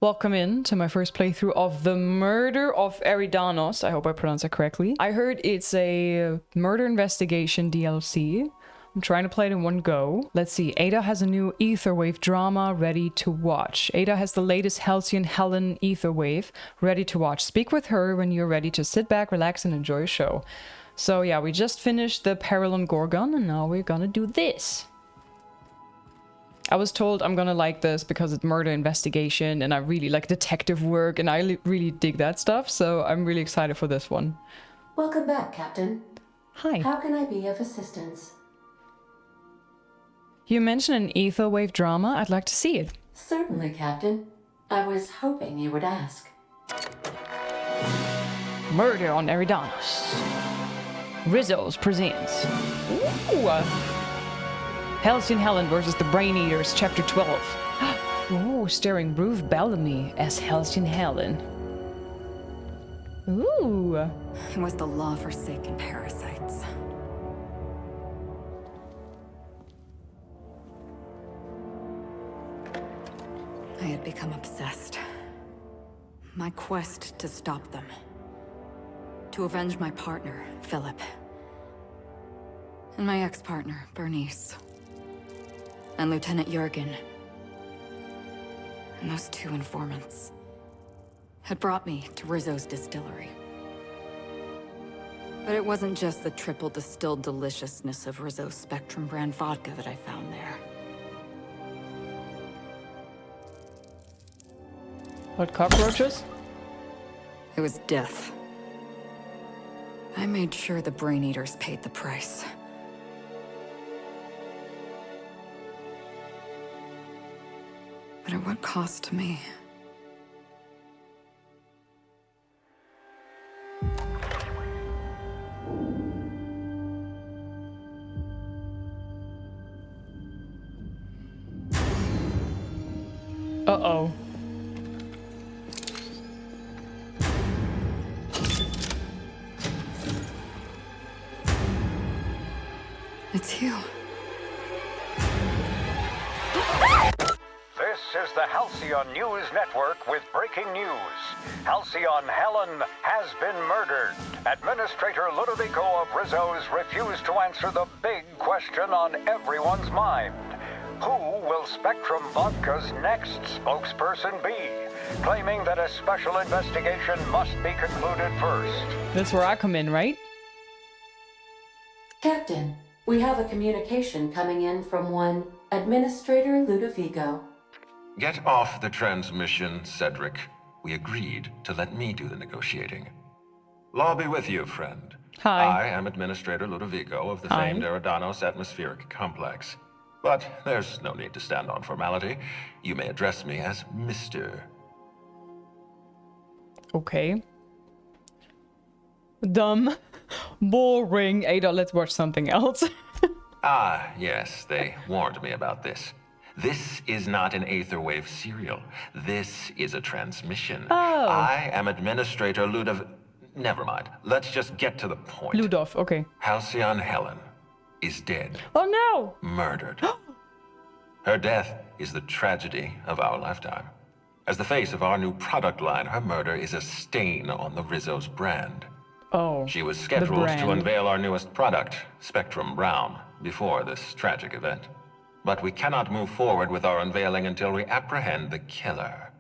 Welcome in to my first playthrough of The Murder of Eridanos. I hope I pronounced that correctly. I heard it's a murder investigation DLC. I'm trying to play it in one go. Let's see. Ada has a new Etherwave drama ready to watch. Ada has the latest Halcyon Helen Etherwave ready to watch. Speak with her when you're ready to sit back, relax, and enjoy a show. So yeah, we just finished the Parallel Gorgon, and now we're gonna do this. I was told I'm gonna like this because it's murder investigation and I really like detective work and I really dig that stuff, so I'm really excited for this one. Welcome back, Captain. Hi. How can I be of assistance? You mentioned an Etherwave drama. I'd like to see it. Certainly, Captain. I was hoping you would ask. Murder on Eridanos. Rizzo's presents. Ooh. Halcyon Helen versus the Brain Eaters, Chapter 12. Ooh, starring Ruth Bellamy as Halcyon Helen. Ooh. It was the law-forsaken parasites. I had become obsessed. My quest to stop them. To avenge my partner, Philip. And my ex-partner, Bernice. And Lieutenant Jurgen. And those two informants had brought me to Rizzo's distillery. But it wasn't just the triple distilled deliciousness of Rizzo's Spectrum brand vodka that I found there. What, cockroaches? It was death. I made sure the Brain Eaters paid the price. But at what cost to me? Uh-oh. It's you. This is the Halcyon News Network with breaking news. Halcyon Helen has been murdered. Administrator Ludovico of Rizzo's refused to answer the big question on everyone's mind. Who will Spectrum Vodka's next spokesperson be? Claiming that a special investigation must be concluded first. That's where I come in, right? Captain, we have a communication coming in from one Administrator Ludovico. Get off the transmission, Cedric. We agreed to let me do the negotiating. Law be with you, friend. Hi. I am Administrator Ludovico of the famed Eridanos Atmospheric Complex. But there's no need to stand on formality. You may address me as Mr. Okay. Dumb. Boring. Ada, let's watch something else. Ah, yes, they warned me about this. This is not an Aetherwave serial. This is a transmission. Oh. I am Administrator Never mind. Let's just get to the point. Ludov, okay. Halcyon Helen is dead. Oh no! Murdered. Her death is the tragedy of our lifetime. As the face of our new product line, her murder is a stain on the Rizzo's brand. Oh, She was scheduled brand. to unveil our newest product, Spectrum Brown, before this tragic event. But we cannot move forward with our unveiling until we apprehend the killer.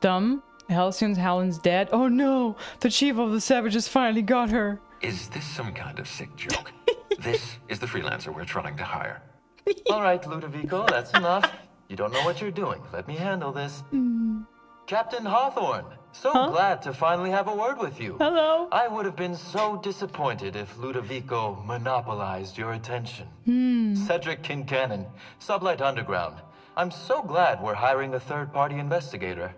Dumb. Halcyon Helen's dead. Oh no! The chief of the savages finally got her. Is this some kind of sick joke? This is the freelancer we're trying to hire. All right, Ludovico, that's enough. You don't know what you're doing. Let me handle this. Captain Hawthorne, so glad to finally have a word with you. Hello. I would have been so disappointed if Ludovico monopolized your attention. Cedric Kincannon, Sublight Underground. I'm so glad we're hiring a third-party investigator.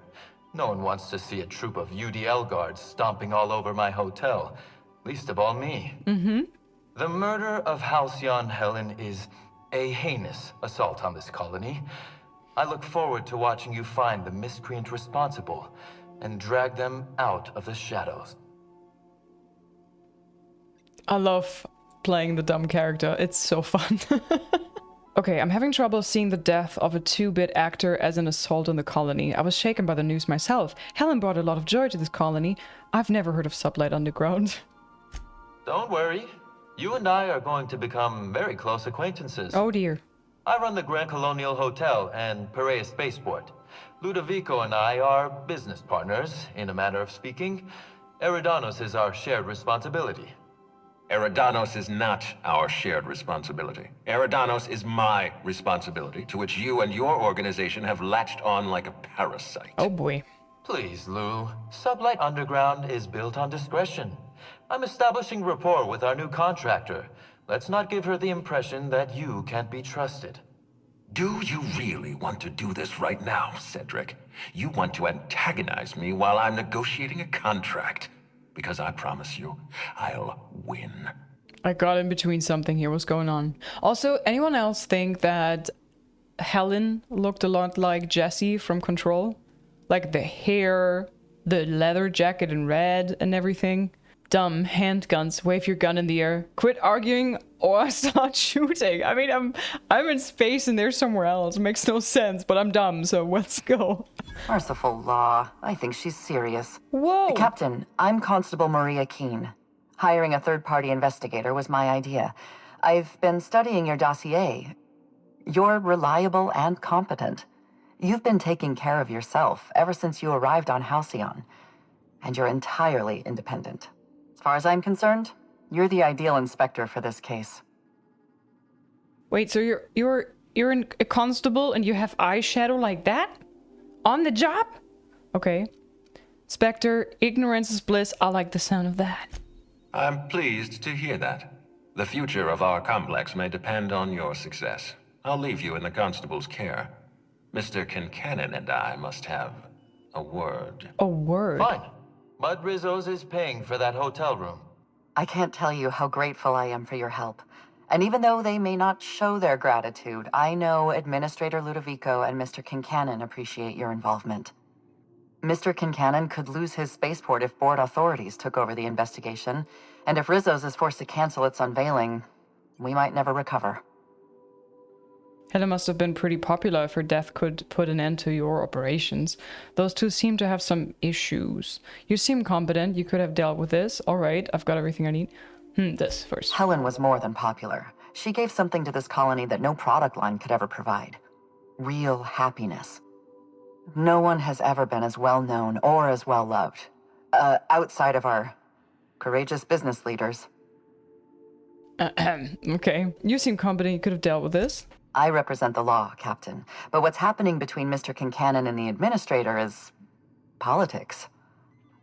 No one wants to see a troop of UDL guards stomping all over my hotel. Least of all me. The murder of Halcyon Helen is a heinous assault on this colony. I look forward to watching you find the miscreant responsible and drag them out of the shadows. I love playing the dumb character. It's so fun. Okay, I'm having trouble seeing the death of a 2-bit actor as an assault on the colony. I was shaken by the news myself. Helen brought a lot of joy to this colony. I've never heard of Sublight Underground. Don't worry. You and I are going to become very close acquaintances. Oh dear. I run the Grand Colonial Hotel and Perea Spaceport. Ludovico and I are business partners, in a manner of speaking. Eridanos is our shared responsibility. Eridanos is not our shared responsibility. Eridanos is my responsibility, to which you and your organization have latched on like a parasite. Oh boy. Please, Lou. Sublight Underground is built on discretion. I'm establishing rapport with our new contractor. Let's not give her the impression that you can't be trusted. Do you really want to do this right now, Cedric? You want to antagonize me while I'm negotiating a contract. Because I promise you, I'll win. I got in between something here. What's going on? Also, anyone else think that Helen looked a lot like Jessie from Control? Like the hair, the leather jacket in red and everything. Dumb handguns. Wave your gun in the air. Quit arguing or start shooting. I mean, I'm in space and they're somewhere else. It makes no sense, but I'm dumb, so let's go. Merciful law. I think she's serious. Whoa. Captain, I'm Constable Maria Keene. Hiring a third-party investigator was my idea. I've been studying your dossier. You're reliable and competent. You've been taking care of yourself ever since you arrived on Halcyon. And you're entirely independent. As far as I'm concerned, you're the ideal inspector for this case. Wait, so you're a constable and you have eyeshadow like that? On the job? Okay. Spectre, ignorance is bliss. I like the sound of that. I'm pleased to hear that. The future of our complex may depend on your success. I'll leave you in the constable's care. Mr. Kincannon and I must have a word. A word? Fine. But Rizzo's is paying for that hotel room. I can't tell you how grateful I am for your help. And even though they may not show their gratitude, I know Administrator Ludovico and Mr. Kincannon appreciate your involvement. Mr. Kincannon could lose his spaceport if board authorities took over the investigation, and if Rizzo's is forced to cancel its unveiling, we might never recover. Helen must have been pretty popular if her death could put an end to your operations. Those two seem to have some issues. You seem competent. You could have dealt with this. All right, I've got everything I need. This first. Helen was more than popular. She gave something to this colony that no product line could ever provide. Real happiness. No one has ever been as well known or as well loved. Outside of our courageous business leaders. Okay. You seem competent. You could have dealt with this. I represent the law, Captain. But what's happening between Mr. Kincannon and the Administrator is politics.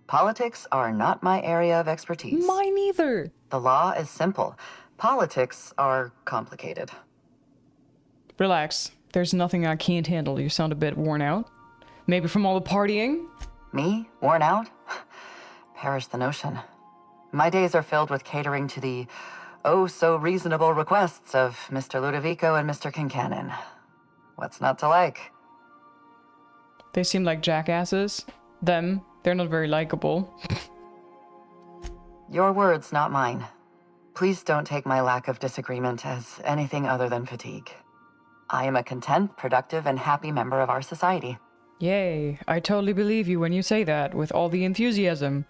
Politics are not my area of expertise. Mine either. The law is simple. Politics are complicated. Relax. There's nothing I can't handle. You sound a bit worn out. Maybe from all the partying? Me? Worn out? Perish the notion. My days are filled with catering to the oh-so-reasonable requests of Mr. Ludovico and Mr. Kincannon. What's not to like? They seem like jackasses. Them. They're not very likable. Your words, not mine. Please don't take my lack of disagreement as anything other than fatigue. I am a content, productive, and happy member of our society. Yay. I totally believe you when you say that, with all the enthusiasm.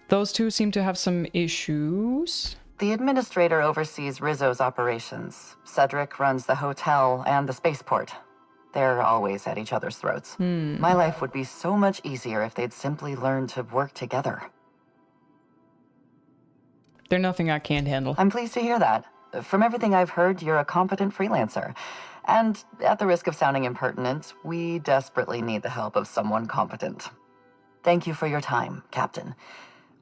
Those two seem to have some issues. The Administrator oversees Rizzo's operations. Cedric runs the hotel and the spaceport. They're always at each other's throats. My life would be so much easier if they'd simply learn to work together. They're nothing I can't handle. I'm pleased to hear that. From everything I've heard, you're a competent freelancer. And at the risk of sounding impertinent, we desperately need the help of someone competent. Thank you for your time, Captain.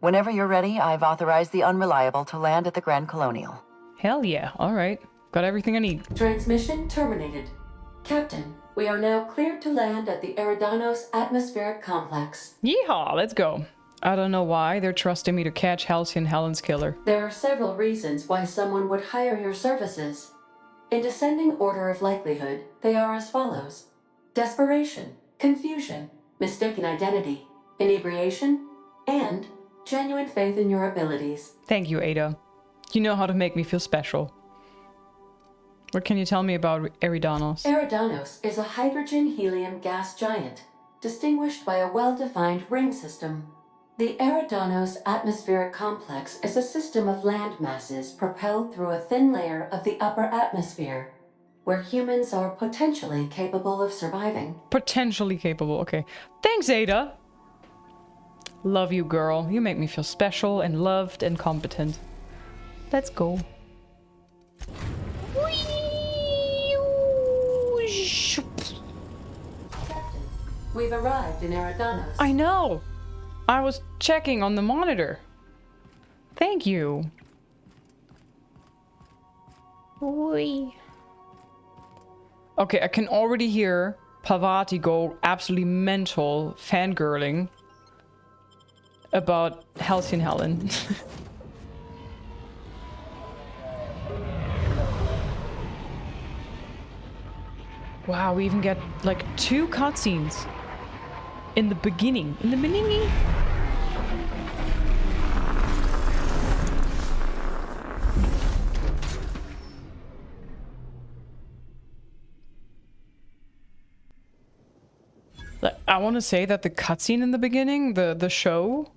Whenever you're ready, I've authorized the Unreliable to land at the Grand Colonial. Hell yeah. All right. Got everything I need. Transmission terminated. Captain, we are now cleared to land at the Eridanos Atmospheric Complex. Yeehaw. Let's go. I don't know why they're trusting me to catch Halcyon Helen's killer. There are several reasons why someone would hire your services. In descending order of likelihood, they are as follows: desperation, confusion, mistaken identity, inebriation, and genuine faith in your abilities. Thank you, Ada. You know how to make me feel special. What can you tell me about Eridanos? Eridanos is a hydrogen-helium gas giant, distinguished by a well-defined ring system. The Eridanos atmospheric complex is a system of land masses propelled through a thin layer of the upper atmosphere, where humans are potentially capable of surviving. Potentially capable, okay. Thanks, Ada! Love you, girl. You make me feel special and loved and competent. Let's go. Captain, we've arrived in Eridanos. I know! I was checking on the monitor. Thank you. Okay, I can already hear Pavati go absolutely mental fangirling about Halcyon Helen. Wow, we even get like 2 cutscenes in the beginning. In the beginning? I want to say that the cutscene in the beginning, the show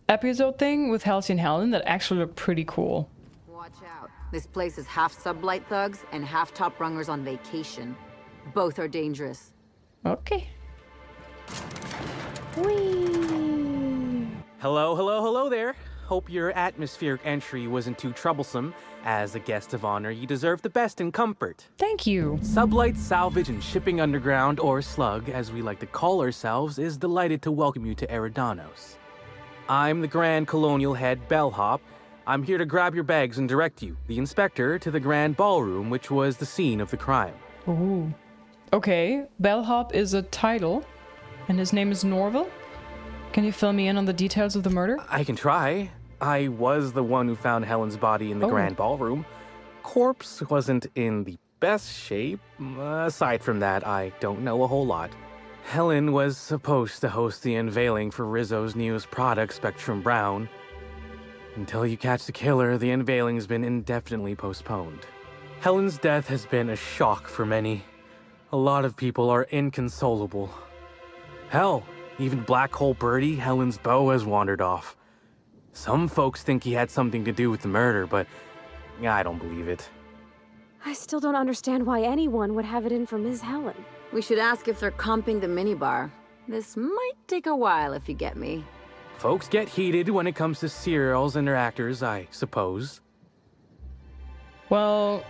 episode thing with Halcyon Helen, that actually looked pretty cool. Watch out. This place is half sublight thugs and half top rungers on vacation. Both are dangerous. Okay. Whee! Hello there. Hope your atmospheric entry wasn't too troublesome. As a guest of honor, you deserve the best in comfort. Thank you. Sublight Salvage and Shipping Underground, or Slug, as we like to call ourselves, is delighted to welcome you to Eridanos. I'm the Grand Colonial Head Bellhop. I'm here to grab your bags and direct you, the inspector, to the Grand Ballroom, which was the scene of the crime. Ooh. Okay, Bellhop is a title, and his name is Norval. Can you fill me in on the details of the murder? I can try. I was the one who found Helen's body in the Grand Ballroom. Corpse wasn't in the best shape. Aside from that, I don't know a whole lot. Helen was supposed to host the unveiling for Rizzo's newest product, Spectrum Brown. Until you catch the killer, the unveiling's been indefinitely postponed. Helen's death has been a shock for many. A lot of people are inconsolable. Hell, even Black Hole Birdie, Helen's beau, has wandered off. Some folks think he had something to do with the murder, but I don't believe it. I still don't understand why anyone would have it in for Ms. Helen. We should ask if they're comping the minibar. This might take a while, if you get me. Folks get heated when it comes to serials and their actors, I suppose. Well,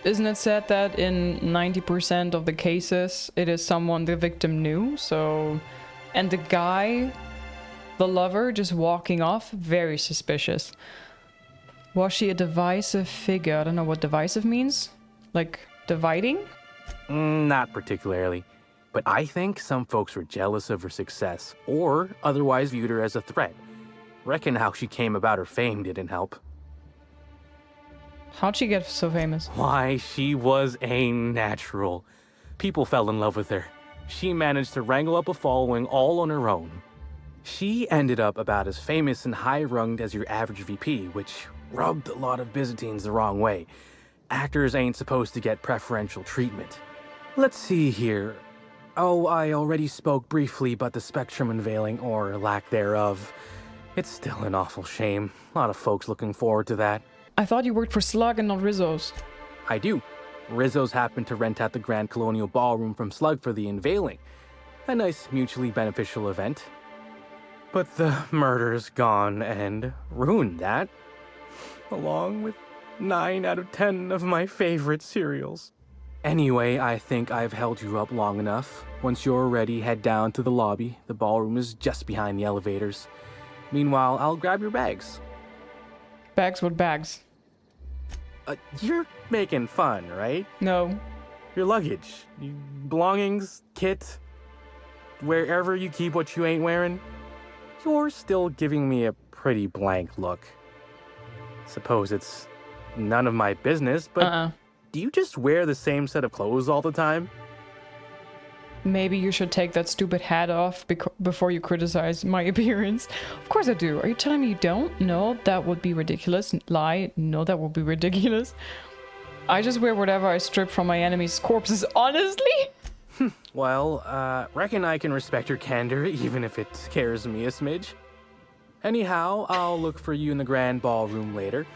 isn't it said that in 90% of the cases, it is someone the victim knew, so... And the guy, the lover, just walking off, very suspicious. Was she a divisive figure? I don't know what divisive means. Like, dividing? Not particularly. But I think some folks were jealous of her success, or otherwise viewed her as a threat. Reckon how she came about her fame didn't help. How'd she get so famous? Why, she was a natural. People fell in love with her. She managed to wrangle up a following all on her own. She ended up about as famous and high-runged as your average VP, which rubbed a lot of Byzantines the wrong way. Actors ain't supposed to get preferential treatment. Let's see here. Oh, I already spoke briefly about the Spectrum unveiling, or lack thereof. It's still an awful shame. A lot of folks looking forward to that. I thought you worked for Slug and not Rizzo's. I do. Rizzo's happened to rent out the Grand Colonial Ballroom from Slug for the unveiling. A nice mutually beneficial event. But the murder's gone and ruined that. Along with 9 out of 10 of my favorite cereals. Anyway, I think I've held you up long enough. Once you're ready, head down to the lobby. The ballroom is just behind the elevators. Meanwhile, I'll grab your bags. Bags? What bags? You're making fun, right? No. Your luggage, your belongings, kit, wherever you keep what you ain't wearing. You're still giving me a pretty blank look. Suppose it's none of my business, but do you just wear the same set of clothes all the time? Maybe you should take that stupid hat off before you criticize my appearance. Of course I do. Are you telling me you don't? No, that would be ridiculous. Lie. No, that would be ridiculous. I just wear whatever I strip from my enemy's corpses, honestly. Well, reckon I can respect your candor, even if it scares me a smidge. Anyhow, I'll look for you in the grand ballroom later.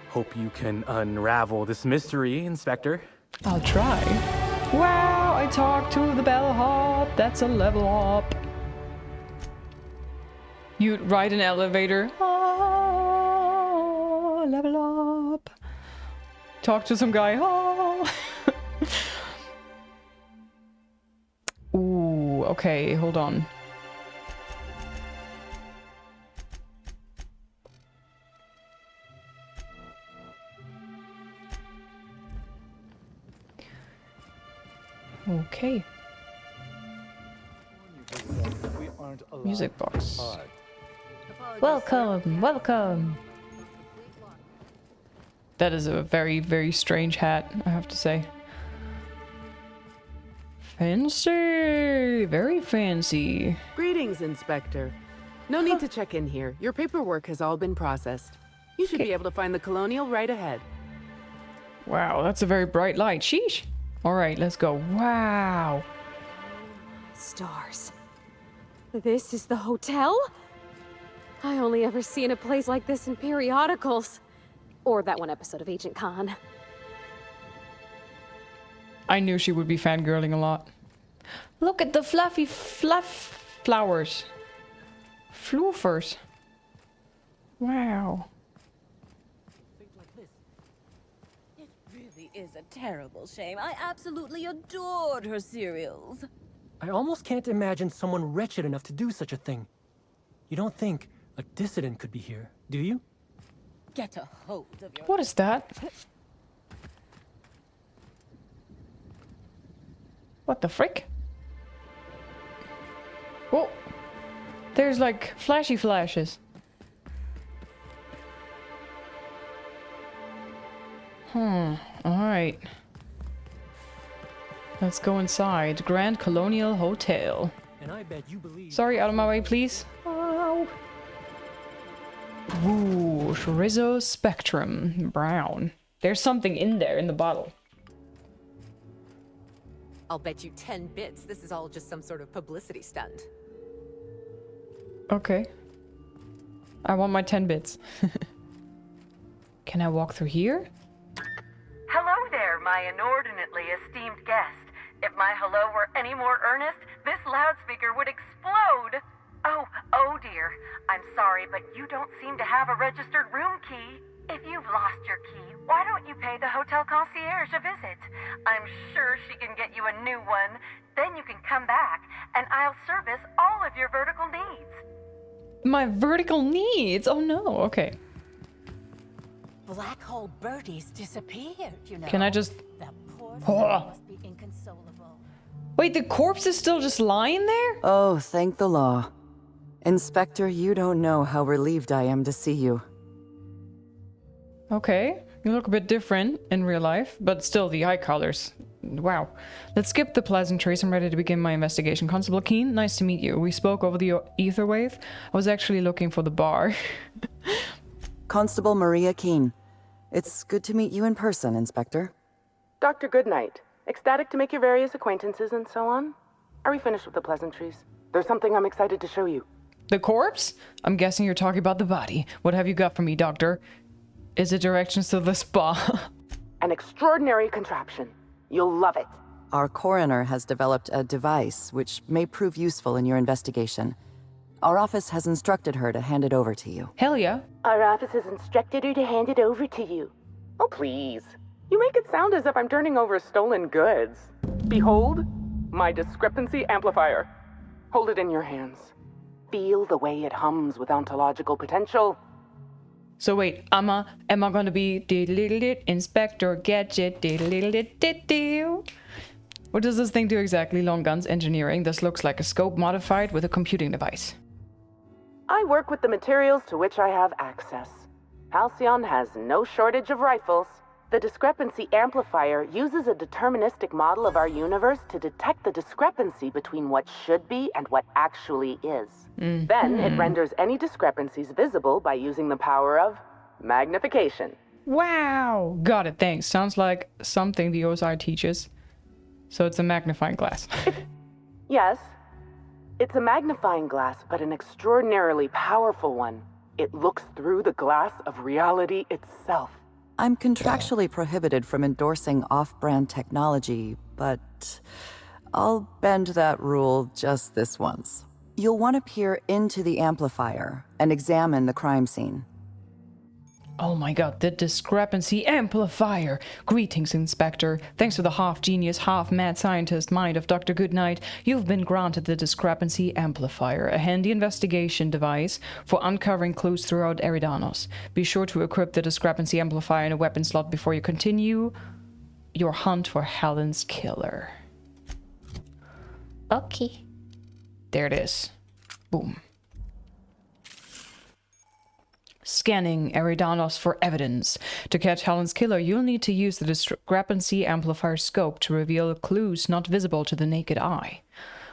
Hope you can unravel this mystery, Inspector. I'll try. Wow, I talked to the bellhop. That's a level up. You ride an elevator. Oh, level up. Talk to some guy. Oh. Ooh, okay, hold on. Okay. Music box. Welcome, welcome. That is a very, very strange hat, I have to say. Fancy, very fancy. Greetings, Inspector. No need to check in here. Your paperwork has all been processed. You should be able to find the Colonial right ahead. Wow, that's a very bright light. Sheesh. All right, let's go. Wow. Stars. This is the hotel? I only ever seen a place like this in periodicals. Or that one episode of Agent Khan. I knew she would be fangirling a lot. Look at the fluffy flowers. Floofers. Wow. It really is a terrible shame. I absolutely adored her cereals. I almost can't imagine someone wretched enough to do such a thing. You don't think a dissident could be here, do you? Get a hold of your... What is that? What the frick? Whoa. There's like flashy flashes. Alright. Let's go inside. Grand Colonial Hotel. And I bet you believe... Sorry, out of my way, please. Ow. Ooh, Chorizo Spectrum. Brown. There's something in there in the bottle. I'll bet you 10 bits this is all just some sort of publicity stunt. Okay. I want my 10 bits. Can I walk through here? Hello there, my inordinately esteemed guest. If my hello were any more earnest, this loudspeaker would explode. Oh dear. I'm sorry, but you don't seem to have a registered room key. If you've lost your key, why don't you pay the hotel concierge a visit? I'm sure she can get you a new one. Then you can come back, and I'll service all of your vertical needs. My vertical needs? Oh no, okay. Black hole birdies disappeared, you know. Can I just... That poor Oh. must be inconsolable. Wait, the corpse is still just lying there? Oh, thank the law. Inspector, you don't know how relieved I am to see you. Okay, you look a bit different in real life, but still the eye colors. Wow. Let's skip the pleasantries. I'm ready to begin my investigation. Constable Keen, nice to meet you. We spoke over the ether wave. I was actually looking for the bar. Constable Maria Keen. It's good to meet you in person, Inspector. Dr. Goodnight. Ecstatic to make your various acquaintances and so on. Are we finished with the pleasantries? There's something I'm excited to show you. The corpse? I'm guessing you're talking about the body. What have you got for me, Doctor? Is it directions to the spa? An extraordinary contraption. You'll love it. Our coroner has developed a device which may prove useful in your investigation. Our office has instructed her to hand it over to you. Hell yeah. Our office has instructed her to hand it over to you. Oh, please. You make it sound as if I'm turning over stolen goods. Behold, my discrepancy amplifier. Hold it in your hands. Feel the way it hums with ontological potential. So wait, am I gonna be Inspector Gadget? What does this thing do exactly? Long guns engineering. This looks like a scope modified with a computing device. I work with the materials to which I have access. Halcyon has no shortage of rifles. The discrepancy amplifier uses a deterministic model of our universe to detect the discrepancy between what should be and what actually is. Then it renders any discrepancies visible by using the power of magnification. Wow! Got it, thanks. Sounds like something the OSI teaches. So it's a magnifying glass. Yes. It's a magnifying glass, but an extraordinarily powerful one. It looks through the glass of reality itself. I'm contractually prohibited from endorsing off-brand technology, but I'll bend that rule just this once. You'll want to peer into the amplifier and examine the crime scene. Oh my god, the discrepancy amplifier! Greetings, Inspector. Thanks to the half-genius, half-mad scientist mind of Dr. Goodnight, you've been granted the discrepancy amplifier, a handy investigation device for uncovering clues throughout Eridanos. Be sure to equip the discrepancy amplifier in a weapon slot before you continue your hunt for Helen's killer. Okay. There it is. Boom. Scanning Eridanos for evidence. To catch Helen's killer, you'll need to use the discrepancy amplifier scope to reveal clues not visible to the naked eye.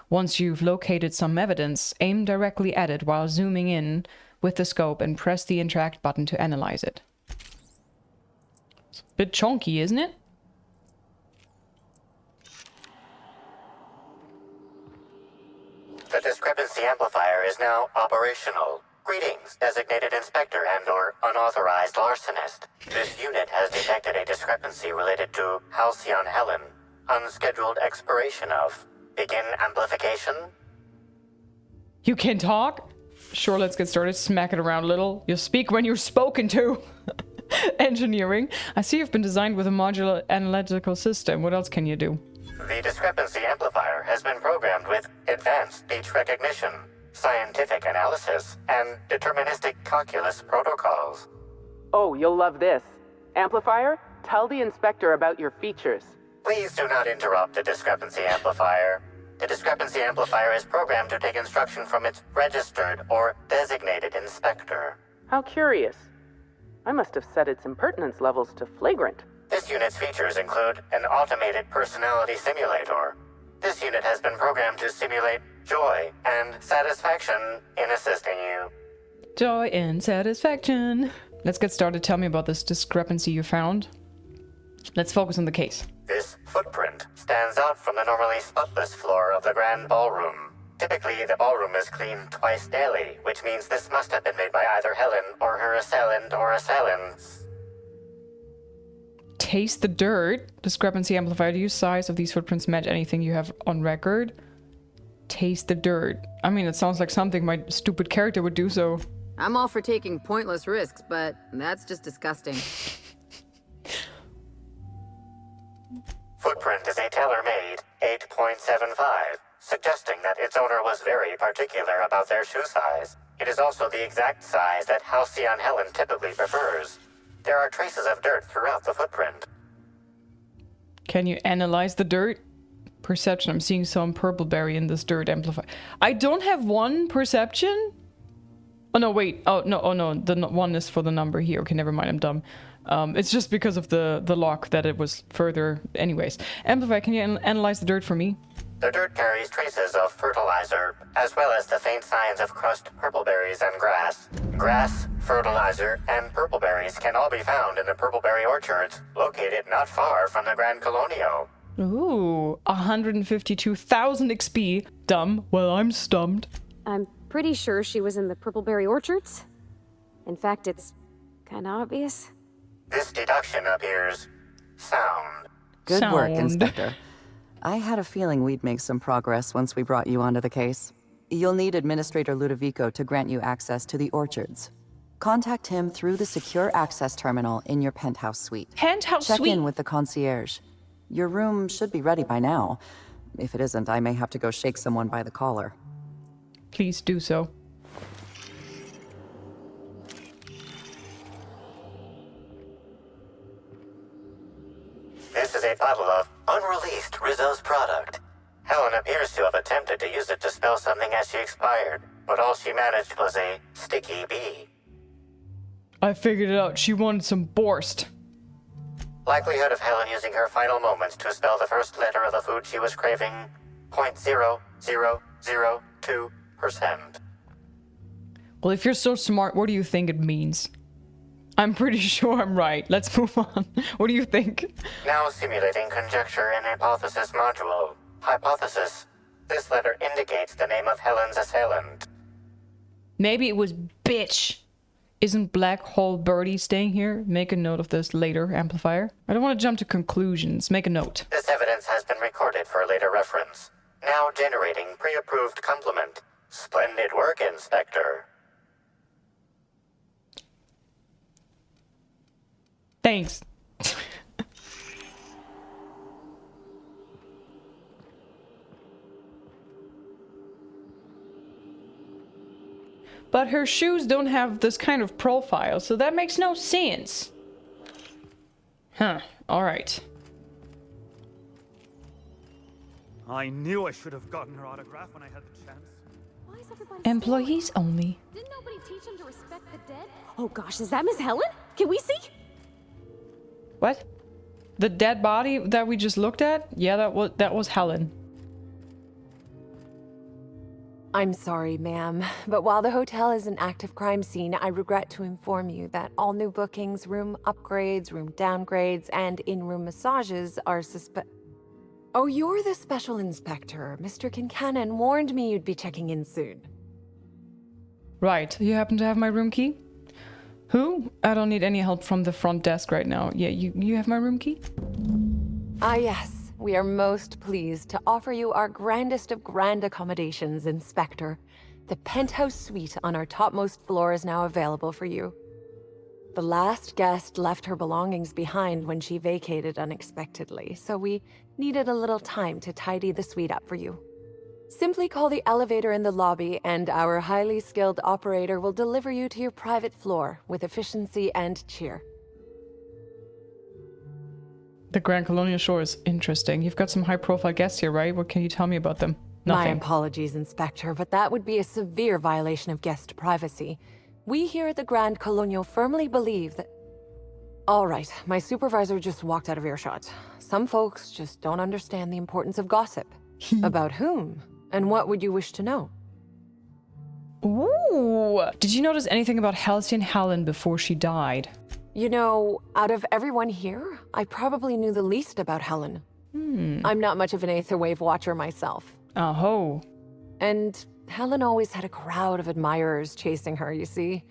Once you've located some evidence, aim directly at it while zooming in with the scope and press the interact button to analyze it. It's a bit chunky, isn't it? The discrepancy amplifier is now operational. Greetings, designated inspector and/or unauthorized larcenist. This unit has detected a discrepancy related to Halcyon Helen. Unscheduled expiration of. Begin amplification? You can talk? Sure, let's get started. Smack it around a little. You'll speak when you're spoken to. Engineering. I see you've been designed with a modular analytical system. What else can you do? The discrepancy amplifier has been programmed with advanced speech recognition, scientific analysis, and deterministic calculus protocols. Oh, you'll love this. Amplifier, tell the inspector about your features. Please do not interrupt the discrepancy amplifier. The discrepancy amplifier is programmed to take instruction from its registered or designated inspector. How curious. I must have set its impertinence levels to flagrant. This unit's features include an automated personality simulator. This unit has been programmed to simulate joy and satisfaction in assisting you. Joy and satisfaction. Let's get started. Tell me about this discrepancy you found. Let's focus on the case. This footprint stands out from the normally spotless floor of the grand ballroom. Typically, the ballroom is cleaned twice daily, which means this must have been made by either Helen or her assailant or assailants. Taste the dirt. Discrepancy amplifier. Do you size of these footprints match anything you have on record? Taste the dirt. I mean, it sounds like something my stupid character would do, so... I'm all for taking pointless risks, but that's just disgusting. Footprint is a tailor-made 8.75, suggesting that its owner was very particular about their shoe size. It is also the exact size that Halcyon Helen typically prefers. There are traces of dirt throughout the footprint. Can you analyze the dirt? Perception. I'm seeing some purple berry in this dirt amplifier. I don't have one perception? Oh, no, wait. Oh, no. The one is for the number here. Okay, never mind. I'm dumb. It's just because of the lock that it was further. Anyways. Amplifier, can you analyze the dirt for me? The dirt carries traces of fertilizer, as well as the faint signs of crushed purpleberries and grass. Grass, fertilizer, and purpleberries can all be found in the purpleberry orchards, located not far from the Grand Colonio. Ooh, 152,000 XP. Dumb. Well, I'm stumped. I'm pretty sure she was in the Purpleberry Orchards. In fact, it's kinda obvious. This deduction appears sound. Good work, Inspector. I had a feeling we'd make some progress once we brought you onto the case. You'll need Administrator Ludovico to grant you access to the orchards. Contact him through the secure access terminal in your penthouse suite. Penthouse suite? Check in with the concierge. Your room should be ready by now. If it isn't, I may have to go shake someone by the collar. Please do so. This is a bottle of unreleased Rizzo's product. Helen appears to have attempted to use it to spell something as she expired, but all she managed was a sticky bee. I figured it out. She wanted some Borst. Likelihood of Helen using her final moments to spell the first letter of the food she was craving, 0.0002%. Well, if you're so smart, what do you think it means? I'm pretty sure I'm right. Let's move on. What do you think? Now simulating conjecture in hypothesis module. Hypothesis. This letter indicates the name of Helen's assailant. Maybe it was bitch. Isn't Black Hole Birdie staying here? Make a note of this later, Amplifier. I don't want to jump to conclusions. Make a note. This evidence has been recorded for later reference. Now generating pre-approved complement. Splendid work, Inspector. Thanks. But her shoes don't have this kind of profile, so that makes no sense. Huh, alright. I knew I should have gotten her autograph when I had the chance. Why is everybody Employees only. Didn't nobody teach them to respect the dead? Oh gosh, is that Miss Helen? Can we see? What? The dead body that we just looked at? Yeah, that was Helen. I'm sorry, ma'am, but while the hotel is an active crime scene, I regret to inform you that all new bookings, room upgrades, room downgrades, and in-room massages are Oh, you're the special inspector. Mr. Kincannon warned me you'd be checking in soon. Right, you happen to have my room key? Who? I don't need any help from the front desk right now. Yeah, you have my room key? Ah, yes. We are most pleased to offer you our grandest of grand accommodations, Inspector. The penthouse suite on our topmost floor is now available for you. The last guest left her belongings behind when she vacated unexpectedly, so we needed a little time to tidy the suite up for you. Simply call the elevator in the lobby and our highly skilled operator will deliver you to your private floor with efficiency and cheer. The Grand Colonial Shore is interesting. You've got some high-profile guests here, right? What can you tell me about them? Nothing. My apologies, Inspector, but that would be a severe violation of guest privacy. We here at the Grand Colonial firmly believe that... All right, my supervisor just walked out of earshot. Some folks just don't understand the importance of gossip. About whom? And what would you wish to know? Ooh! Did you notice anything about Halcyon Helen before she died? You know, out of everyone here, I probably knew the least about Helen. I'm not much of an Aetherwave watcher myself. Oh. And Helen always had a crowd of admirers chasing her, you see.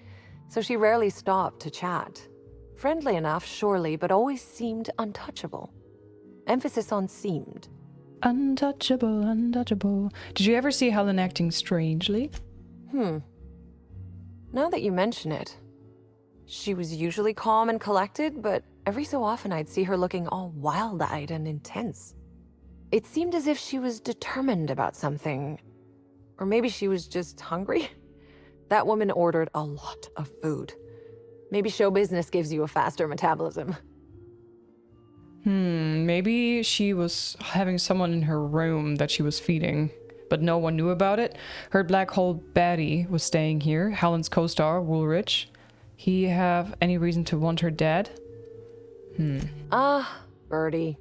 So she rarely stopped to chat. Friendly enough, surely, but always seemed untouchable. Emphasis on seemed. Untouchable, untouchable. Did you ever see Helen acting strangely? Now that you mention it, she was usually calm and collected, but every so often I'd see her looking all wild-eyed and intense. It seemed as if she was determined about something. Or maybe she was just hungry. That woman ordered a lot of food. Maybe show business gives you a faster metabolism. Maybe she was having someone in her room that she was feeding, but no one knew about it. Heard Black Hole Batty was staying here, Helen's co-star, Woolrich. He have any reason to want her dead? Birdie.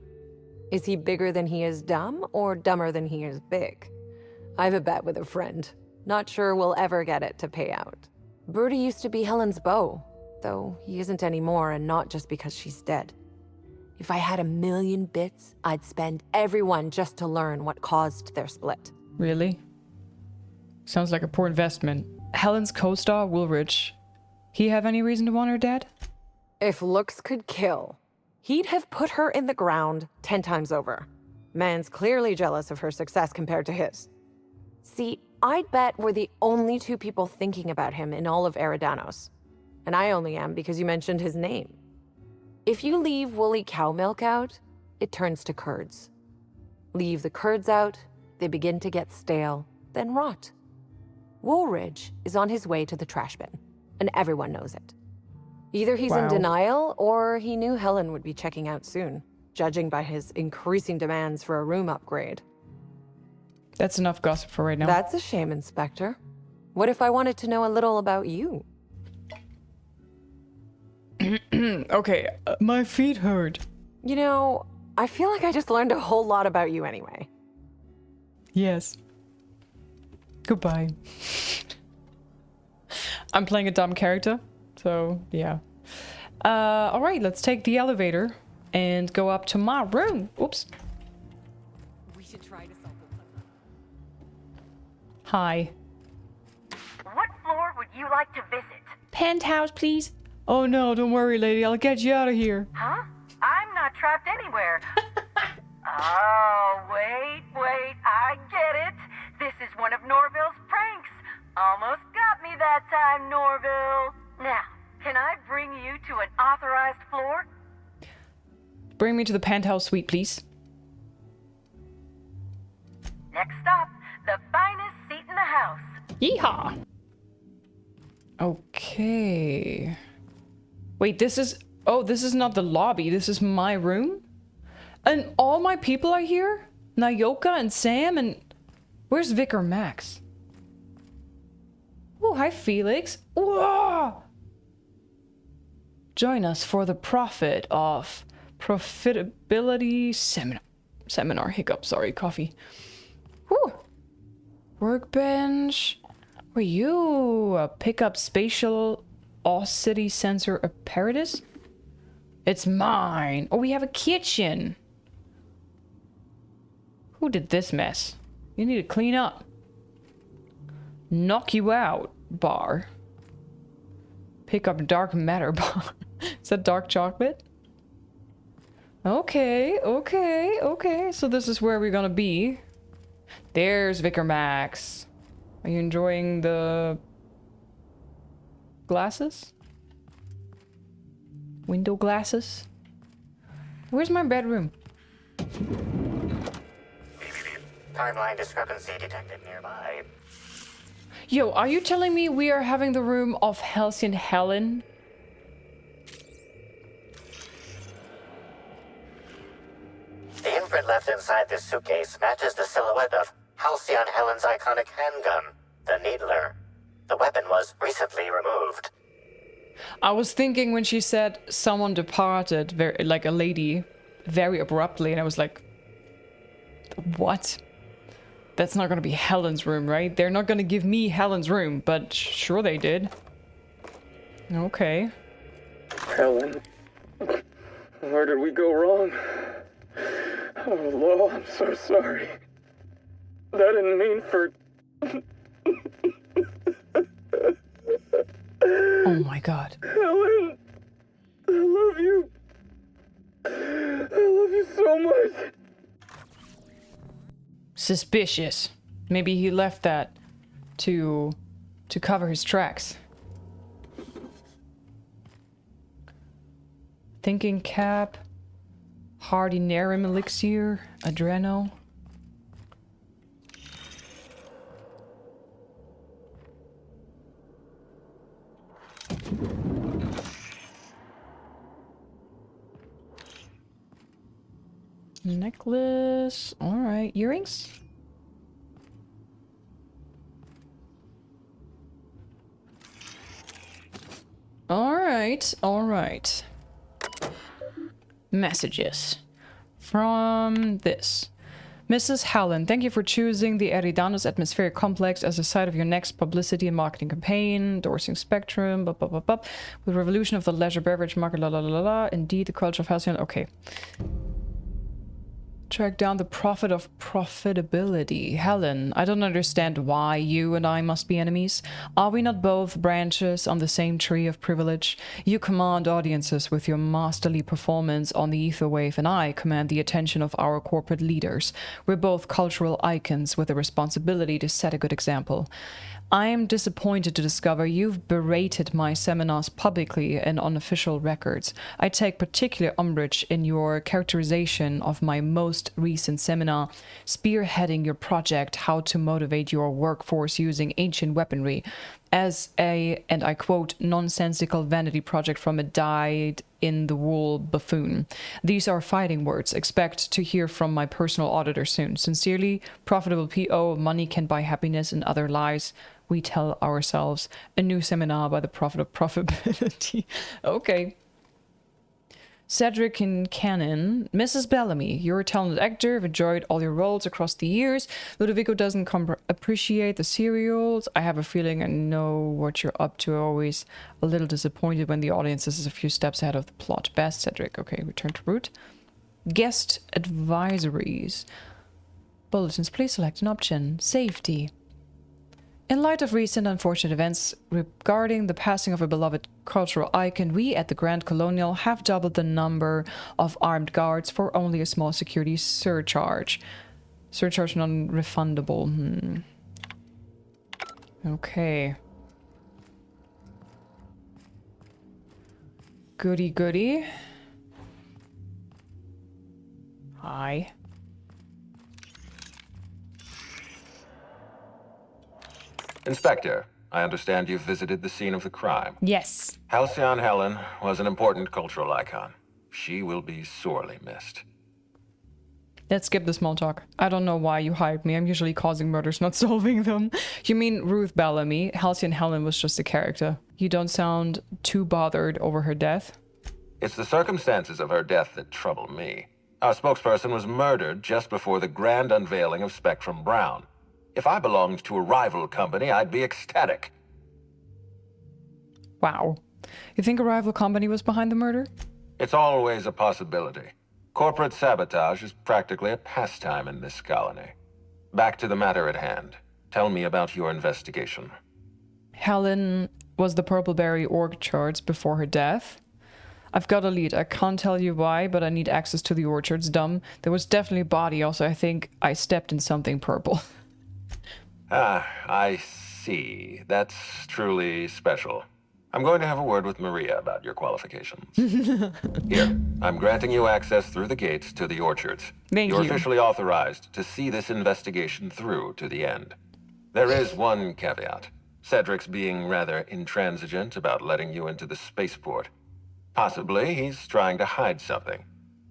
Is he bigger than he is dumb, or dumber than he is big? I've a bet with a friend. Not sure we'll ever get it to pay out. Birdie used to be Helen's beau, though he isn't anymore, and not just because she's dead. If I had 1,000,000 bits, I'd spend every one just to learn what caused their split. Really? Sounds like a poor investment. Helen's co-star, Woolrich. He have any reason to want her dead? If looks could kill, he'd have put her in the ground 10 times over. Man's clearly jealous of her success compared to his. See, I'd bet we're the only two people thinking about him in all of Eridanos. And I only am because you mentioned his name. If you leave woolly cow milk out, it turns to curds. Leave the curds out, they begin to get stale, then rot. Woolridge is on his way to the trash bin, and everyone knows it. Either he's in denial, or he knew Helen would be checking out soon, judging by his increasing demands for a room upgrade. That's enough gossip for right now. That's a shame, Inspector. What if I wanted to know a little about you? Okay, my feet hurt. You know, I feel like I just learned a whole lot about you anyway. Yes. Goodbye. I'm playing a dumb character, so yeah. Alright, let's take the elevator and go up to my room. Oops. We should try to solve the puzzle. Hi. What floor would you like to visit? Penthouse, please. Oh no, don't worry, lady. I'll get you out of here. Huh? I'm not trapped anywhere. Oh, wait. I get it. This is one of Norville's pranks. Almost got me that time, Norville. Now, can I bring you to an authorized floor? Bring me to the penthouse suite, please. Next stop, the finest seat in the house. Yeehaw! Okay. Wait, this is... Oh, this is not the lobby. This is my room? And all my people are here? Nayoka and Sam and... Where's Vicar Max? Oh, hi, Felix. Whoa! Join us for the profit of profitability seminar. Hiccup, sorry, coffee. Whew. Workbench. Were you pick up spatial oscillity sensor apparatus? It's mine. Oh, we have a kitchen. Who did this mess? You need to clean up. Knock you out bar. Pick up dark matter bar. Is that dark chocolate? Okay. So this is where we're gonna be. There's Vicar Max. Are you enjoying the glasses? Window glasses? Where's my bedroom? Timeline discrepancy detected nearby. Yo, are you telling me we are having the room of Halcyon Helen? The imprint left inside this suitcase matches the silhouette of Halcyon Helen's iconic handgun, the Needler. The weapon was recently removed. I was thinking when she said someone departed, very, like a lady, very abruptly, and I was like, what? That's not gonna be Helen's room, right? They're not gonna give me Helen's room, but sure they did. Okay. Helen, where did we go wrong? Oh, Lo, I'm so sorry. That didn't mean for... Oh my god. Helen, I love you. I love you so much. Suspicious. Maybe he left that to cover his tracks. Thinking cap, Hardinarium elixir, Adreno. Necklace. All right, earrings. All right. Messages from this. Mrs. Helen, thank you for choosing the Eridanos Atmospheric Complex as the site of your next publicity and marketing campaign. Endorsing Spectrum, blah, blah, blah, blah. With revolution of the leisure beverage market, la la la la. Indeed, the culture of Halcyon. Okay. Track down the profit of profitability. Helen, I don't understand why you and I must be enemies. Are we not both branches on the same tree of privilege? You command audiences with your masterly performance on the ether wave, and I command the attention of our corporate leaders. We're both cultural icons with a responsibility to set a good example. I am disappointed to discover you've berated my seminars publicly and on official records. I take particular umbrage in your characterization of my most recent seminar, spearheading your project, How to Motivate Your Workforce Using Ancient Weaponry, as a, and I quote, nonsensical vanity project from a dyed-in-the-wool buffoon. These are fighting words. Expect to hear from my personal auditor soon. Sincerely, Profitable P.O. Money Can Buy Happiness and Other Lies We Tell Ourselves. A new seminar by the Prophet of Profitability. Okay. Cedric Kincannon. Mrs. Bellamy, you're a talented actor. I've enjoyed all your roles across the years. Ludovico doesn't appreciate the serials. I have a feeling I know what you're up to. Always a little disappointed when the audience is a few steps ahead of the plot. Best, Cedric. Okay, return to root. Guest advisories. Bulletins, please select an option. Safety. In light of recent unfortunate events regarding the passing of a beloved cultural icon, we at the Grand Colonial have doubled the number of armed guards for only a small security surcharge. Surcharge non-refundable. Okay. Goody goody. Hi. Inspector, I understand you've visited the scene of the crime. Yes. Halcyon Helen was an important cultural icon. She will be sorely missed. Let's skip the small talk. I don't know why you hired me. I'm usually causing murders, not solving them. You mean Ruth Bellamy? Halcyon Helen was just a character. You don't sound too bothered over her death. It's the circumstances of her death that trouble me. Our spokesperson was murdered just before the grand unveiling of Spectrum Brown. If I belonged to a rival company, I'd be ecstatic. Wow. You think a rival company was behind the murder? It's always a possibility. Corporate sabotage is practically a pastime in this colony. Back to the matter at hand. Tell me about your investigation. Helen was the Purpleberry orchards before her death. I've got a lead. I can't tell you why, but I need access to the orchards. Dumb. There was definitely a body. Also, I think I stepped in something purple. Ah, I see. That's truly special. I'm going to have a word with Maria about your qualifications. Here, I'm granting you access through the gates to the orchards. You're officially authorized to see this investigation through to the end. There is one caveat. Cedric's being rather intransigent about letting you into the spaceport. Possibly he's trying to hide something.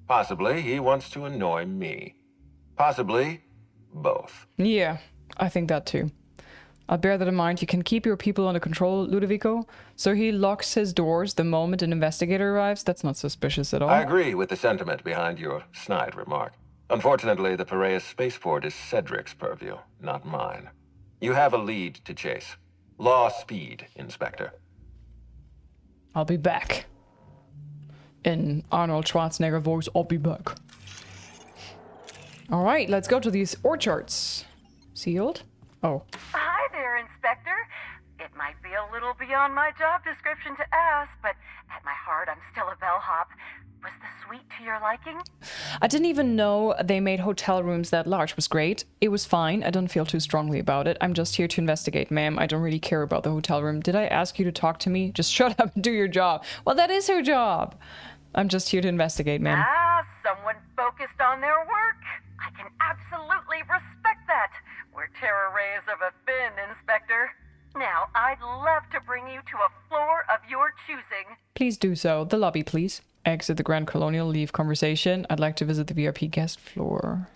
Possibly he wants to annoy me. Possibly both. Yeah. I think that too. I'll bear that in mind. You can keep your people under control, Ludovico. So he locks his doors the moment an investigator arrives? That's not suspicious at all. I agree with the sentiment behind your snide remark. Unfortunately, the Piraeus spaceport is Cedric's purview, not mine. You have a lead to chase. Law speed, Inspector. I'll be back. In Arnold Schwarzenegger voice, I'll be back. All right, let's go to these orchards. Sealed? Oh. Hi there, Inspector. It might be a little beyond my job description to ask, but at my heart, I'm still a bellhop. Was the suite to your liking? I didn't even know they made hotel rooms that large. It was great. It was fine. I don't feel too strongly about it. I'm just here to investigate, ma'am. I don't really care about the hotel room. Did I ask you to talk to me? Just shut up and do your job. Well, that is her job. I'm just here to investigate, ma'am. Ah, someone focused on their work. I can absolutely respect that. We're terror rays of a fin, Inspector. Now, I'd love to bring you to a floor of your choosing. Please do so. The lobby, please. Exit the Grand Colonial, leave conversation. I'd like to visit the VIP guest floor.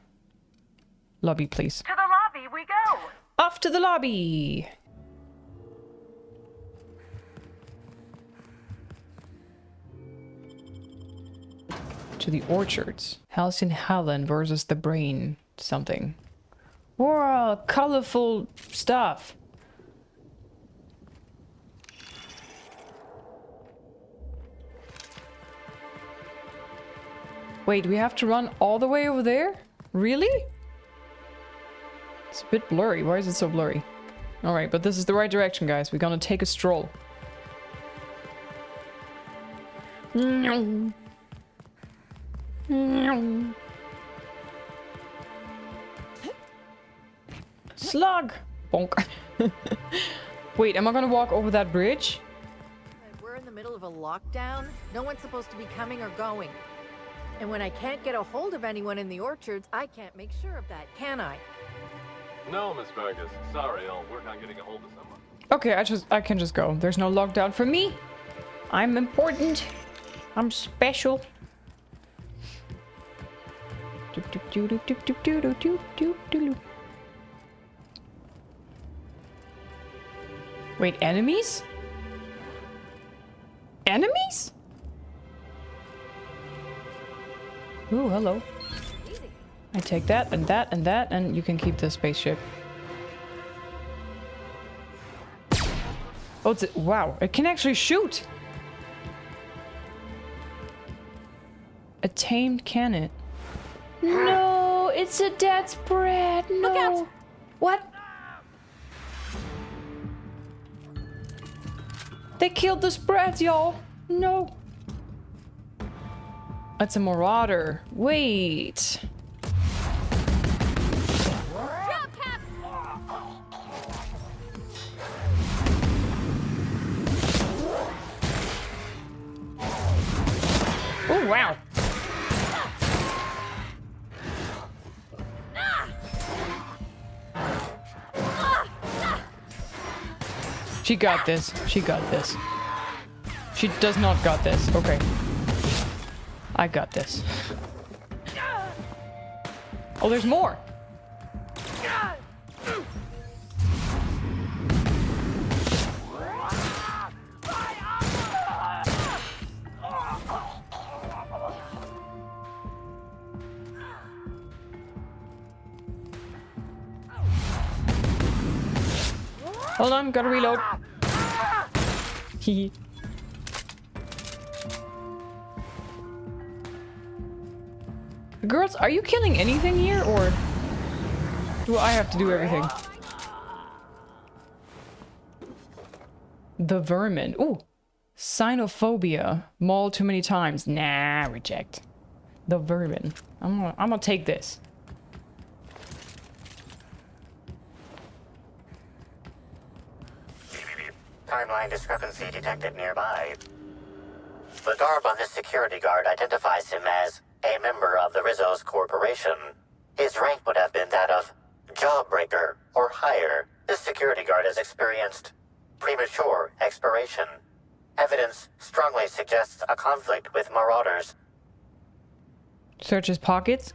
Lobby, please. To the lobby we go. Off to the lobby. To the orchards. Halcyon Helen versus the brain something. Whoa, colorful stuff. Wait, we have to run all the way over there? Really? It's a bit blurry. Why is it so blurry? Alright, but this is the right direction, guys. We're gonna take a stroll. Slug! Bonk. Wait, am I gonna walk over that bridge? We're in the middle of a lockdown. No one's supposed to be coming or going. And when I can't get a hold of anyone in the orchards, I can't make sure of that, can I? No, Miss Vargas. Sorry, I'll work on getting a hold of someone. Okay, I can just go. There's no lockdown for me. I'm important. I'm special. Wait, enemies? Enemies? Ooh, hello. I take that and that and that, and you can keep the spaceship. Oh, wow, it can actually shoot! A tamed cannon. No, it's a dead spread. No. Look out! What? They killed the spreads, y'all. No. It's a marauder. Wait. Oh, wow. She got this. She got this. She does not got this. Okay. I got this. Oh, there's more. Hold on, gotta reload. Hee. Girls, are you killing anything here, or do I have to do everything? The vermin. Ooh. Cynophobia. Maul too many times. Nah, reject. The vermin. I'm gonna take this. Timeline discrepancy detected nearby. The garb on this security guard identifies him as a member of the Rizzo's corporation. His rank would have been that of jawbreaker or higher. This security guard has experienced premature expiration. Evidence strongly suggests a conflict with marauders. Search his pockets.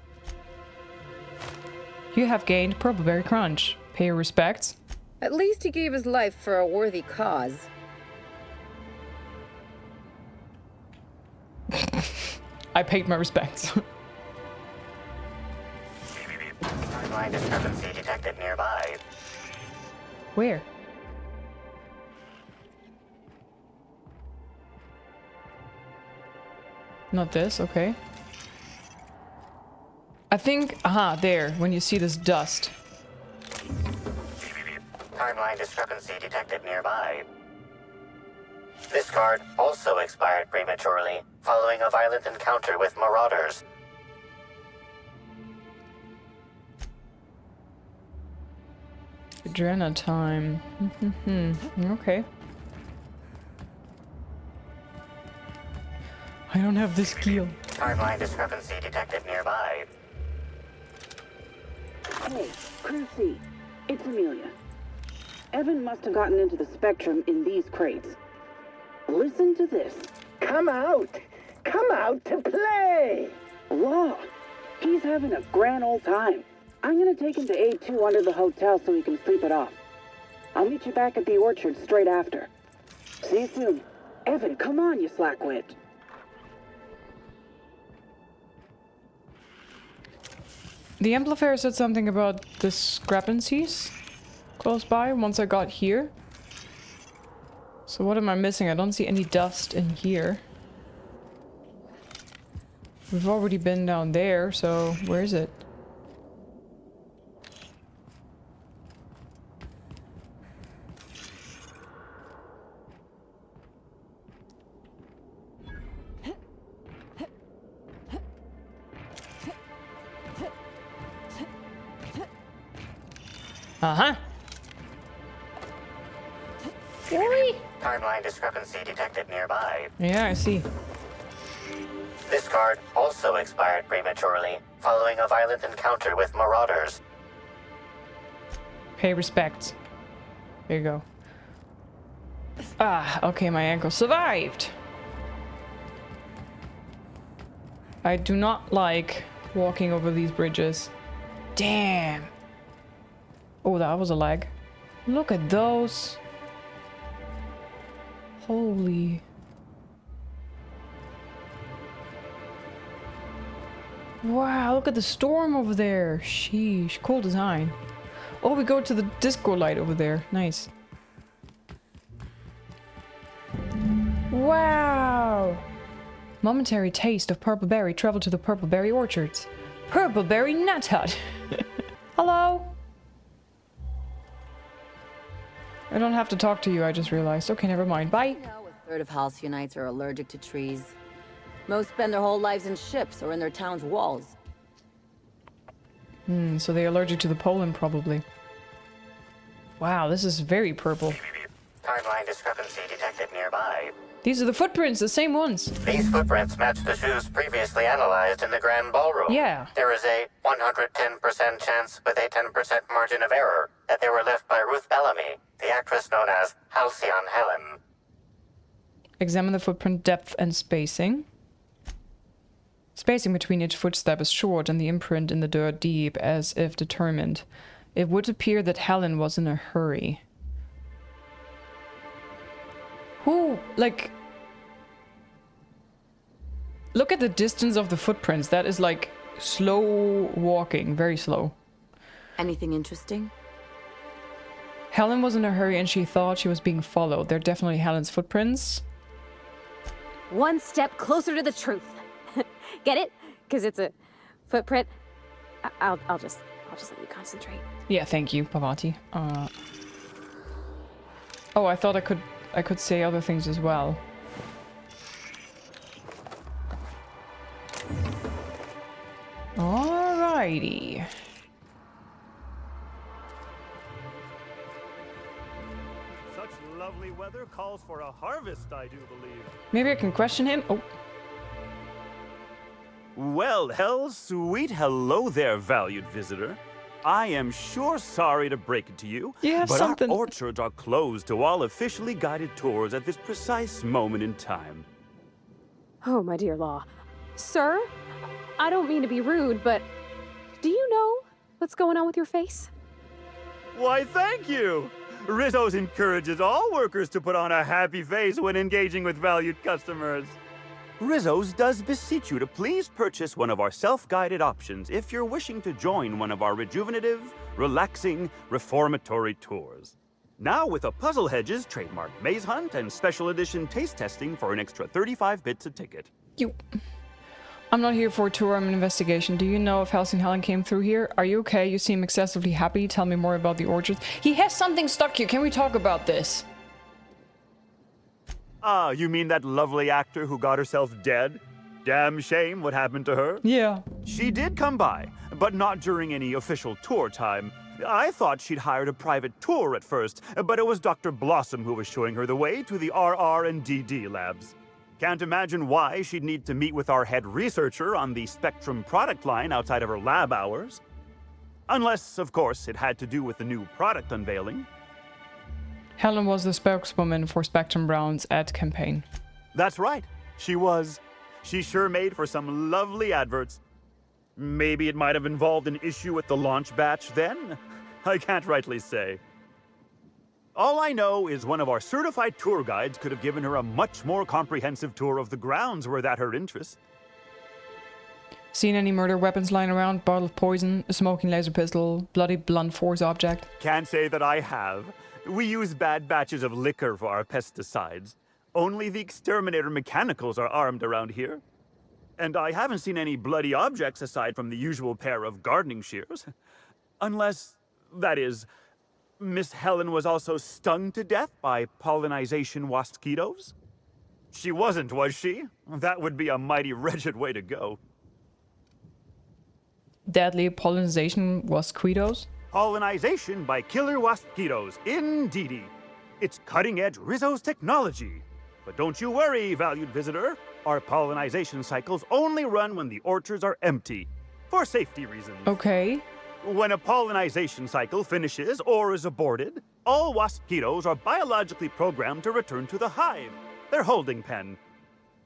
You have gained Purple Berry Crunch. Pay your respects. At least he gave his life for a worthy cause. I paid my respects. Timeline discrepancy detected nearby. Where? Not this, okay. I think, aha, there, when you see this dust. Timeline discrepancy detected nearby. This card also expired prematurely, following a violent encounter with marauders. Adrena time. Okay. I don't have the skill. Timeline discrepancy detected nearby. Hey, Crew C. It's Amelia. Evan must have gotten into the Spectrum in these crates. Listen to this. Come out! Come out to play! Law, he's having a grand old time. I'm gonna take him to A2 under the hotel so he can sleep it off. I'll meet you back at the orchard straight after. See you soon. Evan, come on, you slackwit. The amplifier said something about discrepancies close by once I got here. So what am I missing? I don't see any dust in here. We've already been down there, so where is it? Uh-huh. Really? Timeline discrepancy detected nearby. Yeah, I see. This card also expired prematurely, following a violent encounter with marauders. Pay respects. There you go. Ah, okay, my ankle survived. I do not like walking over these bridges. Damn. Oh, that was a lag. Look at those. Holy. Wow, look at the storm over there. Sheesh, cool design. Oh, we go to the disco light over there. Nice. Wow. Momentary taste of purple berry. Travel to the purple berry orchards. Purple berry nut hut. Hello. I don't have to talk to you, I just realized. Okay, never mind. Bye. You know, a third of Halcyonites are allergic to trees. Most spend their whole lives in ships or in their town's walls. So they're allergic to the pollen, probably. Wow, this is very purple. Timeline discrepancy detected nearby. These are the footprints, the same ones. These footprints match the shoes previously analyzed in the Grand Ballroom. Yeah. There is a 110% chance with a 10% margin of error that they were left by Ruth Bellamy, the actress known as Halcyon Helen. Examine the footprint depth and spacing. Spacing between each footstep is short and the imprint in the dirt deep, as if determined. It would appear that Helen was in a hurry. Who, like... Look at the distance of the footprints. That is like slow walking, very slow. Anything interesting? Helen was in a hurry and she thought she was being followed. They're definitely Helen's footprints. One step closer to the truth. Get it? Because it's a footprint. I'll just let you concentrate. Yeah, thank you, Pavati. Oh, I thought I could say other things as well. Alrighty. Such lovely weather calls for a harvest, I do believe. Maybe I can question him. Oh. Well, sweet hello there, valued visitor. I am sure sorry to break it to you, but our orchards are closed to all officially guided tours at this precise moment in time. Oh, my dear Law. Sir, I don't mean to be rude, but do you know what's going on with your face? Why, thank you! Rizzo's encourages all workers to put on a happy face when engaging with valued customers. Rizzo's does beseech you to please purchase one of our self-guided options if you're wishing to join one of our rejuvenative, relaxing, reformatory tours. Now with a Puzzle Hedges trademark maze hunt and special edition taste testing for an extra 35 bits a ticket. I'm not here for a tour, I'm an investigation. Do you know if Halcyon Helen came through here? Are you okay? You seem excessively happy. Tell me more about the orchards. He has something stuck here. Can we talk about this? Ah, you mean that lovely actor who got herself dead? Damn shame what happened to her. Yeah. She did come by, but not during any official tour time. I thought she'd hired a private tour at first, but it was Dr. Blossom who was showing her the way to the RR and DD labs. Can't imagine why she'd need to meet with our head researcher on the Spectrum product line outside of her lab hours. Unless, of course, it had to do with the new product unveiling. Helen was the spokeswoman for Spectrum Brown's ad campaign. That's right. She was. She sure made for some lovely adverts. Maybe it might have involved an issue with the launch batch then? I can't rightly say. All I know is one of our certified tour guides could have given her a much more comprehensive tour of the grounds were that her interest. Seen any murder weapons lying around? Bottle of poison, a smoking laser pistol, bloody blunt force object? Can't say that I have. We use bad batches of liquor for our pesticides. Only the exterminator mechanicals are armed around here. And I haven't seen any bloody objects aside from the usual pair of gardening shears. Unless, that is, Miss Helen was also stung to death by pollinization mosquitoes? She wasn't, was she? That would be a mighty wretched way to go. Deadly pollinization mosquitoes? Pollinization by killer mosquitoes, indeedy. It's cutting-edge Rizzo's technology. But don't you worry, valued visitor. Our pollinization cycles only run when the orchards are empty, for safety reasons. Okay. When a pollinization cycle finishes or is aborted, all mosquitoes are biologically programmed to return to the hive, their holding pen.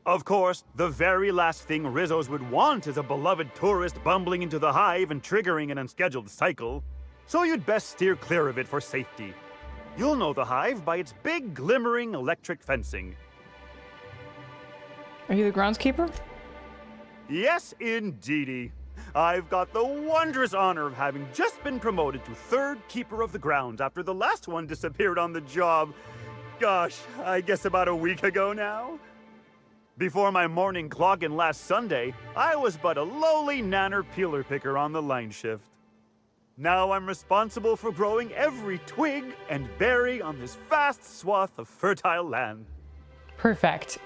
Of course, the very last thing Rizzo's would want is a beloved tourist bumbling into the hive and triggering an unscheduled cycle. So you'd best steer clear of it for safety. You'll know the hive by its big, glimmering electric fencing. Are you the groundskeeper? Yes, indeedy. I've got the wondrous honor of having just been promoted to third keeper of the grounds after the last one disappeared on the job. Gosh, I guess about a week ago now? Before my morning clock-in last Sunday, I was but a lowly nanner peeler picker on the line shift. Now I'm responsible for growing every twig and berry on this vast swath of fertile land. Perfect.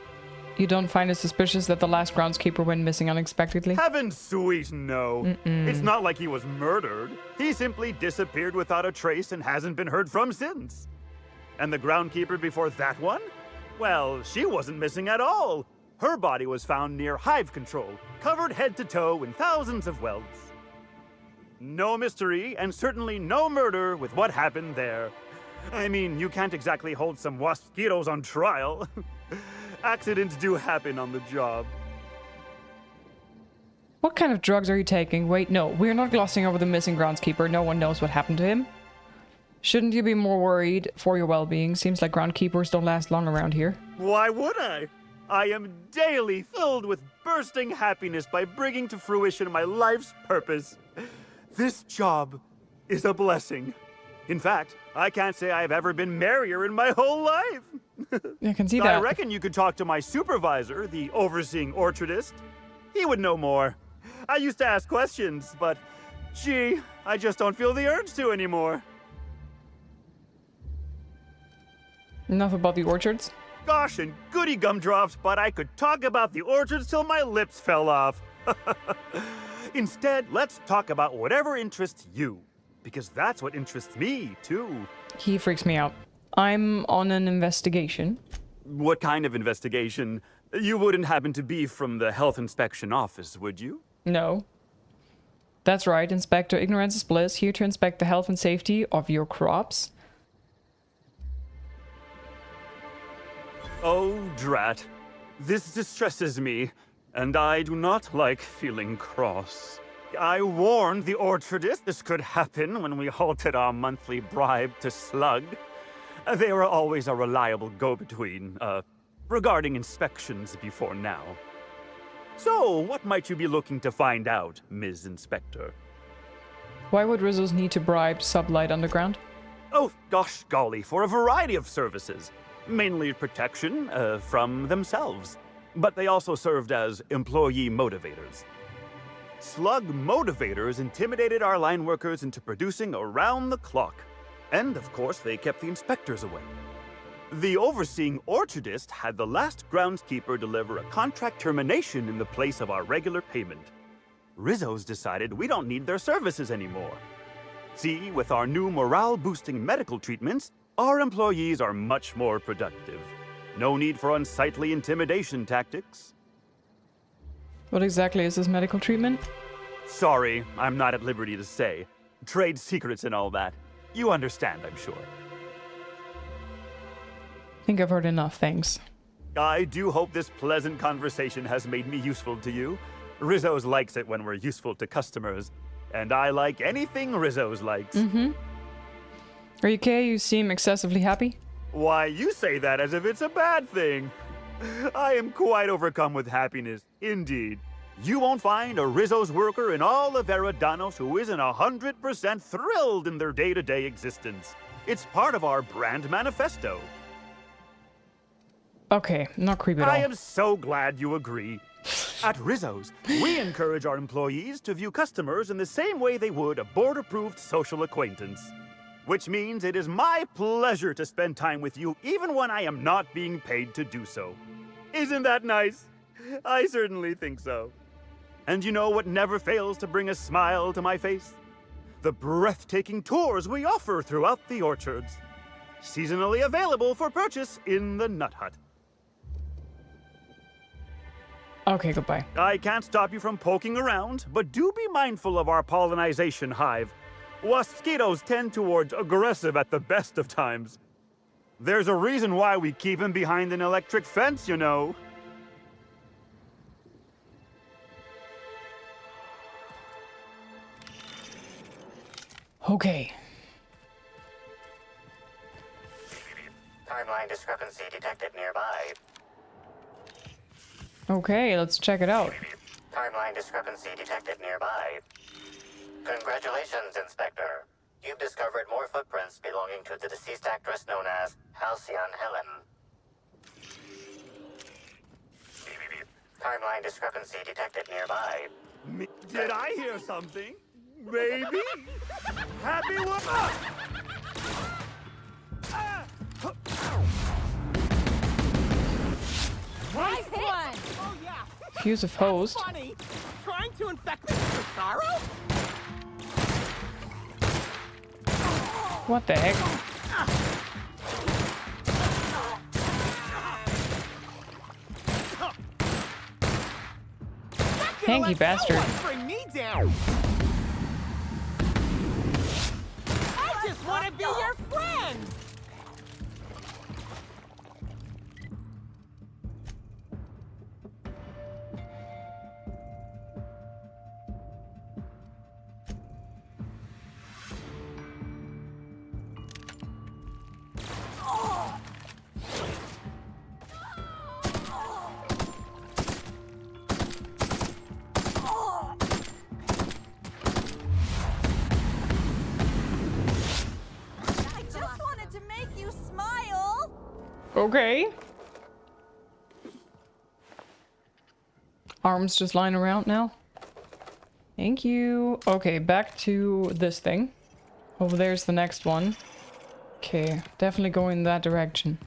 You don't find it suspicious that the last groundskeeper went missing unexpectedly? Heaven sweet, no. It's not like he was murdered. He simply disappeared without a trace and hasn't been heard from since. And the groundkeeper before that one? Well, she wasn't missing at all. Her body was found near hive control, covered head to toe in thousands of welts. No mystery, and certainly no murder with what happened there. I mean, you can't exactly hold some mosquitoes on trial. Accidents do happen on the job. What kind of drugs are you taking? Wait, no, we're not glossing over the missing groundskeeper. No one knows what happened to him. Shouldn't you be more worried for your well-being? Seems like groundkeepers don't last long around here. Why would I? I am daily filled with bursting happiness by bringing to fruition my life's purpose. This job is a blessing. In fact, I can't say I've ever been merrier in my whole life. I can see that. I reckon you could talk to my supervisor, the overseeing orchardist. He would know more. I used to ask questions, but gee, I just don't feel the urge to anymore. Enough about the orchards? Gosh and goody gumdrops, but I could talk about the orchards till my lips fell off. Instead, let's talk about whatever interests you, because that's what interests me, too. He freaks me out. I'm on an investigation. What kind of investigation? You wouldn't happen to be from the health inspection office, would you? No. That's right, Inspector Ignorance is Bliss, here to inspect the health and safety of your crops. Oh, drat. This distresses me, and I do not like feeling cross. I warned the orchardist this could happen when we halted our monthly bribe to Slug. They were always a reliable go-between, regarding inspections before now. So, what might you be looking to find out, Ms. Inspector? Why would Rizzo's need to bribe Sublight Underground? Oh, gosh golly, for a variety of services. Mainly protection from themselves. But they also served as employee motivators. Slug motivators intimidated our line workers into producing around the clock. And, of course, they kept the inspectors away. The overseeing orchardist had the last groundskeeper deliver a contract termination in the place of our regular payment. Rizzo's decided we don't need their services anymore. See, with our new morale-boosting medical treatments, our employees are much more productive. No need for unsightly intimidation tactics. What exactly is this medical treatment? Sorry, I'm not at liberty to say. Trade secrets and all that. You understand, I'm sure. I think I've heard enough, thanks. I do hope this pleasant conversation has made me useful to you. Rizzo's likes it when we're useful to customers. And I like anything Rizzo's likes. Are you okay? You seem excessively happy. Why, you say that as if it's a bad thing. I am quite overcome with happiness, indeed. You won't find a Rizzo's worker in all of Eridanos who isn't 100% thrilled in their day-to-day existence. It's part of our brand manifesto. Okay, not creepy at all. I am so glad you agree. At Rizzo's, we encourage our employees to view customers in the same way they would a board-approved social acquaintance. Which means it is my pleasure to spend time with you even when I am not being paid to do so. Isn't that nice? I certainly think so. And you know what never fails to bring a smile to my face? The breathtaking tours we offer throughout the orchards. Seasonally available for purchase in the Nut Hut. Okay, goodbye. I can't stop you from poking around, but do be mindful of our pollinization hive. Mosquitoes tend towards aggressive at the best of times. There's a reason why we keep him behind an electric fence, you know. Okay. Timeline discrepancy detected nearby. Okay, let's check it out. Timeline discrepancy detected nearby. Congratulations, Inspector. You've discovered more footprints belonging to the deceased actress known as Halcyon Helen. Timeline discrepancy detected nearby. Did I hear something? Maybe? Happy one! Nice one! Oh yeah! Fuse of host. Funny! Trying to infect me with sorrow? What the heck? Hanky bastard. Bring me down! I just want to be your friend! Okay. Arms just lying around now. Thank you. Okay, back to this thing. Over there's the next one. Okay, definitely go in that direction.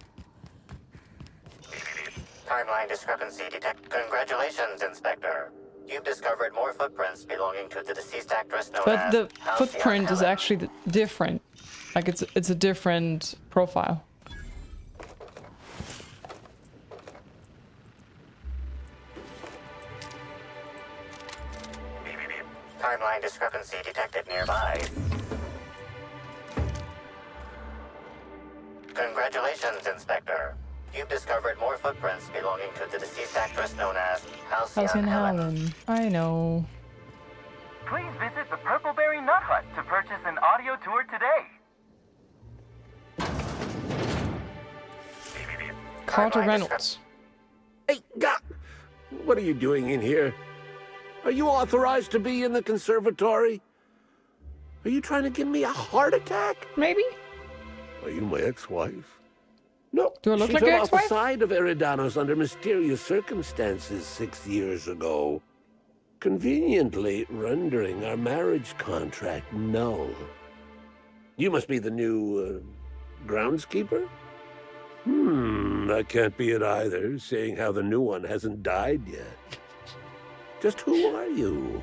Timeline discrepancy detect. Congratulations, Inspector. You've discovered more footprints belonging to the deceased actress known But as the Halcyon footprint is Helen. actually different. Like it's a different profile. Timeline discrepancy detected nearby. Congratulations, Inspector. You've discovered more footprints belonging to the deceased actress known as Halcyon Helen. I know. Please visit the Purpleberry Nut Hut to purchase an audio tour today. Carter Reynolds. Hey, what are you doing in here? Are you authorized to be in the conservatory? Are you trying to give me a heart attack? Maybe. Are you my ex-wife? No. Do I look she like fell your off the ex-wife? side of Eridanos under mysterious circumstances 6 years ago, conveniently rendering our marriage contract null. You must be the new groundskeeper? That can't be it either, seeing how the new one hasn't died yet. Just who are you?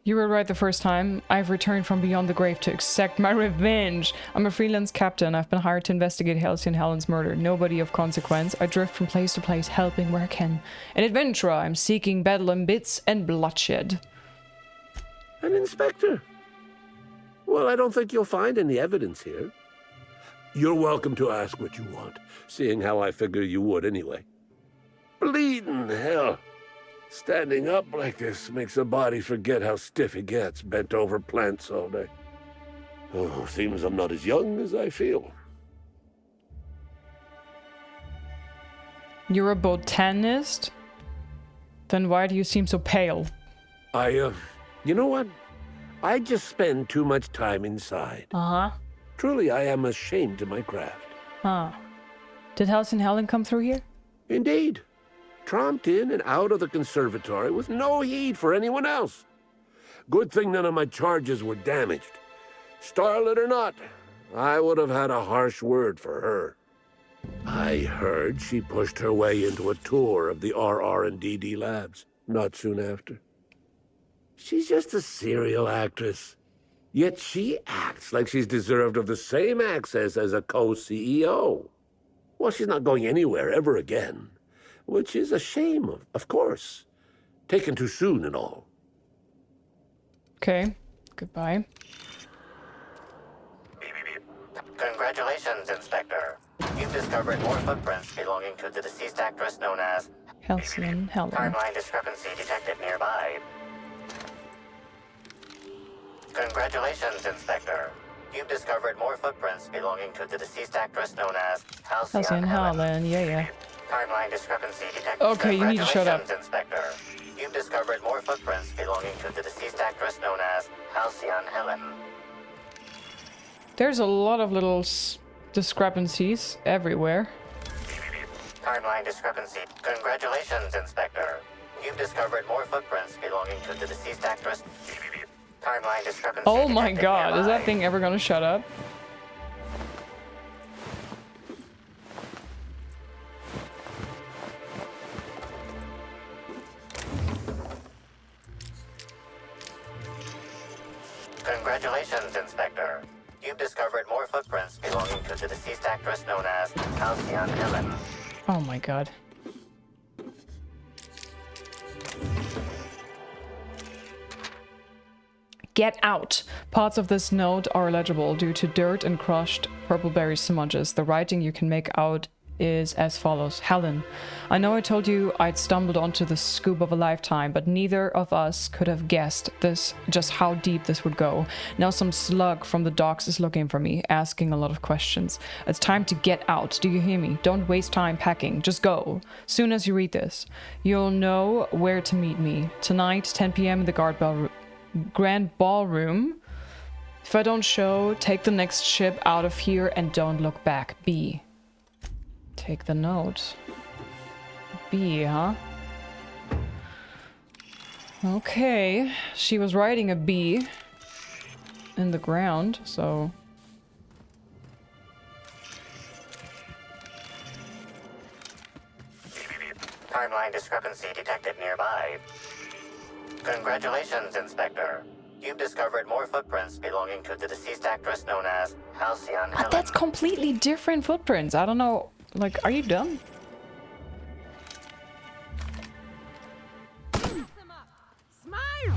You were right the first time. I've returned from beyond the grave to exact my revenge. I'm a freelance captain. I've been hired to investigate Halcyon Helen's murder. Nobody of consequence. I drift from place to place, helping where I can. An adventurer. I'm seeking bedlam, bits, and bloodshed. An inspector? Well, I don't think you'll find any evidence here. You're welcome to ask what you want, seeing how I figure you would anyway. Bleeding hell. Standing up like this makes a body forget how stiff he gets, bent over plants all day. Oh, seems I'm not as young as I feel. You're a botanist? Then why do you seem so pale? You know what? I just spend too much time inside. Uh-huh. Truly, I am ashamed of my craft. Huh. Did Halcyon Helen come through here? Indeed. Tromped in and out of the conservatory with no heed for anyone else. Good thing none of my charges were damaged. Starlet or not, I would have had a harsh word for her. I heard she pushed her way into a tour of the RR&DD labs not soon after. She's just a serial actress. Yet she acts like she's deserved of the same access as a co-CEO. Well, she's not going anywhere ever again. Which is a shame, of course. Taken too soon and all. Okay. Goodbye. Congratulations, Inspector. You've discovered more footprints belonging to the deceased actress known as Halcyon Helen. Timeline discrepancy detected nearby. Congratulations, Inspector. You've discovered more footprints belonging to the deceased actress known as Halcyon Halcyon Helen. Helen, yeah. Timeline discrepancy detected. Okay, you need to shut up. Inspector. You've discovered more footprints belonging to the deceased actress known as Halcyon Helen. There's a lot of little discrepancies everywhere. Timeline discrepancy. Congratulations, Inspector. You've discovered more footprints belonging to the deceased actress. Timeline discrepancy. Oh my god, is that thing ever gonna shut up? Congratulations, Inspector. You've discovered more footprints belonging to the deceased actress known as Halcyon Helen. Oh my god. Get out! Parts of this note are illegible due to dirt and crushed purpleberry smudges. The writing you can make out is as follows. Helen, I know I told you I'd stumbled onto the scoop of a lifetime, but neither of us could have guessed just how deep this would go. Now some slug from the docks is looking for me, asking a lot of questions. It's time to get out, do you hear me? Don't waste time packing, just go. Soon as you read this, you'll know where to meet me. Tonight, 10 p.m. in the Grand Ballroom. If I don't show, take the next ship out of here and don't look back. B. Take the note. B, huh? Okay. She was writing a B in the ground, so... Timeline discrepancy detected nearby. Congratulations, Inspector. You've discovered more footprints belonging to the deceased actress known as Halcyon Helen. That's completely different footprints. I don't know. Like, are you dumb? Smile!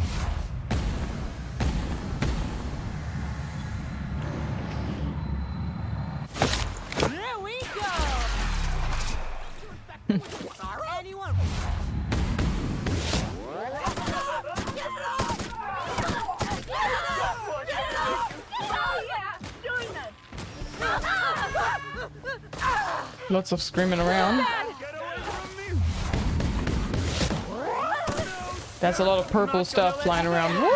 There we go! Anyone? Lots of screaming around. That's a lot of purple stuff flying around. Woo!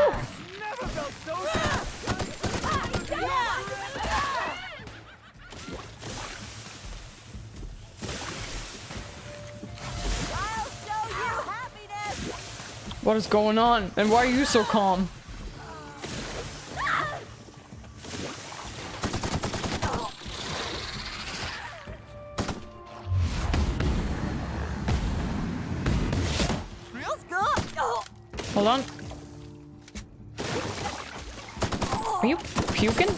What is going on? And why are you so calm? Hold on. Are you puking?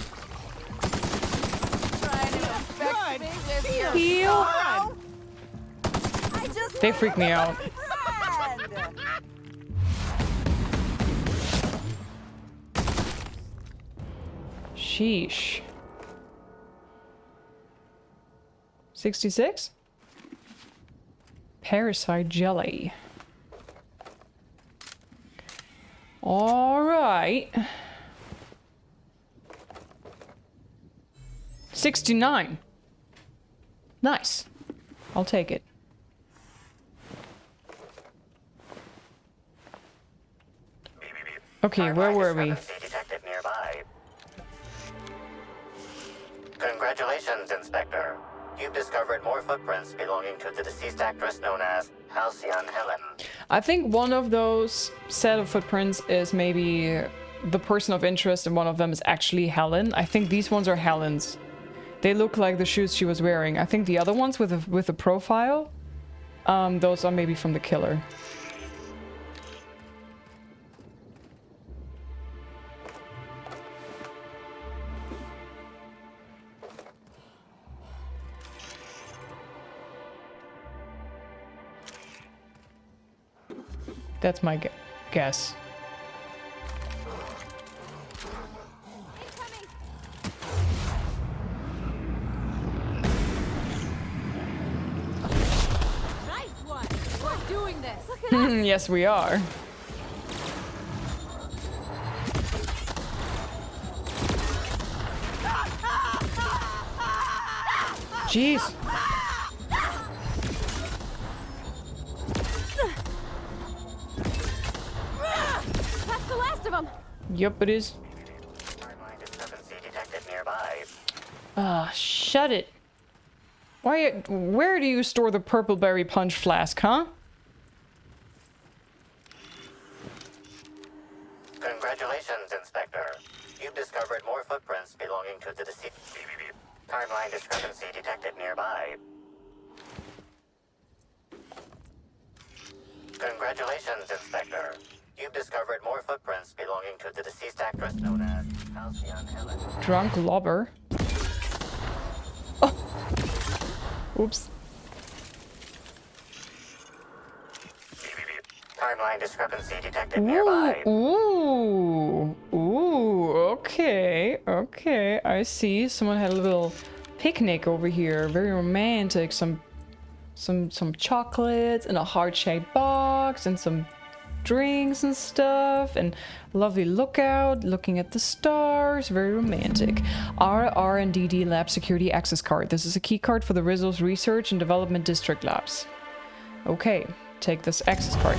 Heal. They freak me out. Sheesh. 66? Parasite jelly. All right. 69. Nice. I'll take it. Okay, where were we? Detected nearby. Congratulations, Inspector. You've discovered more footprints belonging to the deceased actress known as Halcyon Helen. I think one of those set of footprints is maybe the person of interest, and one of them is actually Helen. I think these ones are Helen's. They look like the shoes she was wearing. I think the other ones with a profile, those are maybe from the killer. That's my guess. Nice one! We're doing this! Look at us! Yes, we are. Jeez. Yup, it is. Timeline discrepancy detected nearby. Ah, shut it. Where do you store the purple berry punch flask, huh? Congratulations, Inspector. You've discovered more footprints belonging to the deceased. Timeline discrepancy detected nearby. Congratulations, Inspector. You've discovered more footprints belonging to the deceased actress known as Halcyon. Drunk lobber. Oh. Oops. Timeline discrepancy detected nearby. Ooh. Ooh. Okay. Okay. I see. Someone had a little picnic over here. Very romantic. Some chocolates and a heart-shaped box and some drinks and stuff and lovely lookout looking at the stars. Very romantic. R&DD Lab Security Access Card. This is a key card for the RIZZ's Research and Development District Labs. Okay, take this access card.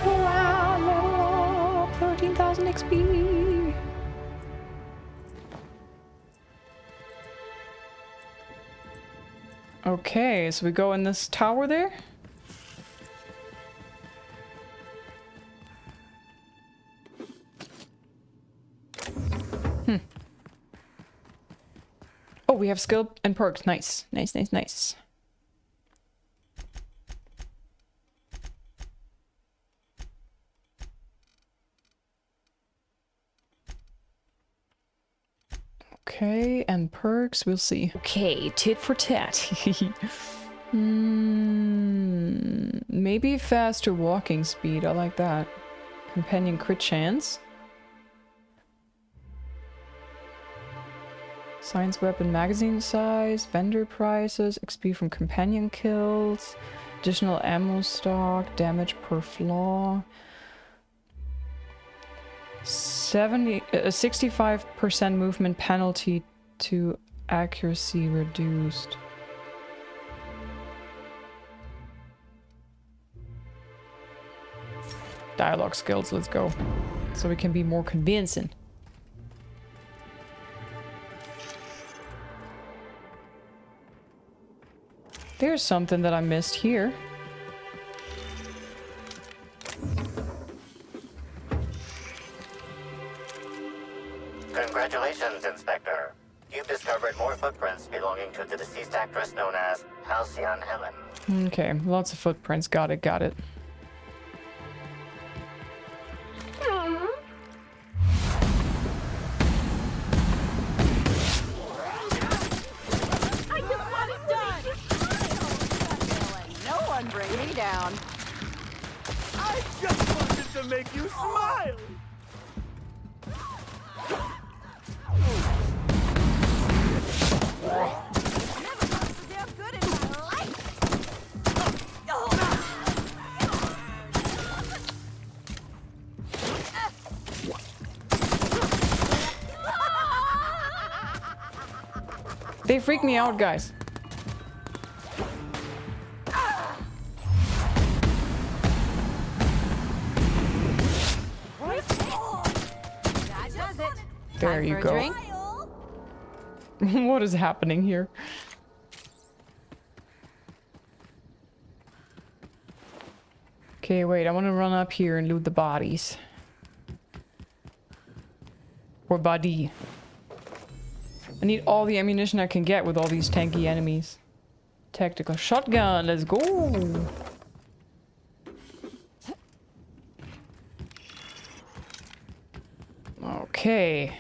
Wow, level up, 13,000 XP. Okay, so we go in this tower there. Oh, we have skill and perks. Nice. Nice, nice, nice. Okay, and perks, we'll see. Okay, tit for tat. Maybe faster walking speed, I like that. Companion crit chance. Science weapon magazine size, vendor prices, XP from companion kills, additional ammo stock, damage per flaw. 65% movement penalty to accuracy reduced. Dialogue skills, let's go. So we can be more convincing. There's something that I missed here. Congratulations, Inspector. You've discovered more footprints belonging to the deceased actress known as Halcyon Helen. Okay, lots of footprints. Got it, got it. Bring me down. I just wanted to make you smile. Never felt so damn good in my life. They freak me out, guys. There you go. What is happening here? Okay, wait, I want to run up here and loot the bodies. Or body. I need all the ammunition I can get with all these tanky enemies. Tactical shotgun, let's go! Okay.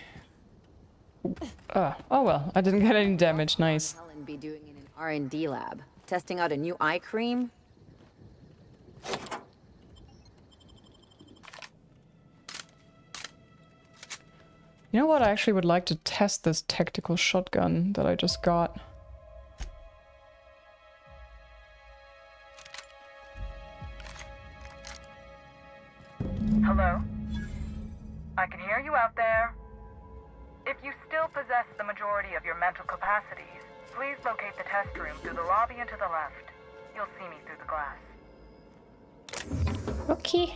Oh well, I didn't get any damage. Nice. Helen be doing in an R&D lab, testing out a new eye cream. You know what? I actually would like to test this tactical shotgun that I just got. Hello? I can hear you out there. If you still possess the majority of your mental capacities, please locate the test room through the lobby and to the left. You'll see me through the glass. Okay.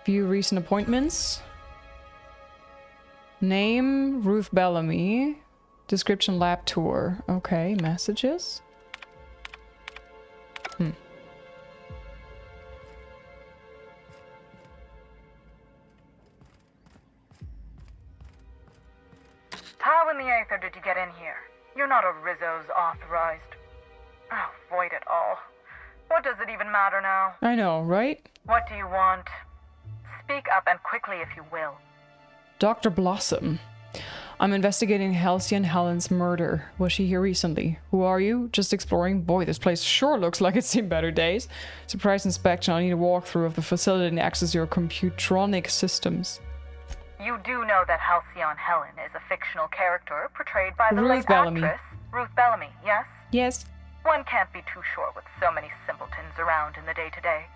View recent appointments. Name, Ruth Bellamy. Description, lab tour. Okay, messages. How in the aether did you get in here? You're not a Rizzo's authorized. Oh, void it all. What does it even matter now? I know, right? What do you want? Speak up and quickly if you will. Dr. Blossom. I'm investigating Halcyon Helen's murder. Was she here recently? Who are you? Just exploring? Boy, this place sure looks like it's seen better days. Surprise inspection. I need a walkthrough of the facility and access your computronic systems. You do know that Halcyon Helen is a fictional character portrayed by the Ruth late Bellamy. actress Ruth Bellamy, yes? Yes. One can't be too sure with so many simpletons around in the day-to-day.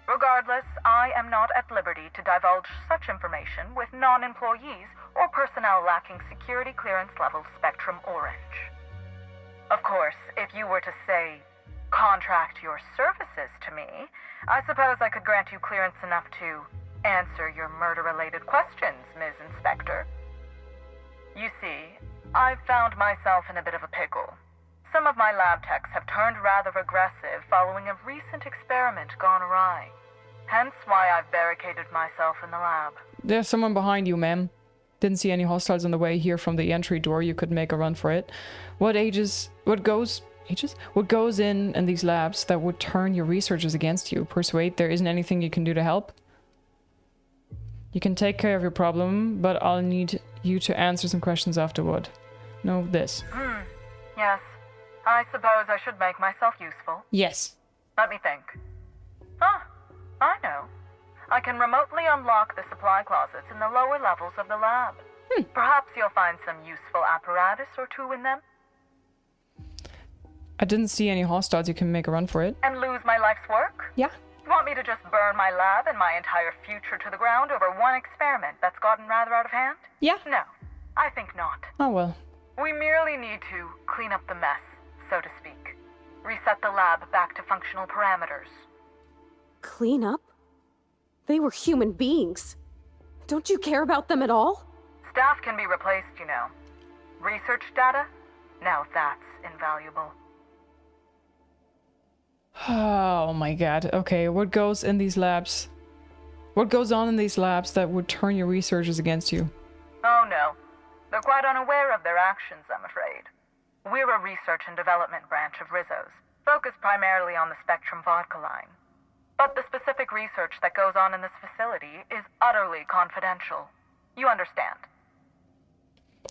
Regardless, I am not at liberty to divulge such information with non-employees or personnel lacking security clearance level Spectrum Orange. Of course, if you were to say, contract your services to me, I suppose I could grant you clearance enough to answer your murder-related questions, Ms. Inspector. You see, I've found myself in a bit of a pickle. Some of my lab techs have turned rather aggressive following a recent experiment gone awry. Hence why I've barricaded myself in the lab. There's someone behind you, ma'am. Didn't see any hostiles on the way here from the entry door. You could make a run for it. What goes in these labs that would turn your researchers against you? Persuade there isn't anything you can do to help? You can take care of your problem, but I'll need you to answer some questions afterward. No, this. Yes. I suppose I should make myself useful. Yes. Let me think. Ah, I know. I can remotely unlock the supply closets in the lower levels of the lab. Perhaps you'll find some useful apparatus or two in them. I didn't see any hostiles. You can make a run for it. And lose my life's work? Yeah. You want me to just burn my lab and my entire future to the ground over one experiment that's gotten rather out of hand? Yeah. No, I think not. Oh well. We merely need to clean up the mess, so to speak. Reset the lab back to functional parameters. Clean up? They were human beings. Don't you care about them at all? Staff can be replaced, you know. Research data? Now that's invaluable. Oh my god. Okay, what goes in these labs? What goes on in these labs that would turn your researchers against you? Oh no. They're quite unaware of their actions, I'm afraid. We're a research and development branch of Rizzo's, focused primarily on the Spectrum vodka line. But the specific research that goes on in this facility is utterly confidential. You understand?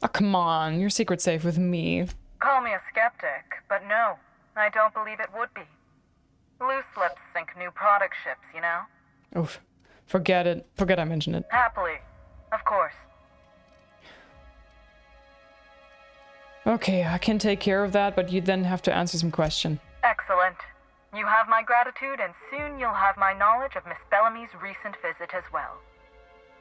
Oh, come on. Your secret's safe with me. Call me a skeptic, but no, I don't believe it would be. Loose lips sink new product ships, you know? Oof. Forget it. Forget I mentioned it. Happily. Of course. Okay, I can take care of that, but you then have to answer some question. Excellent. You have my gratitude, and soon you'll have my knowledge of Miss Bellamy's recent visit as well.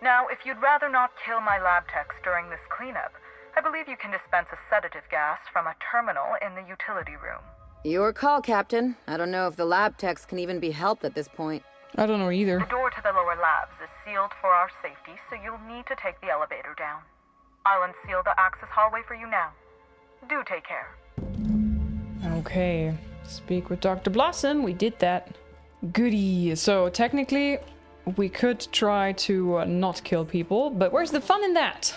Now, if you'd rather not kill my lab techs during this cleanup, I believe you can dispense a sedative gas from a terminal in the utility room. Your call, Captain. I don't know if the lab techs can even be helped at this point. I don't know either. The door to the lower labs is sealed for our safety, so you'll need to take the elevator down. I'll unseal the access hallway for you now. Do take care. Okay. Speak with Dr. Blossom. We did that. Goody. So technically, we could try to not kill people, but where's the fun in that?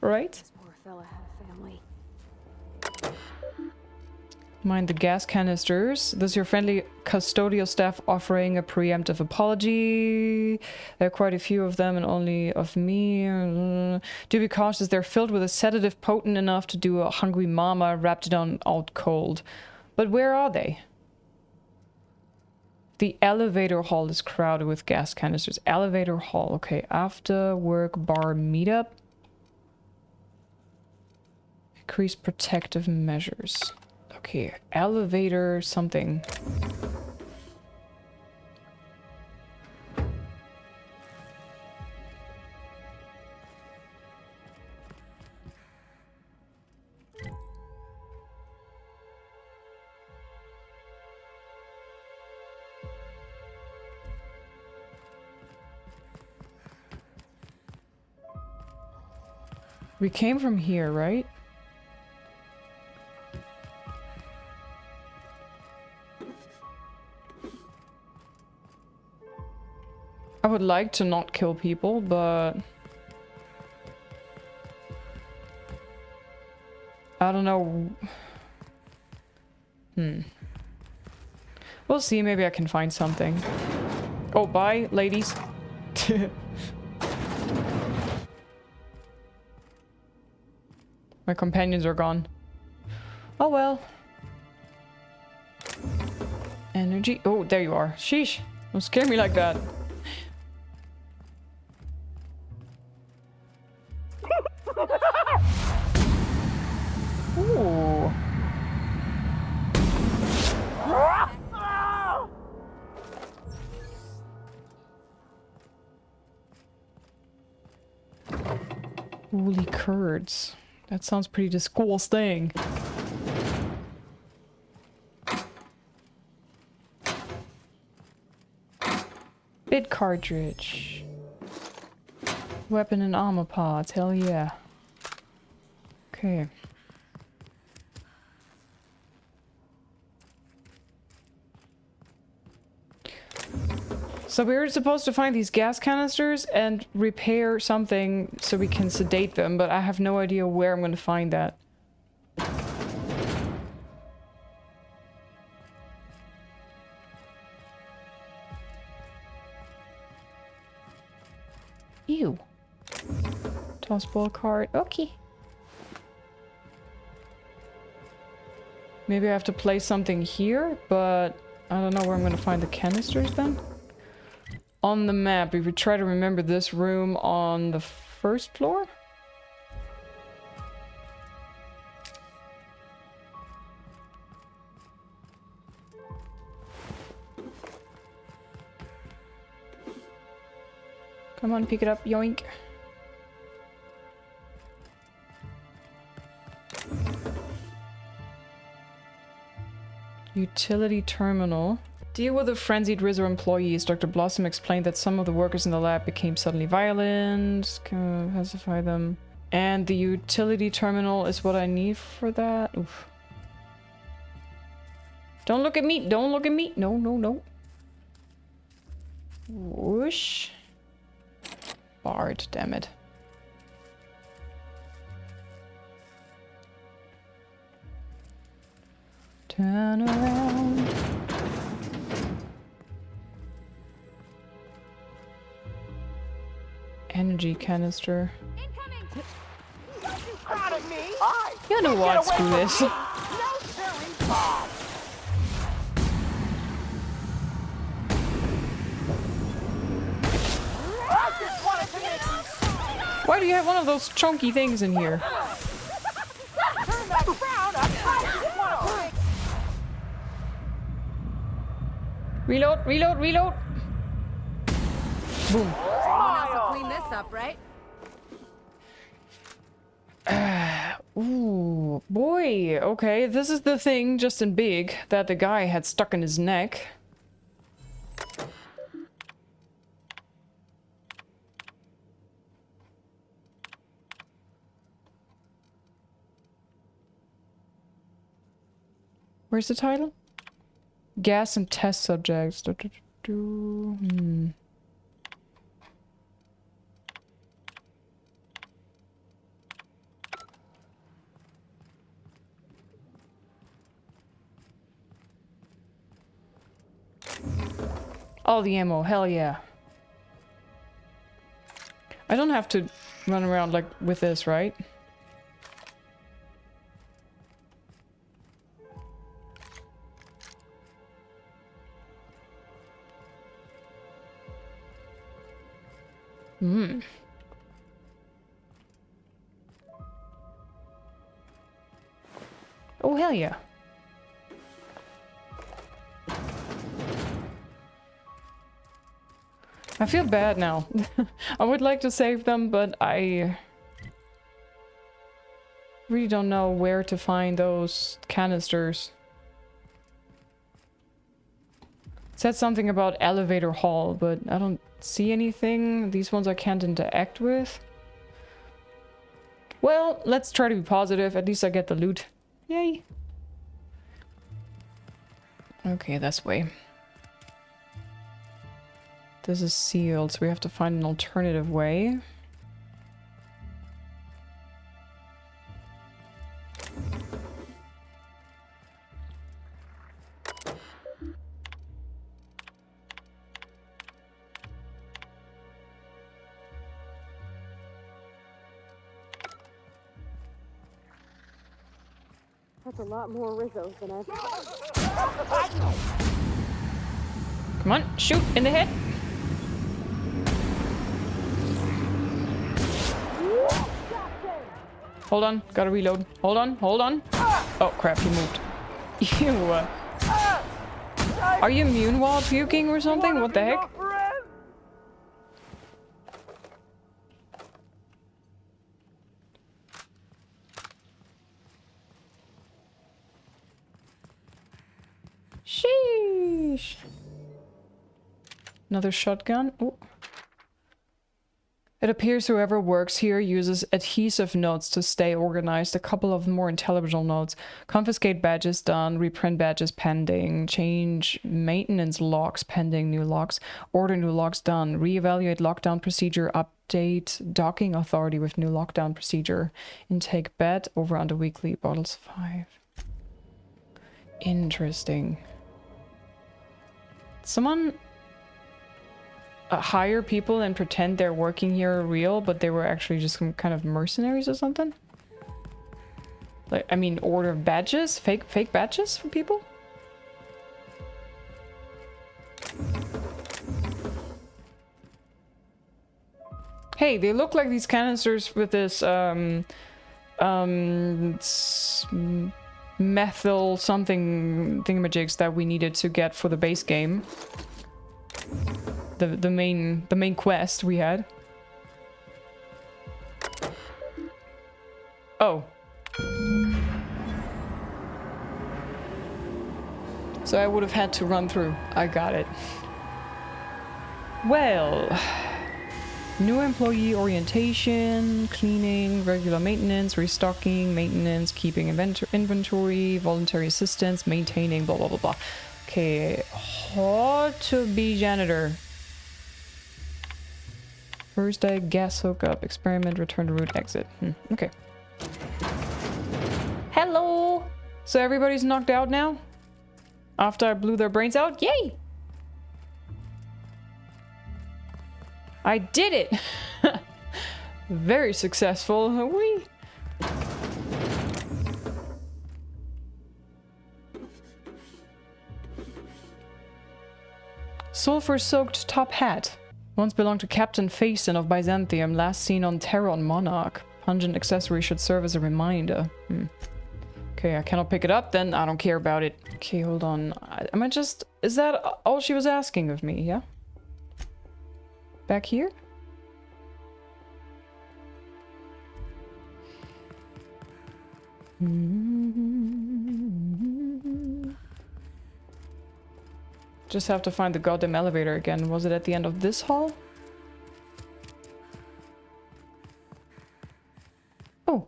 Right? This poor fella had a family. Mind the gas canisters. This is your friendly custodial staff offering a preemptive apology. There are quite a few of them and only of me. Do be cautious. They're filled with a sedative potent enough to do a hungry mama wrapped it on out cold. But where are they? The elevator hall is crowded with gas canisters. Elevator hall. Okay, after work bar meetup. Increase protective measures. Okay, elevator something. We came from here, right? I would like to not kill people, but... I don't know. We'll see, maybe I can find something. Oh, bye, ladies. My companions are gone. Oh well. Energy. Oh, there you are. Sheesh. Don't scare me like that. Ooh. Holy curds. That sounds pretty disgusting. Bit cartridge. Weapon and armor parts, hell yeah. Okay. So we were supposed to find these gas canisters and repair something so we can sedate them, but I have no idea where I'm going to find that. Ew. Toss ball card. Okay. Maybe I have to place something here, but I don't know where I'm going to find the canisters then. On the map, if we try to remember this room on the first floor? Come on, pick it up, yoink. Utility terminal. Deal with the frenzied RIZZO employees. Dr. Blossom explained that some of the workers in the lab became suddenly violent. Can pacify them. And the utility terminal is what I need for that. Oof. Don't look at me! Don't look at me! No, no, no. Whoosh. Barred, damn it. Turn around. Energy canister. You know what? Screw this. Why do you have one of those chunky things in here? Reload, reload, reload. Boom. Someone else will clean this up, right? Ooh, boy. Okay, this is the thing, just in big, that the guy had stuck in his neck. Where's the title? Gas and test subjects. All the ammo, hell yeah. I don't have to run around like with this, right? Hmm. Oh, hell yeah. I feel bad now. I would like to save them, but I really don't know where to find those canisters. It said something about elevator hall, but I don't see anything. These ones I can't interact with. Well, let's try to be positive. At least I get the loot. Yay. Okay, this way. This is sealed, so we have to find an alternative way. That's a lot more Rizzos than I've... Come on, shoot in the head. Hold on, gotta reload. Hold on, hold on. Oh crap, he moved. Ew. Are you immune while puking or something? What the heck? Sheesh. Another shotgun. Ooh. It appears whoever works here uses adhesive notes to stay organized. A couple of more intelligible notes. Confiscate badges done. Reprint badges pending. Change maintenance logs pending. New logs. Order new logs done. Reevaluate lockdown procedure. Update docking authority with new lockdown procedure. Intake bed. Over under weekly. Bottles 5. Interesting. Someone... hire people and pretend they're working here real, but they were actually just some kind of mercenaries or something? Like, I mean, order badges? Fake badges for people? Hey, they look like these canisters with this, methyl something thingamajigs that we needed to get for the base game. The main quest we had. Oh. So I would have had to run through. I got it. Well, new employee orientation, cleaning, regular maintenance, restocking, maintenance, keeping inventory, voluntary assistance, maintaining, blah blah blah blah. Okay, how to be janitor. First aid, gas hookup, experiment, return to route, exit. Okay. Hello! So everybody's knocked out now? After I blew their brains out? Yay! I did it! Very successful. Whee! Sulfur-soaked top hat. Once belonged to Captain Phaeson of Byzantium, last seen on Terron Monarch. Pungent accessory should serve as a reminder. Okay, I cannot pick it up, then I don't care about it. Okay, hold on. Am I just... Is that all she was asking of me, yeah? Back here? Just have to find the goddamn elevator again. Was it at the end of this hall? Oh.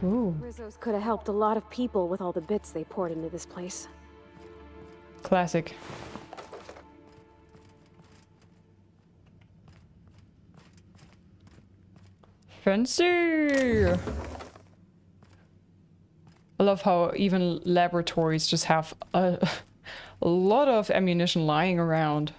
Ooh. Rizzos could have helped a lot of people with all the bits they poured into this place. Classic. Fancy! I love how even laboratories just have a lot of ammunition lying around.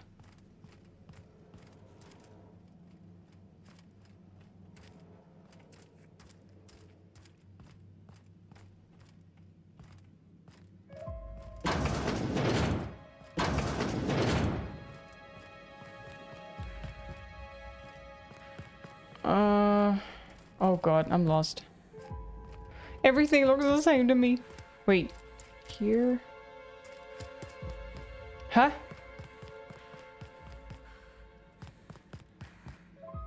Oh god, I'm lost. Everything looks the same to me. Wait, here? Huh?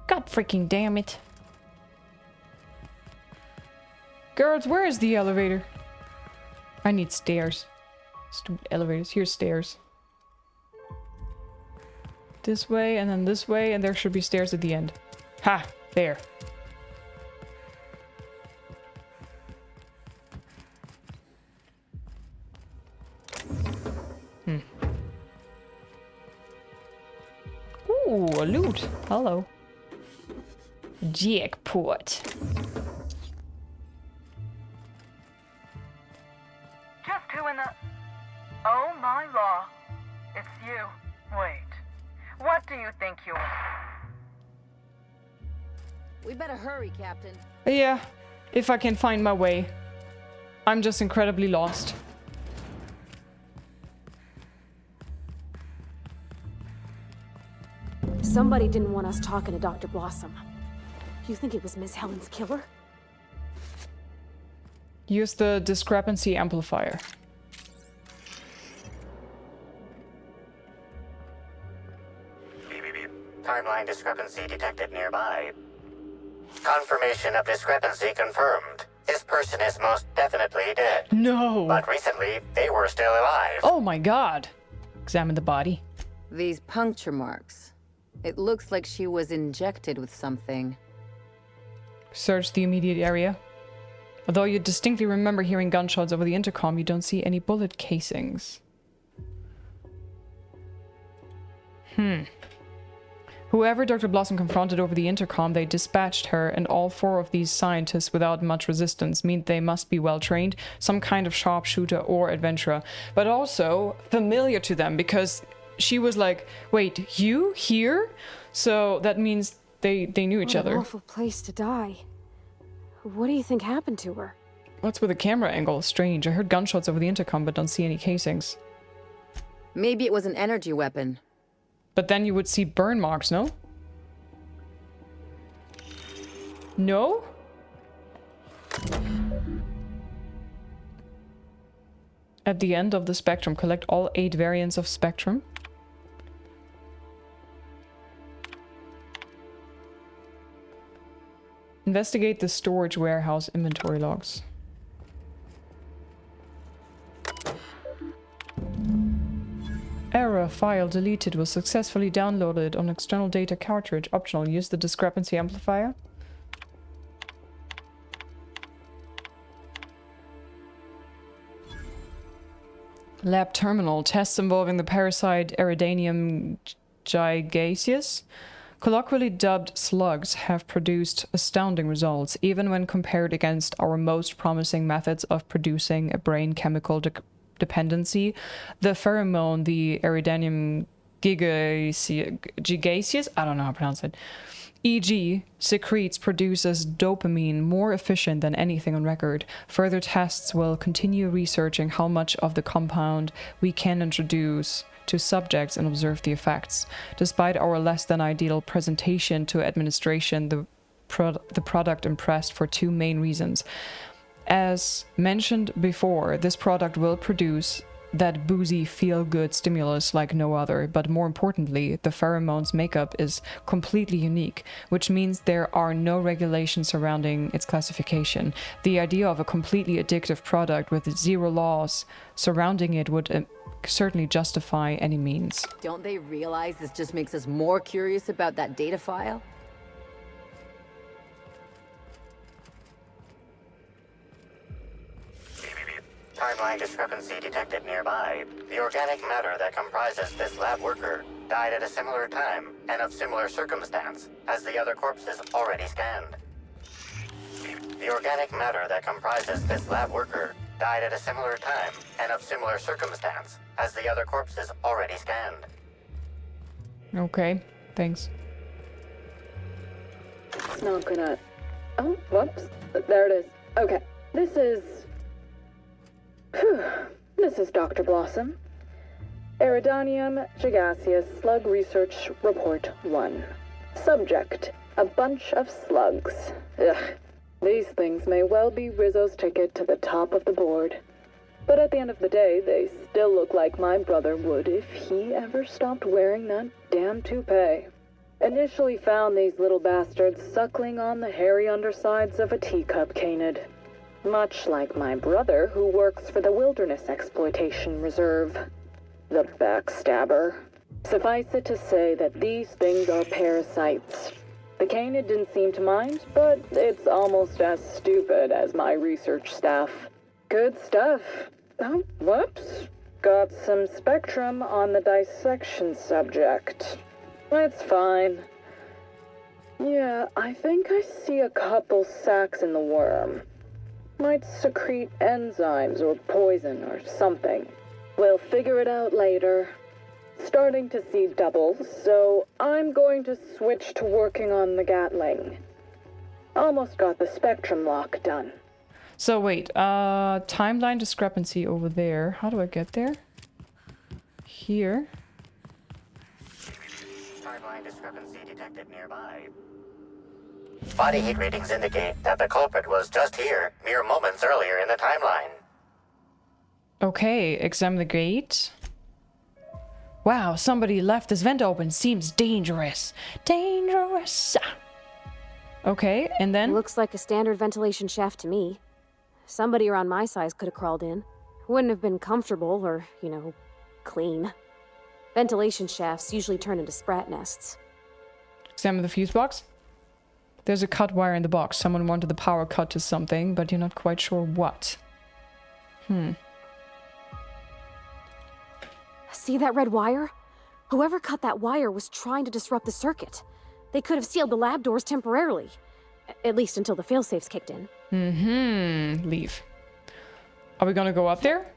God freaking damn it. Girls, where is the elevator? I need stairs. Stupid elevators. Here's stairs. This way, and then this way, and there should be stairs at the end. Ha! There. a loot. Hello. Jackpot. Just who in the... Oh my law. It's you. Wait. What do you think you are? We better hurry, Captain. Yeah, if I can find my way. I'm just incredibly lost. Somebody didn't want us talking to Dr. Blossom. You think it was Miss Helen's killer? Use the discrepancy amplifier. Timeline discrepancy detected nearby. Confirmation of discrepancy confirmed. This person is most definitely dead. No! But recently, they were still alive. Oh my god! Examine the body. These puncture marks. It looks like she was injected with something. Search the immediate area. Although you distinctly remember hearing gunshots over the intercom, you don't see any bullet casings. Whoever Dr. Blossom confronted over the intercom, they dispatched her, and all 4 of these scientists without much resistance mean they must be well trained, some kind of sharpshooter or adventurer, but also familiar to them, because she was like, wait, you here? So that means they knew each other. What an awful place to die. What do you think happened to her? What's with the camera angle? Strange. I heard gunshots over the intercom, but don't see any casings. Maybe it was an energy weapon. But then you would see burn marks, no? No? At the end of the spectrum, collect all 8 variants of spectrum. Investigate the storage warehouse inventory logs. Error, file deleted, was successfully downloaded on external data cartridge. Optional, use the discrepancy amplifier. Lab terminal, tests involving the parasite Eridanium gigaseus, colloquially dubbed slugs, have produced astounding results, even when compared against our most promising methods of producing a brain chemical dependency. The pheromone, the Eridanium gigaseus, I don't know how to pronounce it, e.g. produces dopamine more efficient than anything on record. Further tests will continue researching how much of the compound we can introduce to subjects and observe the effects. Despite our less than ideal presentation to administration, the product impressed for 2 main reasons. As mentioned before, this product will produce that boozy feel-good stimulus like no other, but more importantly, the pheromone's makeup is completely unique, which means there are no regulations surrounding its classification. The idea of a completely addictive product with 0 laws surrounding it would certainly justify any means. Don't they realize this just makes us more curious about that data file? Timeline discrepancy detected nearby. The organic matter that comprises this lab worker died at a similar time and of similar circumstance as the other corpses already scanned. The organic matter that comprises this lab worker died at a similar time and of similar circumstance as the other corpses already scanned. Okay, thanks. It's not gonna... Oh, whoops. There it is. Okay, this is Dr. Blossom. Eridanium gigaseus Slug Research Report 1. Subject, a bunch of slugs. Ugh. These things may well be Rizzo's ticket to the top of the board. But at the end of the day, they still look like my brother would if he ever stopped wearing that damn toupee. Initially found these little bastards suckling on the hairy undersides of a teacup canid. Much like my brother, who works for the Wilderness Exploitation Reserve. The backstabber. Suffice it to say that these things are parasites. The canid didn't seem to mind, but it's almost as stupid as my research staff. Good stuff. Oh, whoops. Got some spectrum on the dissection subject. That's fine. Yeah, I think I see a couple sacs in the worm. Might secrete enzymes or poison or something. We'll figure it out later. Starting to see doubles, so I'm going to switch to working on the Gatling. Almost got the spectrum lock done. So wait, timeline discrepancy over there. How do I get there? Here. Timeline discrepancy detected nearby. Body heat readings indicate that the culprit was just here, mere moments earlier in the timeline. Okay, examine the gate. Wow, somebody left this vent open. Seems dangerous. Dangerous. Okay, and then? Looks like a standard ventilation shaft to me. Somebody around my size could have crawled in. Wouldn't have been comfortable or, you know, clean. Ventilation shafts usually turn into sprat nests. Examine the fuse box. There's a cut wire in the box. Someone wanted the power cut to something, but you're not quite sure what. See that red wire? Whoever cut that wire was trying to disrupt the circuit. They could have sealed the lab doors temporarily. At least until the failsafes kicked in. Leave. Are we gonna go up there?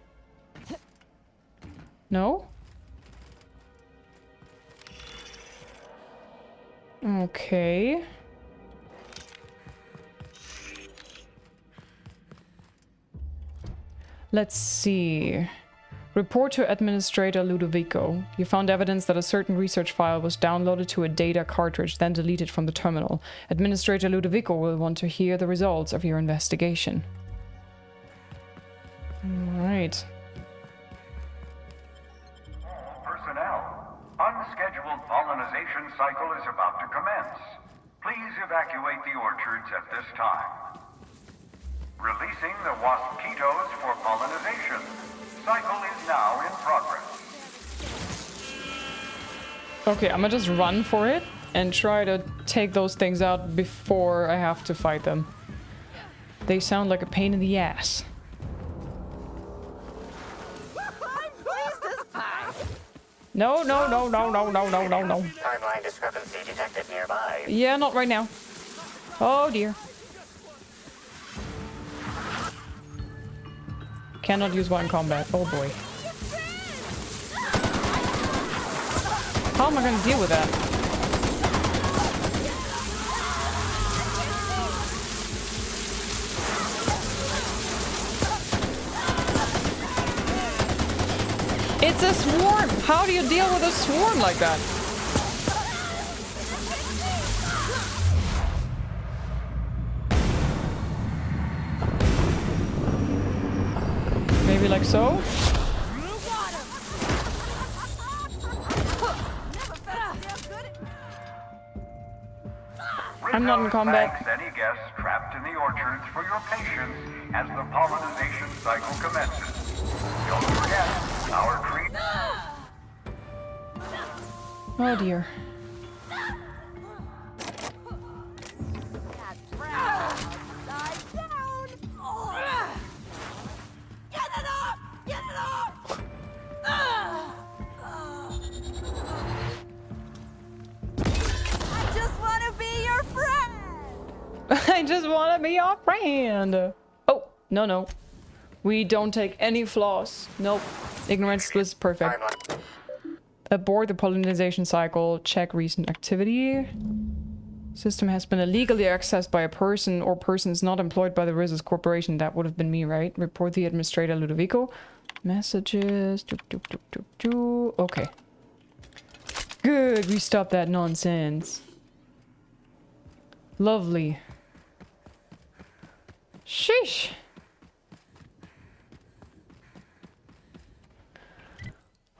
No? Okay. Let's see. Report to Administrator Ludovico. You found evidence that a certain research file was downloaded to a data cartridge, then deleted from the terminal. Administrator Ludovico will want to hear the results of your investigation. Alright. Personnel, unscheduled pollinization cycle is about to commence. Please evacuate the orchards at this time. Releasing the waspitos for pollinization. Cycle is now in progress. Okay, I'm gonna just run for it and try to take those things out before I have to fight them. They sound like a pain in the ass. No, no, no, no, no, no, no, no, no. Timeline discrepancy detected nearby. Yeah, not right now. Oh dear. Cannot use one in combat. Oh boy. How am I gonna deal with that? It's a swarm! How do you deal with a swarm like that? Maybe like so? I'm not in combat. Thanks any guests trapped in the orchards for your patience as the pollinization cycle commences. Don't forget, our creep. Oh dear. I just want to be your friend. Oh, no, no. We don't take any flaws. Nope. Ignorance was perfect. Abort the pollinization cycle. Check recent activity. System has been illegally accessed by a person or persons not employed by the LIZZ Corporation. That would have been me, right? Report the Administrator Ludovico. Messages. Okay. Good. We stopped that nonsense. Lovely. Sheesh.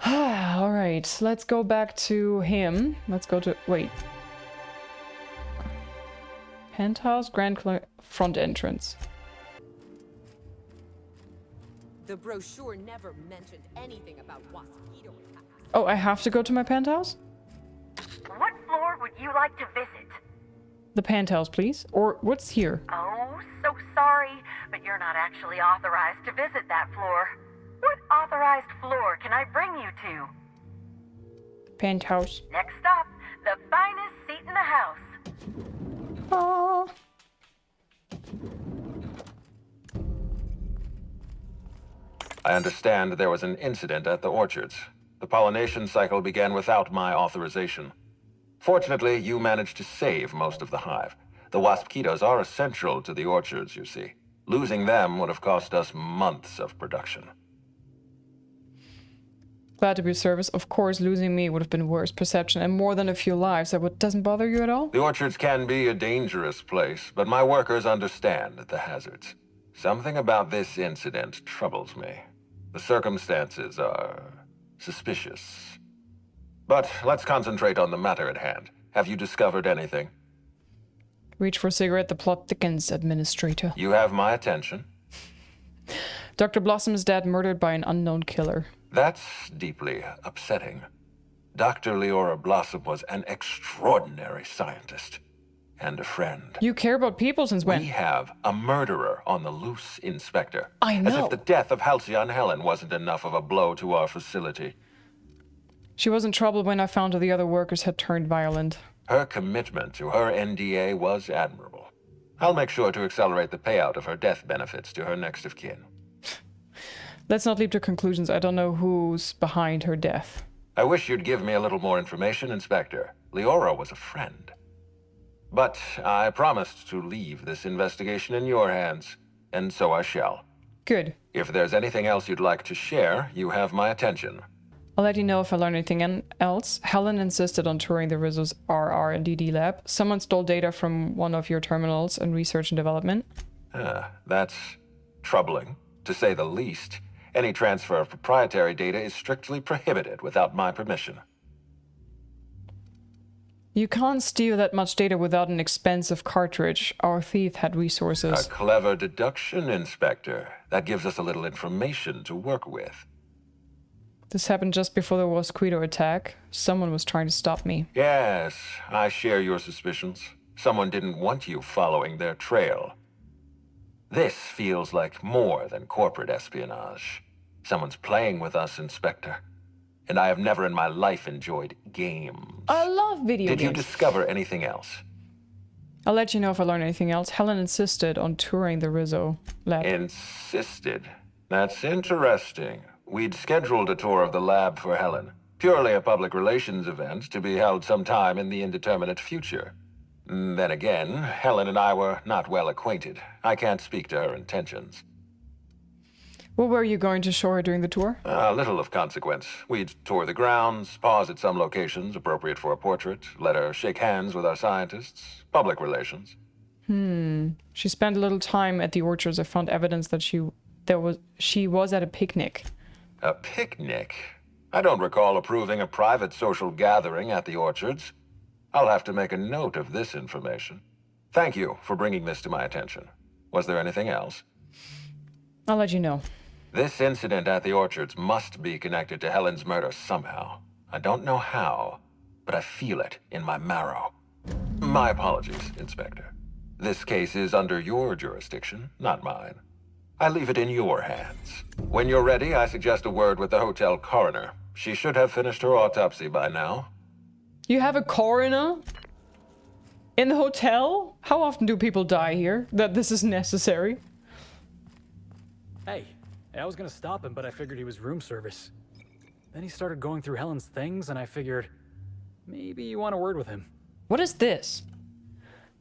Alright, let's go back to him. Let's go to... wait. Penthouse, front entrance. The brochure never mentioned anything about mosquito attacks. Oh, I have to go to my penthouse? What floor would you like to visit? The penthouse, please. Or what's here? Oh, so sorry, but you're not actually authorized to visit that floor. What authorized floor can I bring you to? Penthouse. Next up, the finest seat in the house. Oh. I understand there was an incident at the orchards. The pollination cycle began without my authorization. Fortunately, you managed to save most of the hive. The wasp-ketos are essential to the orchards, you see. Losing them would have cost us months of production. Glad to be of service. Of course, losing me would have been worse. Perception and more than a few lives. That doesn't bother you at all? The orchards can be a dangerous place, but my workers understand the hazards. Something about this incident troubles me. The circumstances are suspicious. But let's concentrate on the matter at hand. Have you discovered anything? Reach for a cigarette, the plot thickens, Administrator. You have my attention. Dr. Blossom is dead, murdered by an unknown killer. That's deeply upsetting. Dr. Leora Blossom was an extraordinary scientist and a friend. You care about people since when? We have a murderer on the loose, Inspector. I know. As if the death of Halcyon Helen wasn't enough of a blow to our facility. She was in trouble when I found out the other workers had turned violent. Her commitment to her NDA was admirable. I'll make sure to accelerate the payout of her death benefits to her next of kin. Let's not leap to conclusions. I don't know who's behind her death. I wish you'd give me a little more information, Inspector. Leora was a friend. But I promised to leave this investigation in your hands, and so I shall. Good. If there's anything else you'd like to share, you have my attention. I'll let you know if I learn anything else. Helen insisted on touring the RIZZO's RR and DD lab. Someone stole data from one of your terminals in research and development. That's troubling, to say the least. Any transfer of proprietary data is strictly prohibited without my permission. You can't steal that much data without an expensive cartridge. Our thief had resources. A clever deduction, Inspector. That gives us a little information to work with. This happened just before the Wasquito attack. Someone was trying to stop me. Yes, I share your suspicions. Someone didn't want you following their trail. This feels like more than corporate espionage. Someone's playing with us, Inspector. And I have never in my life enjoyed games. I love video games. Did you discover anything else? I'll let you know if I learn anything else. Helen insisted on touring the RIZZO lab. Insisted? That's interesting. We'd scheduled a tour of the lab for Helen. Purely a public relations event to be held sometime in the indeterminate future. Then again, Helen and I were not well acquainted. I can't speak to her intentions. What were you going to show her during the tour? Little of consequence. We'd tour the grounds, pause at some locations appropriate for a portrait, let her shake hands with our scientists. Public relations. She spent a little time at the orchards. I found evidence that she was at a picnic. A picnic? I don't recall approving a private social gathering at the orchards. I'll have to make a note of this information. Thank you for bringing this to my attention. Was there anything else? I'll let you know. This incident at the orchards must be connected to Helen's murder somehow. I don't know how, but I feel it in my marrow. My apologies, Inspector. This case is under your jurisdiction, not mine. I leave it in your hands. When you're ready, I suggest a word with the hotel coroner. She should have finished her autopsy by now. You have a coroner? In the hotel? How often do people die here that this is necessary? Hey, I was gonna stop him, but I figured he was room service. Then he started going through Helen's things, and I figured maybe you want a word with him. What is this?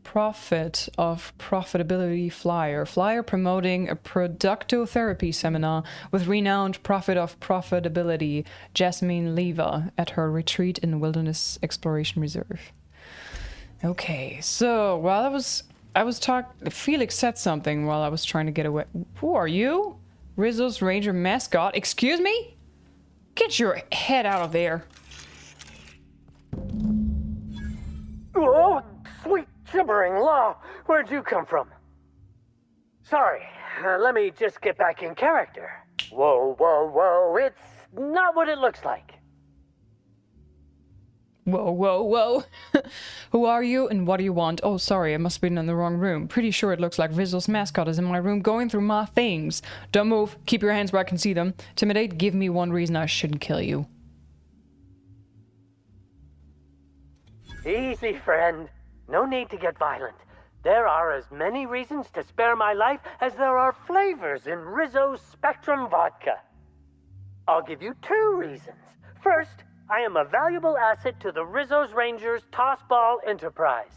Profit of Profitability Flyer. Flyer promoting a productotherapy seminar with renowned Prophet of Profitability, Jasmine Leva, at her retreat in Wilderness Exploration Reserve. Okay, so while Felix said something while I was trying to get away. Who are you? RIZZO's Ranger mascot? Excuse me? Get your head out of there. Oh, sweet gibbering law. Where'd you come from? Sorry, let me just get back in character. Whoa, whoa, whoa. It's not what it looks like. Whoa, whoa, whoa. Who are you and what do you want? Oh, sorry, I must have been in the wrong room. Pretty sure it looks like RIZZO's mascot is in my room going through my things. Don't move. Keep your hands where I can see them. Intimidate, give me one reason I shouldn't kill you. Easy, friend. No need to get violent. There are as many reasons to spare my life as there are flavors in Rizzo's Spectrum vodka. I'll give you 2 reasons. First, I am a valuable asset to the Rizzo's Rangers Tossball Enterprise.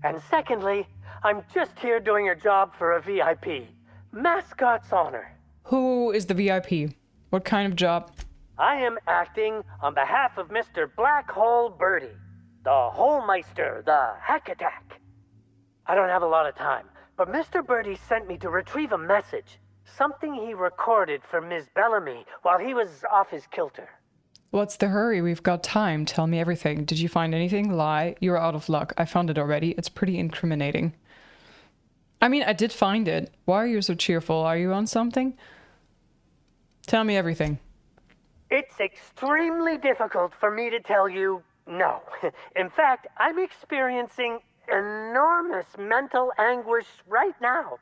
And secondly, I'm just here doing a job for a VIP. Mascot's honor. Who is the VIP? What kind of job? I am acting on behalf of Mr. Black Hole Birdie, the Holmeister, the Hack Attack. I don't have a lot of time, but Mr. Birdie sent me to retrieve a message. Something he recorded for Ms. Bellamy while he was off his kilter. What's the hurry? We've got time. Tell me everything. Did you find anything? Lie. You're out of luck. I found it already. It's pretty incriminating. I mean, I did find it. Why are you so cheerful? Are you on something? Tell me everything. It's extremely difficult for me to tell you no. In fact, I'm experiencing enormous mental anguish right now.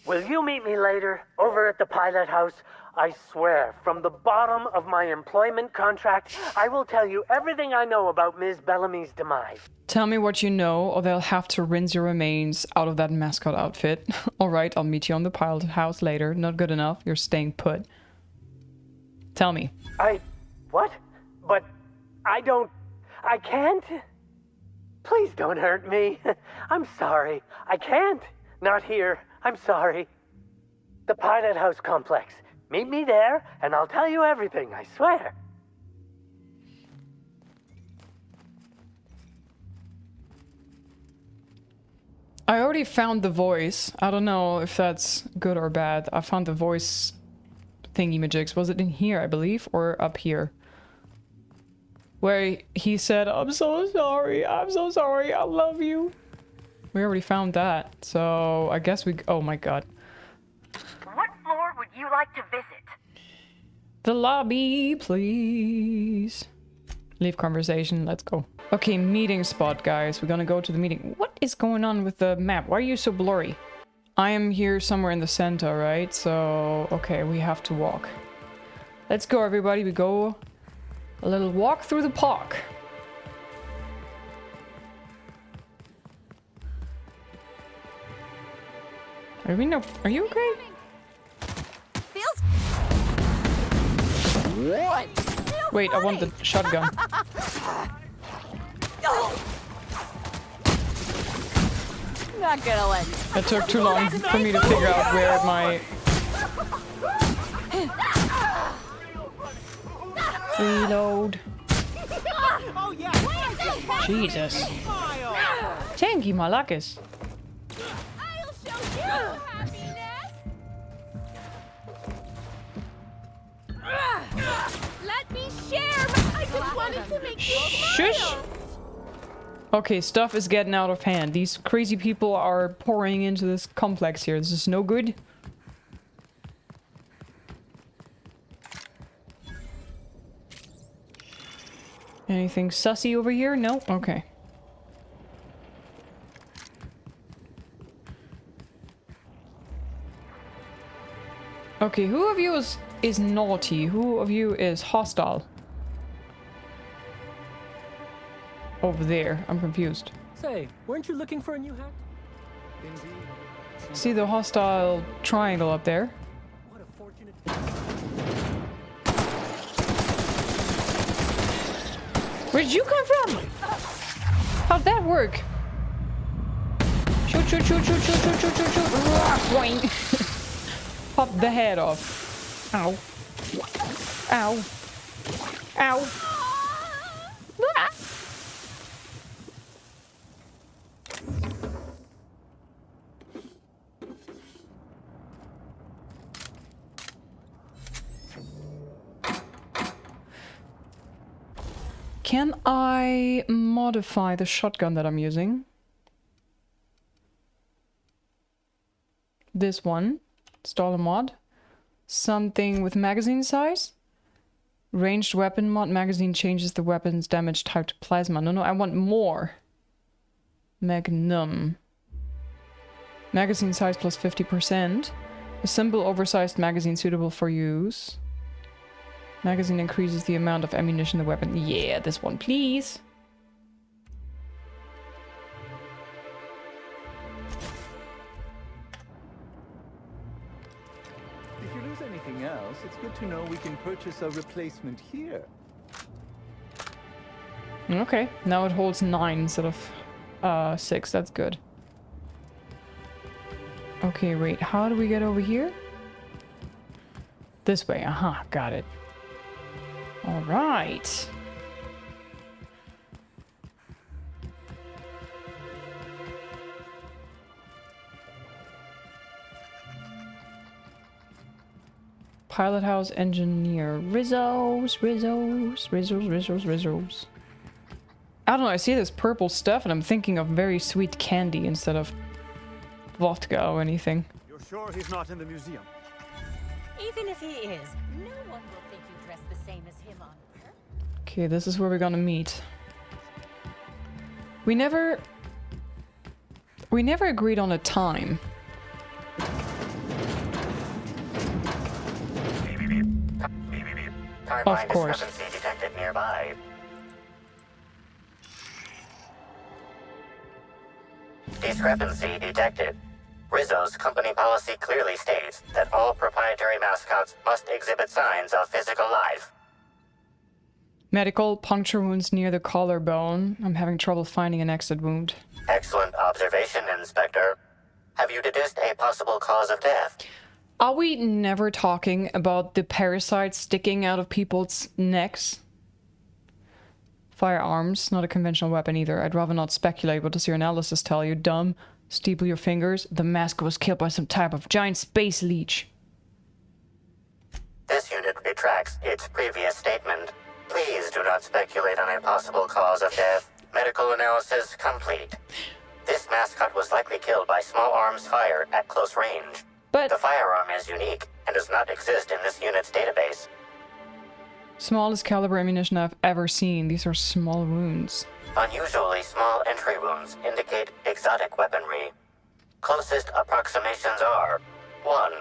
Will you meet me later, over at the pilot house? I swear, from the bottom of my employment contract, I will tell you everything I know about Ms. Bellamy's demise. Tell me what you know, or they'll have to rinse your remains out of that mascot outfit. Alright, I'll meet you on the pilot house later. Not good enough. You're staying put. Tell me. What? But I can't? Please don't hurt me. I'm sorry. I can't. Not here. I'm sorry. The pilot house complex. Meet me there, and I'll tell you everything, I swear. I already found the voice. I don't know if that's good or bad. I found the voice thingy-majigs. Was it in here, I believe, or up here? Where he said, I'm so sorry, I love you. We already found that, so I guess we... Oh my god. What floor would you like to visit? The lobby, please. Leave conversation, let's go. Okay, meeting spot, guys. We're gonna go to the meeting. What is going on with the map? Why are you so blurry? I am here somewhere in the center, right? So, okay, we have to walk. Let's go, everybody. We go a little walk through the park. Are you okay? Feels what? Wait, I want the shotgun. Not gonna let me. It took too long for me to figure out where my... Reload. Jesus. Tanky Malakis. Let me share. I just wanted to make you Shush. smile. Okay, stuff is getting out of hand. These crazy people are pouring into this complex here. This is no good. Anything sussy over here? No? Okay. Okay, who of you is naughty? Who of you is hostile? Over there. I'm confused. Say, weren't you looking for a new hat? See the hostile triangle up there? What a fortunate... Where'd you come from? How'd that work? Shoot, shoot, shoot, shoot, shoot, shoot, shoot, shoot, shoot. Boing. Pop the head off. Ow. Ow. Ow. Ah. Can I modify the shotgun that I'm using? This one. Install a mod. Something with magazine size. Ranged weapon mod. Magazine changes the weapon's damage type to plasma. No, I want more. Magnum. Magazine size plus 50%. A simple oversized magazine suitable for use. Magazine increases the amount of ammunition in the weapon. Yeah, this one, please. If you lose anything else, it's good to know we can purchase a replacement here. Okay, now it holds 9 instead of 6. That's good. Okay, wait. How do we get over here? This way. Aha, got it. All right. Pilot house engineer. Rizzos. I don't know, I see this purple stuff and I'm thinking of very sweet candy instead of vodka or anything. You're sure he's not in the museum? Even if he is, no one will think you dress the same as him on purpose. Okay, this is where we're gonna meet. We never agreed on a time. Of course. Discrepancy detected nearby. Discrepancy detected. Rizzo's company policy clearly states that all proprietary mascots must exhibit signs of physical life. Medical puncture wounds near the collarbone. I'm having trouble finding an exit wound. Excellent observation, Inspector. Have you deduced a possible cause of death? Are we never talking about the parasites sticking out of people's necks? Firearms, not a conventional weapon either. I'd rather not speculate. What does your analysis tell you? Dumb. Steeple your fingers. The mask was killed by some type of giant space leech. This unit retracts its previous statement. Please do not speculate on a possible cause of death. Medical analysis complete. This mascot was likely killed by small arms fire at close range. But the firearm is unique and does not exist in this unit's database. Smallest caliber ammunition I've ever seen. These are small wounds. Unusually small entry wounds indicate exotic weaponry. Closest approximations are 1.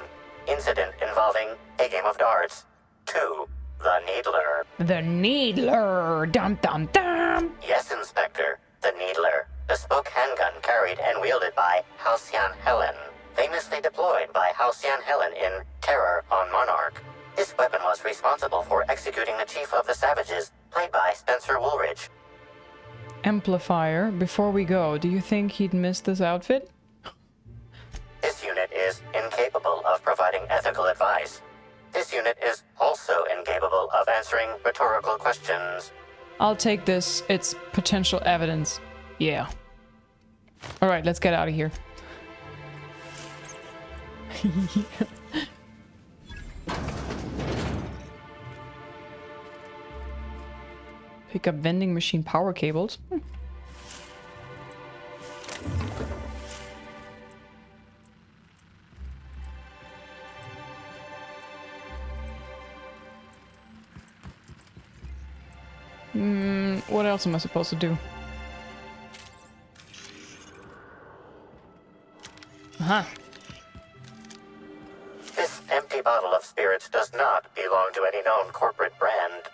Incident involving a game of darts. 2. The Needler. The Needler! Dum dum dum! Yes, Inspector. The Needler. Bespoke handgun carried and wielded by Halcyon Helen. Famously deployed by Halcyon Helen in Terror on Monarch. This weapon was responsible for executing the Chief of the Savages, played by Spencer Woolridge. Amplifier. Before we go, do you think he'd miss this outfit? This unit is incapable of providing ethical advice. This unit is also incapable of answering rhetorical questions. I'll take this. It's potential evidence. Yeah. Alright, let's get out of here. Pick up vending machine power cables. What else am I supposed to do? Uh-huh. This empty bottle of spirits does not belong to any known corporate brand.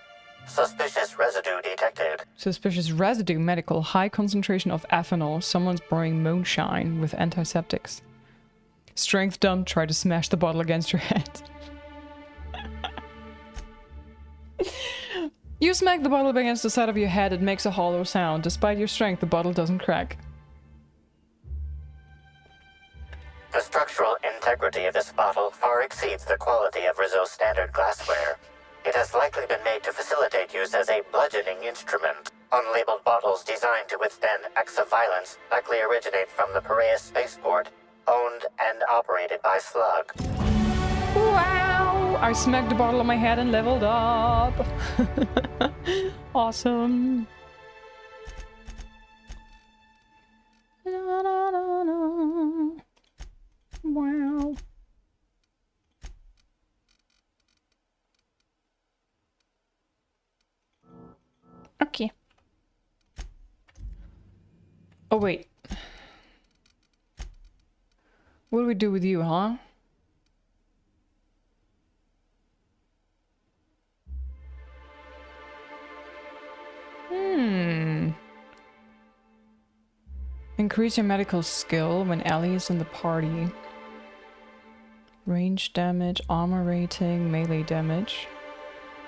Suspicious residue detected. Suspicious residue. Medical. High concentration of ethanol. Someone's brewing moonshine with antiseptics. Strength dump. Try to smash the bottle against your head. You smack the bottle against the side of your head, it makes a hollow sound. Despite your strength, the bottle doesn't crack. The structural integrity of this bottle far exceeds the quality of Rizzo's standard glassware. It has likely been made to facilitate use as a bludgeoning instrument. Unlabeled bottles designed to withstand acts of violence likely originate from the Piraeus spaceport, owned and operated by Slug. Wow! I smacked the bottle on my head and leveled up. Awesome. Wow. Okay. Oh, wait. What do we do with you, huh? Increase your medical skill when Ellie is in the party. Range damage, armor rating, melee damage.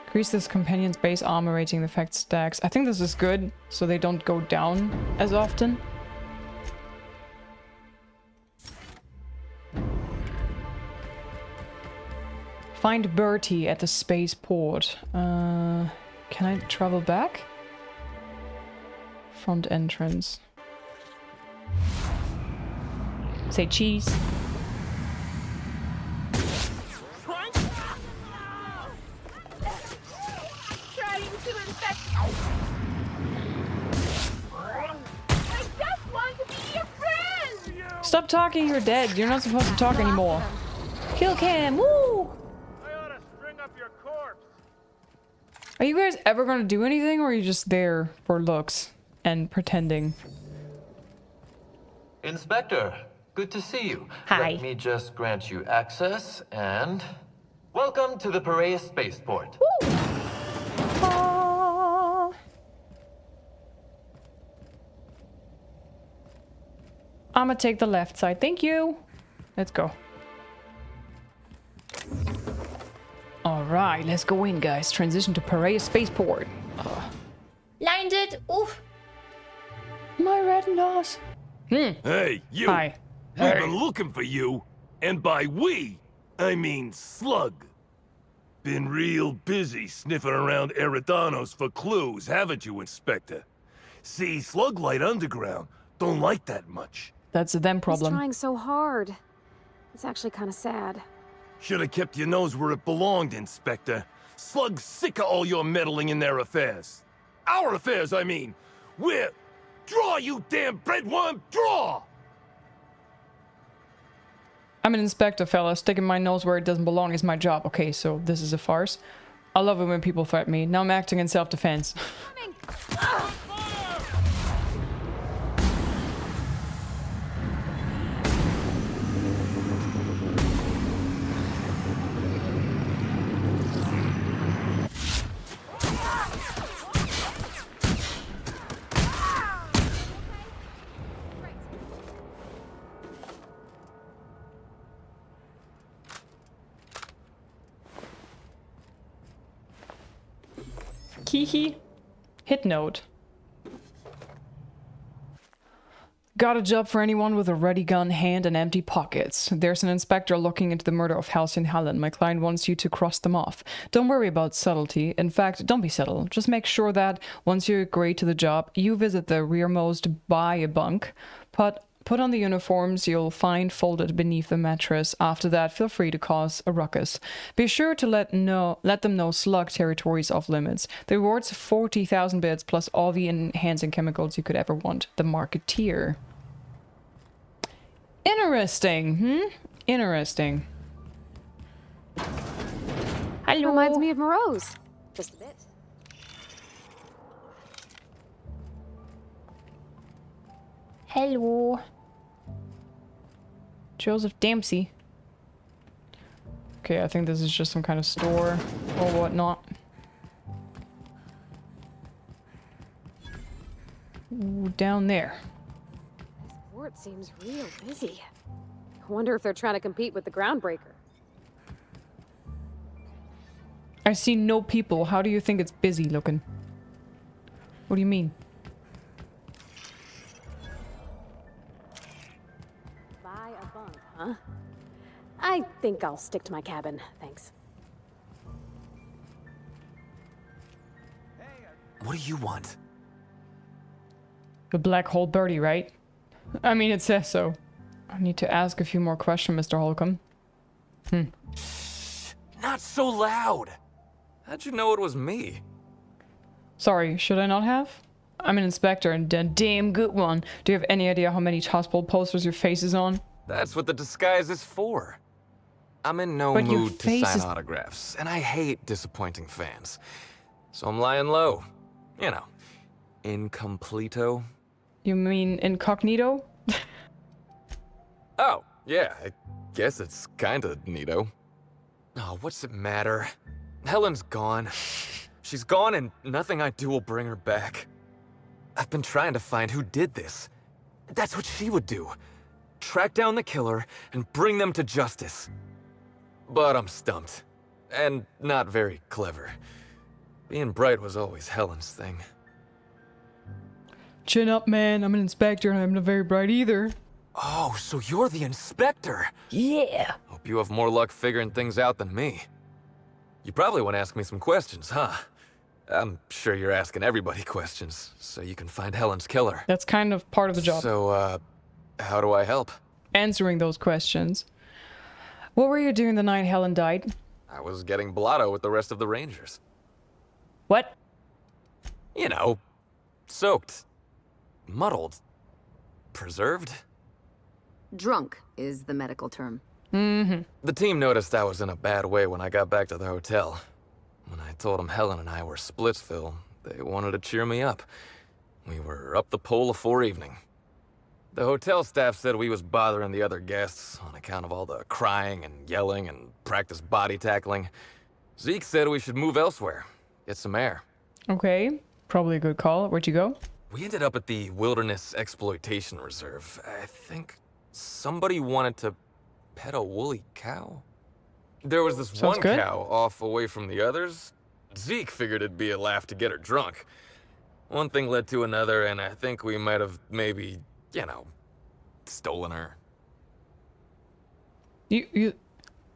Increase this companion's base armor rating effect stacks. I think this is good, so they don't go down as often. Find Bertie at the spaceport. Can I travel back? Front entrance. Say cheese. Trying to infect. I just want to be your friend. Stop talking, you're dead. You're not supposed to talk anymore. Kill cam, woo! Are you guys ever gonna do anything, or are you just there for looks and pretending? Inspector, good to see you. Hi. Let me just grant you access and welcome to the Piraeus spaceport. I'ma take the left side. Thank you. Let's go. Alright, let's go in, guys. Transition to Piraeus spaceport. Landed. Oof. My retinas. Hey, you! Hi. We've been looking for you, and by we, I mean Slug. Been real busy sniffing around Eridanos for clues, haven't you, Inspector? See, Slug Light Underground don't like that much. That's a them problem. He's trying so hard. It's actually kind of sad. Should have kept your nose where it belonged, Inspector. Slug's sick of all your meddling in their affairs. Our affairs, I mean. We're... Draw, you damn breadworm, draw! I'm an inspector, fella. Sticking my nose where it doesn't belong is my job. Okay, so this is a farce. I love it when people threaten me. Now I'm acting in self-defense. Kihi. Hit note. Got a job for anyone with a ready gun hand and empty pockets. There's an inspector looking into the murder of Halcyon Hallen. My client wants you to cross them off. Don't worry about subtlety. In fact, don't be subtle. Just make sure that once you agree to the job, you visit the rearmost by bunk. Put on the uniforms you'll find folded beneath the mattress. After that, feel free to cause a ruckus. Be sure to let them know Slug territory is off limits. The reward's 40,000 bits plus all the enhancing chemicals you could ever want. The Marketeer. Interesting, Interesting. Hello. Reminds me of Moreau's. Just a bit. Hello. Joseph Dempsey. Okay, I think this is just some kind of store or whatnot. Ooh, down there. This port seems real busy. I wonder if they're trying to compete with the Groundbreaker. I see no people. How do you think it's busy looking? What do you mean? Buy a bunk, huh? I think I'll stick to my cabin, thanks. What do you want? The black hole birdie, right? I mean, it says so. I need to ask a few more questions, Mr. Holcomb. Not so loud! How'd you know it was me? Sorry, should I not have? I'm an inspector and a damn good one. Do you have any idea how many hospital posters your face is on? That's what the disguise is for. I'm in no But your mood to face sign is- autographs, and I hate disappointing fans. So I'm lying low. You know, incompleto. You mean incognito? Oh, yeah, I guess it's kinda neato. Oh, what's it matter? Helen's gone. She's gone and nothing I do will bring her back. I've been trying to find who did this. That's what she would do. Track down the killer and bring them to justice. But I'm stumped. And not very clever. Being bright was always Helen's thing. Chin up, man. I'm an inspector and I'm not very bright either. Oh, so you're the inspector? Yeah. Hope you have more luck figuring things out than me. You probably want to ask me some questions, huh? I'm sure you're asking everybody questions, so you can find Helen's killer. That's kind of part of the job. So, how do I help? Answering those questions. What were you doing the night Helen died? I was getting blotto with the rest of the Rangers. What? You know, soaked, muddled, preserved. Drunk is the medical term. Mm-hmm. The team noticed I was in a bad way when I got back to the hotel. When I told them Helen and I were Splitsville, they wanted to cheer me up. We were up the pole afore evening. The hotel staff said we was bothering the other guests on account of all the crying and yelling and practice body tackling. Zeke said we should move elsewhere, get some air. Okay, probably a good call. Where'd you go? We ended up at the Wilderness Exploitation Reserve. I think somebody wanted to pet a woolly cow? There was this Sounds one good. cow off away from the others. Zeke figured it'd be a laugh to get her drunk. One thing led to another, and I think we might have maybe, you know, stolen her.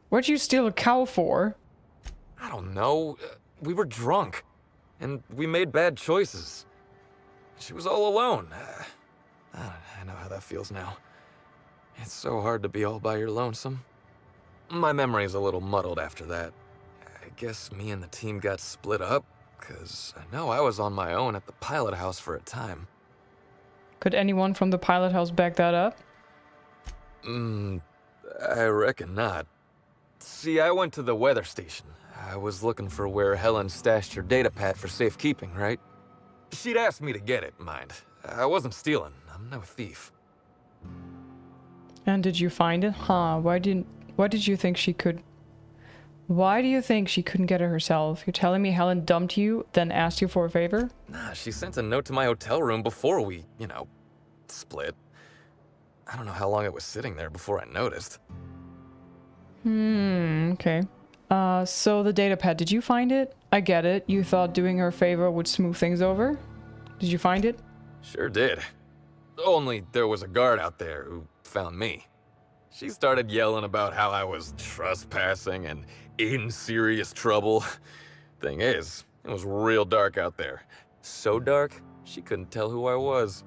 What'd you steal a cow for? I don't know. We were drunk, and we made bad choices. She was all alone. I know how that feels now. It's so hard to be all by your lonesome. My memory's a little muddled after that. I guess me and the team got split up, because I know I was on my own at the pilot house for a time. Could anyone from the pilot house back that up? I reckon not. See, I went to the weather station. I was looking for where Helen stashed her datapad for safekeeping, right? She'd asked me to get it, mind. I wasn't stealing. I'm no thief. And did you find it? Huh, why did you think she could... Why do you think she couldn't get it herself? You're telling me Helen dumped you, then asked you for a favor? Nah, she sent a note to my hotel room before we, you know, split. I don't know how long it was sitting there before I noticed. Okay. So the datapad, did you find it? I get it. You thought doing her a favor would smooth things over? Did you find it? Sure did. Only there was a guard out there who found me. She started yelling about how I was trespassing and in serious trouble. Thing is, it was real dark out there. So dark, she couldn't tell who I was.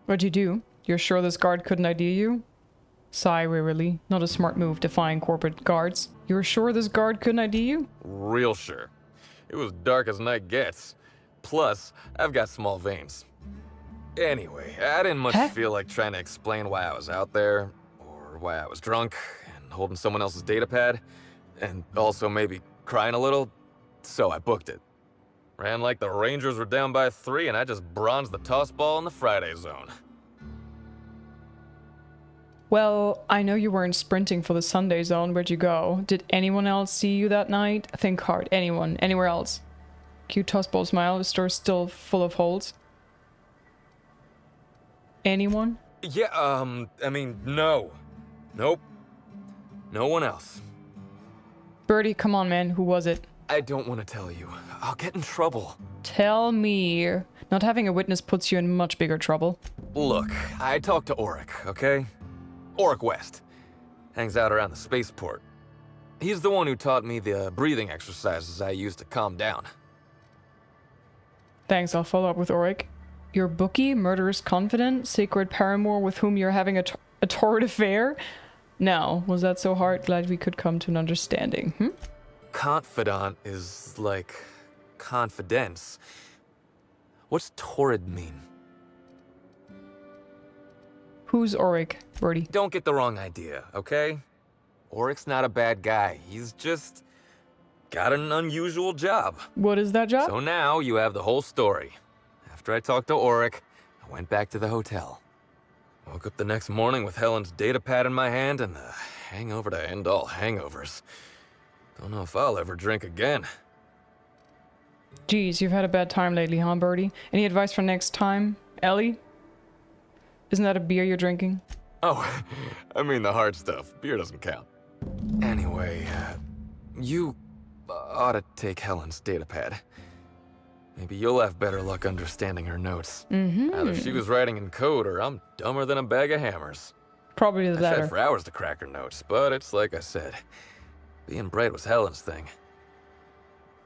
What'd you do? You're sure this guard couldn't ID you? Sigh wearily. Not a smart move, defying corporate guards. You're sure this guard couldn't ID you? Real sure. It was dark as night gets. Plus, I've got small veins. Anyway, I didn't much feel like trying to explain why I was out there, or why I was drunk, and holding someone else's datapad, and also maybe crying a little, so I booked it. Ran like the Rangers were down by 3, and I just bronzed the toss ball in the Friday zone. Well, I know you weren't sprinting for the Sunday zone. Where'd you go? Did anyone else see you that night? Think hard. Anyone. Anywhere else. Cute tossball smile. The store's still full of holes. Anyone? Yeah, I mean, no. Nope. No one else. Birdie, come on, man. Who was it? I don't want to tell you. I'll get in trouble. Tell me. Not having a witness puts you in much bigger trouble. Look, I talked to Auric, okay? Auric West. Hangs out around the spaceport. He's the one who taught me the breathing exercises I use to calm down. Thanks, I'll follow up with Auric. Your bookie, murderous confidant, sacred paramour with whom you're having a torrid affair? Now, was that so hard? Glad we could come to an understanding, Confidant is like confidence. What's torrid mean? Who's Auric, Birdie? Don't get the wrong idea, okay? Auric's not a bad guy. He's just got an unusual job. What is that job? So now you have the whole story. After I talked to Auric, I went back to the hotel. Woke up the next morning with Helen's datapad in my hand and the hangover to end all hangovers. Don't know if I'll ever drink again. Geez, you've had a bad time lately, huh, Birdie? Any advice for next time? Ellie? Isn't that a beer you're drinking? Oh, I mean the hard stuff. Beer doesn't count. Anyway, you ought to take Helen's datapad. Maybe you'll have better luck understanding her notes. Either she was writing in code or I'm dumber than a bag of hammers. Probably the I latter. tried for hours to crack her notes, but it's like I said. Being bright was Helen's thing.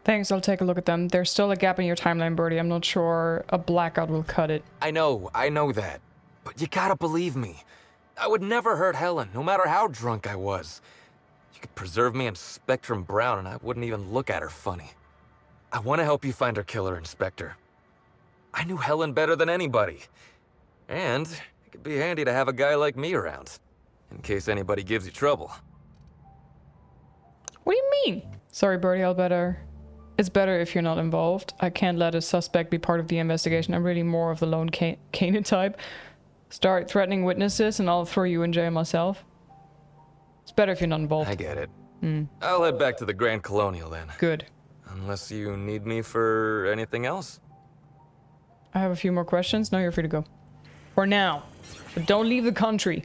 Thanks, I'll take a look at them. There's still a gap in your timeline, Birdie. I'm not sure a blackout will cut it. I know that. But you gotta believe me. I would never hurt Helen, no matter how drunk I was. You could preserve me in Spectrum Brown and I wouldn't even look at her funny. I want to help you find her killer, Inspector. I knew Helen better than anybody. And it could be handy to have a guy like me around, in case anybody gives you trouble. What do you mean? Sorry, Birdie, it's better if you're not involved. I can't let a suspect be part of the investigation. I'm really more of the lone Kanan type. Start threatening witnesses and I'll throw you in jail myself. It's better if you're not involved. I get it. I'll head back to the Grand Colonial then. Good. Unless you need me for anything else? I have a few more questions. No, you're free to go. For now. But don't leave the country.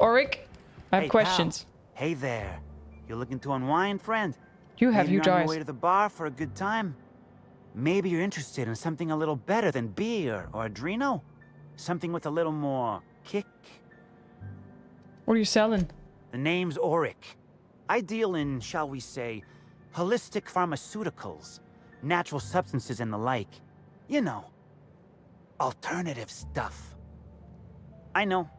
Auric, I have questions. Pal. Hey there. You looking to unwind, friend? You have Maybe huge you're on eyes. your way to the bar for a good time. Maybe you're interested in something a little better than beer or Adreno. Something with a little more kick. What are you selling? The name's Auric. I deal in, shall we say, holistic pharmaceuticals, natural substances and the like. You know, alternative stuff. I know.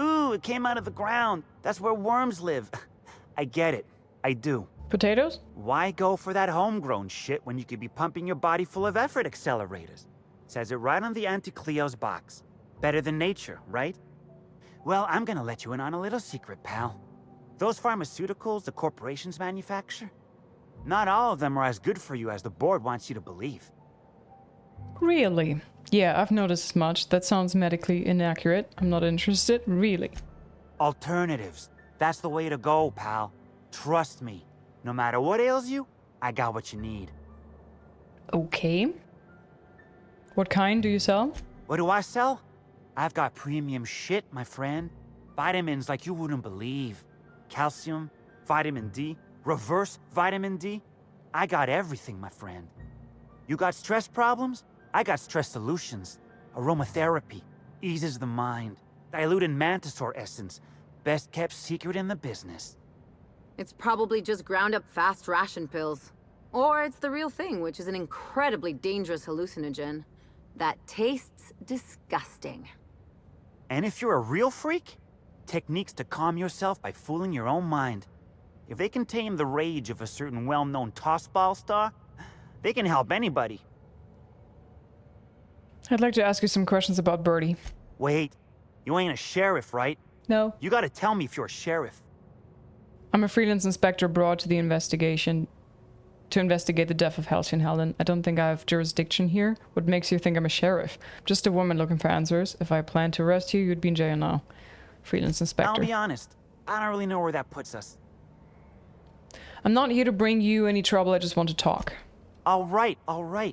Ooh, it came out of the ground. That's where worms live. I get it. I do. Potatoes? Why go for that homegrown shit when you could be pumping your body full of effort accelerators? Says it right on the Anti-Cleo's box. Better than nature, right? Well, I'm gonna let you in on a little secret, pal. Those pharmaceuticals the corporations manufacture, not all of them are as good for you as the board wants you to believe. Really? Yeah, I've noticed as much. That sounds medically inaccurate. I'm not interested. Really? Alternatives. That's the way to go, pal. Trust me. No matter what ails you, I got what you need. Okay. What kind do you sell? What do I sell? I've got premium shit, my friend. Vitamins like you wouldn't believe. Calcium, vitamin D, reverse vitamin D. I got everything, my friend. You got stress problems? I got stress solutions. Aromatherapy, eases the mind. Diluted mantisaur essence, best kept secret in the business. It's probably just ground up fast ration pills. Or it's the real thing, which is an incredibly dangerous hallucinogen that tastes disgusting. And if you're a real freak, techniques to calm yourself by fooling your own mind. If they can tame the rage of a certain well-known tossball star, they can help anybody. I'd like to ask you some questions about Birdie. Wait, you ain't a sheriff, right? No. You gotta tell me if you're a sheriff. I'm a freelance inspector brought to the investigation to investigate the death of Halcyon Helen. I don't think I have jurisdiction here. What makes you think I'm a sheriff? Just a woman looking for answers. If I planned to arrest you, you'd be in jail now. Freelance inspector. I'll be honest, I don't really know where that puts us. I'm not here to bring you any trouble, I just want to talk. All right,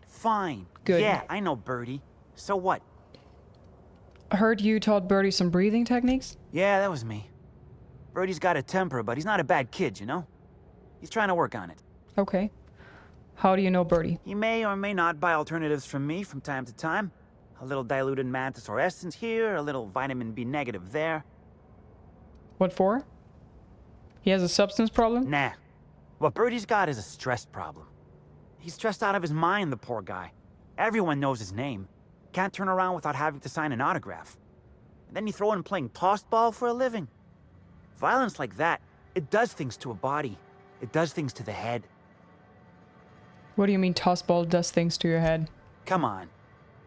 fine. Good. Yeah, I know Birdie. So what? I heard you taught Birdie some breathing techniques? Yeah, that was me. Birdie's got a temper, but he's not a bad kid, you know? He's trying to work on it. Okay. How do you know Birdie? He may or may not buy alternatives from me from time to time. A little diluted mantisaur essence here, a little vitamin B negative there. What for? He has a substance problem? Nah. What Birdie's got is a stress problem. He's stressed out of his mind, the poor guy. Everyone knows his name. Can't turn around without having to sign an autograph. And then you throw in playing tossball for a living. Violence like that, it does things to a body. It does things to the head. What do you mean tossball does things to your head? Come on.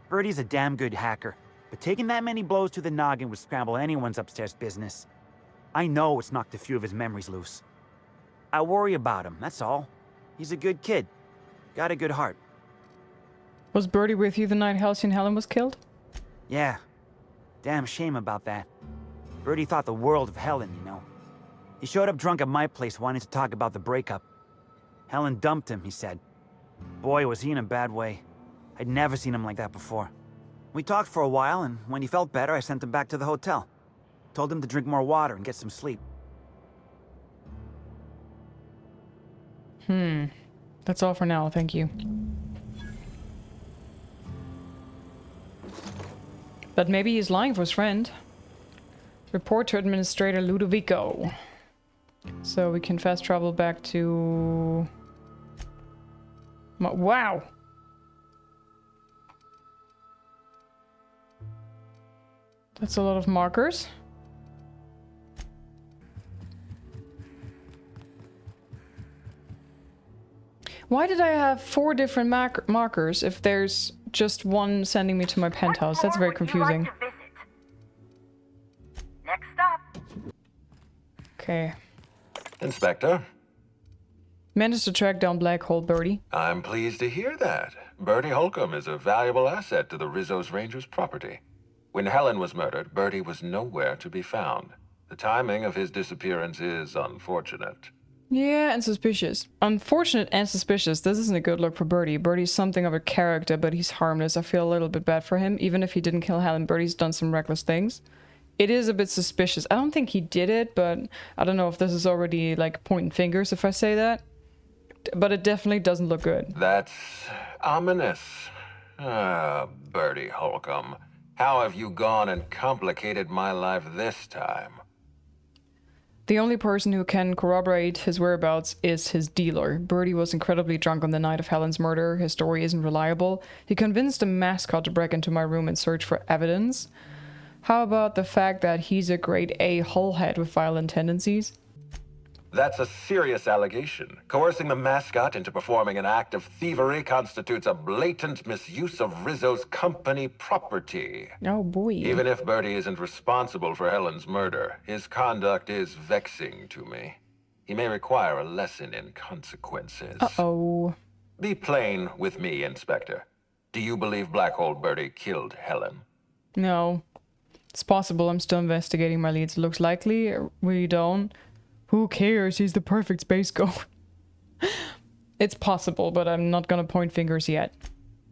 Birdie's a damn good hacker, but taking that many blows to the noggin would scramble anyone's upstairs business. I know it's knocked a few of his memories loose. I worry about him, that's all. He's a good kid. Got a good heart. Was Birdie with you the night Halcyon Helen was killed? Yeah. Damn shame about that. Birdie thought the world of Helen, you know. He showed up drunk at my place wanting to talk about the breakup. Helen dumped him, he said. Boy, was he in a bad way. I'd never seen him like that before. We talked for a while, and when he felt better, I sent him back to the hotel. Told him to drink more water and get some sleep. That's all for now, thank you. But maybe he's lying for his friend. Report to Administrator Ludovico. So we can fast travel back to... Wow! That's a lot of markers. Why did I have 4 different markers if there's just one sending me to my penthouse? That's very confusing. Next stop. Okay. Inspector? Managed to track down Black Hole Birdie. I'm pleased to hear that. Birdie Holcomb is a valuable asset to the Rizzo's Rangers property. When Helen was murdered, Birdie was nowhere to be found. The timing of his disappearance is unfortunate. Yeah, and suspicious. Unfortunate and suspicious. This isn't a good look for Birdie. Birdie's something of a character, but he's harmless. I feel a little bit bad for him. Even if he didn't kill Helen, Birdie's done some reckless things. It is a bit suspicious. I don't think he did it, but I don't know if this is already like pointing fingers if I say that. But it definitely doesn't look good. That's ominous. Birdie Holcomb. How have you gone and complicated my life this time? The only person who can corroborate his whereabouts is his dealer. Birdie was incredibly drunk on the night of Helen's murder. His story isn't reliable. He convinced a mascot to break into my room and search for evidence. How about the fact that he's a grade A hullhead with violent tendencies? That's a serious allegation. Coercing the mascot into performing an act of thievery constitutes a blatant misuse of Rizzo's company property. Oh boy. Even if Birdie isn't responsible for Helen's murder, his conduct is vexing to me. He may require a lesson in consequences. Uh-oh. Be plain with me, Inspector. Do you believe Black Hole Birdie killed Helen? No. It's possible. I'm still investigating my leads. Looks likely. We don't. Who cares? He's the perfect space goat. It's possible, but I'm not gonna point fingers yet.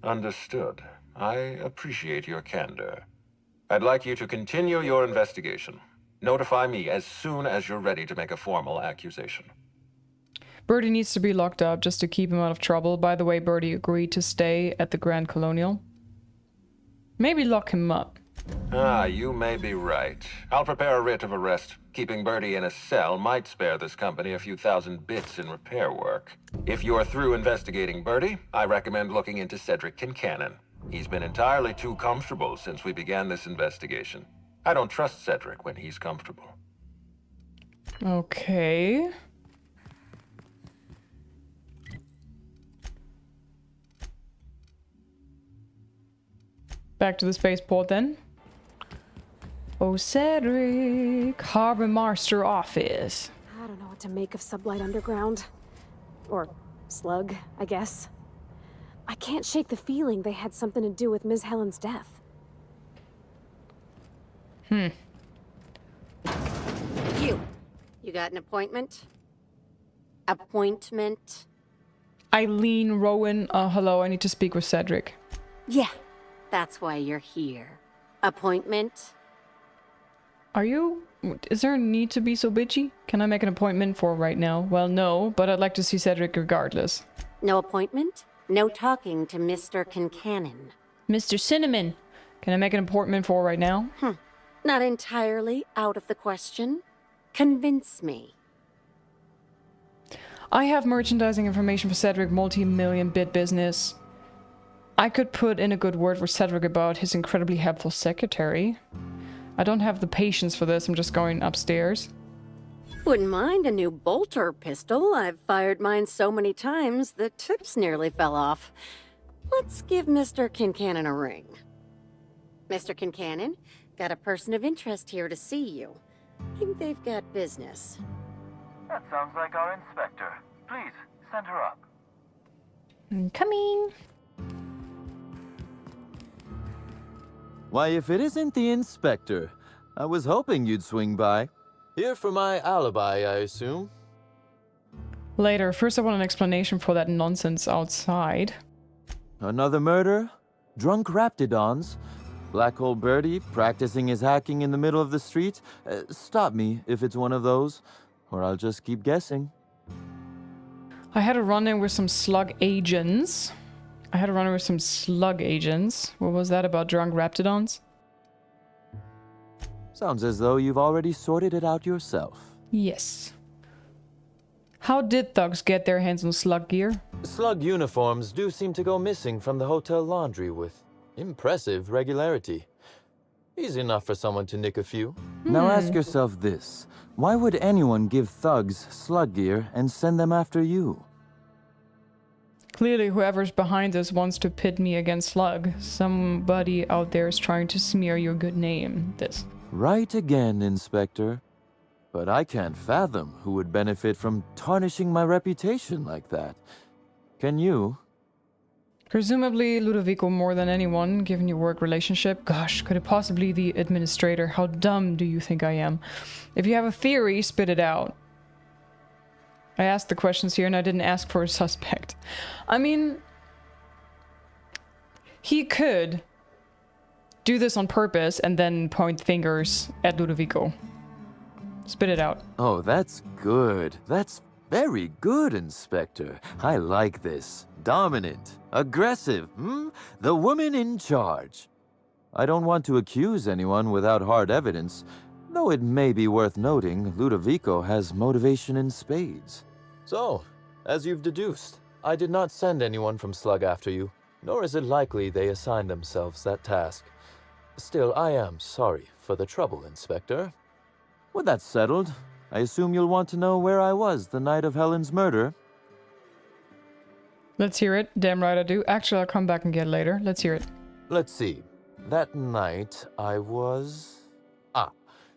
Understood. I appreciate your candor. I'd like you to continue your investigation. Notify me as soon as you're ready to make a formal accusation. Birdie needs to be locked up just to keep him out of trouble. By the way, Birdie agreed to stay at the Grand Colonial. Maybe lock him up. You may be right. I'll prepare a writ of arrest. Keeping Birdie in a cell might spare this company a few thousand bits in repair work. If you're through investigating Birdie, I recommend looking into Cedric Kincannon. He's been entirely too comfortable since we began this investigation. I don't trust Cedric when he's comfortable. Okay. Back to the spaceport then. Oh, Cedric, Harbor Master Office. I don't know what to make of Sublight Underground. Or Slug, I guess. I can't shake the feeling they had something to do with Ms. Helen's death. You got an appointment? Appointment? Eileen, Rowan, hello, I need to speak with Cedric. Yeah, that's why you're here. Appointment? Are you... Is there a need to be so bitchy? Can I make an appointment for right now? Well, no, but I'd like to see Cedric regardless. No appointment? No talking to Mr. Kincannon. Mr. Cinnamon! Can I make an appointment for right now? Not entirely out of the question. Convince me. I have merchandising information for Cedric, multi-million bit business. I could put in a good word for Cedric about his incredibly helpful secretary. I don't have the patience for this, I'm just going upstairs. Wouldn't mind a new bolter pistol. I've fired mine so many times, the tips nearly fell off. Let's give Mr. Kincannon a ring. Mr. Kincannon, got a person of interest here to see you. Think they've got business. That sounds like our inspector. Please, send her up. I'm coming. Why, if it isn't the inspector, I was hoping you'd swing by. Here for my alibi, I assume. Later. First I want an explanation for that nonsense outside. Another murder? Drunk raptidons? Black Hole Birdie practicing his hacking in the middle of the street? Stop me if it's one of those, or I'll just keep guessing. I had a run-in with some slug agents. What was that about drunk raptidons? Sounds as though you've already sorted it out yourself. Yes. How did thugs get their hands on slug gear? Slug uniforms do seem to go missing from the hotel laundry with impressive regularity. Easy enough for someone to nick a few. Now ask yourself this. Why would anyone give thugs slug gear and send them after you? Clearly whoever's behind this wants to pit me against Slug. Somebody out there is trying to smear your good name. This. Right again, Inspector. But I can't fathom who would benefit from tarnishing my reputation like that. Can you? Presumably Ludovico more than anyone, given your work relationship. Gosh, could it possibly be the administrator? How dumb do you think I am? If you have a theory, spit it out. I asked the questions here and I didn't ask for a suspect. I mean, he could do this on purpose and then point fingers at Ludovico. Spit it out. Oh, that's good. That's very good, Inspector. I like this. Dominant. Aggressive. The woman in charge. I don't want to accuse anyone without hard evidence, though it may be worth noting Ludovico has motivation in spades. So, as you've deduced, I did not send anyone from Slug after you, nor is it likely they assigned themselves that task. Still, I am sorry for the trouble, Inspector. With that settled, I assume you'll want to know where I was the night of Helen's murder. Let's hear it. Damn right I do. Actually, I'll come back and get it later. Let's hear it. Let's see. That night, I was...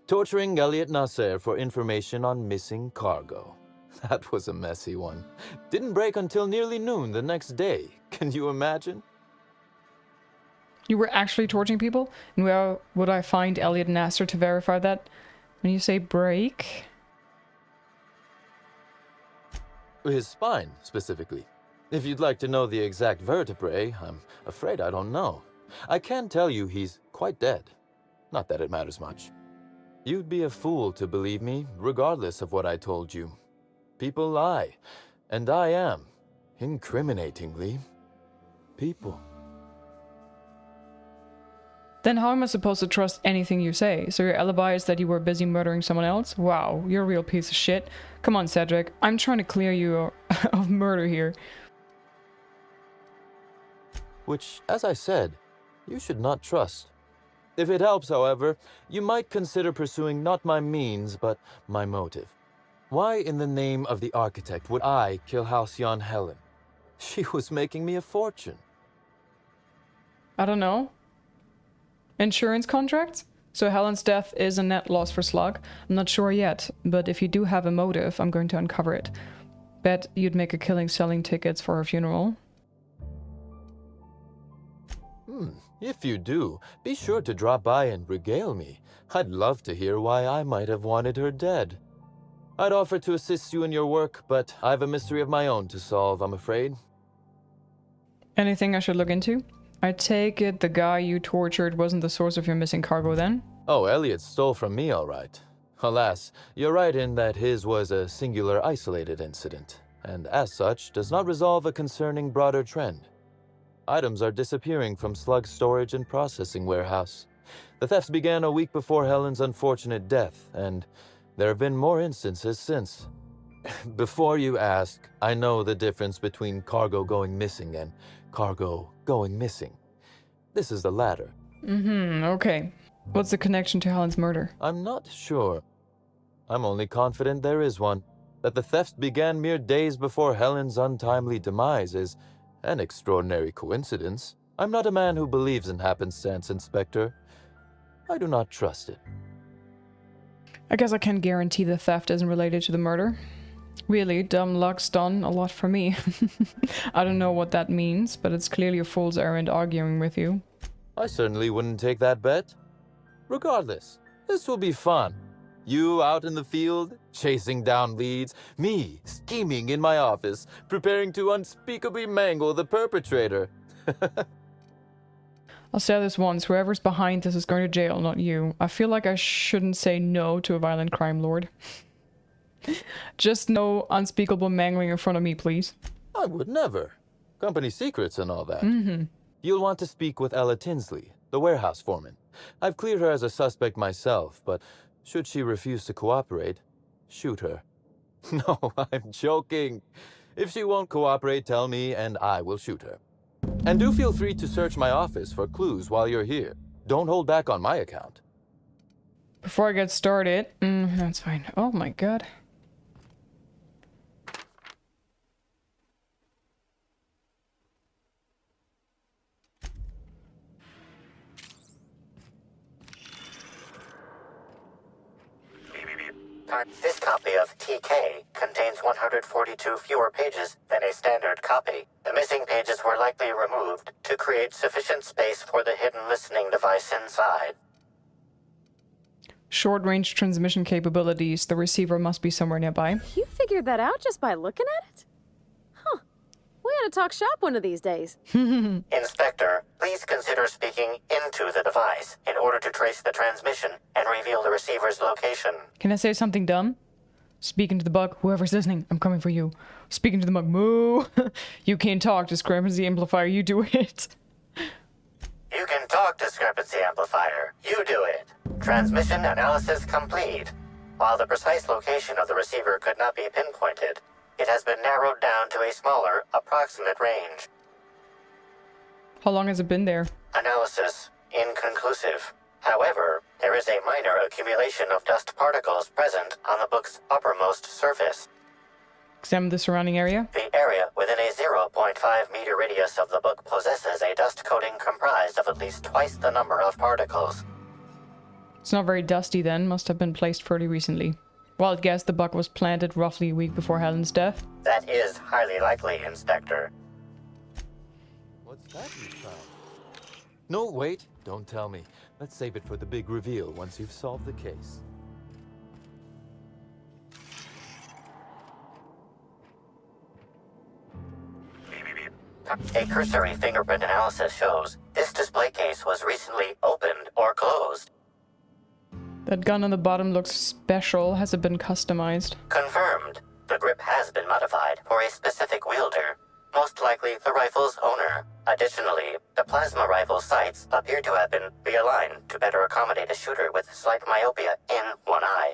torturing Elliot Nasser for information on missing cargo. That was a messy one. Didn't break until nearly noon the next day. Can you imagine? You were actually torturing people? And where would I find Elliot Nasser to verify that? When you say break? His spine, specifically. If you'd like to know the exact vertebrae, I'm afraid I don't know. I can tell you he's quite dead. Not that it matters much. You'd be a fool to believe me, regardless of what I told you. People lie, and I am, incriminatingly, people. Then how am I supposed to trust anything you say? So your alibi is that you were busy murdering someone else? Wow, you're a real piece of shit. Come on, Cedric. I'm trying to clear you of murder here. Which, as I said, you should not trust. If it helps, however, you might consider pursuing not my means, but my motive. Why in the name of the architect would I kill Halcyon Helen? She was making me a fortune. I don't know. Insurance contracts? So Helen's death is a net loss for Slug? I'm not sure yet, but if you do have a motive, I'm going to uncover it. Bet you'd make a killing selling tickets for her funeral. If you do, be sure to drop by and regale me. I'd love to hear why I might have wanted her dead. I'd offer to assist you in your work, but I have a mystery of my own to solve, I'm afraid. Anything I should look into? I take it the guy you tortured wasn't the source of your missing cargo then? Oh, Elliot stole from me, all right. Alas, you're right in that his was a singular isolated incident, and as such, does not resolve a concerning broader trend. Items are disappearing from Slug's storage and processing warehouse. The thefts began a week before Helen's unfortunate death, and there have been more instances since. Before you ask, I know the difference between cargo going missing and cargo going missing. This is the latter. Okay. What's the connection to Helen's murder? I'm not sure. I'm only confident there is one. That the thefts began mere days before Helen's untimely demise is an extraordinary coincidence. I'm not a man who believes in happenstance, Inspector. I do not trust it. I guess I can guarantee the theft isn't related to the murder. Really, dumb luck's done a lot for me. I don't know what that means, but it's clearly a fool's errand arguing with you. I certainly wouldn't take that bet. Regardless, this will be fun. You out in the field, chasing down leads, me scheming in my office, preparing to unspeakably mangle the perpetrator. I'll say this once, whoever's behind this is going to jail, not you. I feel like I shouldn't say no to a violent crime lord. Just no unspeakable mangling in front of me, please. I would never. Company secrets and all that. Mm-hmm. You'll want to speak with Ella Tinsley, the warehouse foreman. I've cleared her as a suspect myself, but should she refuse to cooperate, shoot her. No, I'm joking. If she won't cooperate, tell me and I will shoot her. And do feel free to search my office for clues while you're here. Don't hold back on my account. Before I get started... that's fine. Oh my god. This copy of TK contains 142 fewer pages than a standard copy. The missing pages were likely removed to create sufficient space for the hidden listening device inside. Short-range transmission capabilities. The receiver must be somewhere nearby. You figured that out just by looking at it? Huh. We ought to talk shop one of these days. Inspector, please consider speaking into the device in order to trace the transmission and reveal the receiver's location. Can I say something dumb? Speaking to the bug, whoever's listening, I'm coming for you. Speaking to the bug, moo. You can't talk, discrepancy amplifier, you do it. You can talk, discrepancy amplifier. You do it. Transmission analysis complete. While the precise location of the receiver could not be pinpointed, it has been narrowed down to a smaller, approximate range. How long has it been there? Analysis inconclusive. However, there is a minor accumulation of dust particles present on the book's uppermost surface. Examine the surrounding area. The area within a 0.5 meter radius of the book possesses a dust coating comprised of at least twice the number of particles. It's not very dusty then, must have been placed fairly recently. Wild guess the book was planted roughly a week before Helen's death. That is highly likely, Inspector. What's that you found? No, wait, don't tell me. Let's save it for the big reveal once you've solved the case. A cursory fingerprint analysis shows this display case was recently opened or closed. That gun on the bottom looks special. Has it been customized? Confirmed. The grip has been modified for a specific wielder, most likely the rifle's owner. Additionally, the plasma rifle sights appear to have been realigned to better accommodate a shooter with slight myopia in one eye.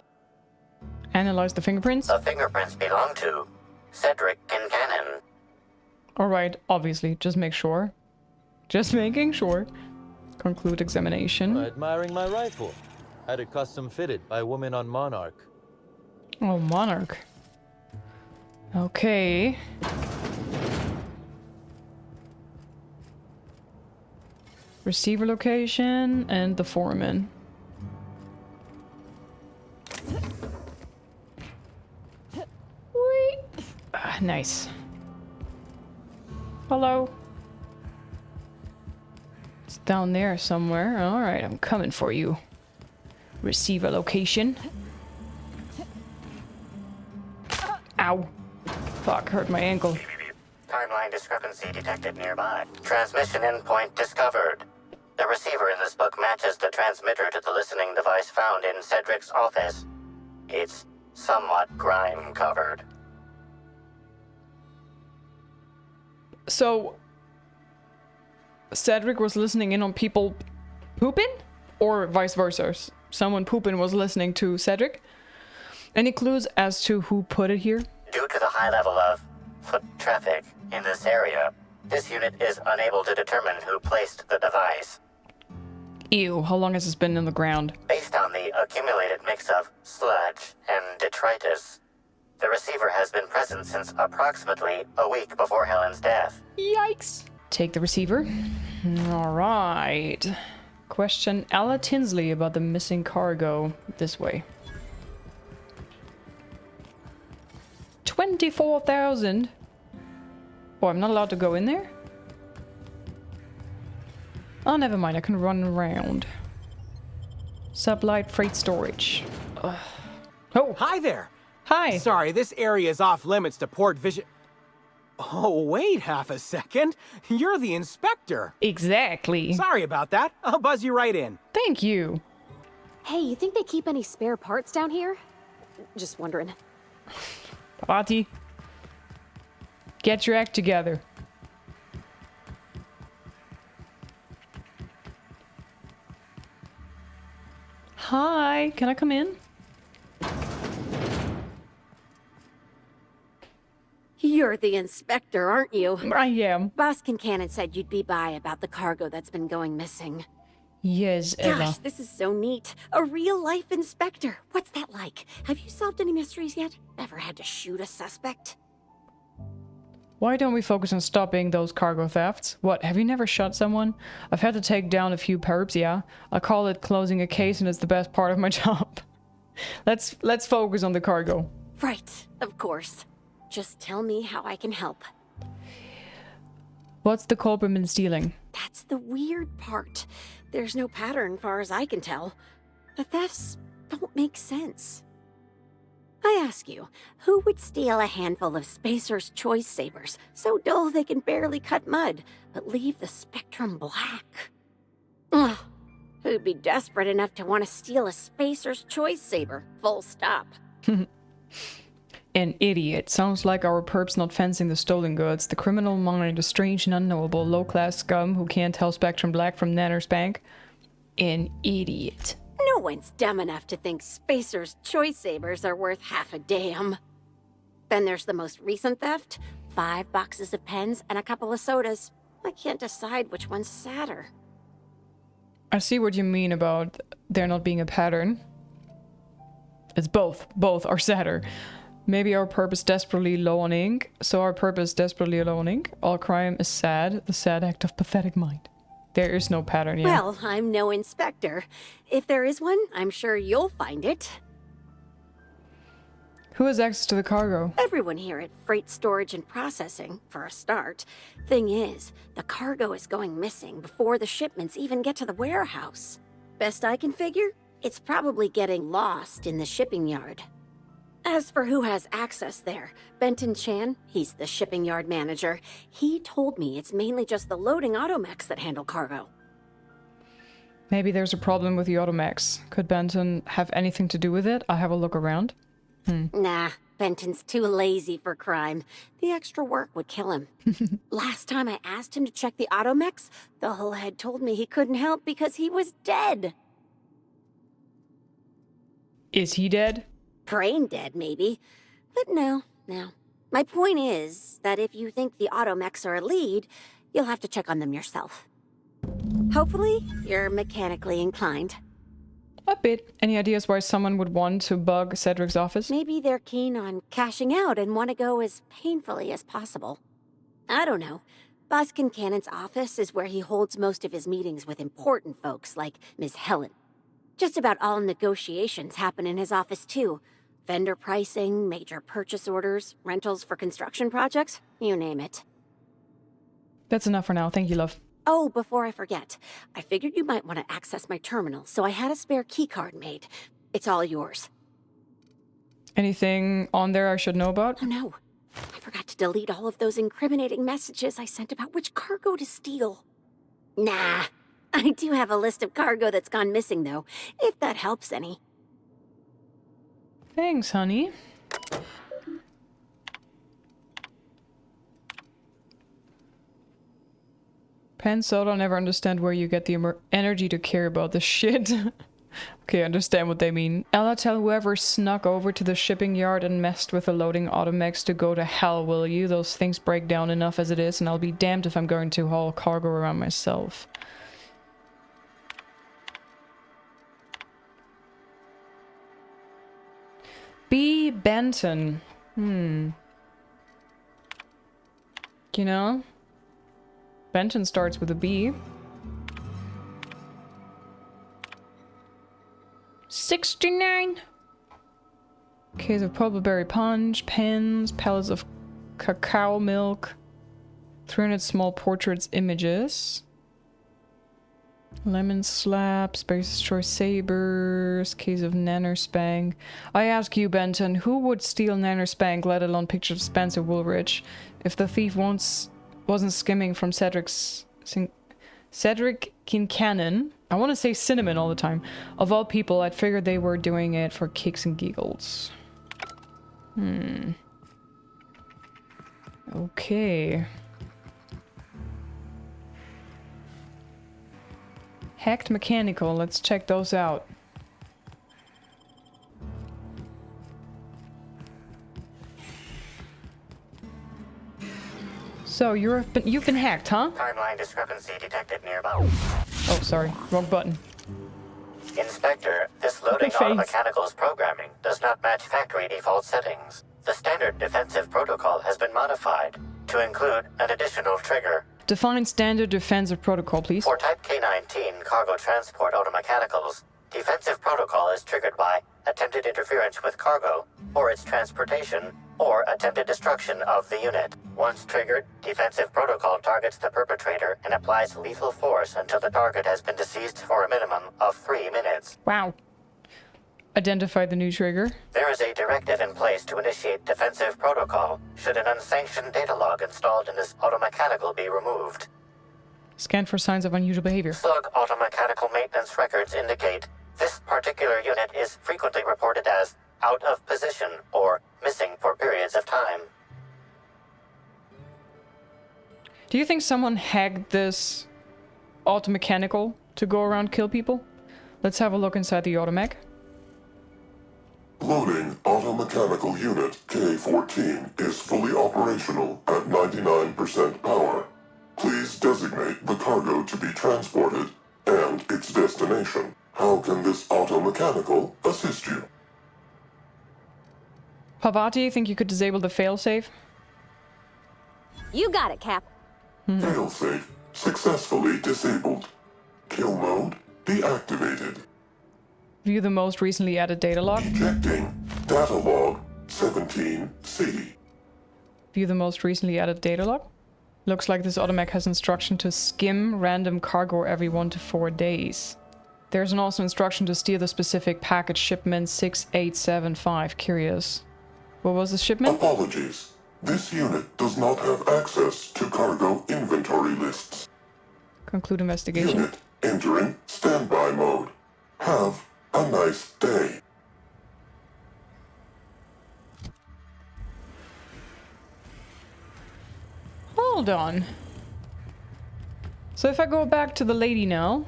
Analyze the fingerprints? The fingerprints belong to Cedric Kincannon. Alright, obviously. Just make sure. Just making sure. Conclude examination. Admiring my rifle. Had it custom fitted by a woman on Monarch. Oh, Monarch. Okay. Receiver location and the foreman. Wait. Nice. Hello. It's down there somewhere. Alright, I'm coming for you. Receiver location. Ow. Fuck, hurt my ankle. Timeline discrepancy detected nearby. Transmission endpoint discovered. The receiver in this book matches the transmitter to the listening device found in Cedric's office. It's somewhat grime-covered. So, Cedric was listening in on people pooping? Or vice versa? Someone pooping was listening to Cedric? Any clues as to who put it here? Due to the high level of foot traffic in this area, this unit is unable to determine who placed the device. Ew, how long has this been in the ground? Based on the accumulated mix of sludge and detritus, the receiver has been present since approximately a week before Helen's death. Yikes! Take the receiver. Alright. Question Ella Tinsley about the missing cargo. This way. 24,000? Oh, I'm not allowed to go in there? Oh, never mind. I can run around. Sublight freight storage. Ugh. Oh! Hi there! Hi! Sorry, this area is off limits to port vision. Oh, wait half a second. You're the inspector. Exactly. Sorry about that. I'll buzz you right in. Thank you. Hey, you think they keep any spare parts down here? Just wondering. Party. Get your act together. Hi, can I come in? You're the inspector, aren't you? I am. Boss Kincannon said you'd be by about the cargo that's been going missing. Yes, Ella. Gosh, this is so neat. A real-life inspector. What's that like? Have you solved any mysteries yet? Ever had to shoot a suspect? Why don't we focus on stopping those cargo thefts? What, have you never shot someone? I've had to take down a few perps, yeah. I call it closing a case and it's the best part of my job. Let's focus on the cargo. Right, of course. Just tell me how I can help. What's the culprit been stealing? That's the weird part. There's no pattern far as I can tell. The thefts don't make sense. I ask you, who would steal a handful of Spacer's Choice Sabers, so dull they can barely cut mud, but leave the spectrum black? Ugh. Who'd be desperate enough to want to steal a Spacer's Choice Saber, full stop? An idiot. Sounds like our perps not fencing the stolen goods. The criminal mind, a strange and unknowable low-class scum who can't tell Spectrum Black from Nanner's Bank. An idiot. No one's dumb enough to think Spacer's Choice Sabers are worth half a damn. Then there's the most recent theft. 5 boxes of pens and a couple of sodas. I can't decide which one's sadder. I see what you mean about there not being a pattern. It's both. Both are sadder. Maybe our purpose desperately low on ink. So our purpose desperately low on ink. All crime is sad. The sad act of pathetic mind. There is no pattern yet. Well, I'm no inspector. If there is one, I'm sure you'll find it. Who has access to the cargo? Everyone here at Freight Storage and Processing, for a start. Thing is, the cargo is going missing before the shipments even get to the warehouse. Best I can figure, it's probably getting lost in the shipping yard. As for who has access there, Benton Chan, he's the shipping yard manager. He told me it's mainly just the loading automechs that handle cargo. Maybe there's a problem with the automechs. Could Benton have anything to do with it? I'll have a look around. Nah, Benton's too lazy for crime. The extra work would kill him. Last time I asked him to check the automechs, the whole head told me he couldn't help because he was dead. Is he dead? Brain dead, maybe. But no. My point is that if you think the automechs are a lead, you'll have to check on them yourself. Hopefully, you're mechanically inclined. A bit. Any ideas why someone would want to bug Cedric's office? Maybe they're keen on cashing out and want to go as painfully as possible. I don't know. Boss Kincannon's office is where he holds most of his meetings with important folks like Miss Helen. Just about all negotiations happen in his office, too. Vendor pricing, major purchase orders, rentals for construction projects, you name it. That's enough for now. Thank you, love. Oh, before I forget, I figured you might want to access my terminal, so I had a spare keycard made. It's all yours. Anything on there I should know about? Oh no, I forgot to delete all of those incriminating messages I sent about which cargo to steal. Nah, I do have a list of cargo that's gone missing, though, if that helps any. Thanks, honey. Pensold, I'll never understand where you get the energy to care about this shit. Okay, I understand what they mean. Ella, tell whoever snuck over to the shipping yard and messed with the loading automechs to go to hell, will you? Those things break down enough as it is, and I'll be damned if I'm going to haul cargo around myself. B. Benton. You know? Benton starts with a B. 69. Case of purple berry punch, pens, pellets of cacao milk, 300 small portraits images. Lemon slap, Space's Choice Sabers, case of Nanner's Bank. I ask you, Benton, who would steal Nanner's Bank, let alone pictures of Spencer Woolrich? If the thief wasn't skimming from Cedric Kincannon, I want to say Cinnamon all the time. Of all people, I'd figured they were doing it for kicks and giggles. Okay. Hacked Mechanical, let's check those out. So you've been hacked, huh? Timeline discrepancy detected nearby. Oh, sorry. Wrong button. Inspector, this loading automechanical's programming does not match factory default settings. The standard defensive protocol has been modified to include an additional trigger. Define standard defensive protocol, please. For Type K-19 cargo transport automechanicals, defensive protocol is triggered by attempted interference with cargo, or its transportation, or attempted destruction of the unit. Once triggered, defensive protocol targets the perpetrator and applies lethal force until the target has been deceased for a minimum of 3 minutes. Wow. Identify the new trigger. There is a directive in place to initiate defensive protocol should an unsanctioned data log installed in this automechanical be removed. Scan for signs of unusual behavior. Slug automechanical maintenance records indicate this particular unit is frequently reported as out of position or missing for periods of time. Do you think someone hacked this automechanical to go around kill people? Let's have a look inside the automech. Loading automechanical unit K-14 is fully operational at 99% power. Please designate the cargo to be transported and its destination. How can this automechanical assist you? Pavati, think you could disable the failsafe? You got it, Cap. Failsafe successfully disabled. Kill mode deactivated. View the most recently added data log. Ejecting data log 17C. View the most recently added data log. Looks like this automech has instruction to skim random cargo every 1 to 4 days. There's also instruction to steal the specific package shipment 6875. Curious. What was the shipment? Apologies. This unit does not have access to cargo inventory lists. Conclude investigation. Unit entering standby mode. Have a nice day. Hold on. So if I go back to the lady now.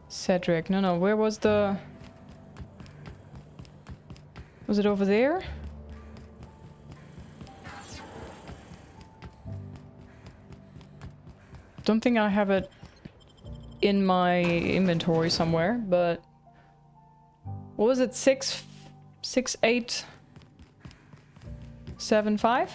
Cedric. No, where was the... Was it over there? Don't think I have it in my inventory somewhere, but... What was it? 6875?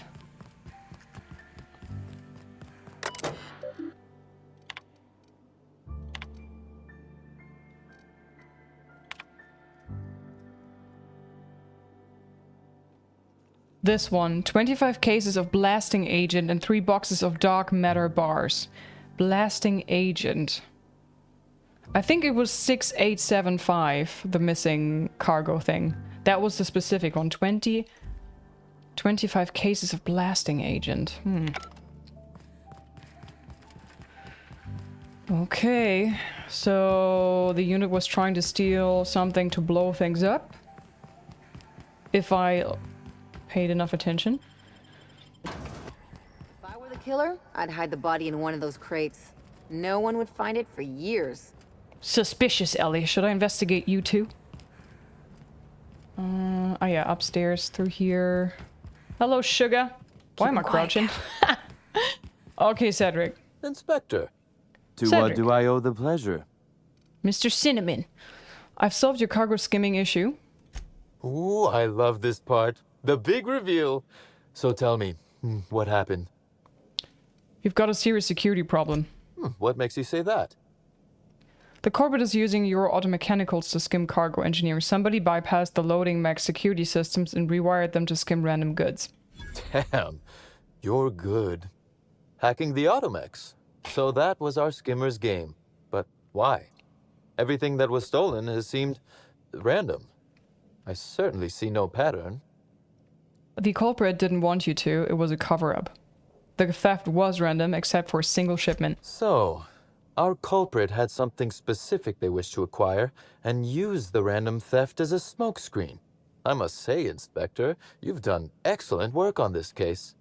This one. 25 cases of blasting agent and 3 boxes of dark matter bars. Blasting agent. I think it was 6875, the missing cargo thing. That was the specific one. 25 cases of blasting agent. Okay. So the unit was trying to steal something to blow things up. If I paid enough attention. If I were the killer, I'd hide the body in one of those crates. No one would find it for years. Suspicious, Ellie. Should I investigate you too? Oh yeah, upstairs through here. Hello, sugar. Why am I crouching? Okay, Cedric. Inspector. To Cedric. what do I owe the pleasure? Mr. Cinnamon. I've solved your cargo skimming issue. Ooh, I love this part. The big reveal. So tell me, what happened? You've got a serious security problem. What makes you say that? The corporate is using your automechanicals to skim cargo engineering. Somebody bypassed the loading mech security systems and rewired them to skim random goods. Damn, you're good. Hacking the automechs. So that was our skimmer's game. But why? Everything that was stolen has seemed random. I certainly see no pattern. The culprit didn't want you to. It was a cover-up. The theft was random, except for a single shipment. So, our culprit had something specific they wished to acquire, and used the random theft as a smokescreen. I must say, Inspector, you've done excellent work on this case.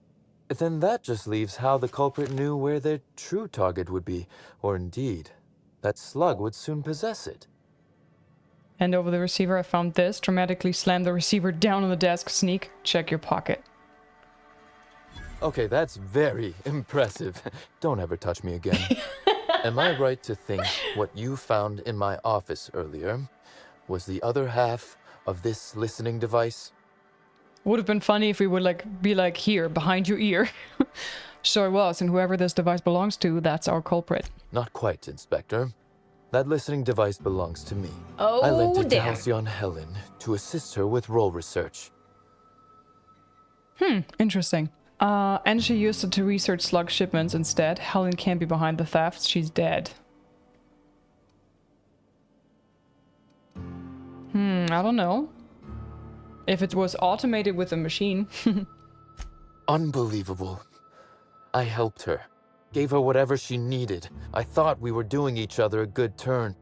Then that just leaves how the culprit knew where their true target would be, or indeed, that Slug would soon possess it. Hand over the receiver. I found this. Dramatically slam the receiver down on the desk. Sneak. Check your pocket. Okay, that's very impressive. Don't ever touch me again. Am I right to think what you found in my office earlier was the other half of this listening device? Would have been funny if we would be like here, behind your ear. So it was, and whoever this device belongs to, that's our culprit. Not quite, Inspector. That listening device belongs to me. Oh, I lent it to damn. Halcyon Helen to assist her with role research. Interesting. And she used it to research Slug shipments instead. Helen can't be behind the theft. She's dead. I don't know. If it was automated with a machine. Unbelievable. I helped her. Gave her whatever she needed. I thought we were doing each other a good turn.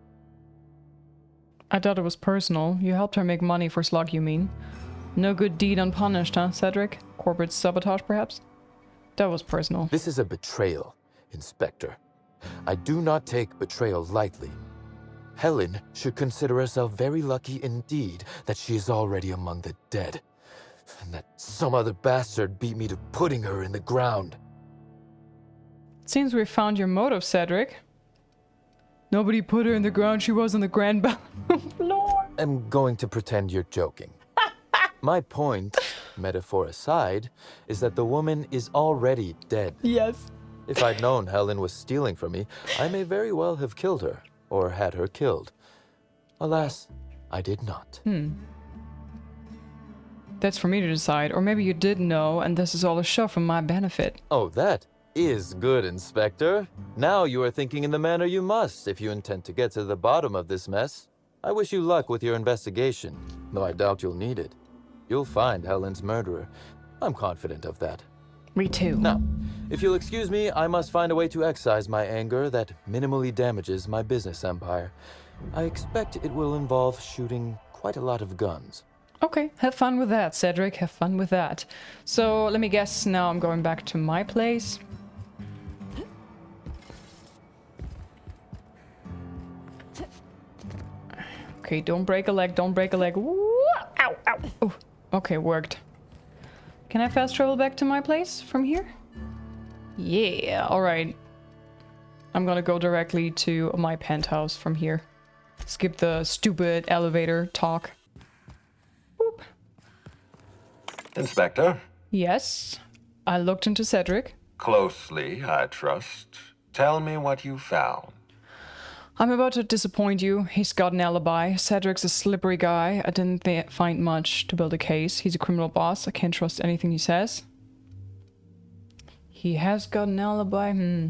I thought it was personal. You helped her make money for Slug, you mean? No good deed unpunished, huh, Cedric? Corporate sabotage, perhaps? That was personal. This is a betrayal, Inspector. I do not take betrayal lightly. Helen should consider herself very lucky indeed that she is already among the dead, and that some other bastard beat me to putting her in the ground. Seems we found your motive, Cedric. Nobody put her in the ground. She was on the grand floor. I'm going to pretend you're joking. My point, metaphor aside, is that the woman is already dead. Yes. If I'd known Helen was stealing from me, I may very well have killed her, or had her killed. Alas, I did not. That's for me to decide. Or maybe you did know, and this is all a show for my benefit. Oh, that is good, Inspector. Now you are thinking in the manner you must if you intend to get to the bottom of this mess. I wish you luck with your investigation, though I doubt you'll need it. You'll find Helen's murderer. I'm confident of that. Me too. Now, if you'll excuse me, I must find a way to excise my anger that minimally damages my business empire. I expect it will involve shooting quite a lot of guns. Okay, have fun with that, Cedric. Have fun with that. So, let me guess, now I'm going back to my place. Okay, don't break a leg, don't break a leg. Ooh, ow, ow. Oh, okay, worked. Can I fast travel back to my place from here? Yeah, alright. I'm gonna go directly to my penthouse from here. Skip the stupid elevator talk. Boop. Inspector? Yes, I looked into Cedric. Closely, I trust. Tell me what you found. I'm about to disappoint you. He's got an alibi. Cedric's a slippery guy. I didn't find much to build a case. He's a criminal boss. I can't trust anything he says. He has got an alibi?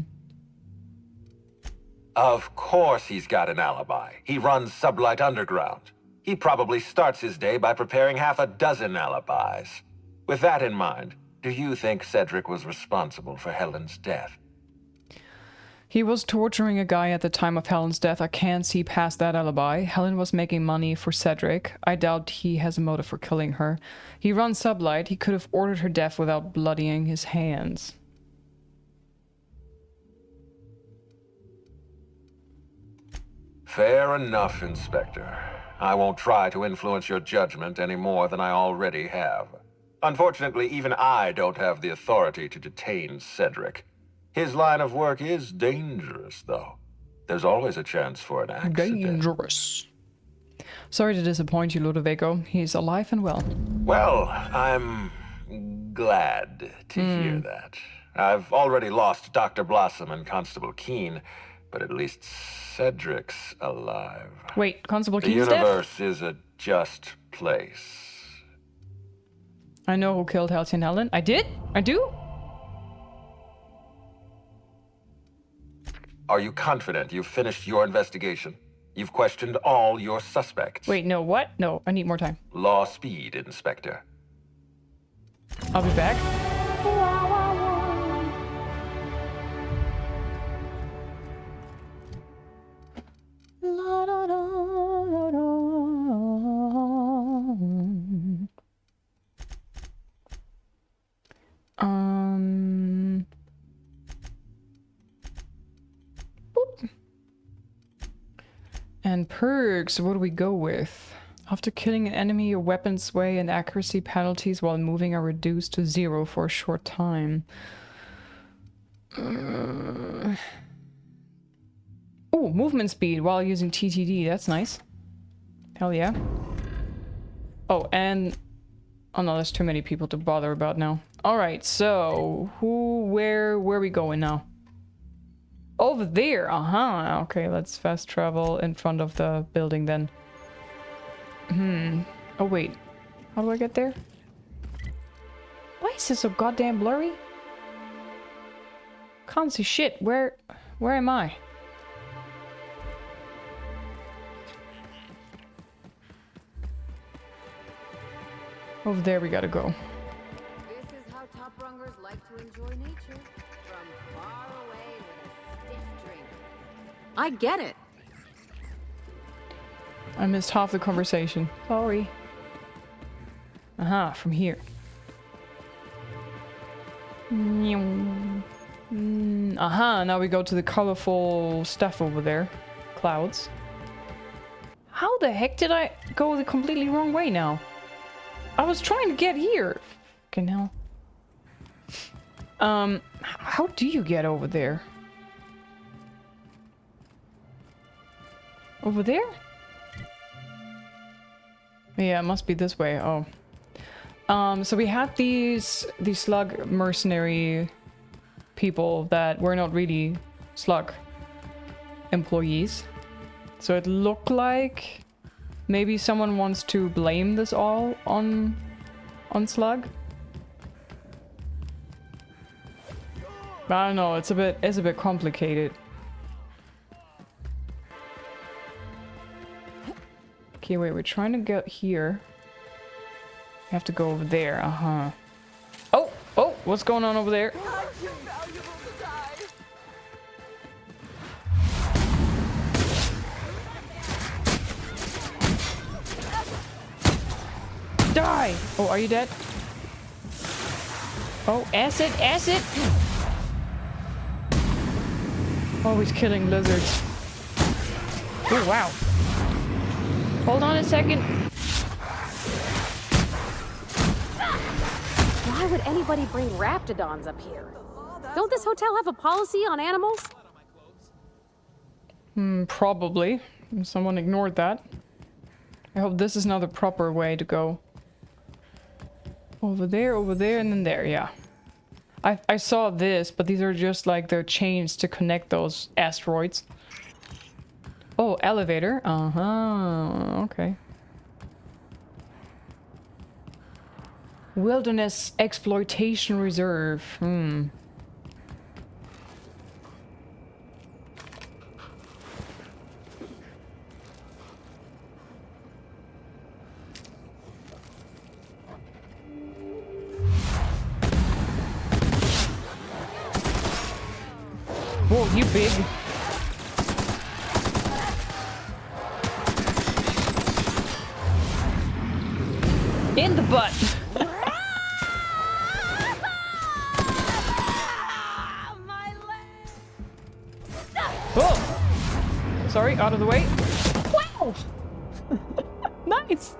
Of course he's got an alibi. He runs Sublight Underground. He probably starts his day by preparing half a dozen alibis. With that in mind, do you think Cedric was responsible for Helen's death? He was torturing a guy at the time of Helen's death. I can't see past that alibi. Helen was making money for Cedric. I doubt he has a motive for killing her. He runs Sublight. He could have ordered her death without bloodying his hands. Fair enough, Inspector. I won't try to influence your judgment any more than I already have. Unfortunately, even I don't have the authority to detain Cedric. His line of work is dangerous, though. There's always a chance for an accident. Dangerous. Sorry to disappoint you, Ludovico. He's alive and well. Well, I'm glad to hear that. I've already lost Dr. Blossom and Constable Keene, but at least Cedric's alive. Wait, Constable The Keene's dead? universe is a just place. I know who killed Halcyon Helen. I did? I do? Are you confident you've finished your investigation? You've questioned all your suspects. Wait, no, what? No, I need more time. Law speed, Inspector. I'll be back. Boop. And perks, what do we go with? After killing an enemy, your weapon sway and accuracy penalties while moving are reduced to 0 for a short time. Oh, movement speed while using TTD. That's nice. Hell yeah. Oh, and... Oh no, there's too many people to bother about now. Alright, so... Where are we going now? Over there! Okay, let's fast travel in front of the building then. Oh wait. How do I get there? Why is this so goddamn blurry? Can't see shit. Where am I? Over there we gotta go. This is how top rungers like to enjoy nature. From far away with a stiff drink. I get it. I missed half the conversation. Sorry. Aha, from here. Aha, now we go to the colorful stuff over there. Clouds. How the heck did I go the completely wrong way now? I was trying to get here. Fucking hell. How do you get over there? Over there? Yeah, it must be this way. Oh. So we had these slug mercenary people that were not really slug employees. So it looked like maybe someone wants to blame this all on slug. But I don't know, it's a bit complicated. Okay, wait, we're trying to get here. We have to go over there, Oh, what's going on over there? Die! Oh, are you dead? Oh, acid! Always killing lizards. Oh, wow. Hold on a second. Why would anybody bring raptidons up here? Don't this hotel have a policy on animals? Probably. Someone ignored that. I hope this is now the proper way to go. Over there, and then there, yeah. I saw this, but these are just like the chains to connect those asteroids. Oh, elevator. Okay. Wilderness Exploitation Reserve. Whoa, you big. In the butt. Oh! Sorry, out of the way. Wow! Nice!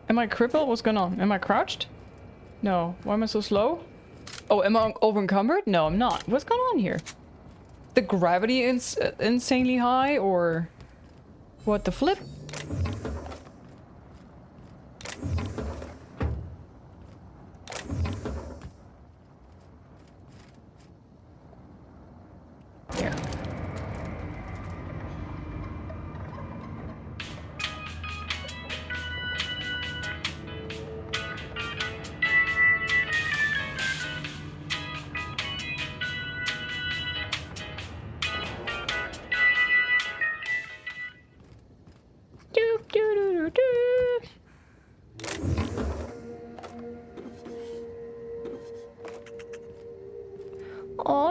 Am I crippled? What's going on? Am I crouched? No. Why am I so slow? Oh, am I over-encumbered? No, I'm not. What's going on here? The gravity is insanely high, or what the flip? There.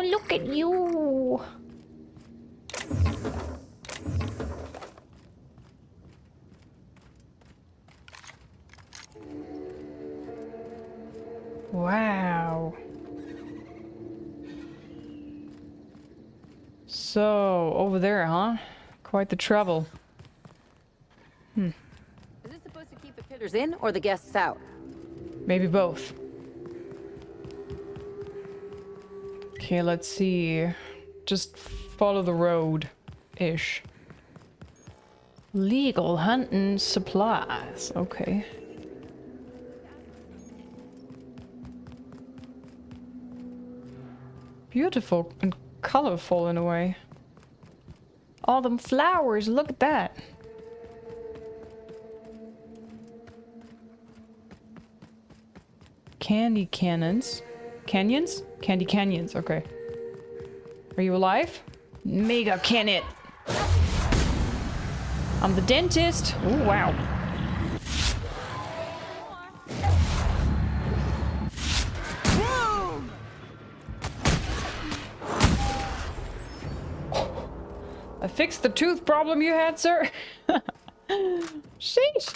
look at you. Wow. So, over there, huh? Quite the travel. Is this supposed to keep the pitters in or the guests out? Maybe both. Okay, let's see. Just follow the road-ish. Legal hunting supplies. Okay. Beautiful and colorful in a way. All them flowers, look at that. Candy cannons. Canyons? Candy canyons, okay. Are you alive? Mega cannon! I'm the dentist! Oh, wow. I fixed the tooth problem you had, sir. Sheesh.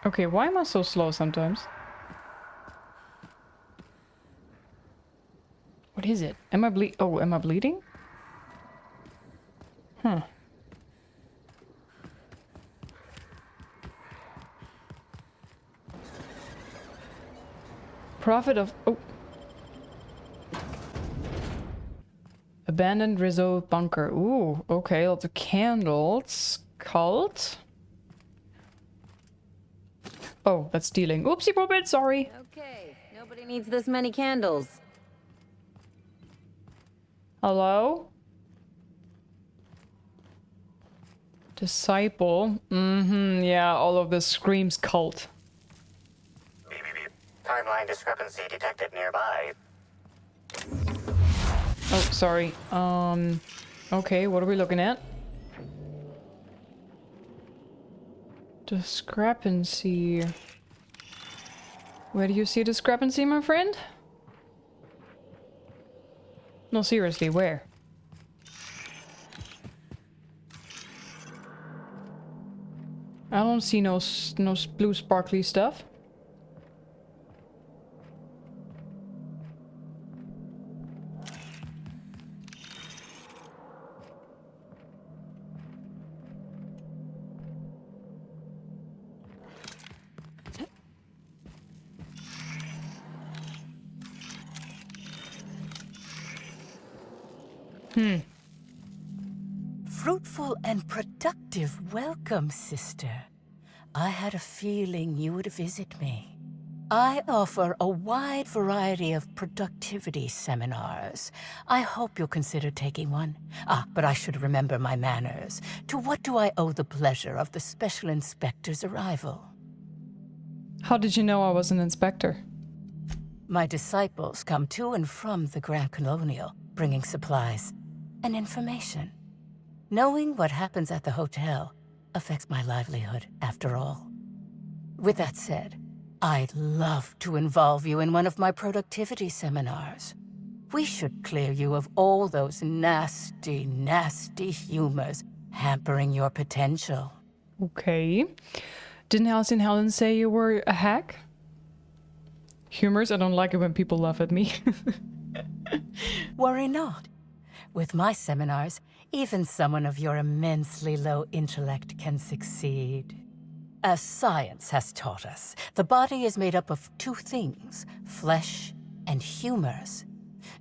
Okay, why am I so slow sometimes? What is it? Am I am I bleeding? Huh. Profit of... Oh. Abandoned Rizzo bunker. Ooh, okay, lots of candles. Cult. Oh, that's stealing. Oopsie poopit, sorry. Okay, nobody needs this many candles. Hello? Disciple. Yeah, all of this screams cult. Timeline discrepancy detected nearby. Oh, sorry. Okay, what are we looking at? Discrepancy. Where do you see discrepancy, my friend? No, seriously, where? I don't see no blue sparkly stuff. Fruitful and productive welcome, sister. I had a feeling you would visit me. I offer a wide variety of productivity seminars. I hope you'll consider taking one. But I should remember my manners. To what do I owe the pleasure of the Special Inspector's arrival? How did you know I was an inspector? My disciples come to and from the Grand Colonial, bringing supplies and information. Knowing what happens at the hotel affects my livelihood, after all. With that said, I'd love to involve you in one of my productivity seminars. We should clear you of all those nasty, nasty humors hampering your potential. Okay. Didn't Halcyon Helen say you were a hack? Humors? I don't like it when people laugh at me. Worry not. With my seminars, even someone of your immensely low intellect can succeed. As science has taught us, the body is made up of two things, flesh and humors.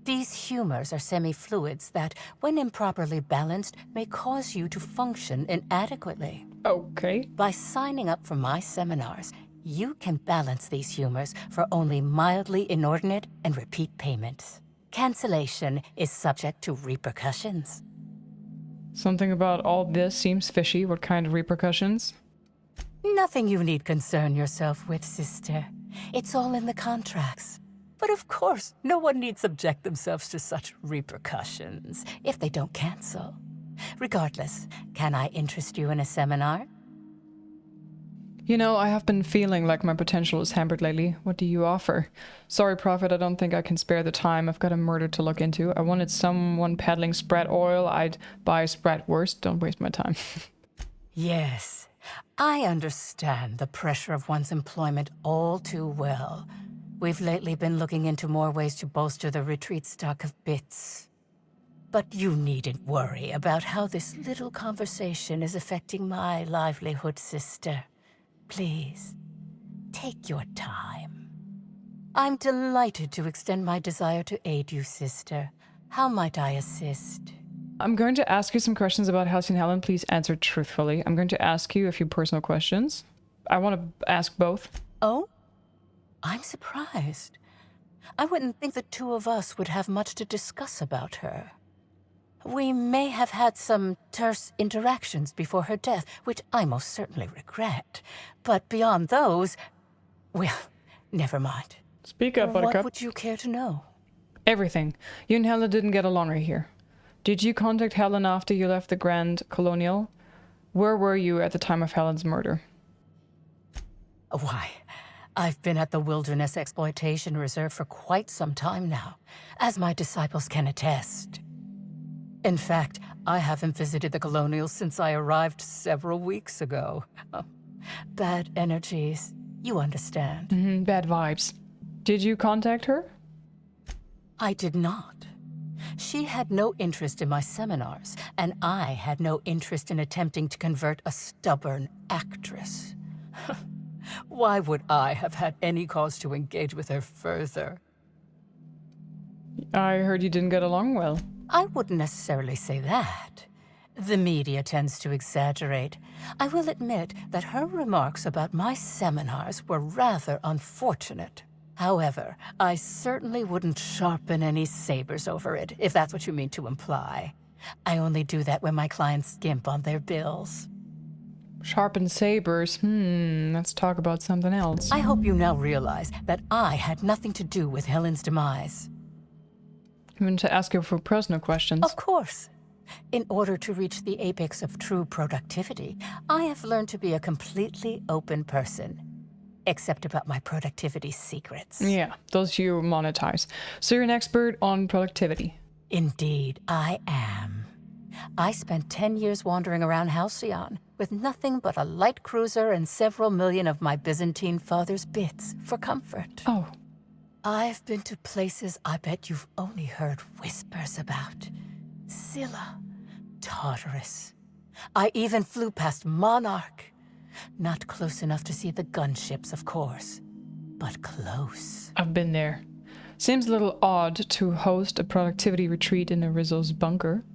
These humors are semi-fluids that, when improperly balanced, may cause you to function inadequately. Okay. By signing up for my seminars, you can balance these humors for only mildly inordinate and repeat payments. Cancellation is subject to repercussions. Something about all this seems fishy. What kind of repercussions? Nothing you need concern yourself with, sister. It's all in the contracts. But of course, no one need subject themselves to such repercussions if they don't cancel. Regardless, can I interest you in a seminar? You know, I have been feeling like my potential is hampered lately. What do you offer? Sorry, Prophet, I don't think I can spare the time. I've got a murder to look into. I wanted someone peddling spread oil. I'd buy spread worst. Don't waste my time. Yes, I understand the pressure of one's employment all too well. We've lately been looking into more ways to bolster the retreat stock of bits. But you needn't worry about how this little conversation is affecting my livelihood, sister. Please, take your time. I'm delighted to extend my desire to aid you, sister. How might I assist? I'm going to ask you some questions about Halcyon Helen. Please answer truthfully. I'm going to ask you a few personal questions. I want to ask both. Oh? I'm surprised. I wouldn't think the two of us would have much to discuss about her. We may have had some terse interactions before her death, which I most certainly regret. But beyond those, well, never mind. Speak up, Buttercup. What would you care to know? Everything. You and Helen didn't get along right here. Did you contact Helen after you left the Grand Colonial? Where were you at the time of Helen's murder? Why, I've been at the Wilderness Exploitation Reserve for quite some time now, as my disciples can attest. In fact, I haven't visited the Colonial since I arrived several weeks ago. Bad energies, you understand. Bad vibes. Did you contact her? I did not. She had no interest in my seminars, and I had no interest in attempting to convert a stubborn actress. Why would I have had any cause to engage with her further? I heard you didn't get along well. I wouldn't necessarily say that. The media tends to exaggerate. I will admit that her remarks about my seminars were rather unfortunate. However, I certainly wouldn't sharpen any sabers over it, if that's what you mean to imply. I only do that when my clients skimp on their bills. Sharpen sabers. Let's talk about something else. I hope you now realize that I had nothing to do with Helen's demise. I'm going to ask you for personal questions. Of course. In order to reach the apex of true productivity, I have learned to be a completely open person. Except about my productivity secrets. Yeah, those you monetize. So you're an expert on productivity. Indeed, I am. I spent 10 years wandering around Halcyon with nothing but a light cruiser and several million of my Byzantine father's bits for comfort. Oh. I've been to places I bet you've only heard whispers about. Scylla, Tartarus. I even flew past Monarch. Not close enough to see the gunships, of course, but close. I've been there. Seems a little odd to host a productivity retreat in a Rizzo's bunker.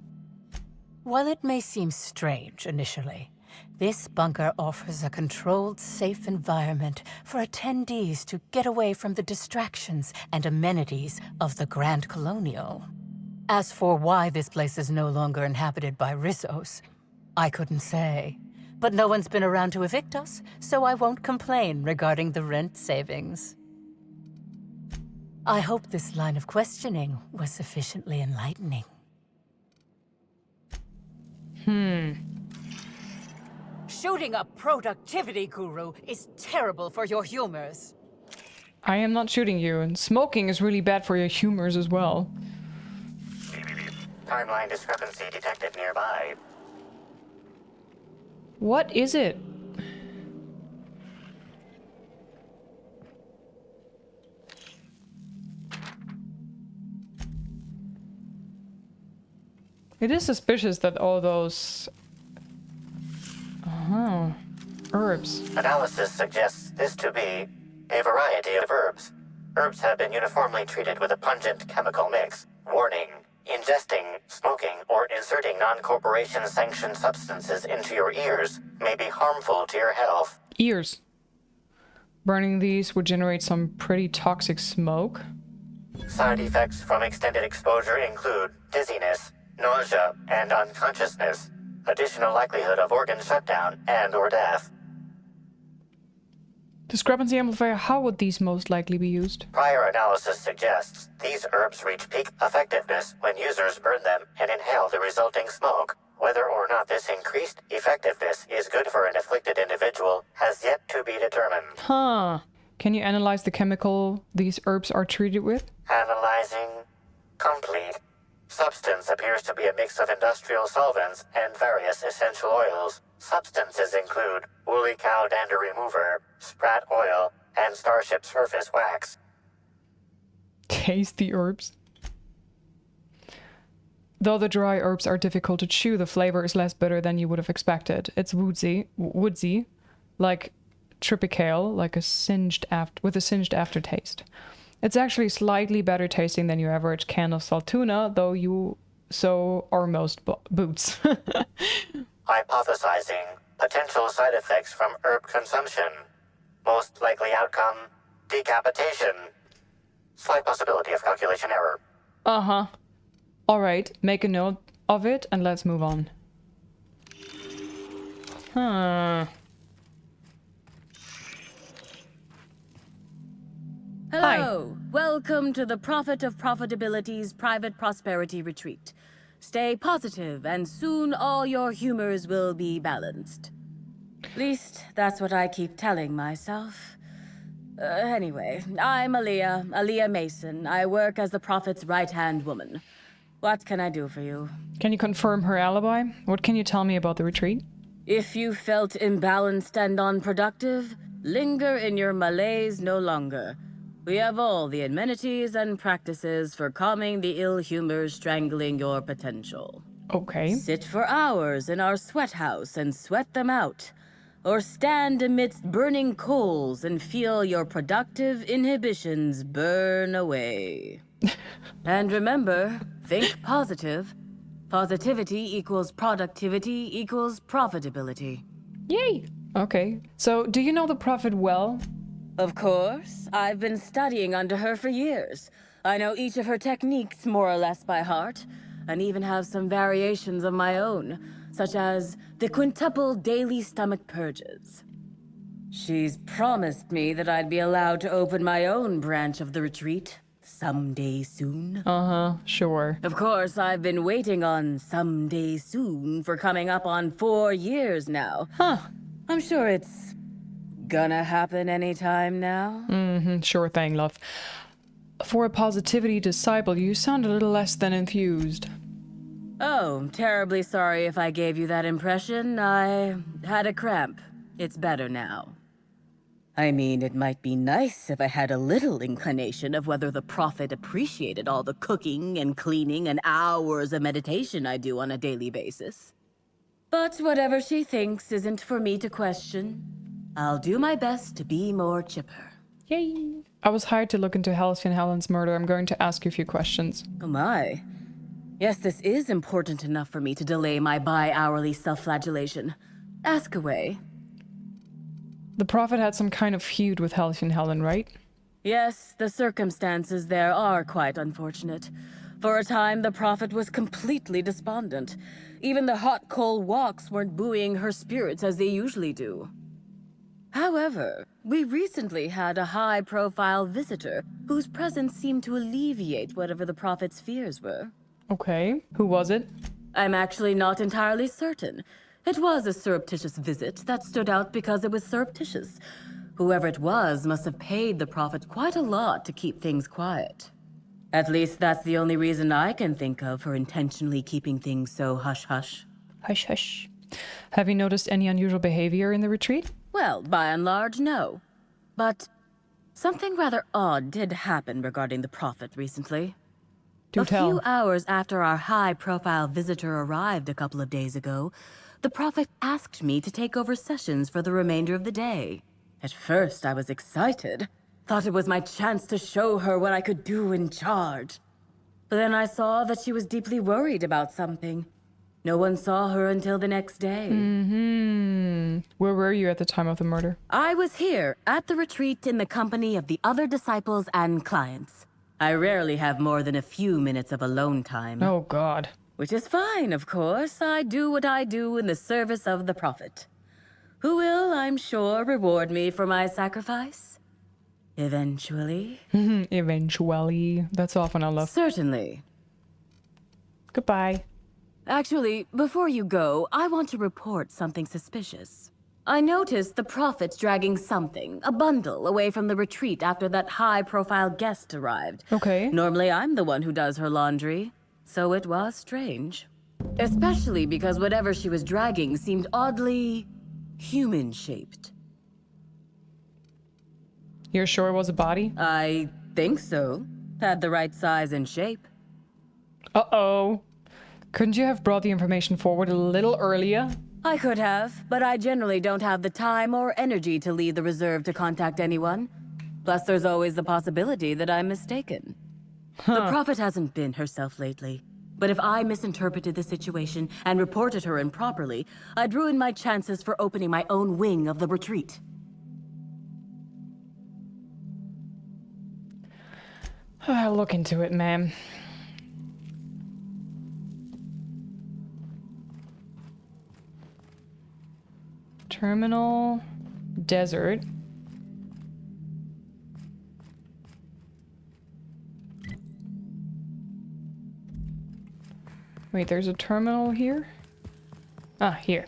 While it may seem strange initially, this bunker offers a controlled, safe environment for attendees to get away from the distractions and amenities of the Grand Colonial. As for why this place is no longer inhabited by Rizzos, I couldn't say. But no one's been around to evict us, so I won't complain regarding the rent savings. I hope this line of questioning was sufficiently enlightening. Shooting a productivity guru is terrible for your humors. I am not shooting you, and smoking is really bad for your humors as well. Timeline discrepancy detected nearby. What is it? It is suspicious that all those... herbs. Analysis suggests this to be a variety of herbs. Herbs have been uniformly treated with a pungent chemical mix. Warning. Ingesting, smoking, or inserting non-corporation sanctioned substances into your ears may be harmful to your health. Ears. Burning these would generate some pretty toxic smoke. Side effects from extended exposure include dizziness, nausea, and unconsciousness. Additional likelihood of organ shutdown and/or death. Discrepancy amplifier, how would these most likely be used? Prior analysis suggests these herbs reach peak effectiveness when users burn them and inhale the resulting smoke. Whether or not this increased effectiveness is good for an afflicted individual has yet to To be determined. Huh. Can you analyze the chemical these herbs are treated with? Analyzing. Complete. Substance appears to be a mix of industrial solvents and various essential oils. Substances include woolly cow dander remover, sprat oil, and starship surface wax. Taste the herbs. Though the dry herbs are difficult to chew, the flavor is less bitter than you would have expected. It's woodsy, like triticale, like with a singed aftertaste. It's actually slightly better tasting than your average can of salt tuna, so are most boots. Hypothesizing potential side effects from herb consumption. Most likely outcome, decapitation. Slight possibility of calculation error. Uh-huh. Alright, make a note of it and let's move on. Huh. Hello! Welcome to the Prophet of Profitability's Private Prosperity Retreat. Stay positive, and soon all your humors will be balanced. At least, that's what I keep telling myself. Anyway, I'm Aaliyah Mason. I work as the Prophet's right-hand woman. What can I do for you? Can you confirm her alibi? What can you tell me about the retreat? If you felt imbalanced and unproductive, linger in your malaise no longer. We have all the amenities and practices for calming the ill humors strangling your potential. Okay. Sit for hours in our sweat house and sweat them out. Or stand amidst burning coals and feel your productive inhibitions burn away. And remember, think positive. Positivity equals productivity equals profitability. Yay! Okay. So, do you know the Prophet well? Of course. I've been studying under her for years. I know each of her techniques more or less by heart, and even have some variations of my own, such as the quintuple daily stomach purges. She's promised me that I'd be allowed to open my own branch of the retreat someday soon. Uh-huh, sure. Of course, I've been waiting on someday soon for coming up on 4 years now. Huh. I'm sure it's gonna happen anytime now. Mm-hmm, sure thing, love. For a positivity disciple, you sound a little less than enthused. Oh, terribly sorry if I gave you that impression. I had a cramp. It's better now. I mean, it might be nice if I had a little inclination of whether the Prophet appreciated all the cooking and cleaning and hours of meditation I do on a daily basis. But whatever she thinks isn't for me to question. I'll do my best to be more chipper. Yay! I was hired to look into Halcyon Helen's murder. I'm going to ask you a few questions. Oh my. Yes, this is important enough for me to delay my bi-hourly self-flagellation. Ask away. The Prophet had some kind of feud with Halcyon Helen, right? Yes, the circumstances there are quite unfortunate. For a time, the Prophet was completely despondent. Even the hot coal walks weren't buoying her spirits as they usually do. However, we recently had a high-profile visitor whose presence seemed to alleviate whatever the Prophet's fears were. Okay, who was it? I'm actually not entirely certain. It was a surreptitious visit that stood out because it was surreptitious. Whoever it was must have paid the Prophet quite a lot to keep things quiet. At least that's the only reason I can think of for intentionally keeping things so hush-hush. Hush-hush. Have you noticed any unusual behavior in the retreat? Well, by and large, no. But something rather odd did happen regarding the Prophet recently. Do tell. A few hours after our high-profile visitor arrived a couple of days ago, the Prophet asked me to take over sessions for the remainder of the day. At first, I was excited. Thought it was my chance to show her what I could do in charge. But then I saw that she was deeply worried about something. No one saw her until the next day. Mm-hmm. Where were you at the time of the murder? I was here, at the retreat in the company of the other disciples and clients. I rarely have more than a few minutes of alone time. Oh, God. Which is fine, of course. I do what I do in the service of the Prophet, who will, I'm sure, reward me for my sacrifice. Eventually. Eventually. That's often I love. Certainly. Goodbye. Actually, before you go, I want to report something suspicious. I noticed the Prophet's dragging something, a bundle, away from the retreat after that high-profile guest arrived. Okay. Normally, I'm the one who does her laundry, so it was strange. Especially because whatever she was dragging seemed oddly human-shaped. You're sure it was a body? I think so. Had the right size and shape. Uh-oh. Couldn't you have brought the information forward a little earlier? I could have, but I generally don't have the time or energy to leave the reserve to contact anyone. Plus, there's always the possibility that I'm mistaken. The Prophet hasn't been herself lately. But if I misinterpreted the situation and reported her improperly, I'd ruin my chances for opening my own wing of the retreat. I'll look into it, ma'am. Terminal desert. Wait, there's a terminal here? Ah, here.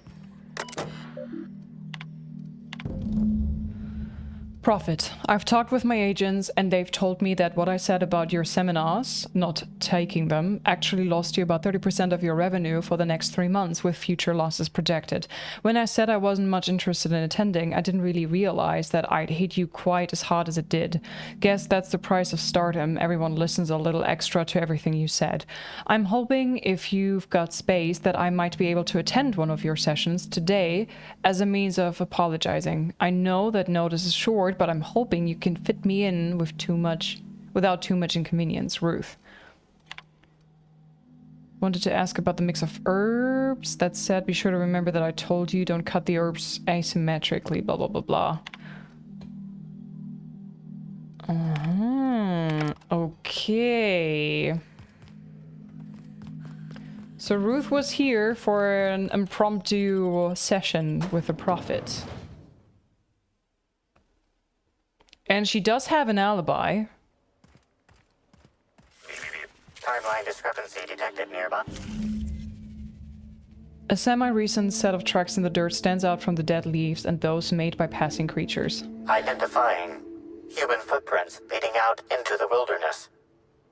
Prophet, I've talked with my agents and they've told me that what I said about your seminars, not taking them, actually lost you about 30% of your revenue for the next 3 months with future losses projected. When I said I wasn't much interested in attending, I didn't really realize that I'd hit you quite as hard as it did. Guess that's the price of stardom. Everyone listens a little extra to everything you said. I'm hoping if you've got space that I might be able to attend one of your sessions today as a means of apologizing. I know that notice is short, but I'm hoping you can fit me in without too much inconvenience. Ruth. Wanted to ask about the mix of herbs. That said, be sure to remember that I told you don't cut the herbs asymmetrically, blah, blah, blah, blah. Okay. So Ruth was here for an impromptu session with the Prophet. And she does have an alibi. Timeline discrepancy detected nearby. A semi-recent set of tracks in the dirt stands out from the dead leaves and those made by passing creatures. Identifying human footprints leading out into the wilderness.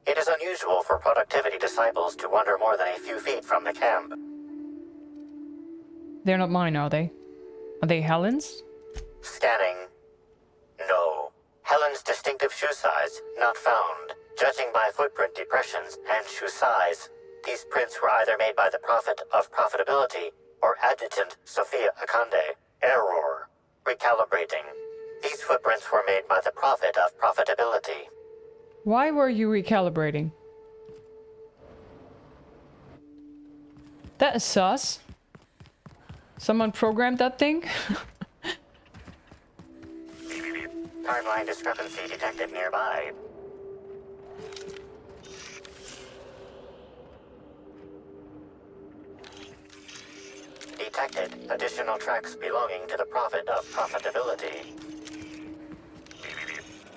It is unusual for productivity disciples to wander more than a few feet from the camp. They're not mine, are they? Are they Helen's? Scanning. No. Helen's distinctive shoe size not found. Judging by footprint depressions and shoe size, these prints were either made by the Prophet of Profitability or Adjutant Sophia Akande. Error. Recalibrating. These footprints were made by the Prophet of Profitability. Why were you recalibrating? That is sus. Someone programmed that thing? Timeline discrepancy detected nearby. Detected additional tracks belonging to the Prophet of Profitability.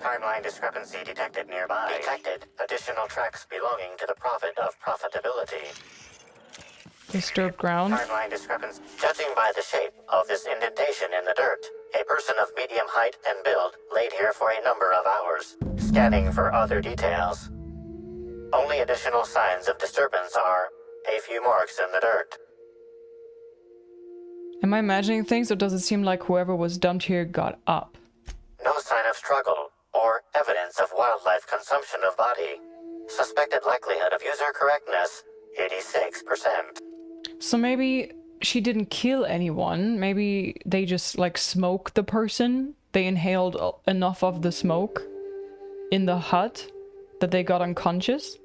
Timeline discrepancy detected nearby. Detected additional tracks belonging to the Prophet of Profitability. Disturbed ground. Timeline discrepancy. Judging by the shape of this indentation in the dirt, a person of medium height and build laid here for a number of hours. Scanning for other details. Only additional signs of disturbance are a few marks in the dirt. Am I imagining things, or does it seem like whoever was dumped here got up? No sign of struggle or evidence of wildlife consumption of body. Suspected likelihood of user correctness, 86%. So maybe she didn't kill anyone. Maybe they just, like, smoked the person. They inhaled enough of the smoke in the hut that they got unconscious.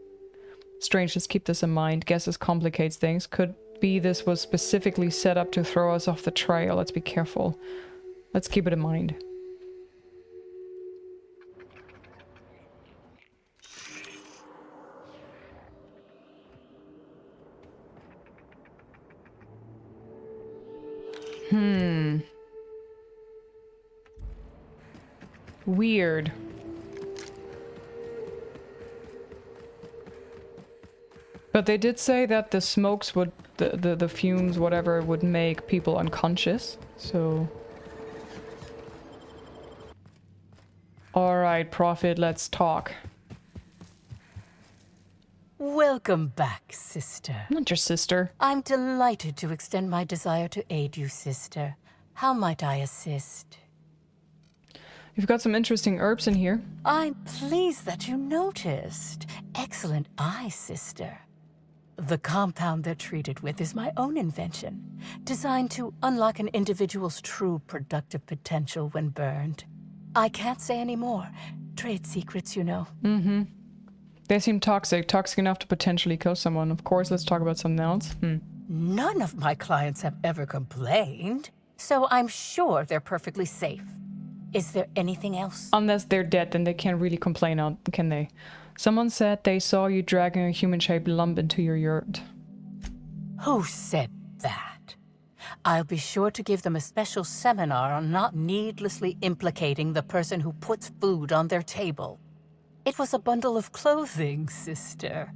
Strange, let's keep this in mind. Guess this complicates things. Could be this was specifically set up to throw us off the trail. Let's be careful. Let's keep it in mind. Weird. But they did say that the smokes would, the fumes, whatever, would make people unconscious. So Alright, Prophet, let's talk. Welcome back, sister. I'm not your sister. I'm delighted to extend my desire to aid you, sister. How might I assist? You've got some interesting herbs in here. I'm pleased that you noticed. Excellent eye, sister. The compound they're treated with is my own invention, designed to unlock an individual's true productive potential when burned. I can't say any more. Trade secrets, you know. Mm-hmm. They seem toxic enough to potentially kill someone. Of course, let's talk about something else. None of my clients have ever complained, so I'm sure they're perfectly safe. Is there anything else? Unless they're dead, then they can't really complain, can they? Someone said they saw you dragging a human-shaped lump into your yurt. Who said that? I'll be sure to give them a special seminar on not needlessly implicating the person who puts food on their table. It was a bundle of clothing, sister.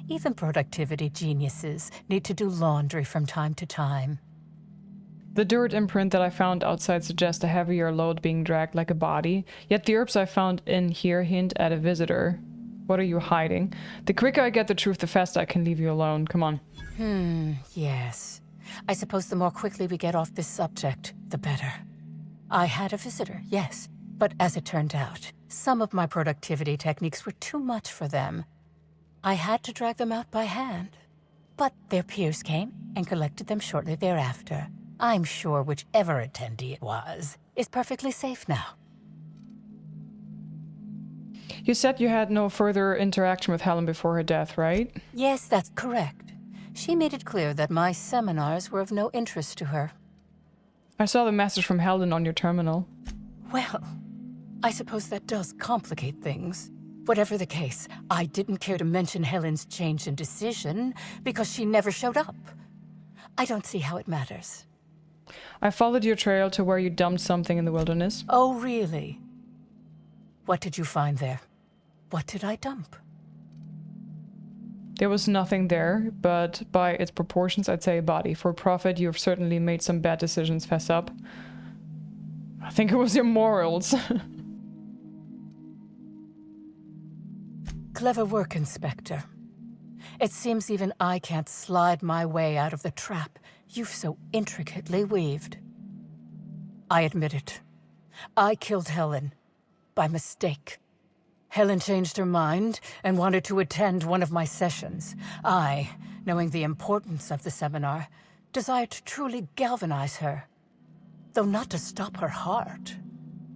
Even productivity geniuses need to do laundry from time to time. The dirt imprint that I found outside suggests a heavier load being dragged like a body, yet the herbs I found in here hint at a visitor. What are you hiding? The quicker I get the truth, the faster I can leave you alone. Come on. Yes. I suppose the more quickly we get off this subject, the better. I had a visitor, yes. But as it turned out, some of my productivity techniques were too much for them. I had to drag them out by hand. But their peers came and collected them shortly thereafter. I'm sure whichever attendee it was is perfectly safe now. You said you had no further interaction with Helen before her death, right? Yes, that's correct. She made it clear that my seminars were of no interest to her. I saw the message from Helen on your terminal. Well, I suppose that does complicate things. Whatever the case, I didn't care to mention Helen's change in decision because she never showed up. I don't see how it matters. I followed your trail to where you dumped something in the wilderness. Oh, really? What did you find there? What did I dump? There was nothing there, but by its proportions, I'd say a body. For Prophet, you've certainly made some bad decisions, fess up. I think it was your morals. Clever work, Inspector. It seems even I can't slide my way out of the trap you've so intricately weaved. I admit it. I killed Helen. By mistake. Helen changed her mind and wanted to attend one of my sessions. I, knowing the importance of the seminar, desired to truly galvanize her, though not to stop her heart.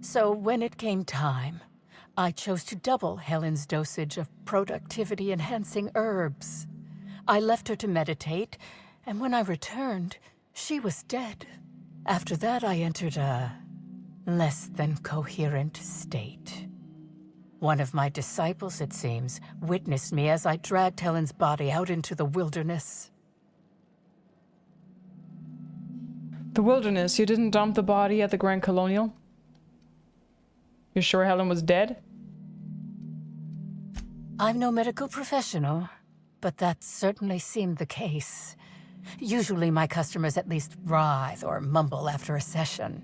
So when it came time, I chose to double Helen's dosage of productivity-enhancing herbs. I left her to meditate, and when I returned, she was dead. After that, I entered a less than coherent state. One of my disciples, it seems, witnessed me as I dragged Helen's body out into the wilderness. The wilderness? You didn't dump the body at the Grand Colonial? You're sure Helen was dead? I'm no medical professional, but that certainly seemed the case. Usually my customers at least writhe or mumble after a session.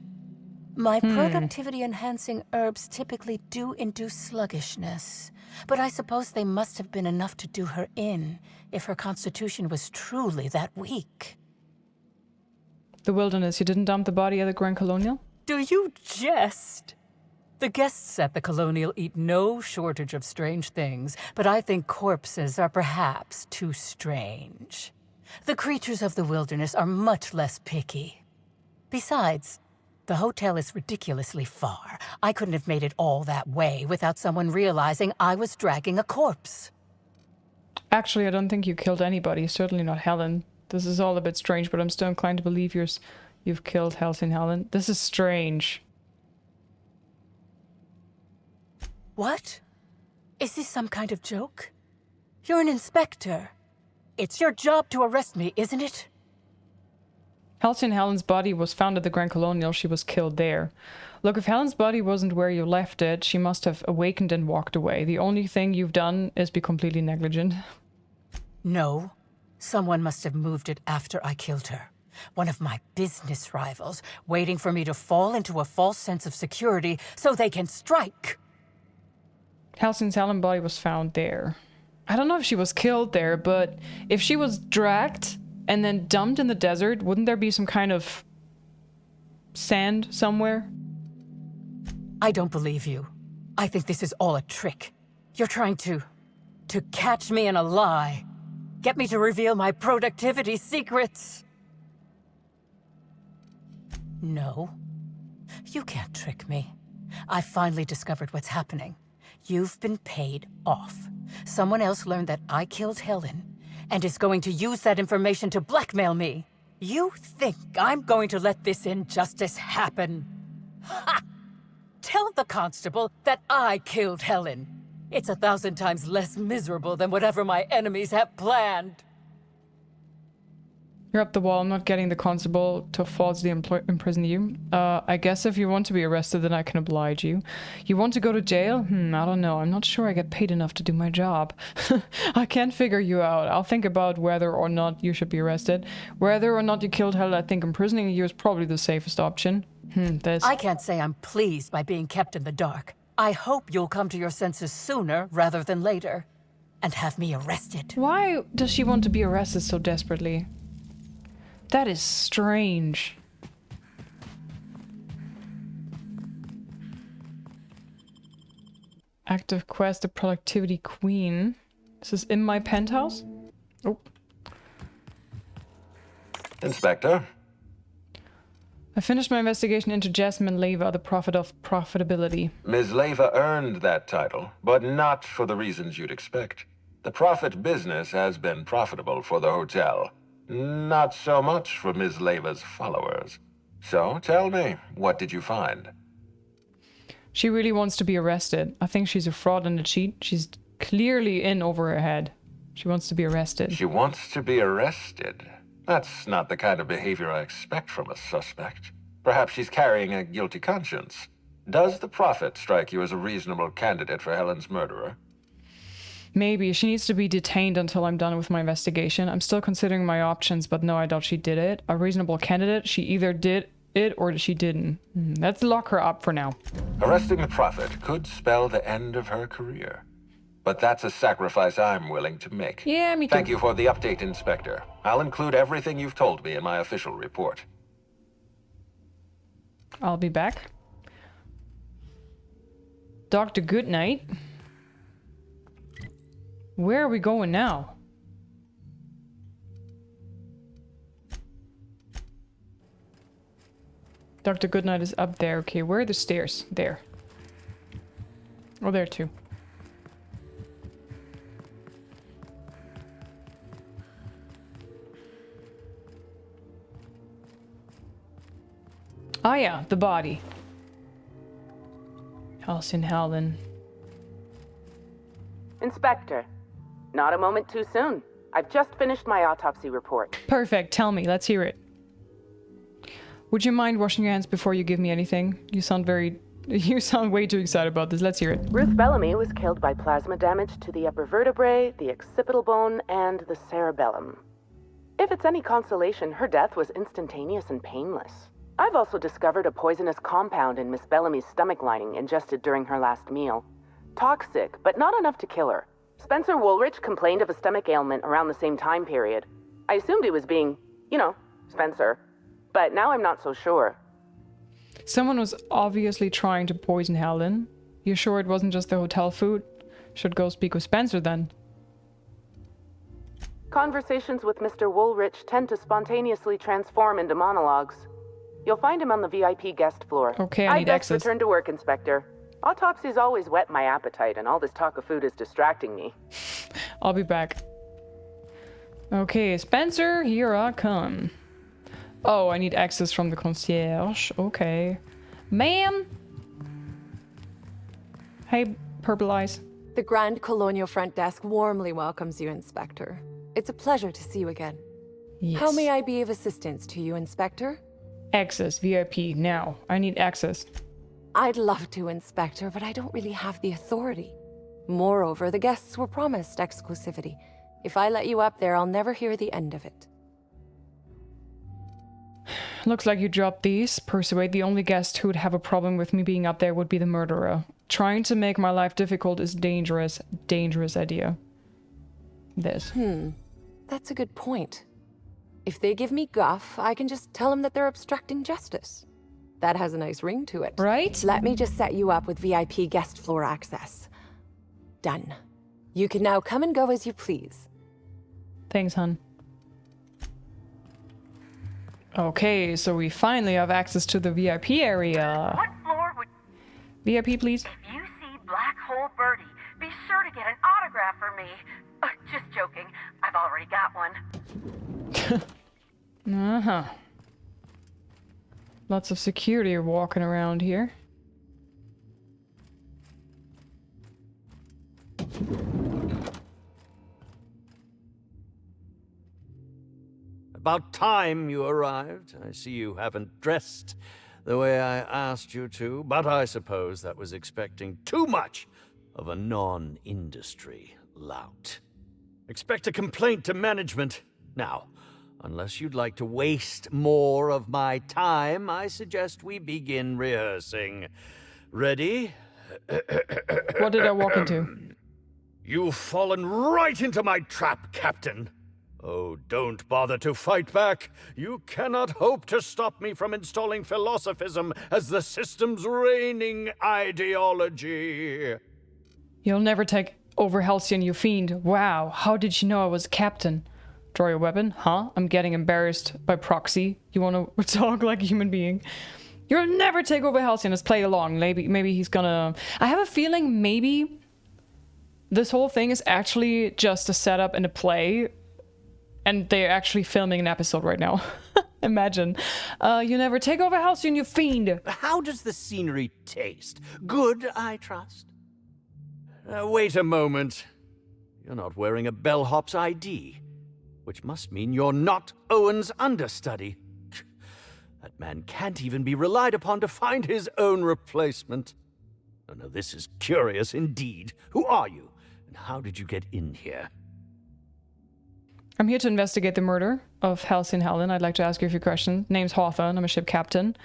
My productivity-enhancing herbs typically do induce sluggishness, but I suppose they must have been enough to do her in if her constitution was truly that weak. The wilderness. You didn't dump the body at the Grand Colonial? Do you jest? The guests at the Colonial eat no shortage of strange things, but I think corpses are perhaps too strange. The creatures of the wilderness are much less picky. Besides, the hotel is ridiculously far. I couldn't have made it all that way without someone realizing I was dragging a corpse. Actually, I don't think you killed anybody. Certainly not Helen. This is all a bit strange, but I'm still inclined to believe you've killed Halcyon Helen. This is strange. What? Is this some kind of joke? You're an inspector. It's your job to arrest me, isn't it? Halcyon Helen's body was found at the Grand Colonial. She was killed there. Look, if Helen's body wasn't where you left it, she must have awakened and walked away. The only thing you've done is be completely negligent. No. Someone must have moved it after I killed her. One of my business rivals, waiting for me to fall into a false sense of security so they can strike. Halcyon's Helen body was found there. I don't know if she was killed there, but if she was dragged and then dumped in the desert, wouldn't there be some kind of sand somewhere? I don't believe you. I think this is all a trick. You're trying to catch me in a lie. Get me to reveal my productivity secrets. No. You can't trick me. I finally discovered what's happening. You've been paid off. Someone else learned that I killed Helen and is going to use that information to blackmail me. You think I'm going to let this injustice happen? Ha! Tell the constable that I killed Helen. It's 1,000 times less miserable than whatever my enemies have planned. You're up the wall. I'm not getting the constable to falsely imprison you. I guess if you want to be arrested, then I can oblige you. You want to go to jail? I don't know. I'm not sure I get paid enough to do my job. I can't figure you out. I'll think about whether or not you should be arrested. Whether or not you killed Helen, I think imprisoning you is probably the safest option. I can't say I'm pleased by being kept in the dark. I hope you'll come to your senses sooner rather than later. And have me arrested. Why does she want to be arrested so desperately? That is strange. Active quest, the productivity queen. This is in my penthouse? Oh. Inspector? I finished my investigation into Jasmine Leva, the prophet of profitability. Ms. Leva earned that title, but not for the reasons you'd expect. The profit business has been profitable for the hotel. Not so much for Ms. Leva's followers. So, tell me, what did you find? She really wants to be arrested. I think she's a fraud and a cheat. She's clearly in over her head. She wants to be arrested. She wants to be arrested? That's not the kind of behavior I expect from a suspect. Perhaps she's carrying a guilty conscience. Does the prophet strike you as a reasonable candidate for Helen's murderer? Maybe. She needs to be detained until I'm done with my investigation. I'm still considering my options, but no, I doubt she did it. A reasonable candidate? She either did it or she didn't. Let's lock her up for now. Arresting the prophet could spell the end of her career. But that's a sacrifice I'm willing to make. Yeah, me too. Thank you for the update, Inspector. I'll include everything you've told me in my official report. I'll be back. Dr. Goodnight. Where are we going now? Dr. Goodnight is up there. Okay, where are the stairs? There. Oh, there too. Ah yeah, the body. Halcyon Helen. Inspector, not a moment too soon. I've just finished my autopsy report. Perfect, tell me, let's hear it. Would you mind washing your hands before you give me anything? You sound way too excited about this. Let's hear it. Ruth Bellamy was killed by plasma damage to the upper vertebrae, the occipital bone, and the cerebellum. If it's any consolation, her death was instantaneous and painless. I've also discovered a poisonous compound in Miss Bellamy's stomach lining ingested during her last meal. Toxic, but not enough to kill her. Spencer Woolrich complained of a stomach ailment around the same time period. I assumed he was being, Spencer. But now I'm not so sure. Someone was obviously trying to poison Helen. You sure it wasn't just the hotel food? Should go speak with Spencer then. Conversations with Mr. Woolrich tend to spontaneously transform into monologues. You'll find him on the VIP guest floor. Okay, I need best access. Return to work, Inspector. Autopsies always whet my appetite, and all this talk of food is distracting me. I'll be back. Okay, Spencer, here I come. Oh, I need access from the concierge. Okay. Ma'am! Hey, Purple Eyes. The Grand Colonial Front Desk warmly welcomes you, Inspector. It's a pleasure to see you again. Yes. How may I be of assistance to you, Inspector? Access, VIP, now. I need access. I'd love to, Inspector, but I don't really have the authority. Moreover, the guests were promised exclusivity. If I let you up there, I'll never hear the end of it. looks like you dropped these. Persuade the only guest who would have a problem with me being up there would be the murderer. Trying to make my life difficult is dangerous. Dangerous idea. This. That's a good point. If they give me guff, I can just tell them that they're obstructing justice. That has a nice ring to it. Right? Let me just set you up with VIP guest floor access. Done. You can now come and go as you please. Thanks, hun. Okay, so we finally have access to the VIP area. What floor would... VIP, please. If you see Black Hole Birdie, be sure to get an autograph for me. Just joking. I've already got one. Uh-huh. Lots of security walking around here. About time you arrived. I see you haven't dressed the way I asked you to, but I suppose that was expecting too much of a non-industry lout. Expect a complaint to management. Now, unless you'd like to waste more of my time, I suggest we begin rehearsing. Ready? What did I walk into? You've fallen right into my trap, Captain. Oh, don't bother to fight back. You cannot hope to stop me from installing philosophism as the system's reigning ideology. You'll never take over Halcyon, you fiend. Wow, how did you know I was captain? Draw your weapon? Huh? I'm getting embarrassed by proxy. You wanna talk like a human being? You'll never take over Halcyon. Let's play along. Maybe he's gonna... I have a feeling maybe this whole thing is actually just a setup and a play. And they're actually filming an episode right now. Imagine. You never take over Halcyon, you fiend! How does the scenery taste? Good, I trust? Wait a moment. You're not wearing a bellhop's ID, which must mean you're not Owen's understudy. That man can't even be relied upon to find his own replacement. Oh, no, this is curious indeed. Who are you, and how did you get in here? I'm here to investigate the murder of Halcyon Helen. I'd like to ask you a few questions. Name's Hawthorne. I'm a ship captain.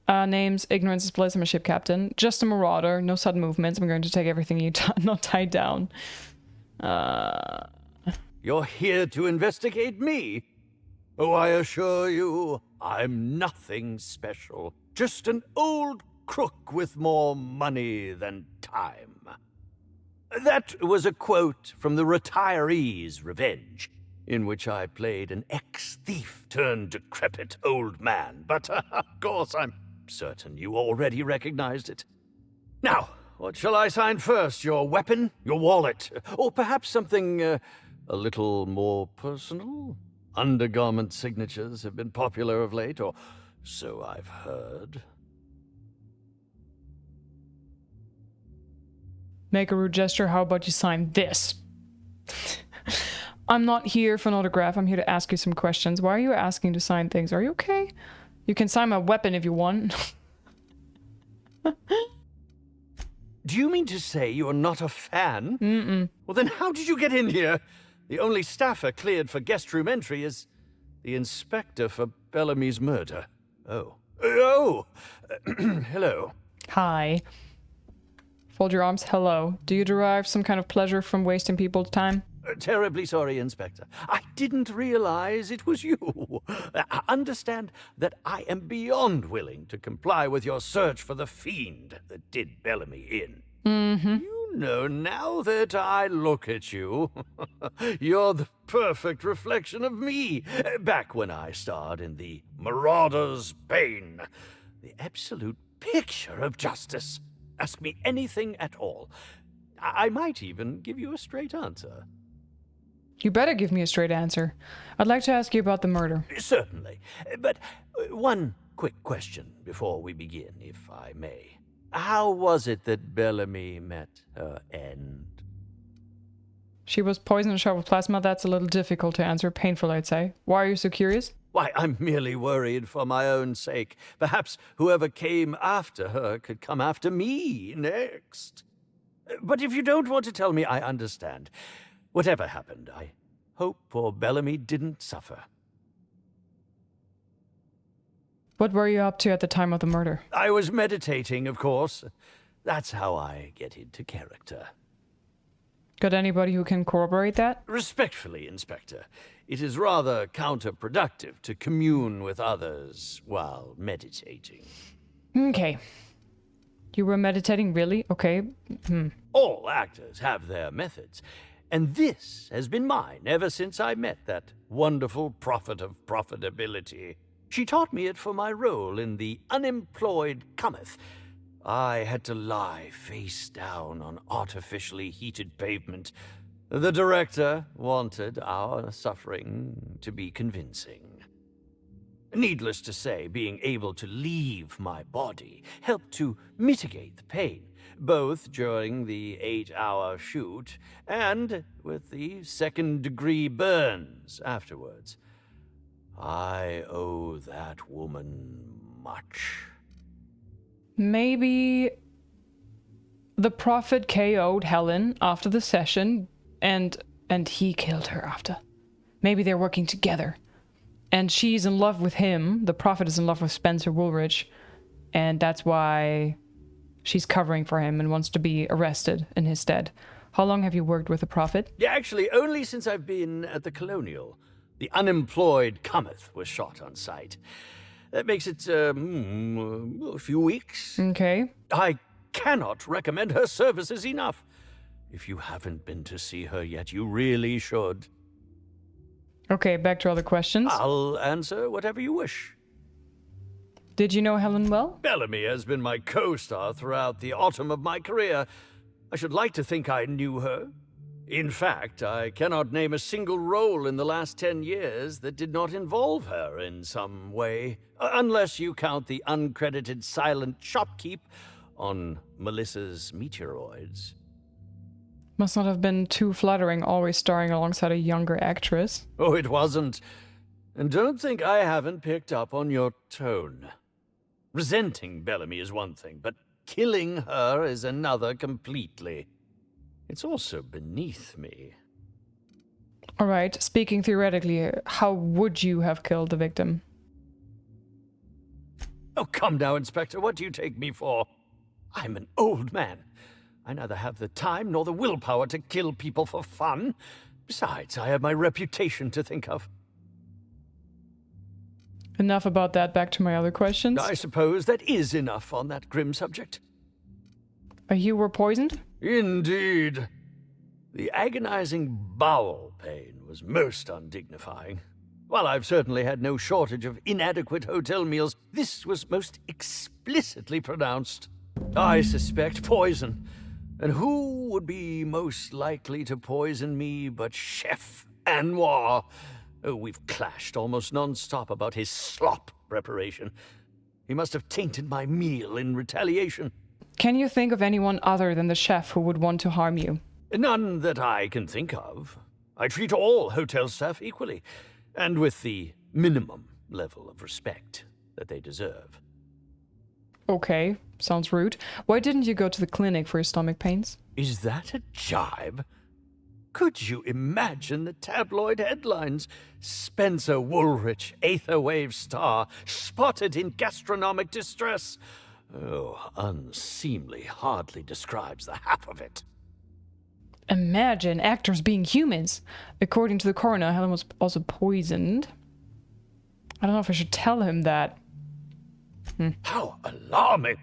Name's Ignorance is Bliss. I'm a ship captain. Just a marauder. No sudden movements. I'm going to take everything you not tied down. You're here to investigate me? Oh, I assure you, I'm nothing special. Just an old crook with more money than time. That was a quote from The Retiree's Revenge, in which I played an ex-thief turned decrepit old man. But, of course, I'm certain you already recognized it. Now, what shall I sign first? Your weapon? Your wallet? Or perhaps something a little more personal? Undergarment signatures have been popular of late, or so I've heard. Make a rude gesture. How about you sign this? I'm not here for an autograph. I'm here to ask you some questions. Why are you asking to sign things? Are you okay? You can sign my weapon if you want. Do you mean to say you're not a fan? Mm-mm. Well, then how did you get in here? The only staffer cleared for guest room entry is the inspector for Bellamy's murder. Oh. Oh! Hello. Hi. Fold your arms. Hello. Do you derive some kind of pleasure from wasting people's time? Terribly sorry, Inspector. I didn't realize it was you. Understand that I am beyond willing to comply with your search for the fiend that did Bellamy in. Mm-hmm. You know, now that I look at you, you're the perfect reflection of me, back when I starred in The Marauder's Bane. The absolute picture of justice. Ask me anything at all. I might even give you a straight answer. You better give me a straight answer. I'd like to ask you about the murder. Certainly. But one quick question before we begin, if I may. How was it that Bellamy met her end? She was poisoned and shot with plasma. That's a little difficult to answer. Painful, I'd say. Why are you so curious? Why, I'm merely worried for my own sake. Perhaps whoever came after her could come after me next. But if you don't want to tell me, I understand. Whatever happened, I hope poor Bellamy didn't suffer. What were you up to at the time of the murder? I was meditating, of course. That's how I get into character. Got anybody who can corroborate that? Respectfully, Inspector, it is rather counterproductive to commune with others while meditating. Okay. You were meditating, really? Okay. All actors have their methods, and this has been mine ever since I met that wonderful prophet of profitability. She taught me it for my role in The Unemployed Cometh. I had to lie face down on artificially heated pavement. The director wanted our suffering to be convincing. Needless to say, being able to leave my body helped to mitigate the pain, both during the 8-hour shoot and with the second-degree burns afterwards. I owe that woman much. Maybe the prophet KO'd Helen after the session, and he killed her after. Maybe they're working together. And she's in love with him. The prophet is in love with Spencer Woolridge. And that's why she's covering for him and wants to be arrested in his stead. How long have you worked with the prophet? Yeah, actually, only since I've been at the Colonial. The Unemployed Cometh was shot on site. That makes it, a few weeks. Okay. I cannot recommend her services enough. If you haven't been to see her yet, you really should. Okay, back to other questions. I'll answer whatever you wish. Did you know Helen well? Bellamy has been my co-star throughout the autumn of my career. I should like to think I knew her. In fact, I cannot name a single role in the last 10 years that did not involve her in some way, unless you count the uncredited silent shopkeep on Melissa's Meteoroids. Must not have been too flattering always starring alongside a younger actress. Oh, it wasn't. And don't think I haven't picked up on your tone. Resenting Bellamy is one thing, but killing her is another completely. It's also beneath me. All right, speaking theoretically, how would you have killed the victim? Oh, come now, Inspector. What do you take me for? I'm an old man. I neither have the time nor the willpower to kill people for fun. Besides, I have my reputation to think of. Enough about that, back to my other questions. I suppose that is enough on that grim subject. You were poisoned? Indeed. The agonizing bowel pain was most undignifying. While I've certainly had no shortage of inadequate hotel meals, this was most explicitly pronounced. I suspect poison. And who would be most likely to poison me but Chef Anwar? Oh, we've clashed almost non-stop about his slop preparation. He must have tainted my meal in retaliation. Can you think of anyone other than the chef who would want to harm you? None that I can think of. I treat all hotel staff equally, and with the minimum level of respect that they deserve. Okay, sounds rude. Why didn't you go to the clinic for your stomach pains? Is that a jibe? Could you imagine the tabloid headlines? Spencer Woolridge, Aetherwave star, spotted in gastronomic distress. Oh, unseemly hardly describes the half of it. Imagine actors being humans. According to the coroner, Helen was also poisoned. I don't know if I should tell him that. How alarming!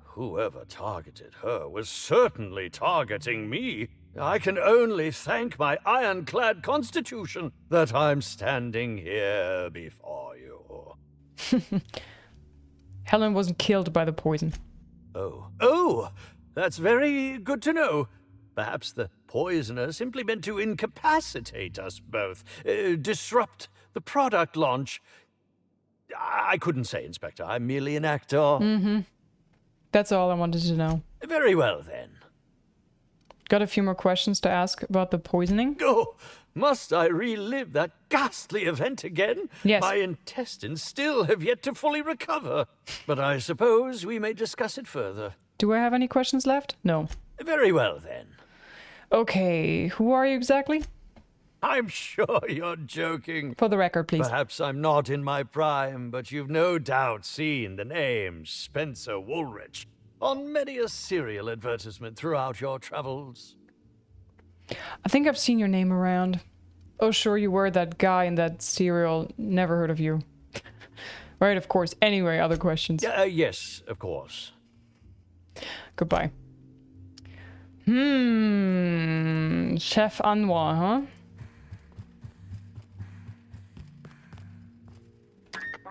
Whoever targeted her was certainly targeting me. I can only thank my ironclad constitution that I'm standing here before you. Helen wasn't killed by the poison. Oh, that's very good to know. Perhaps the poisoner simply meant to incapacitate us both, disrupt the product launch. I couldn't say, Inspector. I'm merely an actor. Mm-hmm. That's all I wanted to know. Very well, then. Got a few more questions to ask about the poisoning? Oh, must I relive that ghastly event again? Yes. My intestines still have yet to fully recover. But I suppose we may discuss it further. Do I have any questions left? No. Very well, then. Okay, who are you exactly? I'm sure you're joking. For the record, please. Perhaps I'm not in my prime, but you've no doubt seen the name Spencer Woolrich on many a cereal advertisement throughout your travels. I think I've seen your name around. Oh, sure, you were that guy in that cereal. Never heard of you. Right, of course. Anyway, other questions? Yes, of course. Goodbye. Chef Anwar, huh?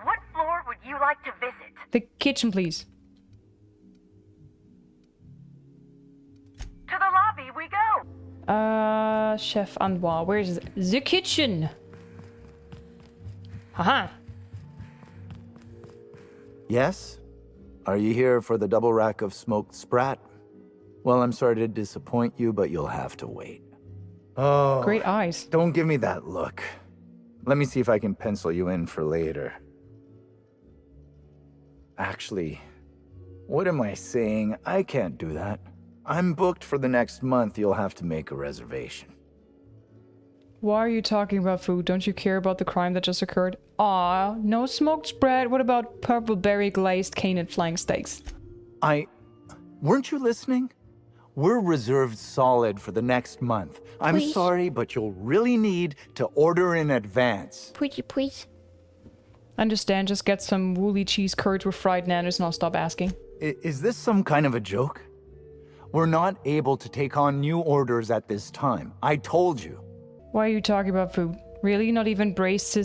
What floor would you like to visit? The kitchen, please. To the lobby we go. Chef Anwar, where is the kitchen? Haha. Yes? Are you here for the double rack of smoked sprat? Well, I'm sorry to disappoint you, but you'll have to wait. Oh. Great eyes. Don't give me that look. Let me see if I can pencil you in for later. Actually, what am I saying? I can't do that. I'm booked for the next month. You'll have to make a reservation. Why are you talking about food? Don't you care about the crime that just occurred? Aw, no smoked spread. What about purple berry glazed cane and flank steaks? Weren't you listening? We're reserved solid for the next month. I'm Please? sorry, but you'll really need to order in advance. Please. Understand, just get some woolly cheese curds with fried nanners and I'll stop asking. Is this some kind of a joke? We're not able to take on new orders at this time. I told you. Why are you talking about food? Really? Not even braised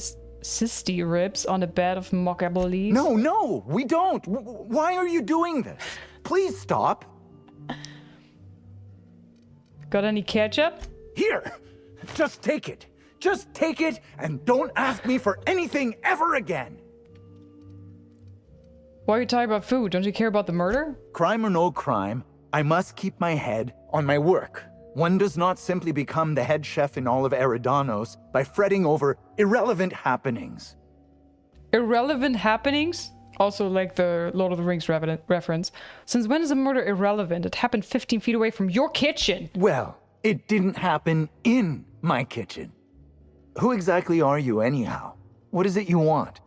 cysty ribs on a bed of mockable leaves? No, we don't. Why are you doing this? Please stop. Got any ketchup? Here, just take it. Just take it and don't ask me for anything ever again. Why are you talking about food? Don't you care about the murder? Crime or no crime, I must keep my head on my work. One does not simply become the head chef in all of Eridanos by fretting over irrelevant happenings. Irrelevant happenings? Also like the Lord of the Rings reference. Since when is a murder irrelevant? It happened 15 feet away from your kitchen. Well, it didn't happen in my kitchen. Who exactly are you anyhow? What is it you want?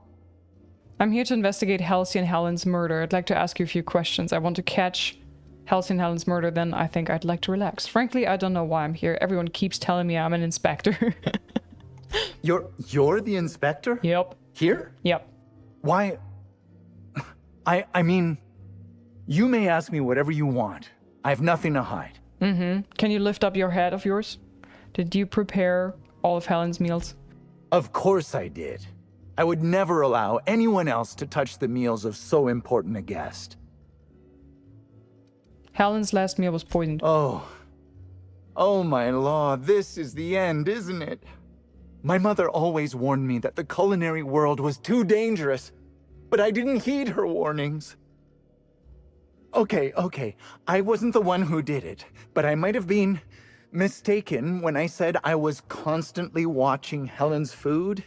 I'm here to investigate Halcyon Helen's murder. I'd like to ask you a few questions. I want to catch Halcyon Helen's murder, then I think I'd like to relax. Frankly, I don't know why I'm here. Everyone keeps telling me I'm an inspector. You're the inspector? Yep. Here? Yep. Why? I mean, you may ask me whatever you want. I have nothing to hide. Can you lift up your head of yours? Did you prepare all of Helen's meals? Of course I did. I would never allow anyone else to touch the meals of so important a guest. Helen's last meal was poisoned. Oh my law, this is the end, isn't it? My mother always warned me that the culinary world was too dangerous, but I didn't heed her warnings. Okay, I wasn't the one who did it, but I might have been mistaken when I said I was constantly watching Helen's food.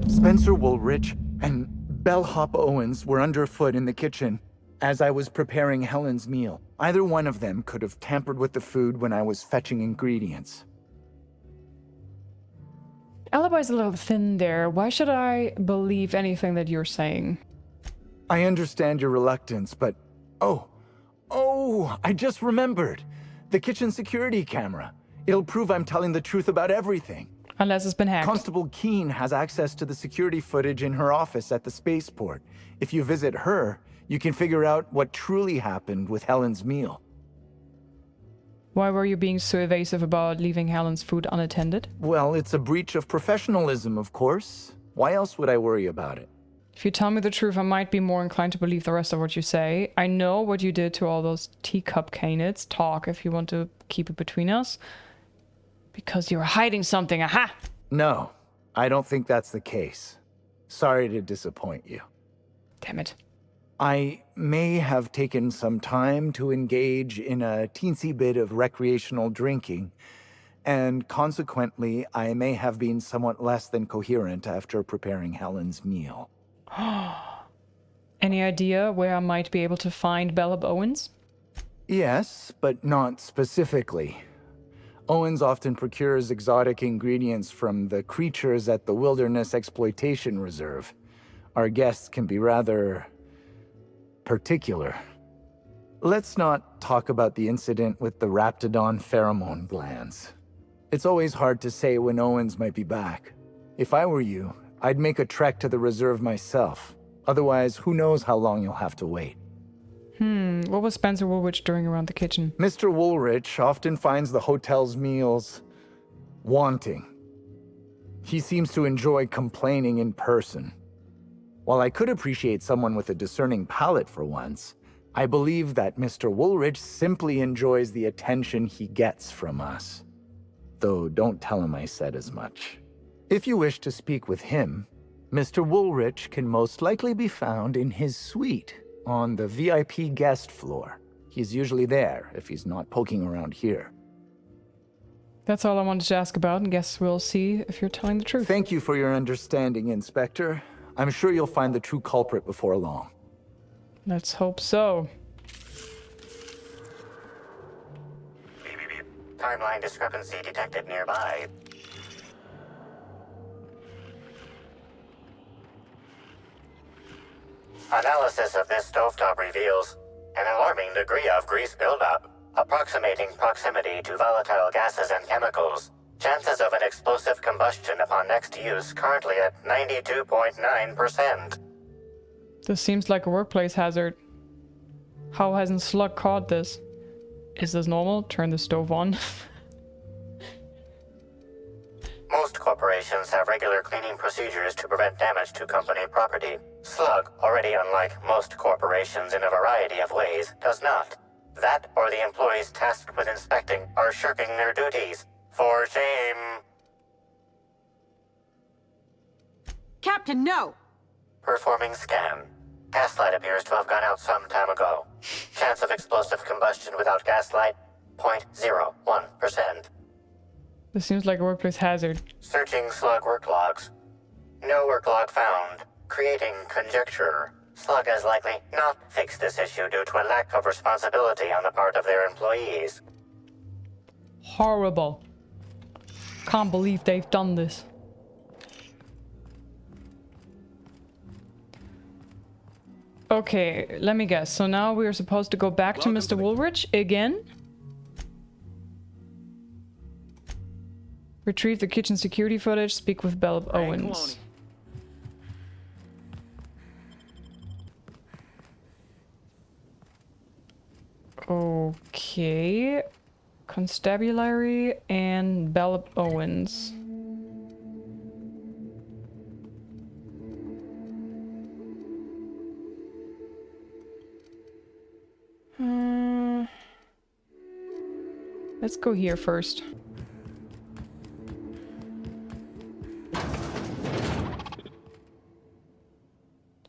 Spencer Woolrich and Bellhop Owens were underfoot in the kitchen as I was preparing Helen's meal. Either one of them could have tampered with the food when I was fetching ingredients. Alibi's a little thin there. Why should I believe anything that you're saying? I understand your reluctance, but... Oh, I just remembered. The kitchen security camera. It'll prove I'm telling the truth about everything. Unless it's been hacked. Constable Keene has access to the security footage in her office at the spaceport. If you visit her, you can figure out what truly happened with Helen's meal. Why were you being so evasive about leaving Helen's food unattended? Well, it's a breach of professionalism, of course. Why else would I worry about it? If you tell me the truth, I might be more inclined to believe the rest of what you say. I know what you did to all those teacup canids. Talk if you want to keep it between us. Because you're hiding something, aha! No, I don't think that's the case. Sorry to disappoint you. Damn it. I may have taken some time to engage in a teensy bit of recreational drinking, and consequently, I may have been somewhat less than coherent after preparing Helen's meal. Any idea where I might be able to find Bellhop Owens? Yes, but not specifically. Owens often procures exotic ingredients from the creatures at the Wilderness Exploitation Reserve. Our guests can be rather particular. Let's not talk about the incident with the Raptidon pheromone glands. It's always hard to say when Owens might be back. If I were you, I'd make a trek to the reserve myself. Otherwise, who knows how long you'll have to wait. What was Spencer Woolwich doing around the kitchen? Mr. Woolrich often finds the hotel's meals wanting. He seems to enjoy complaining in person. While I could appreciate someone with a discerning palate for once, I believe that Mr. Woolrich simply enjoys the attention he gets from us. Though don't tell him I said as much. If you wish to speak with him, Mr. Woolrich can most likely be found in his suite on the VIP guest floor. He's usually there if he's not poking around here. That's all I wanted to ask about, and guess we'll see if you're telling the truth. Thank you for your understanding, Inspector. I'm sure you'll find the true culprit before long. Let's hope so. Timeline discrepancy detected nearby. Analysis of this stovetop reveals an alarming degree of grease buildup, approximating proximity to volatile gases and chemicals. Chances of an explosive combustion upon next use currently at 92.9%. This seems like a workplace hazard. How hasn't Slug caught this? Is this normal? Turn the stove on. Most corporations have regular cleaning procedures to prevent damage to company property. Slug, already unlike most corporations in a variety of ways, does not. That or the employees tasked with inspecting are shirking their duties. For shame. Captain, no! Performing scan. Gaslight appears to have gone out some time ago. Chance of explosive combustion without gaslight, 0.01%. This seems like a workplace hazard. Searching Slug work logs. No work log found. Creating conjecture. Slug has likely not fixed this issue due to a lack of responsibility on the part of their employees. Horrible. Can't believe they've done this. Okay, let me guess. So now we're supposed to go back to Mr. Woolrich again? Retrieve the kitchen security footage, speak with Bellop Owens. Okay. Constabulary and Bellop Owens. Let's go here first.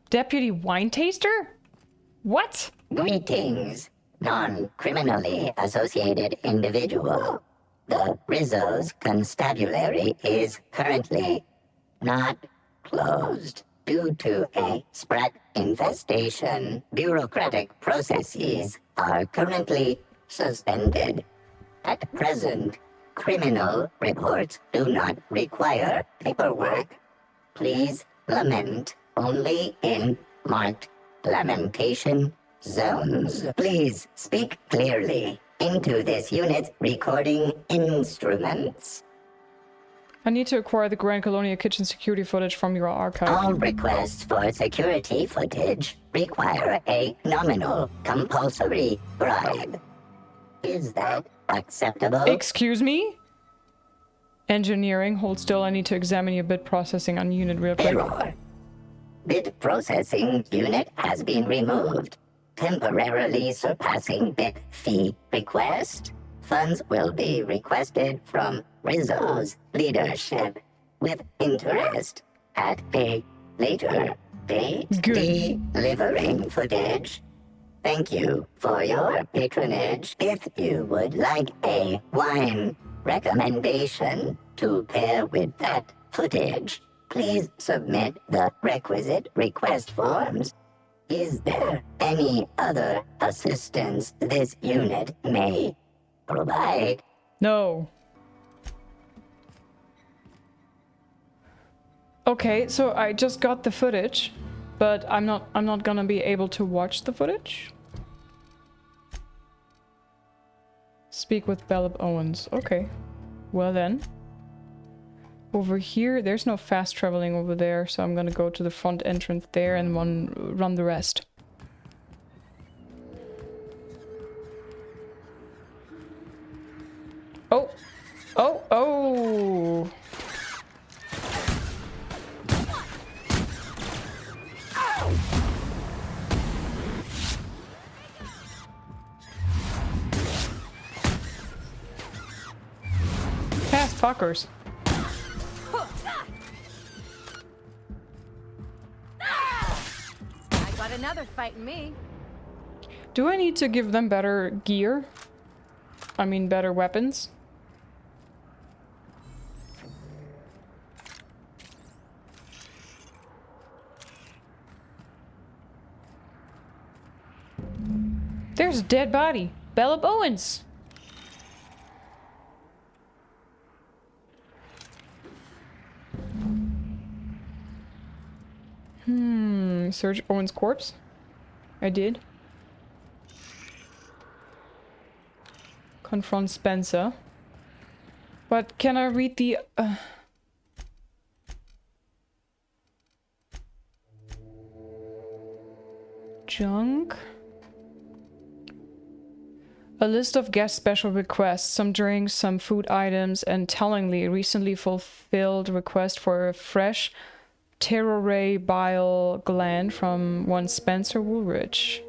Deputy wine taster? What? Greetings, non-criminally associated individual. The Rizzo's constabulary is currently not closed due to a sprat infestation. Bureaucratic processes are currently suspended. At present, criminal reports do not require paperwork. Please lament only in marked lamentation zones. Please speak clearly into this unit's recording instruments. I need to acquire the Grand Colonia kitchen security footage from your archive. All requests for security footage require a nominal compulsory bribe. Is that acceptable? Excuse me? Engineering, hold still. I need to examine your bit processing on unit real quick. Error. Bit processing unit has been removed. Temporarily surpassing bit fee request. Funds will be requested from Rizzo's leadership with interest at a later date. Good. Delivering footage. Thank you for your patronage. If you would like a wine recommendation to pair with that footage, please submit the requisite request forms. Is there any other assistance this unit may provide? No. Okay, so I just got the footage, but I'm not gonna be able to watch the footage. Speak with Bellop Owens. Okay. Well then. Over here, there's no fast traveling over there, so I'm gonna go to the front entrance there and run the rest. Oh! Oh! Oh! Fast fuckers. I got another fighting me. Do I need to give them better gear? I mean, better weapons? There's a dead body. Bellop Owens. Search Owens' corpse? I did. Confront Spencer. But can I read the... Junk? A list of guest special requests, some drinks, some food items, and tellingly, recently fulfilled request for a fresh Terroray bile gland from one Spencer Woolrich.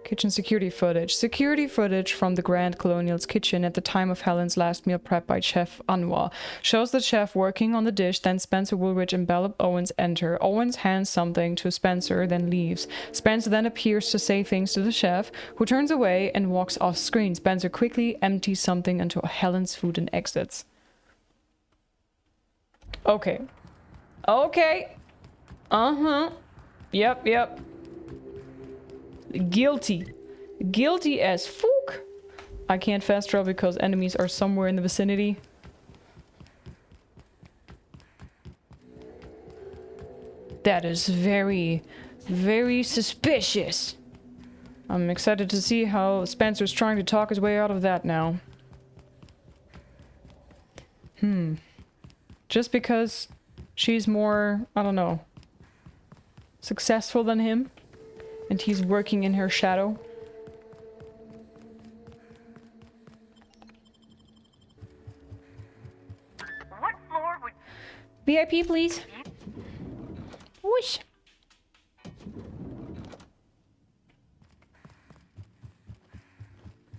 Kitchen security footage. Security footage from the Grand Colonial's kitchen at the time of Helen's last meal prep by Chef Anwar. Shows the chef working on the dish, then Spencer Woolrich and Bellop Owens enter. Owens hands something to Spencer, then leaves. Spencer then appears to say things to the chef, who turns away and walks off screen. Spencer quickly empties something into Helen's food and exits. Okay. Okay. Uh-huh. Yep. Guilty. Guilty as fuck. I can't fast travel because enemies are somewhere in the vicinity. That is very, very suspicious. I'm excited to see how Spencer's trying to talk his way out of that now. Just because she's more, I don't know, successful than him, and he's working in her shadow. What floor would... VIP, please. Whoosh.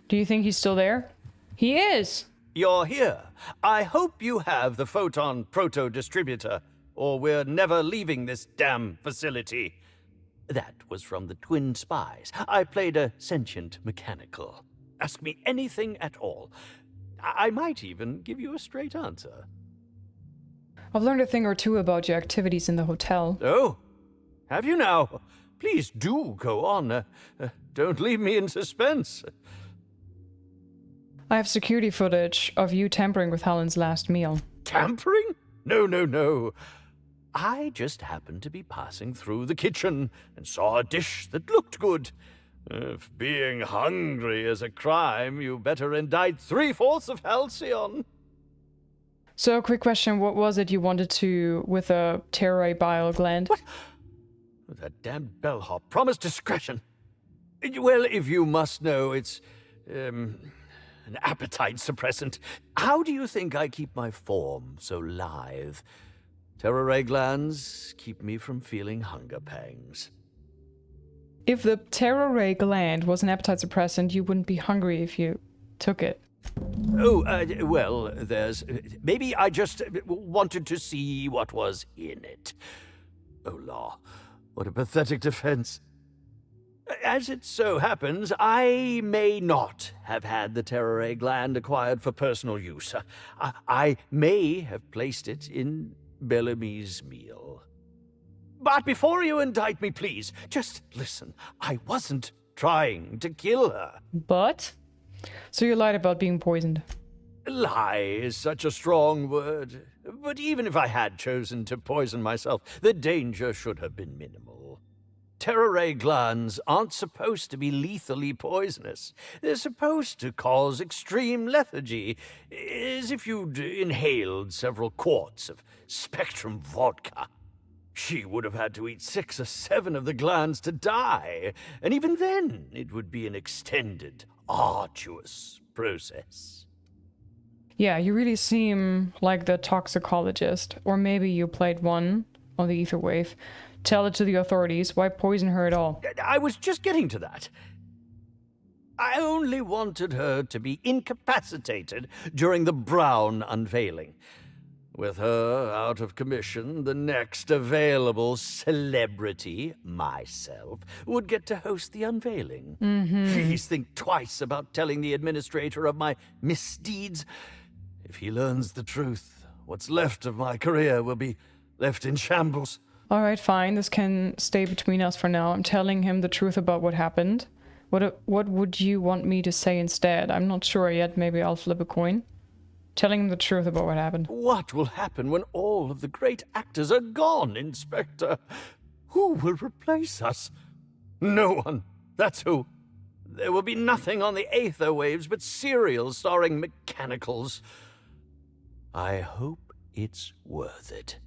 Do you think he's still there? He is! You're here. I hope you have the Photon Proto-Distributor, or we're never leaving this damn facility. That was from the Twin Spies. I played a sentient mechanical. Ask me anything at all. I might even give you a straight answer. I've learned a thing or two about your activities in the hotel. Oh, have you now? Please do go on. Don't leave me in suspense. I have security footage of you tampering with Helen's last meal. Tampering? No. I just happened to be passing through the kitchen and saw a dish that looked good. If being hungry is a crime, you better indict 3/4 of Halcyon. So, quick question, what was it you wanted to with a Terroray bile gland? What? That damned bellhop promised discretion. Well, if you must know, it's, an appetite suppressant. How do you think I keep my form so lithe? Terroray glands keep me from feeling hunger pangs. If the Terroray gland was an appetite suppressant, you wouldn't be hungry if you took it. Oh, well, there's... Maybe I just wanted to see what was in it. Oh, law. What a pathetic defense. As it so happens, I may not have had the Terroray gland acquired for personal use. I may have placed it in Bellamy's meal. But before you indict me, please, just listen. I wasn't trying to kill her. But? So you lied about being poisoned. Lie is such a strong word. But even if I had chosen to poison myself, the danger should have been minimal. Terror glands aren't supposed to be lethally poisonous. They're supposed to cause extreme lethargy, as if you'd inhaled several quarts of Spectrum vodka. She would have had to eat 6 or 7 of the glands to die, and even then it would be an extended, arduous process. Yeah, you really seem like the toxicologist. Or maybe you played one on the ether wave. Tell it to the authorities. Why poison her at all? I was just getting to that. I only wanted her to be incapacitated during the Brown unveiling. With her out of commission, the next available celebrity, myself, would get to host the unveiling. Please think twice about telling the administrator of my misdeeds. If he learns the truth, what's left of my career will be left in shambles. Alright, fine. This can stay between us for now. I'm telling him the truth about what happened. What would you want me to say instead? I'm not sure yet. Maybe I'll flip a coin. Telling him the truth about what happened. What will happen when all of the great actors are gone, Inspector? Who will replace us? No one. That's who. There will be nothing on the aether waves but serials starring mechanicals. I hope it's worth it.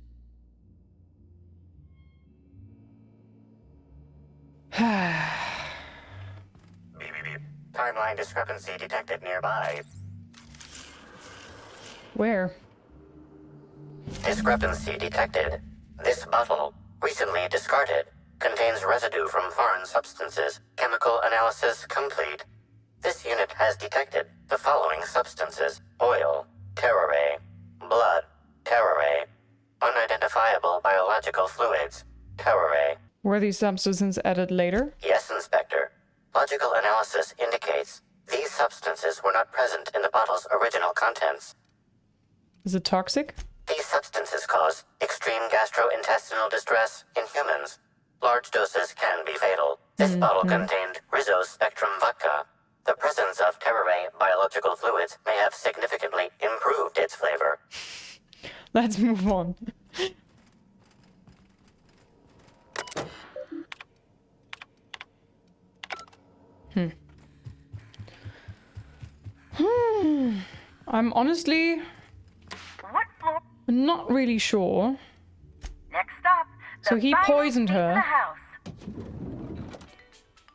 Timeline discrepancy detected nearby. Where? Discrepancy detected. This bottle, recently discarded, contains residue from foreign substances. Chemical analysis complete. This unit has detected the following substances: oil, terrore, blood, terrore, unidentifiable biological fluids, terrore. Were these substances added later? Yes, Inspector. Logical analysis indicates these substances were not present in the bottle's original contents. Is it toxic? These substances cause extreme gastrointestinal distress in humans. Large doses can be fatal. This bottle contained Rizzo's Spectrum vodka. The presence of terrore biological fluids may have significantly improved its flavor. Let's move on. I'm honestly not really sure. Next stop. So he poisoned her.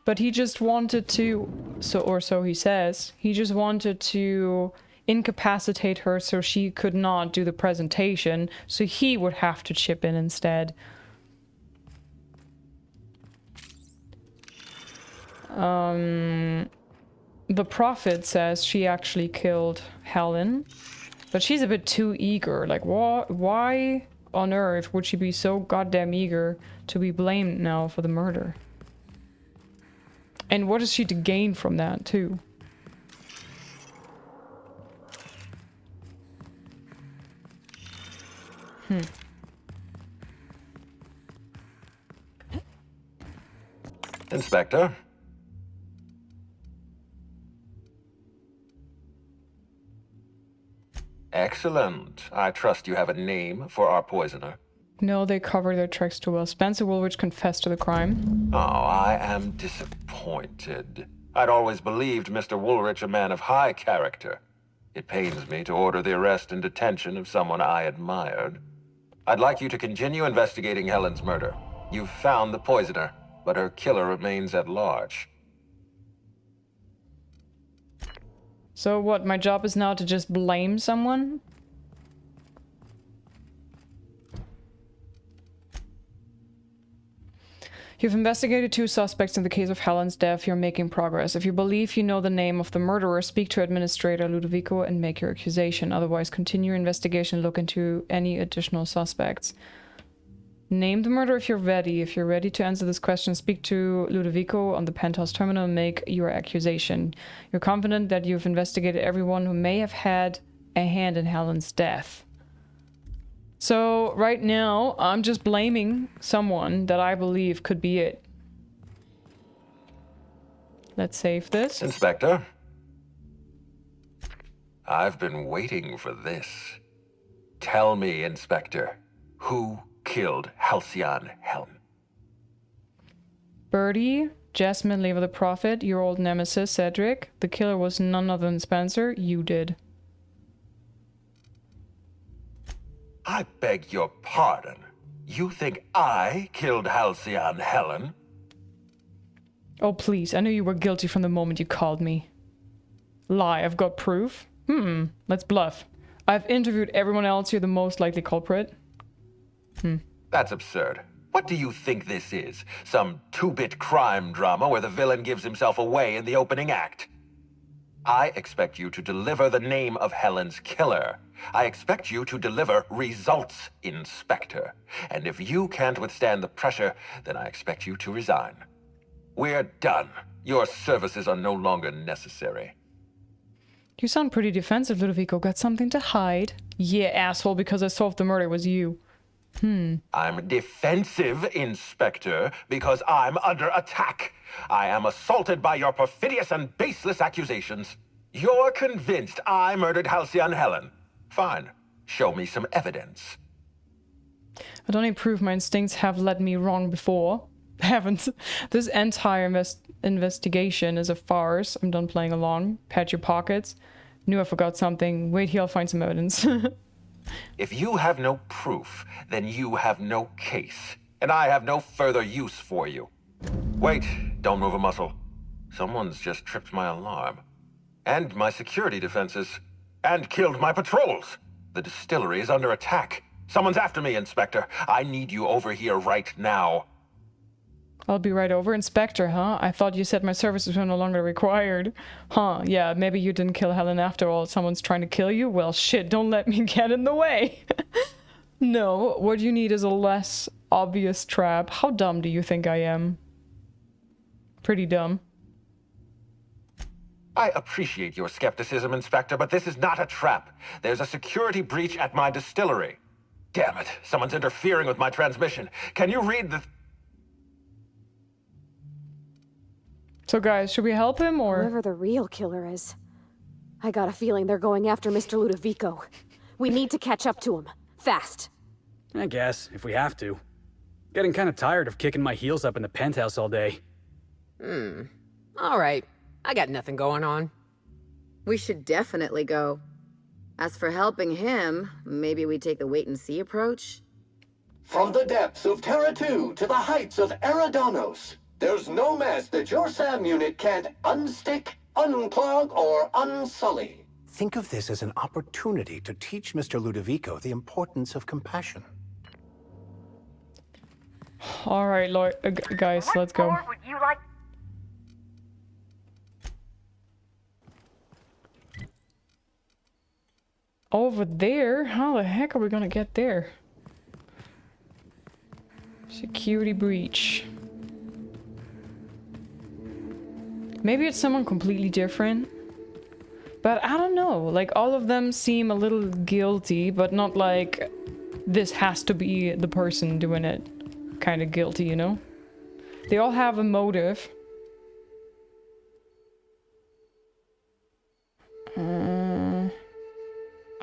But he just wanted to, so he says, he just wanted to incapacitate her so she could not do the presentation, so he would have to chip in instead. The prophet says she actually killed Helen, but she's a bit too eager. Like, why on earth would she be so goddamn eager to be blamed now for the murder? And what is she to gain from that, too? Inspector? Excellent. I trust you have a name for our poisoner. No, they cover their tracks too well. Spencer Woolrich confessed to the crime. Oh, I am disappointed. I'd always believed Mr. Woolrich a man of high character. It pains me to order the arrest and detention of someone I admired. I'd like you to continue investigating Helen's murder. You've found the poisoner, but her killer remains at large. So what, my job is now to just blame someone? You've investigated 2 suspects in the case of Helen's death. You're making progress. If you believe you know the name of the murderer, speak to Administrator Ludovico and make your accusation. Otherwise, continue your investigation and look into any additional suspects. Name the murderer if you're ready. If you're ready to answer this question, speak to Ludovico on the penthouse terminal and make your accusation. You're confident that you've investigated everyone who may have had a hand in Helen's death. So, right now, I'm just blaming someone that I believe could be it. Let's save this. Inspector? I've been waiting for this. Tell me, Inspector, who killed Halcyon Helm? Birdie, Jasmine, Lever the Prophet, your old nemesis, Cedric. The killer was none other than Spencer. You did. I beg your pardon. You think I killed Halcyon Helen? Oh, please. I knew you were guilty from the moment you called me. Lie. I've got proof. Let's bluff. I've interviewed everyone else. You're the most likely culprit. That's absurd. What do you think this is? Some two-bit crime drama where the villain gives himself away in the opening act? I expect you to deliver the name of Helen's killer. I expect you to deliver results, Inspector. And if you can't withstand the pressure, then I expect you to resign. We're done. Your services are no longer necessary. You sound pretty defensive, Ludovico. Got something to hide? Yeah, asshole, because I solved the murder was you. I'm defensive, Inspector, because I'm under attack. I am assaulted by your perfidious and baseless accusations. You're convinced I murdered Halcyon Helen. Fine. Show me some evidence. I don't need proof. My instincts have led me wrong before. Haven't. This entire investigation is a farce. I'm done playing along. Pat your pockets. Knew I forgot something. Wait here, I'll find some evidence. If you have no proof, then you have no case. And I have no further use for you. Wait, don't move a muscle. Someone's just tripped my alarm. And my security defenses. And killed my patrols. The distillery is under attack. Someone's after me, Inspector. I need you over here right now. I'll be right over. Inspector, huh? I thought you said my services were no longer required. Huh, yeah, maybe you didn't kill Helen after all. Someone's trying to kill you? Well, shit, don't let me get in the way. No, what you need is a less obvious trap. How dumb do you think I am? Pretty dumb. I appreciate your skepticism, Inspector, but this is not a trap. There's a security breach at my distillery. Damn it, someone's interfering with my transmission. Can you read the... So guys, should we help him or... Whoever the real killer is. I got a feeling they're going after Mr. Ludovico. We need to catch up to him. Fast. I guess, if we have to. Getting kind of tired of kicking my heels up in the penthouse all day. All right. I got nothing going on. We should definitely go. As for helping him, maybe we take the wait-and-see approach? From the depths of Terra 2 to the heights of Eridanos, there's no mess that your SAM unit can't unstick, unclog, or unsully. Think of this as an opportunity to teach Mr. Ludovico the importance of compassion. Alright, guys, let's go. Would you like... Over there? How the heck are we gonna get there? Security breach. Maybe it's someone completely different. But I don't know. Like, all of them seem a little guilty, but not like this has to be the person doing it. Kind of guilty, you know? They all have a motive.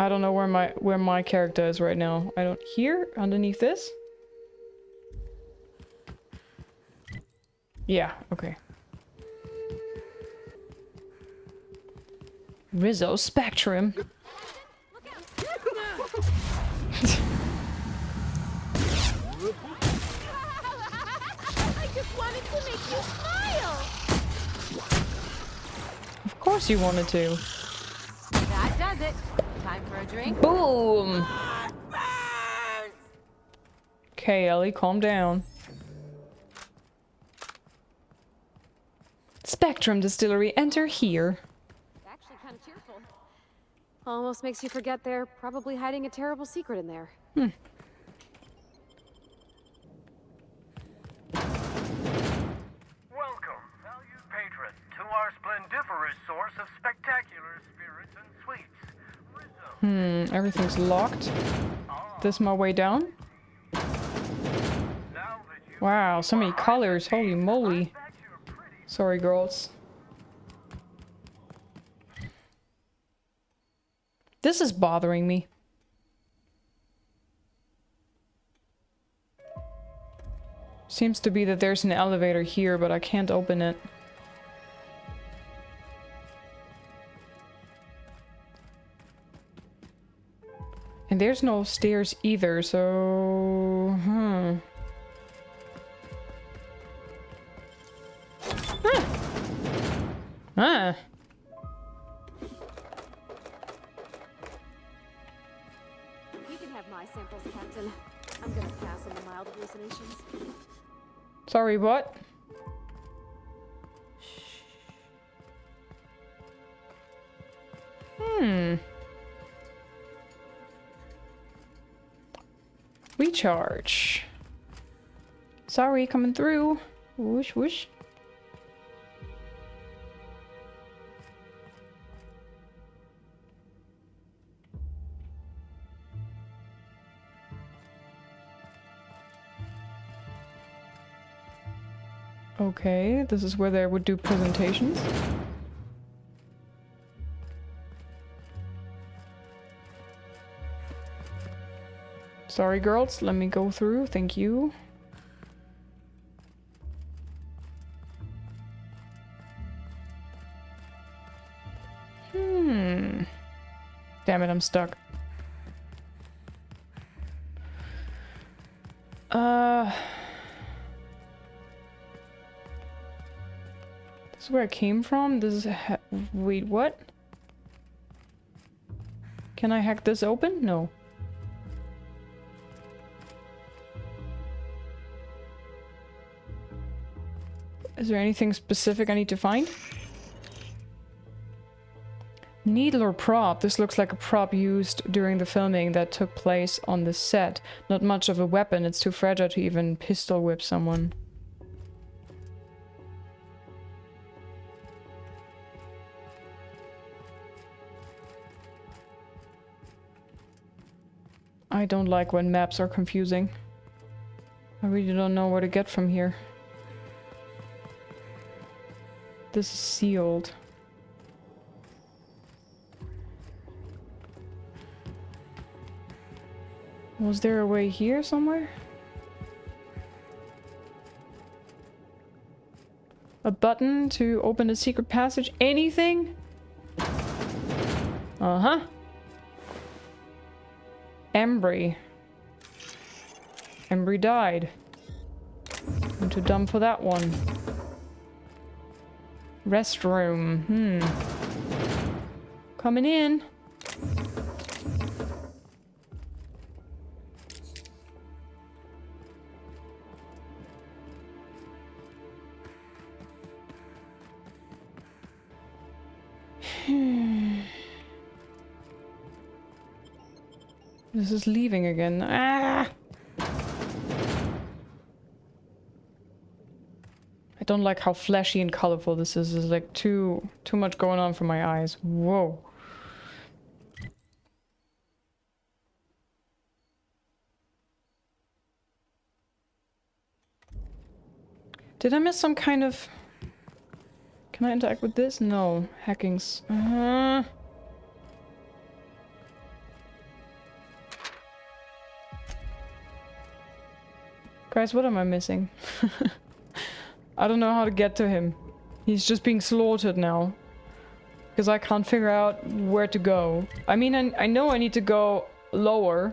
I don't know where my character is right now. I don't... Here? Underneath this? Yeah, okay. Rizzo Spectrum. I just wanted to make you smile. Of course you wanted to. That does it. Time for a drink? Boom! Okay, Ellie, calm down. Spectrum Distillery, enter here. Actually kind of cheerful. Almost makes you forget they're probably hiding a terrible secret in there. Welcome, valued patron, to our splendiferous source of spectacular spirits and sweets. Everything's locked. This my way down? Wow, so many colors, holy moly. Sorry, girls. This is bothering me. Seems to be that there's an elevator here, but I can't open it. And there's no stairs either, so... Ah. You can have my samples, Captain. I'm gonna pass on the mild hallucinations. Sorry, what? Recharge. Sorry, coming through. Whoosh, whoosh. Okay, this is where they would do presentations. Sorry, girls, let me go through. Thank you. Damn it, I'm stuck. This is where I came from? This is wait, what? Can I hack this open? No. Is there anything specific I need to find? Needle or prop? This looks like a prop used during the filming that took place on the set. Not much of a weapon, it's too fragile to even pistol whip someone. I don't like when maps are confusing. I really don't know where to get from here. This is sealed. Was there a way here somewhere? A button to open a secret passage? Anything? Uh-huh. Embry. Embry died. I'm too dumb for that one. Restroom. Coming in. This is leaving again. Ah! I don't like how flashy and colorful this is. There's like too much going on for my eyes. Whoa. Did I miss some kind of... Can I interact with this? No. Hacking's... Guys, what am I missing? I don't know how to get to him. He's just being slaughtered now. Because I can't figure out where to go. I mean, I know I need to go lower.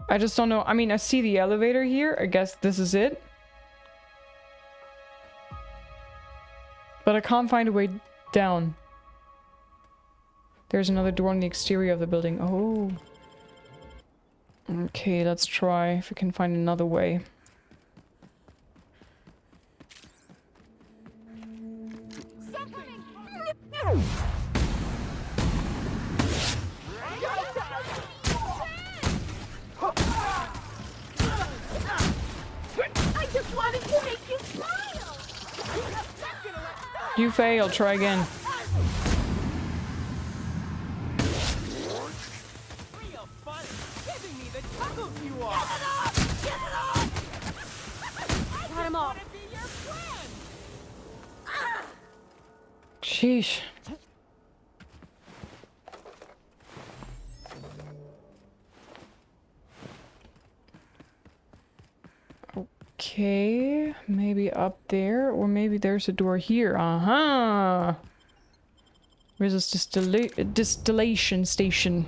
I just don't know. I mean, I see the elevator here. I guess this is it. But I can't find a way down. There's another door on the exterior of the building. Oh. Okay, let's try if we can find another way. I just wanted to make you smile. You failed. Try again. Cut him off. Sheesh. Okay, maybe up there, or maybe there's a door here. Uh-huh. Where's this distillation station?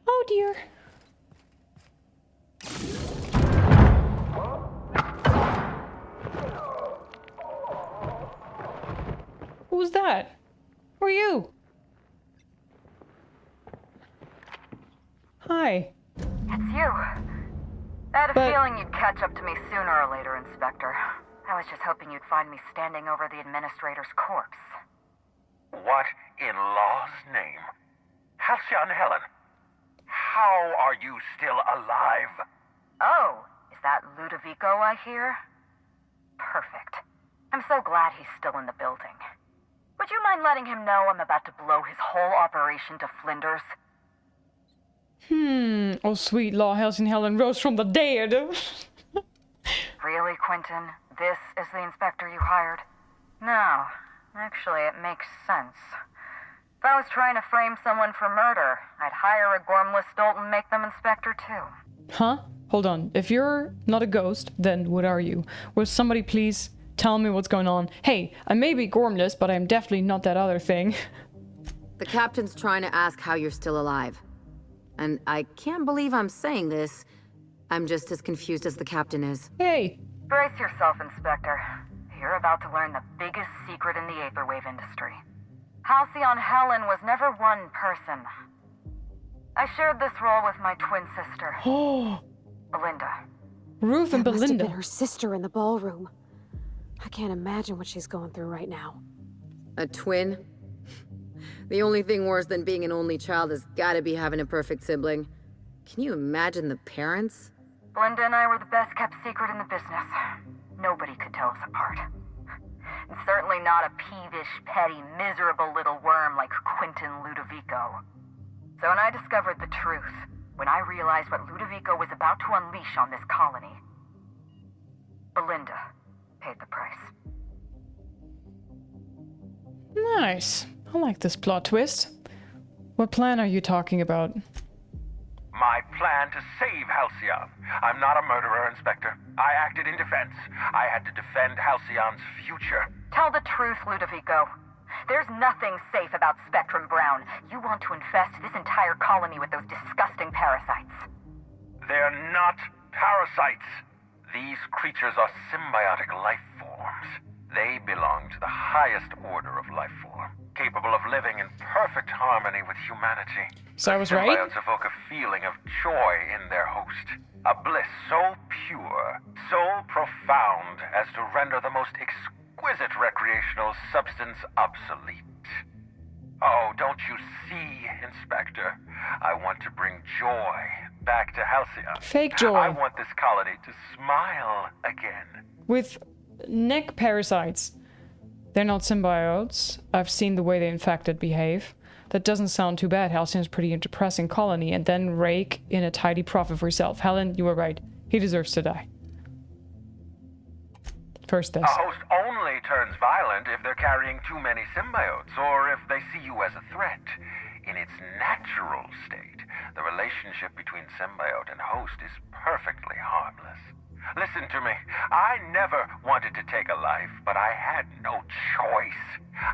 Oh dear. Who's that? Who are you? Hi. It's you. I had a feeling you'd catch up to me sooner or later, Inspector. I was just hoping you'd find me standing over the administrator's corpse. What in law's name? Halcyon Helen, how are you still alive? Oh, is that Ludovico I hear? Perfect. I'm so glad he's still in the building. Would you mind letting him know I'm about to blow his whole operation to flinders? Oh, sweet law, Halcyon Helen rose from the dead. Really, Quentin? This is the inspector you hired? No. Actually, it makes sense. If I was trying to frame someone for murder, I'd hire a gormless dolt and make them inspector too. Huh? Hold on. If you're not a ghost, then what are you? Will somebody please tell me what's going on? Hey, I may be gormless, but I'm definitely not that other thing. The captain's trying to ask how you're still alive. And I can't believe I'm saying this. I'm just as confused as the captain is. Hey! Brace yourself, Inspector. You're about to learn the biggest secret in the Aetherwave industry. Halcyon Helen was never one person. I shared this role with my twin sister. Oh! Belinda. Ruth and That must have Belinda. been her sister in the ballroom. I can't imagine what she's going through right now. A twin? The only thing worse than being an only child has gotta be having a perfect sibling. Can you imagine the parents? Belinda and I were the best kept secret in the business. Nobody could tell us apart. And certainly not a peevish, petty, miserable little worm like Quentin Ludovico. So when I discovered the truth, when I realized what Ludovico was about to unleash on this colony, Belinda paid the price. Nice. I like this plot twist. What plan are you talking about? My plan to save Halcyon. I'm not a murderer, Inspector. I acted in defense. I had to defend Halcyon's future. Tell the truth, Ludovico. There's nothing safe about Spectrum Brown. You want to infest this entire colony with those disgusting parasites. They're not parasites. These creatures are symbiotic life forms. They belong to the highest order of life form, capable of living in perfect harmony with humanity. So I was right? Symbiotes evoke a feeling of joy in their host. A bliss so pure, so profound as to render the most exquisite recreational substance obsolete. Oh, don't you see, Inspector? I want to bring joy back to Halcyon. Fake joy. I want this colony to smile again. With neck parasites. They're not symbiotes. I've seen the way the infected behave. That doesn't sound too bad. Halcyon's pretty depressing colony, and then rake in a tidy profit for yourself. Helen, you were right. He deserves to die. First this. A host only turns violent if they're carrying too many symbiotes, or if they see you as a threat. In its natural state, the relationship between symbiote and host is perfectly harmless. Listen to me. I never wanted to take a life, but I had no choice.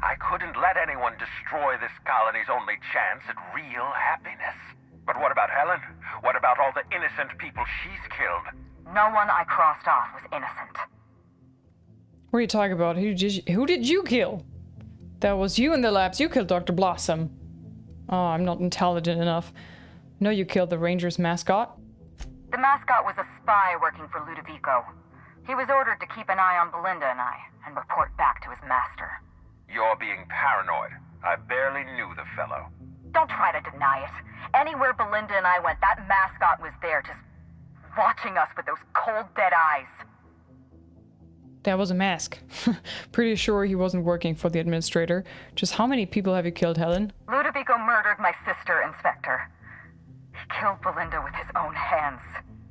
I couldn't let anyone destroy this colony's only chance at real happiness. But what about Helen? What about all the innocent people she's killed? No one I crossed off was innocent. What are you talking about? Who did you kill? That was you in the labs. You killed Dr. Blossom. Oh, I'm not intelligent enough. No, you killed the Ranger's mascot. The mascot was a spy working for Ludovico. He was ordered to keep an eye on Belinda and I, and report back to his master. You're being paranoid. I barely knew the fellow. Don't try to deny it. Anywhere Belinda and I went, that mascot was there, just watching us with those cold, dead eyes. That was a mask. Pretty sure he wasn't working for the administrator. Just how many people have you killed, Helen? Ludovico murdered my sister, Inspector. He killed Belinda with his own hands.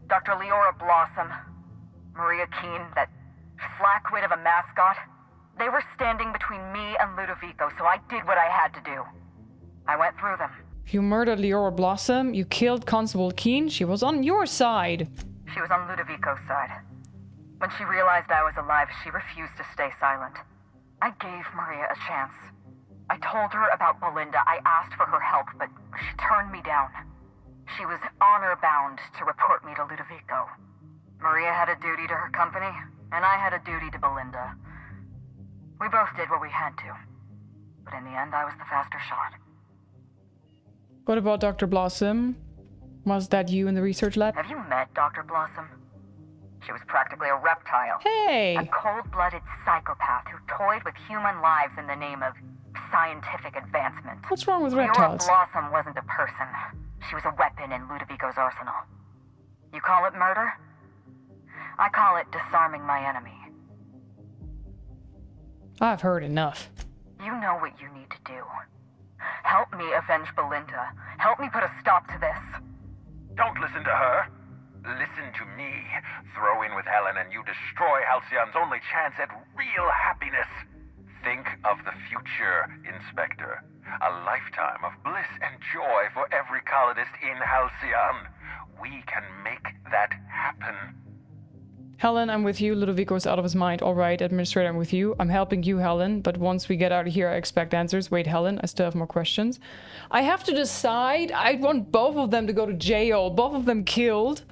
Dr. Leora Blossom Maria Keene, that flackwit of a mascot, they were standing between me and Ludovico, so I did what I had to do. I went through them. You murdered Leora Blossom, you killed Constable Keene, she was on your side. She was on Ludovico's side. When she realized I was alive, she refused to stay silent. I gave Maria a chance. I told her about Belinda. I asked for her help, but she turned me down. She was honor-bound to report me to Ludovico. Maria had a duty to her company, and I had a duty to Belinda. We both did what we had to. But in the end, I was the faster shot. What about Dr. Blossom? Was that you in the research lab? Have you met Dr. Blossom? She was practically a reptile. Hey! A cold-blooded psychopath who toyed with human lives in the name of scientific advancement. What's wrong with reptiles? Leora Blossom wasn't a person. She was a weapon in Ludovico's arsenal. You call it murder? I call it disarming my enemy. I've heard enough. You know what you need to do. Help me avenge Belinda. Help me put a stop to this. Don't listen to her. Listen to me. Throw in with Helen and you destroy Halcyon's only chance at real happiness. Think of the future, Inspector. A lifetime of bliss and joy for every colonist in Halcyon. We can make that happen. Helen, I'm with you. Ludovico's out of his mind. All right, Administrator, I'm with you. I'm helping you, Helen. But once we get out of here, I expect answers. Wait, Helen, I still have more questions. I have to decide. I want both of them to go to jail. Both of them killed.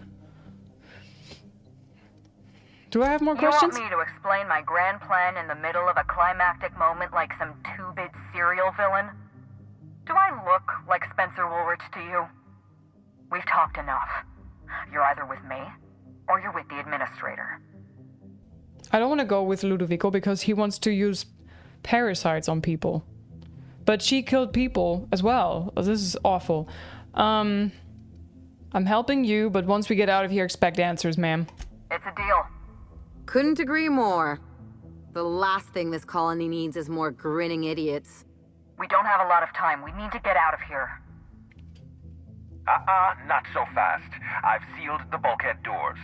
Do I have more questions? You want me to explain my grand plan in the middle of a climactic moment like some two-bit serial villain? Do I look like Spencer Woolrich to you? We've talked enough. You're either with me, or you're with the Administrator. I don't want to go with Ludovico because he wants to use parasites on people. But she killed people as well. Oh, this is awful. I'm helping you, but once we get out of here, expect answers, ma'am. It's a deal. Couldn't agree more. The last thing this colony needs is more grinning idiots. We don't have a lot of time. We need to get out of here. Not so fast. I've sealed the bulkhead doors.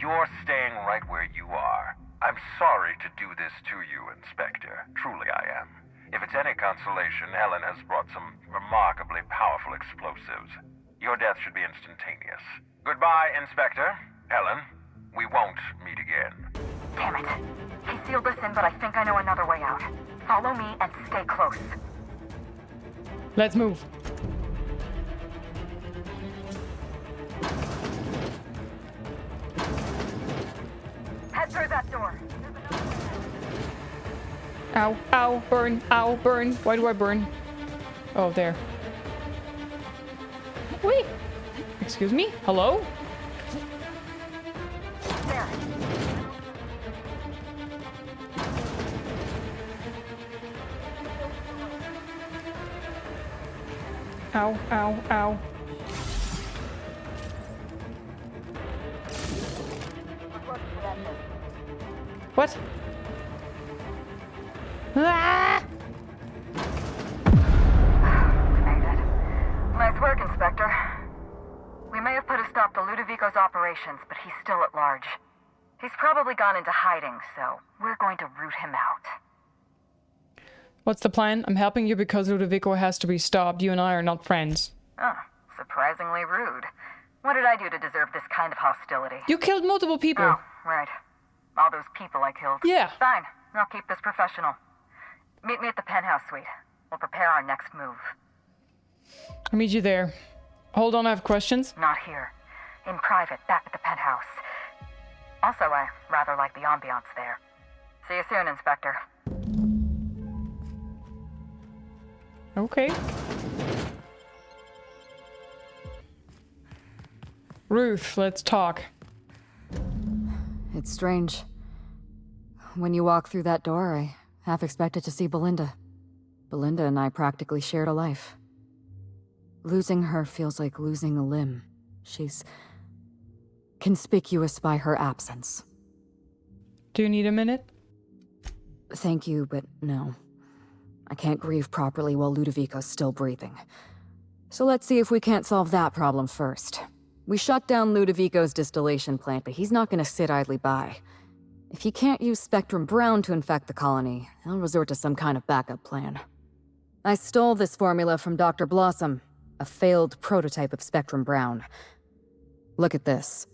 You're staying right where you are. I'm sorry to do this to you, Inspector. Truly I am. If it's any consolation, Helen has brought some remarkably powerful explosives. Your death should be instantaneous. Goodbye, Inspector. Helen, we won't meet again. Damn it. He sealed us in, but I think I know another way out. Follow me and stay close. Let's move. Head through that door. Ow, ow, burn, ow, burn. Why do I burn? Oh, there. Wait. Excuse me? Hello? There. Ow, ow, ow. What? Ah! Nice work, Inspector. We may have put a stop to Ludovico's operations, but he's still at large. He's probably gone into hiding, so we're going to root him out. What's the plan? I'm helping you because Ludovico has to be stopped. You and I are not friends. Oh, surprisingly rude. What did I do to deserve this kind of hostility? You killed multiple people. Oh, right. All those people I killed. Yeah. Fine. I'll keep this professional. Meet me at the penthouse suite. We'll prepare our next move. I'll meet you there. Hold on, I have questions. Not here. In private, back at the penthouse. Also, I rather like the ambiance there. See you soon, Inspector. Okay. Ruth, let's talk. It's strange. When you walk through that door, I half expected to see Belinda. Belinda and I practically shared a life. Losing her feels like losing a limb. She's conspicuous by her absence. Do you need a minute? Thank you, but no. I can't grieve properly while Ludovico's still breathing. So let's see if we can't solve that problem first. We shut down Ludovico's distillation plant, but he's not gonna sit idly by. If he can't use Spectrum Brown to infect the colony, he'll resort to some kind of backup plan. I stole this formula from Dr. Blossom, a failed prototype of Spectrum Brown. Look at this.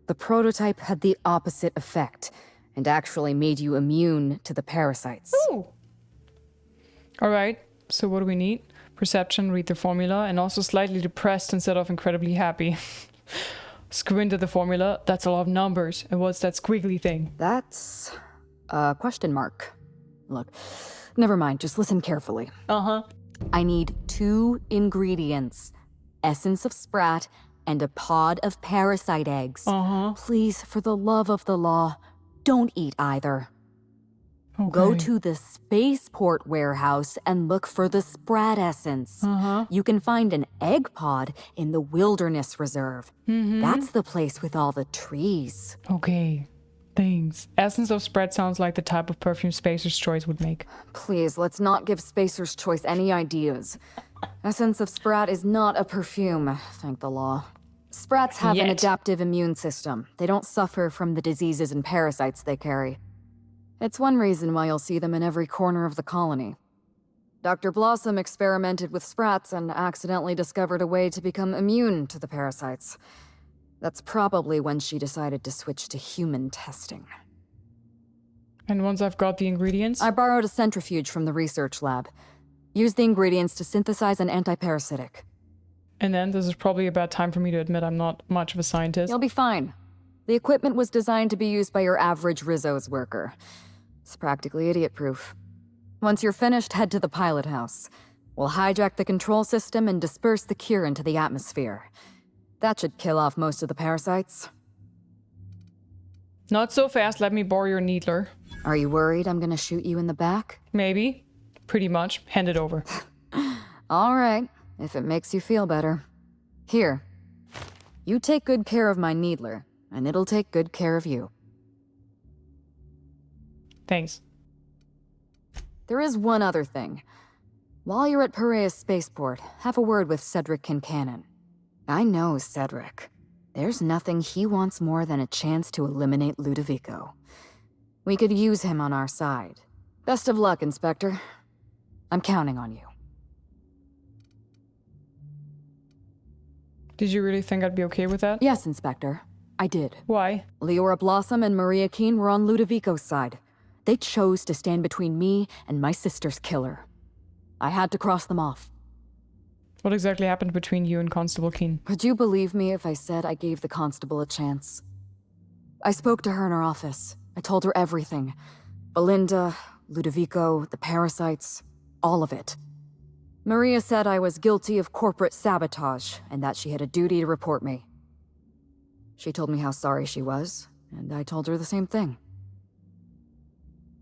The prototype had the opposite effect, and actually made you immune to the parasites. Ooh. Alright, so what do we need? Perception, read the formula, and also slightly depressed instead of incredibly happy. Squint at the formula, that's a lot of numbers. And what's that squiggly thing? That's a question mark. Look, never mind, just listen carefully. Uh-huh. I need 2 ingredients. Essence of sprat and a pod of parasite eggs. Uh-huh. Please, for the love of the law, don't eat either. Okay. Go to the spaceport warehouse and look for the sprat essence. Uh-huh. You can find an egg pod in the wilderness reserve. Mm-hmm. That's the place with all the trees. Okay. Thanks. Essence of Spread sounds like the type of perfume Spacer's Choice would make. Please, let's not give Spacer's Choice any ideas. Essence of Sprat is not a perfume, thank the law. Sprats have an adaptive immune system. They don't suffer from the diseases and parasites they carry. It's one reason why you'll see them in every corner of the colony. Dr. Blossom experimented with sprats and accidentally discovered a way to become immune to the parasites. That's probably when she decided to switch to human testing. And once I've got the ingredients? I borrowed a centrifuge from the research lab. Used the ingredients to synthesize an antiparasitic. And then this is probably about time for me to admit I'm not much of a scientist. You'll be fine. The equipment was designed to be used by your average Rizzo's worker. It's practically idiot-proof. Once you're finished, head to the pilot house. We'll hijack the control system and disperse the cure into the atmosphere. That should kill off most of the parasites. Not so fast, let me borrow your needler. Are you worried I'm gonna shoot you in the back? Maybe. Pretty much. Hand it over. All right, if it makes you feel better. Here. You take good care of my needler, and it'll take good care of you. Thanks. There is one other thing. While you're at Piraeus Spaceport, have a word with Cedric Kincannon. I know Cedric. There's nothing he wants more than a chance to eliminate Ludovico. We could use him on our side. Best of luck, Inspector. I'm counting on you. Did you really think I'd be okay with that? Yes, Inspector. I did. Why? Leora Blossom and Maria Keene were on Ludovico's side. They chose to stand between me and my sister's killer. I had to cross them off. What exactly happened between you and Constable Keene? Would you believe me if I said I gave the constable a chance? I spoke to her in her office. I told her everything. Belinda, Ludovico, the parasites, all of it. Maria said I was guilty of corporate sabotage and that she had a duty to report me. She told me how sorry she was, and I told her the same thing.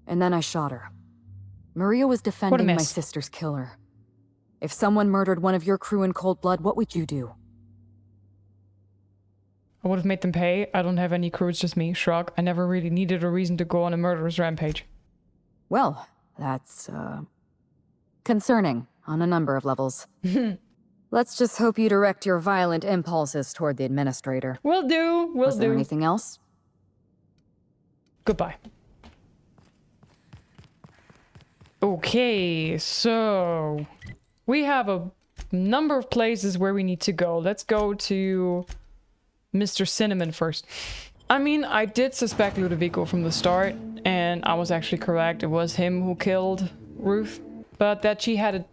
And then I shot her. Maria was defending my sister's killer. If someone murdered one of your crew in cold blood, what would you do? I would have made them pay. I don't have any crew, it's just me. Shrug. I never really needed a reason to go on a murderous rampage. Well, that's, concerning on a number of levels. Let's just hope you direct your violent impulses toward the administrator. Will do, will do. Was there anything else? Goodbye. Okay, so we have a number of places where we need to go. Let's go to Mr. Cinnamon first. I mean, I did suspect Ludovico from the start, and I was actually correct. It was him who killed Ruth. But that she had a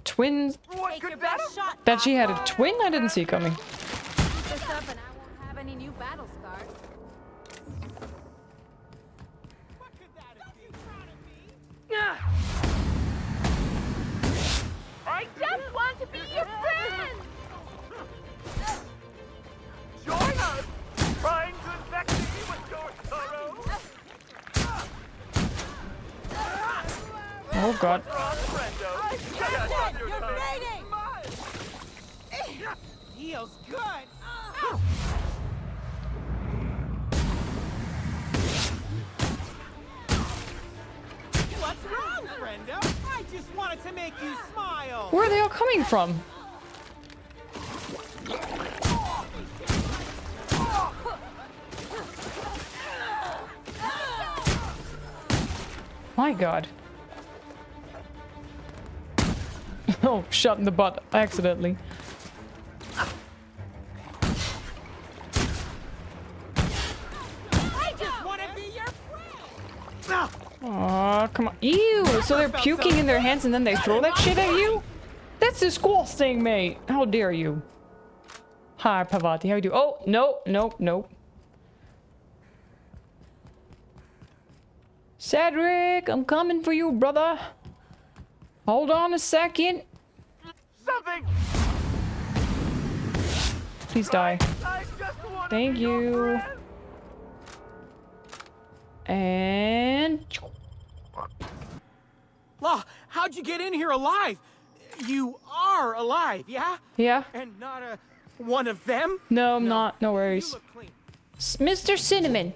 twin... That she had a twin? I didn't see coming. This up and I won't have any new battle scars. I just want to be your friend! Join us! Trying to infect me with your sorrow! Oh god. You're bleeding! Feels good! What's wrong, friendo? I just wanted to make you smile! Where are they all coming from? My god. Oh, shot in the butt accidentally. I just want to be your friend. Oh, come on. Ew, so they're puking in their hands and then they throw that shit at you? That's disgusting, mate. How dare you? Hi, Pavati. How you do? Oh, no, no, no. Cedric, I'm coming for you, brother. Hold on a second. Something. Please die. Thank you. And... Law, how'd you get in here alive? You are alive, yeah? Yeah. And not one of them? No, I'm not. No worries. Mr. Cinnamon.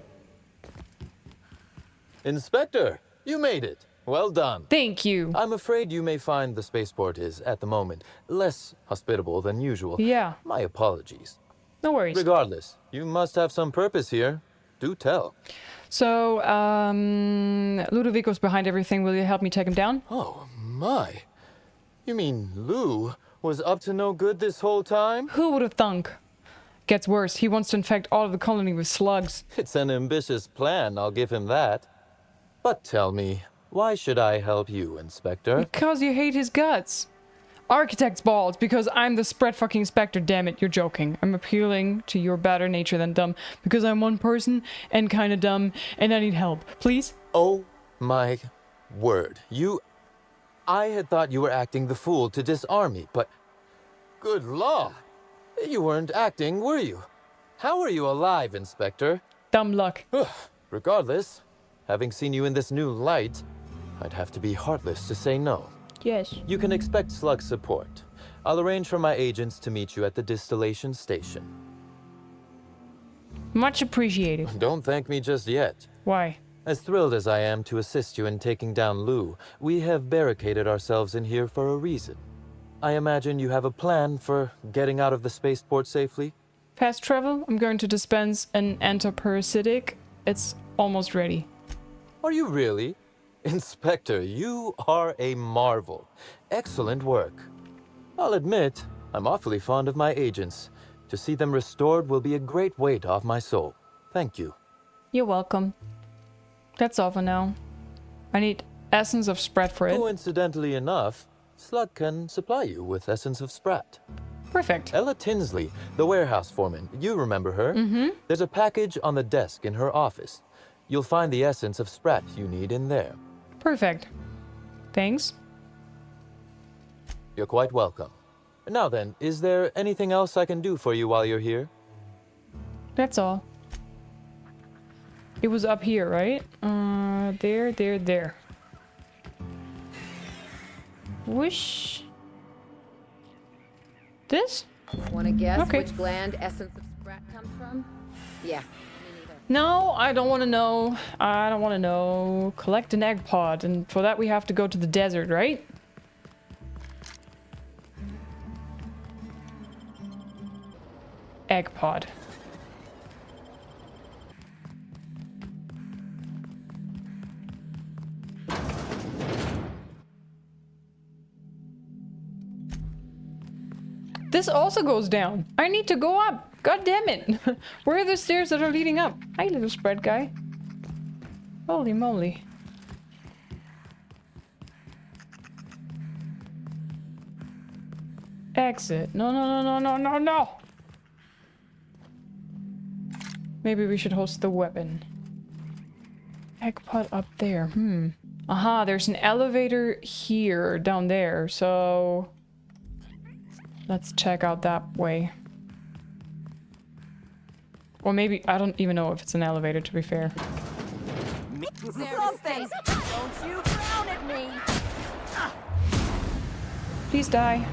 Inspector, you made it. Well done. Thank you. I'm afraid you may find the spaceport is, at the moment, less hospitable than usual. Yeah. My apologies. No worries. Regardless, you must have some purpose here. Do tell. So, Ludovico's behind everything. Will you help me take him down? Oh, my. You mean Lou was up to no good this whole time? Who would have thunk? Gets worse. He wants to infect all of the colony with slugs. It's an ambitious plan, I'll give him that. But tell me, why should I help you, Inspector? Because you hate his guts. Architect's balls, because I'm the spread fucking inspector, damn it, you're joking. I'm appealing to your better nature than dumb, because I'm one person, and kinda dumb, and I need help. Please? Oh my word. I had thought you were acting the fool to disarm me, but... Good law! You weren't acting, were you? How are you alive, Inspector? Dumb luck. Regardless, having seen you in this new light, I'd have to be heartless to say no. Yes. You can expect slug support. I'll arrange for my agents to meet you at the distillation station. Much appreciated. Don't thank me just yet. Why? As thrilled as I am to assist you in taking down Lou, we have barricaded ourselves in here for a reason. I imagine you have a plan for getting out of the spaceport safely? Fast travel? I'm going to dispense an antiparasitic. It's almost ready. Are you really? Inspector, you are a marvel. Excellent work. I'll admit, I'm awfully fond of my agents. To see them restored will be a great weight off my soul. Thank you. You're welcome. That's all for now. I need essence of Sprat for it. Coincidentally enough, Slug can supply you with essence of Sprat. Perfect. Ella Tinsley, the warehouse foreman. You remember her? Mm-hmm. There's a package on the desk in her office. You'll find the essence of Sprat you need in there. Perfect. Thanks. You're quite welcome. Now then, is there anything else I can do for you while you're here? That's all. It was up here, right? There. Whoosh. This? Want to guess Okay. which gland essence of Sprat comes from? Yeah. No, I don't want to know. I don't want to know. Collect an egg pod, and for that we have to go to the desert, right? Egg pod. This also goes down. I need to go up. God damn it. Where are the stairs that are leading up? Hi, little spread guy. Holy moly. Exit. No. Maybe we should host the weapon. Egg pod up there. Aha, there's an elevator here, down there, so... Let's check out that way. Or maybe, I don't even know if it's an elevator, to be fair. Something! Don't you frown at me! Please die.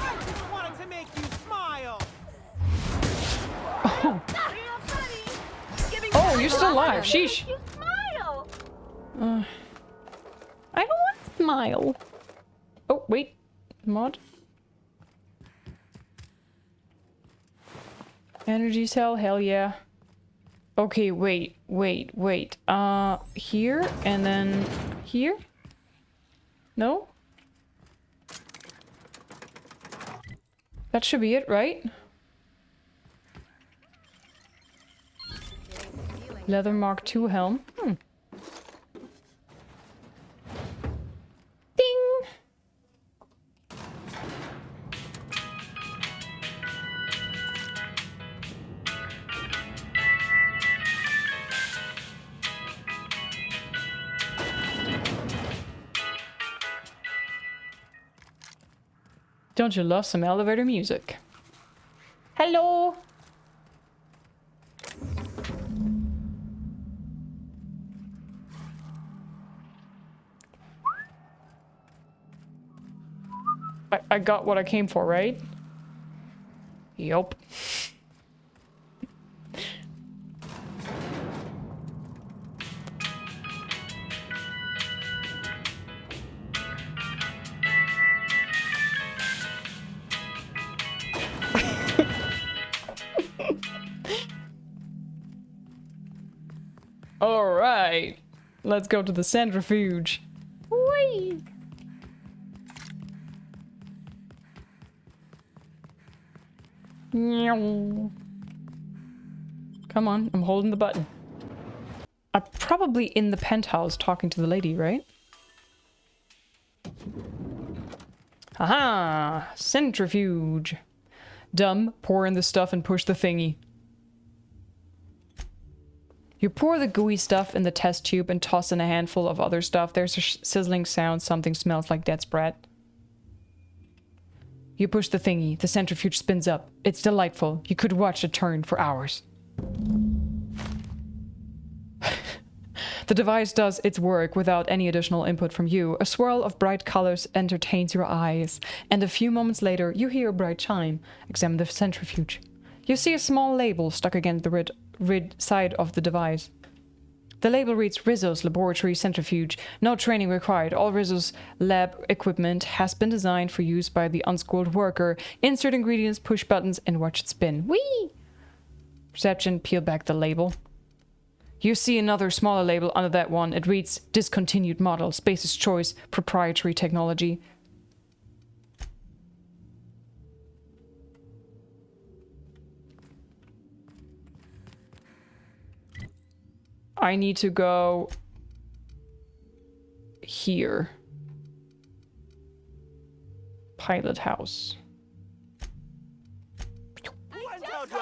I just wanted to make you smile. Oh, you're still alive. Sheesh. You smile! I don't want to smile. Oh, wait. Mod. Energy cell? Hell yeah. Okay, wait. Wait. Here and then here? No? That should be it, right? Leather Mark II helm. Ding! Don't you love some elevator music? Hello! I got what I came for, right? Yup. Alright. Let's go to the centrifuge. Whee! Come on, I'm holding the button. I'm probably in the penthouse talking to the lady, right? Aha! Centrifuge. Dumb, pour in the stuff and push the thingy. You pour the gooey stuff in the test tube and toss in a handful of other stuff. There's a sizzling sound. Something smells like dead spread. You push the thingy. The centrifuge spins up. It's delightful. You could watch it turn for hours. The device does its work without any additional input from you. A swirl of bright colors entertains your eyes, and a few moments later, you hear a bright chime. Examine the centrifuge. You see a small label stuck against the red side of the device. The label reads Rizzo's Laboratory Centrifuge. No training required. All Rizzo's lab equipment has been designed for use by the unschooled worker. Insert ingredients, push buttons, and watch it spin. Whee! Perception, peel back the label. You see another smaller label under that one. It reads Discontinued Model, Space's Choice, Proprietary Technology. I need to go here. Pilot house.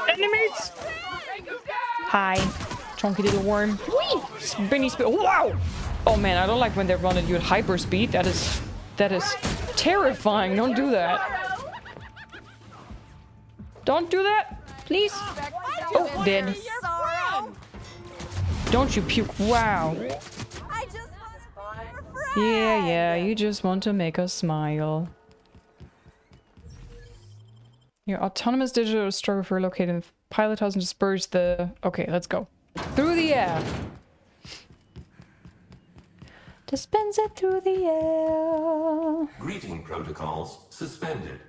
Enemies! Hi, chunky little worm. Whee! Spinny spin. Wow! Oh man, I don't like when they run at you at hyperspeed. That is terrifying. Don't do that. Don't do that, please. Oh, dead. Don't you puke. Wow. Yeah, you just want to make us smile. Your autonomous digital photographer located in the pilot house and disperse the... Okay, let's go. Through the air. Dispense it through the air. Greeting protocols suspended.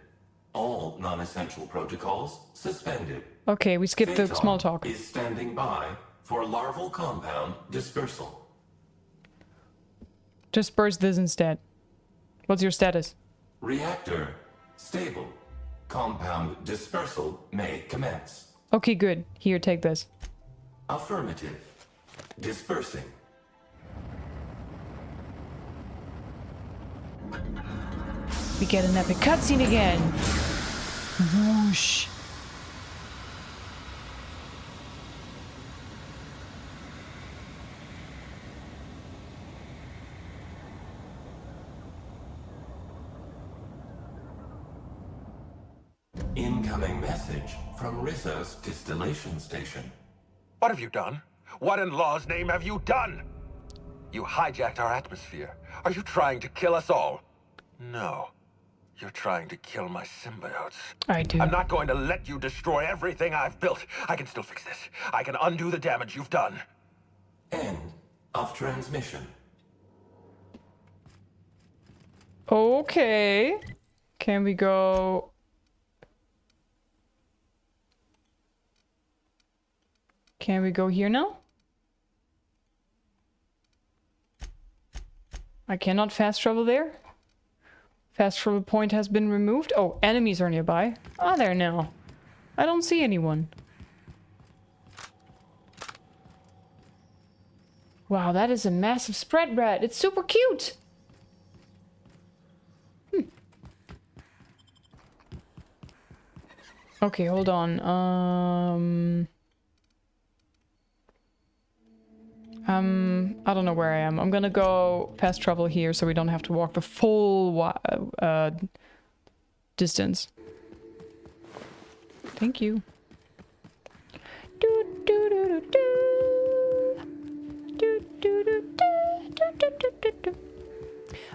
All non-essential protocols suspended. Okay, we skipped the small talk. Is standing by for larval compound dispersal. Disperse this instead. What's your status? Reactor stable. Compound dispersal may commence. Okay, good. Here, take this. Affirmative. Dispersing. We get an epic cutscene again. Whoosh. Incoming message from Rizzo's distillation station. What have you done? What in law's name have you done? You hijacked our atmosphere. Are you trying to kill us all? No. You're trying to kill my symbiotes. I do. I'm not going to let you destroy everything I've built. I can still fix this. I can undo the damage you've done. End of transmission. Okay. Can we go... Can we go here now? I cannot fast travel there. Fast travel point has been removed. Oh, enemies are nearby. Ah, there now. I don't see anyone. Wow, that is a massive spread rat. It's super cute. Okay, hold on. I don't know where I am. I'm gonna go fast travel here so we don't have to walk the full distance. Thank you.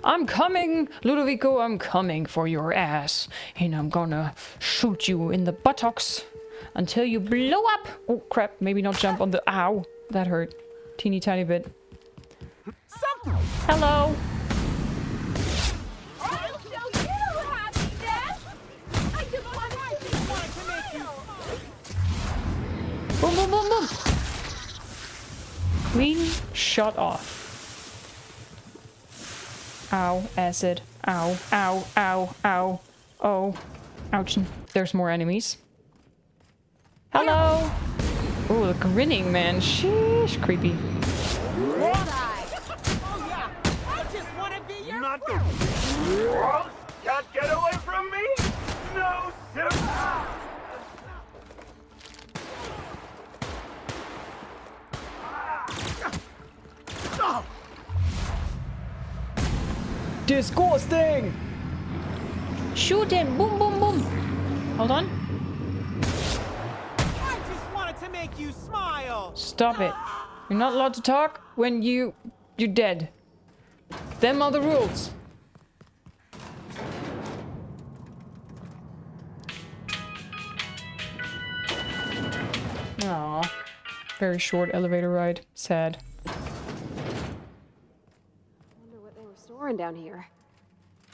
I'm coming, Ludovico, I'm coming for your ass. And I'm gonna shoot you in the buttocks until you blow up. Oh crap, maybe not jump on the... Ow, that hurt. Teeny tiny bit. Hello. I'll show you happiness. I just wanted to make you. Boom, boom, boom, boom. Clean shot off. Ow, acid. Ow, ow, ow, ow. Oh, ouch. There's more enemies. Hello. Oh, the grinning man. Sheesh, creepy. Oh yeah, I just want to be your friend. Can't get away from me? No, sir. Disgusting! Shoot him! Boom, boom, boom! Hold on. I just wanted to make you smile. Stop it. You're not allowed to talk when you're dead. Them are the rules. Aww. Very short elevator ride. Sad. Wonder what they were storing down here.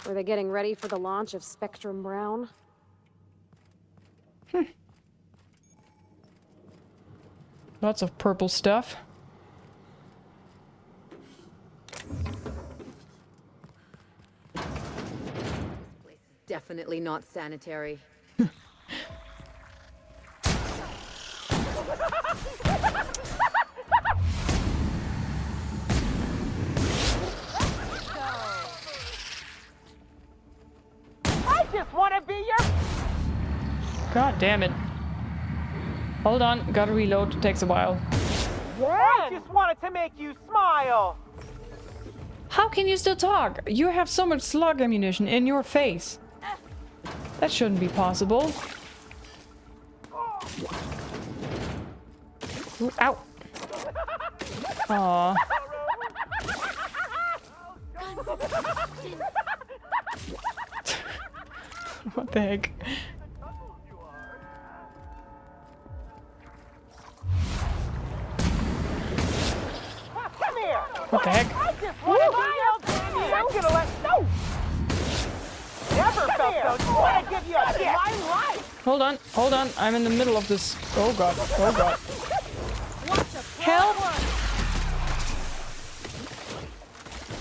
Were they getting ready for the launch of Spectrum Brown? Lots of purple stuff. Definitely not sanitary. I just want to be your. God damn it. Hold on, gotta reload, takes a while. I just wanted to make you smile. How can you still talk? You have so much slug ammunition in your face. That shouldn't be possible. Ooh, ow. Aww. What the heck? Come here. What the heck? I just want to be your friend. I'm gonna let no. Never felt so. I want to give you a gift. My life. Hold on. I'm in the middle of this. Oh god. Oh god. Help!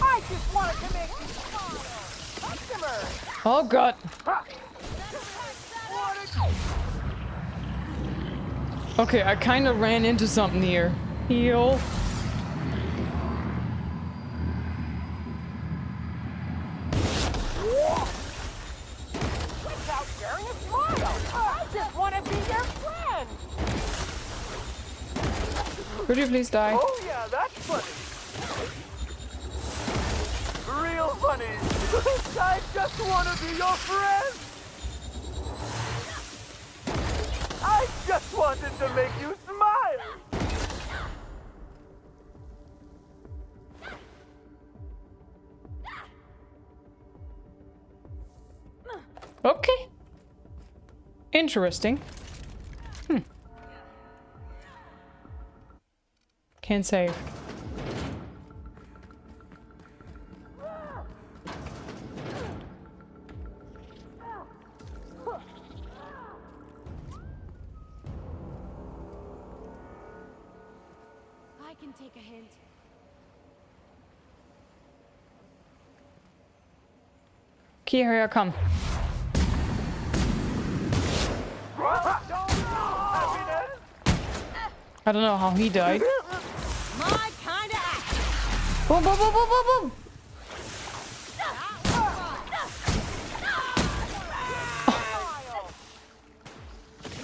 I just wanted to make you smile. Customer. Oh god. Okay, I kind of ran into something here. Heal. Without sharing a smile. I just want to be your friend. Could you please die? Oh yeah, that's funny. Real funny. I just want to be your friend. I just wanted to make you smile. Okay. Interesting. Can't save. I can take a hint. Okay, here I come. I don't know how he died. My kind of act. Boom, boom, boom, boom, boom, boom.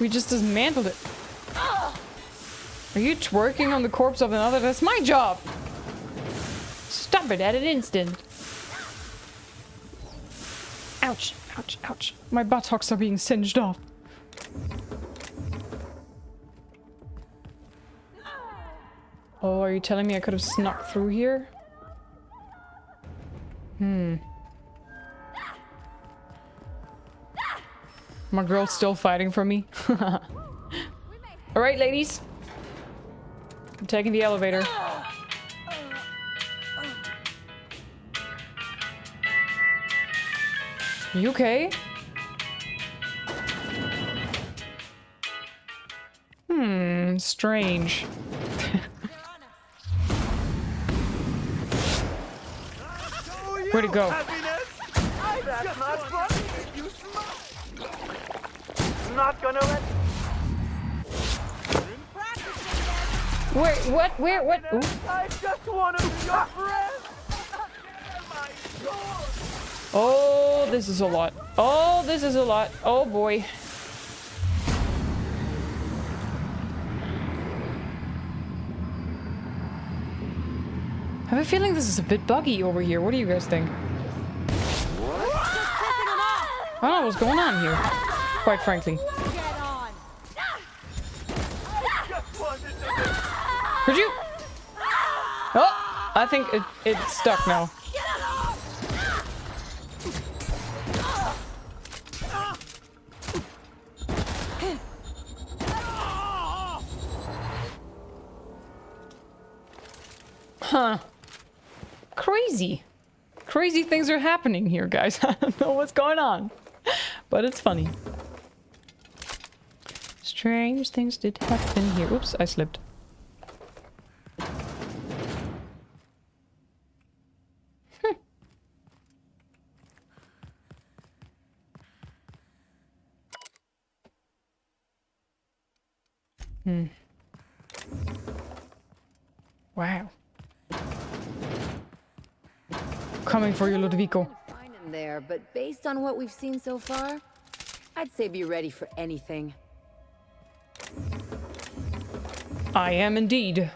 We just dismantled it. Are you twerking on the corpse of another? That's my job. Stop it at an instant. Ouch, ouch, ouch. My buttocks are being singed off. Oh, are you telling me I could have snuck through here? My girl's still fighting for me. Alright, ladies. I'm taking the elevator. You okay? Strange. Where'd it go? That's not funny. You not gonna let. Wait, what? Where? What? Ooh. I just want to be your friend. Oh, this is a lot. Oh, this is a lot. Oh boy. I have a feeling this is a bit buggy over here. What do you guys think? I don't know what's going on here, quite frankly. Could you? Oh, I think it's stuck now. Huh. Crazy. Crazy things are happening here, guys. I don't know what's going on. But it's funny. Strange things did happen here. Oops, I slipped. Wow. Coming for you, Ludovico. Fine in there, but based on what we've seen so far, I'd say be ready for anything. I am indeed.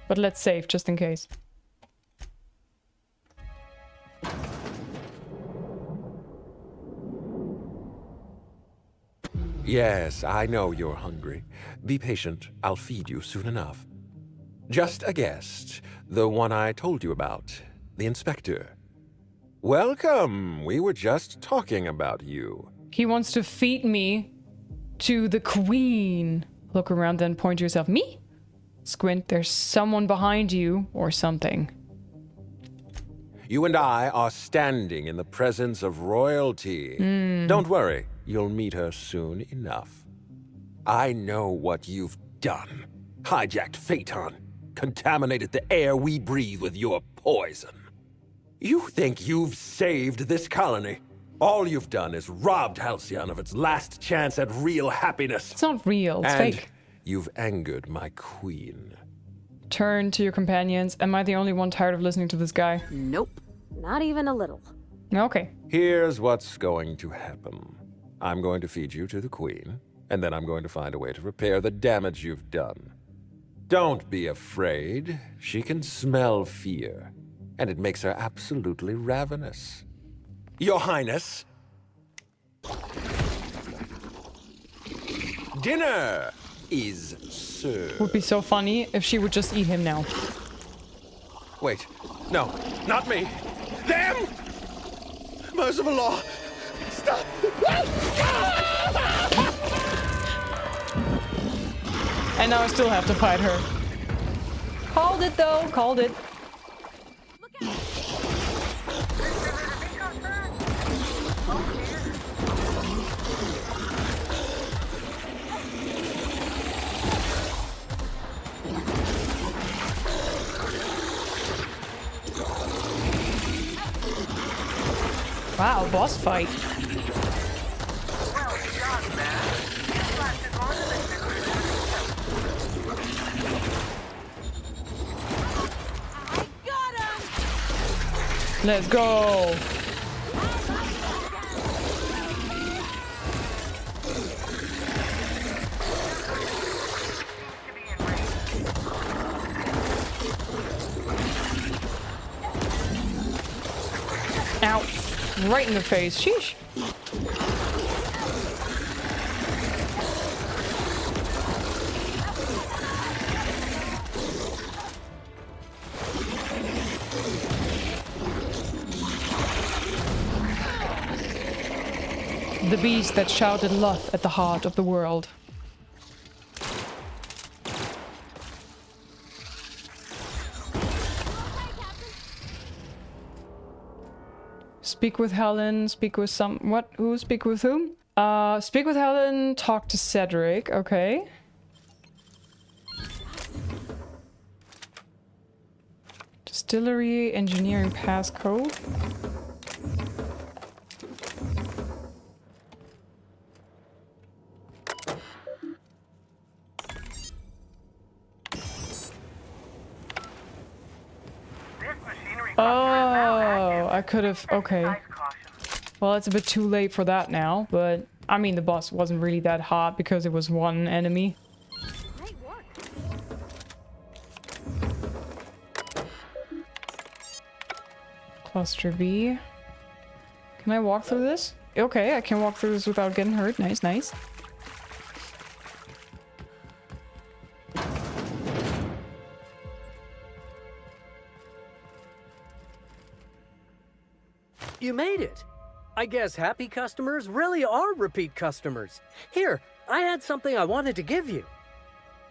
But let's save just in case. Yes, I know you're hungry. Be patient. I'll feed you soon enough. Just a guest. The one I told you about. The inspector. Welcome. We were just talking about you. He wants to feed me to the queen. Look around and point to yourself. Me? Squint, there's someone behind you or something. You and I are standing in the presence of royalty. Don't worry. You'll meet her soon enough. I know what you've done. Hijacked Phaeton. Contaminated the air we breathe with your poison. You think you've saved this colony? All you've done is robbed Halcyon of its last chance at real happiness. It's not real, it's fake. You've angered my queen. Turn to your companions. Am I the only one tired of listening to this guy? Nope. Not even a little. Okay. Here's what's going to happen. I'm going to feed you to the queen, and then I'm going to find a way to repair the damage you've done. Don't be afraid. She can smell fear, and it makes her absolutely ravenous. Your Highness. Dinner is served. Would be so funny if she would just eat him now. Wait. No, not me. Them! Merciful law. Stop. And now I still have to fight her. Called it though, called it. Wow, boss fight. Let's go. Ow. Right in the face. Sheesh. The beast that shouted LIZZ at the heart of the world. Speak with Helen, speak with some... What? Who? Speak with whom? Speak with Helen, talk to Cedric. Okay. Distillery, engineering passcode. Oh, I could have... Okay. Well, it's a bit too late for that now, but... I mean, the boss wasn't really that hard because it was one enemy. Cluster B. Can I walk through this? Okay, I can walk through this without getting hurt. Nice, nice. You made it! I guess happy customers really are repeat customers. Here, I had something I wanted to give you.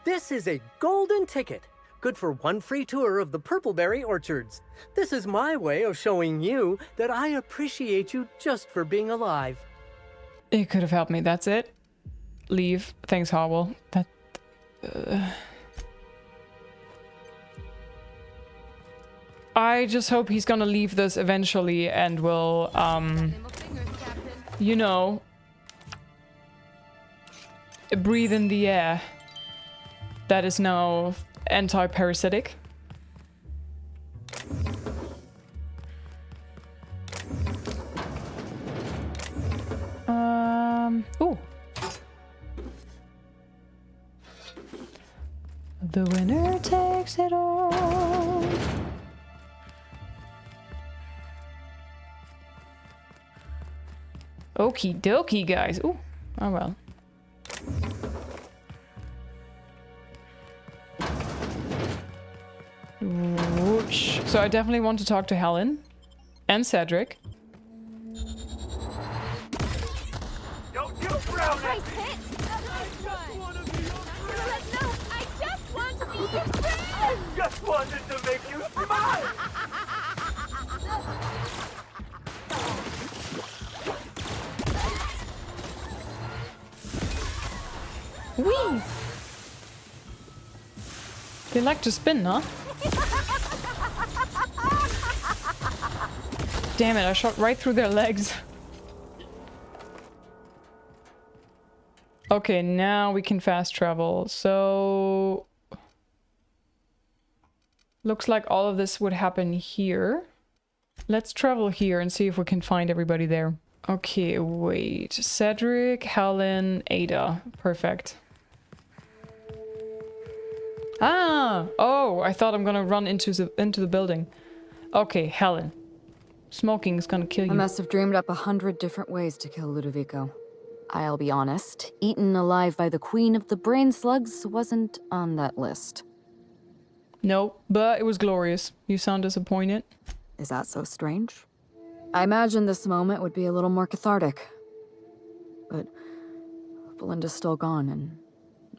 This is a golden ticket, good for one free tour of the Purpleberry Orchards. This is my way of showing you that I appreciate you just for being alive. It could have helped me, that's it. Leave. Thanks, Howell. That... I just hope he's gonna leave this eventually and will, you know, breathe in the air that is now anti-parasitic. Ooh. The winner takes it all. Okie dokie, guys. Ooh. Oh well. Whoosh. So I definitely want to talk to Helen and Cedric. Don't you frown at me! I just wanted to make you smile! Whee! They like to spin, huh? Damn it, I shot right through their legs. Okay, now we can fast travel. So... looks like all of this would happen here. Let's travel here and see if we can find everybody there. Okay, wait. Cedric, Helen, Ada. Perfect. Ah! Oh, I thought I'm gonna run into the building. Okay, Helen. Smoking is gonna kill you. I must have dreamed up 100 different ways to kill Ludovico. I'll be honest, eaten alive by the queen of the brain slugs wasn't on that list. No, but it was glorious. You sound disappointed. Is that so strange? I imagined this moment would be a little more cathartic. But Belinda's still gone, and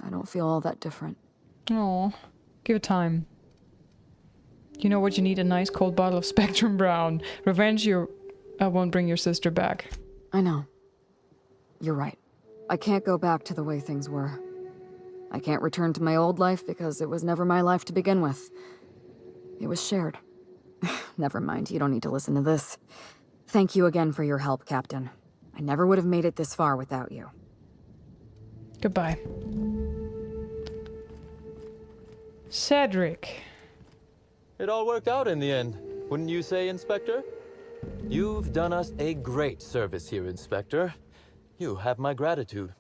I don't feel all that different. Aw, give it time. You know what you need? A nice cold bottle of Spectrum Brown. Revenge won't bring your sister back. I know. You're right. I can't go back to the way things were. I can't return to my old life because it was never my life to begin with. It was shared. Never mind, you don't need to listen to this. Thank you again for your help, Captain. I never would have made it this far without you. Goodbye. Cedric. It all worked out in the end, wouldn't you say, Inspector? You've done us a great service here, Inspector. You have my gratitude.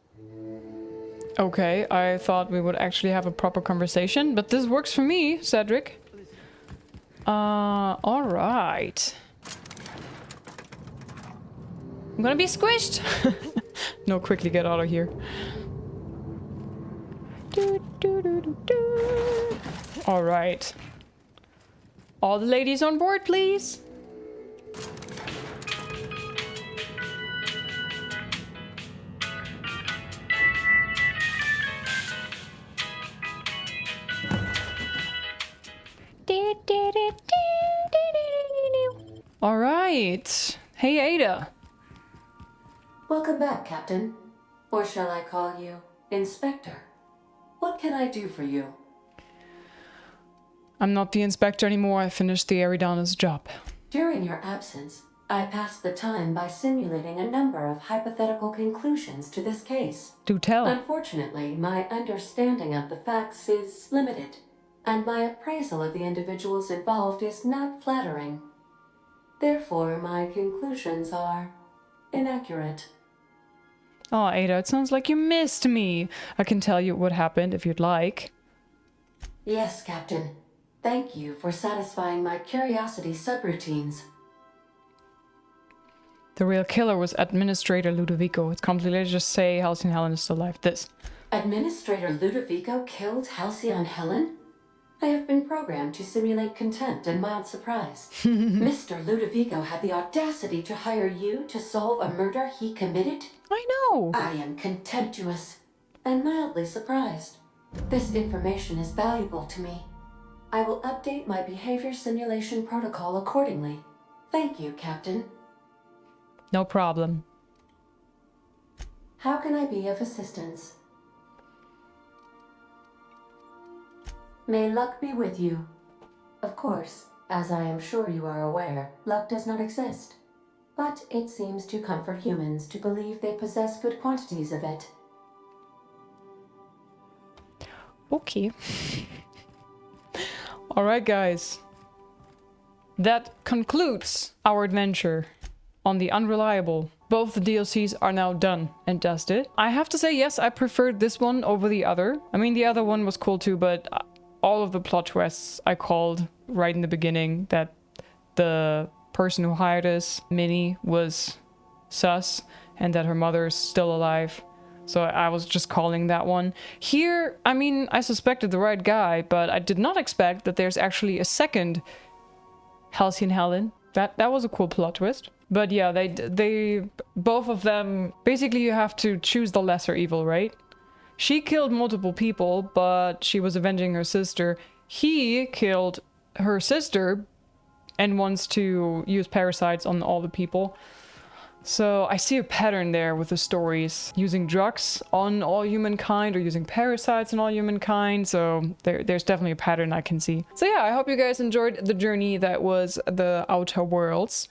Okay, I thought we would actually have a proper conversation, but this works for me, Cedric. Alright. I'm gonna be squished! No, quickly get out of here. Alright. All the ladies on board, please! Alright. Hey, Ada. Welcome back, Captain. Or shall I call you Inspector? What can I do for you? I'm not the inspector anymore. I finished the Eridanos job. During your absence, I passed the time by simulating a number of hypothetical conclusions to this case. Do tell. Unfortunately, my understanding of the facts is limited, and my appraisal of the individuals involved is not flattering. Therefore, my conclusions are inaccurate. Oh, Ada, it sounds like you missed me. I can tell you what happened if you'd like. Yes, Captain. Thank you for satisfying my curiosity subroutines. The real killer was Administrator Ludovico. It's complicated to just say Halcyon Helen is still alive. This. Administrator Ludovico killed Halcyon Helen? I have been programmed to simulate contempt and mild surprise. Mr. Ludovico had the audacity to hire you to solve a murder he committed? I know. I am contemptuous and mildly surprised. This information is valuable to me. I will update my behavior simulation protocol accordingly. Thank you, Captain. No problem. How can I be of assistance? May luck be with you. Of course, as I am sure you are aware, luck does not exist. But it seems to comfort humans to believe they possess good quantities of it. Okay. Alright, guys. That concludes our adventure on the Unreliable. Both the DLCs are now done and dusted. I have to say, yes, I preferred this one over the other. I mean, the other one was cool too, but all of the plot twists I called right in the beginning, that the person who hired us, Minnie, was sus, and that her mother is still alive. So I was just calling that one. Here, I mean, I suspected the right guy, but I did not expect that there's actually a second Halcyon Helen. That was a cool plot twist. But yeah, they both of them, basically you have to choose the lesser evil, right? She killed multiple people, but she was avenging her sister. He killed her sister and wants to use parasites on all the people. So I see a pattern there with the stories. Using drugs on all humankind or using parasites on all humankind. So there's definitely a pattern I can see. So yeah, I hope you guys enjoyed the journey that was the Outer Worlds.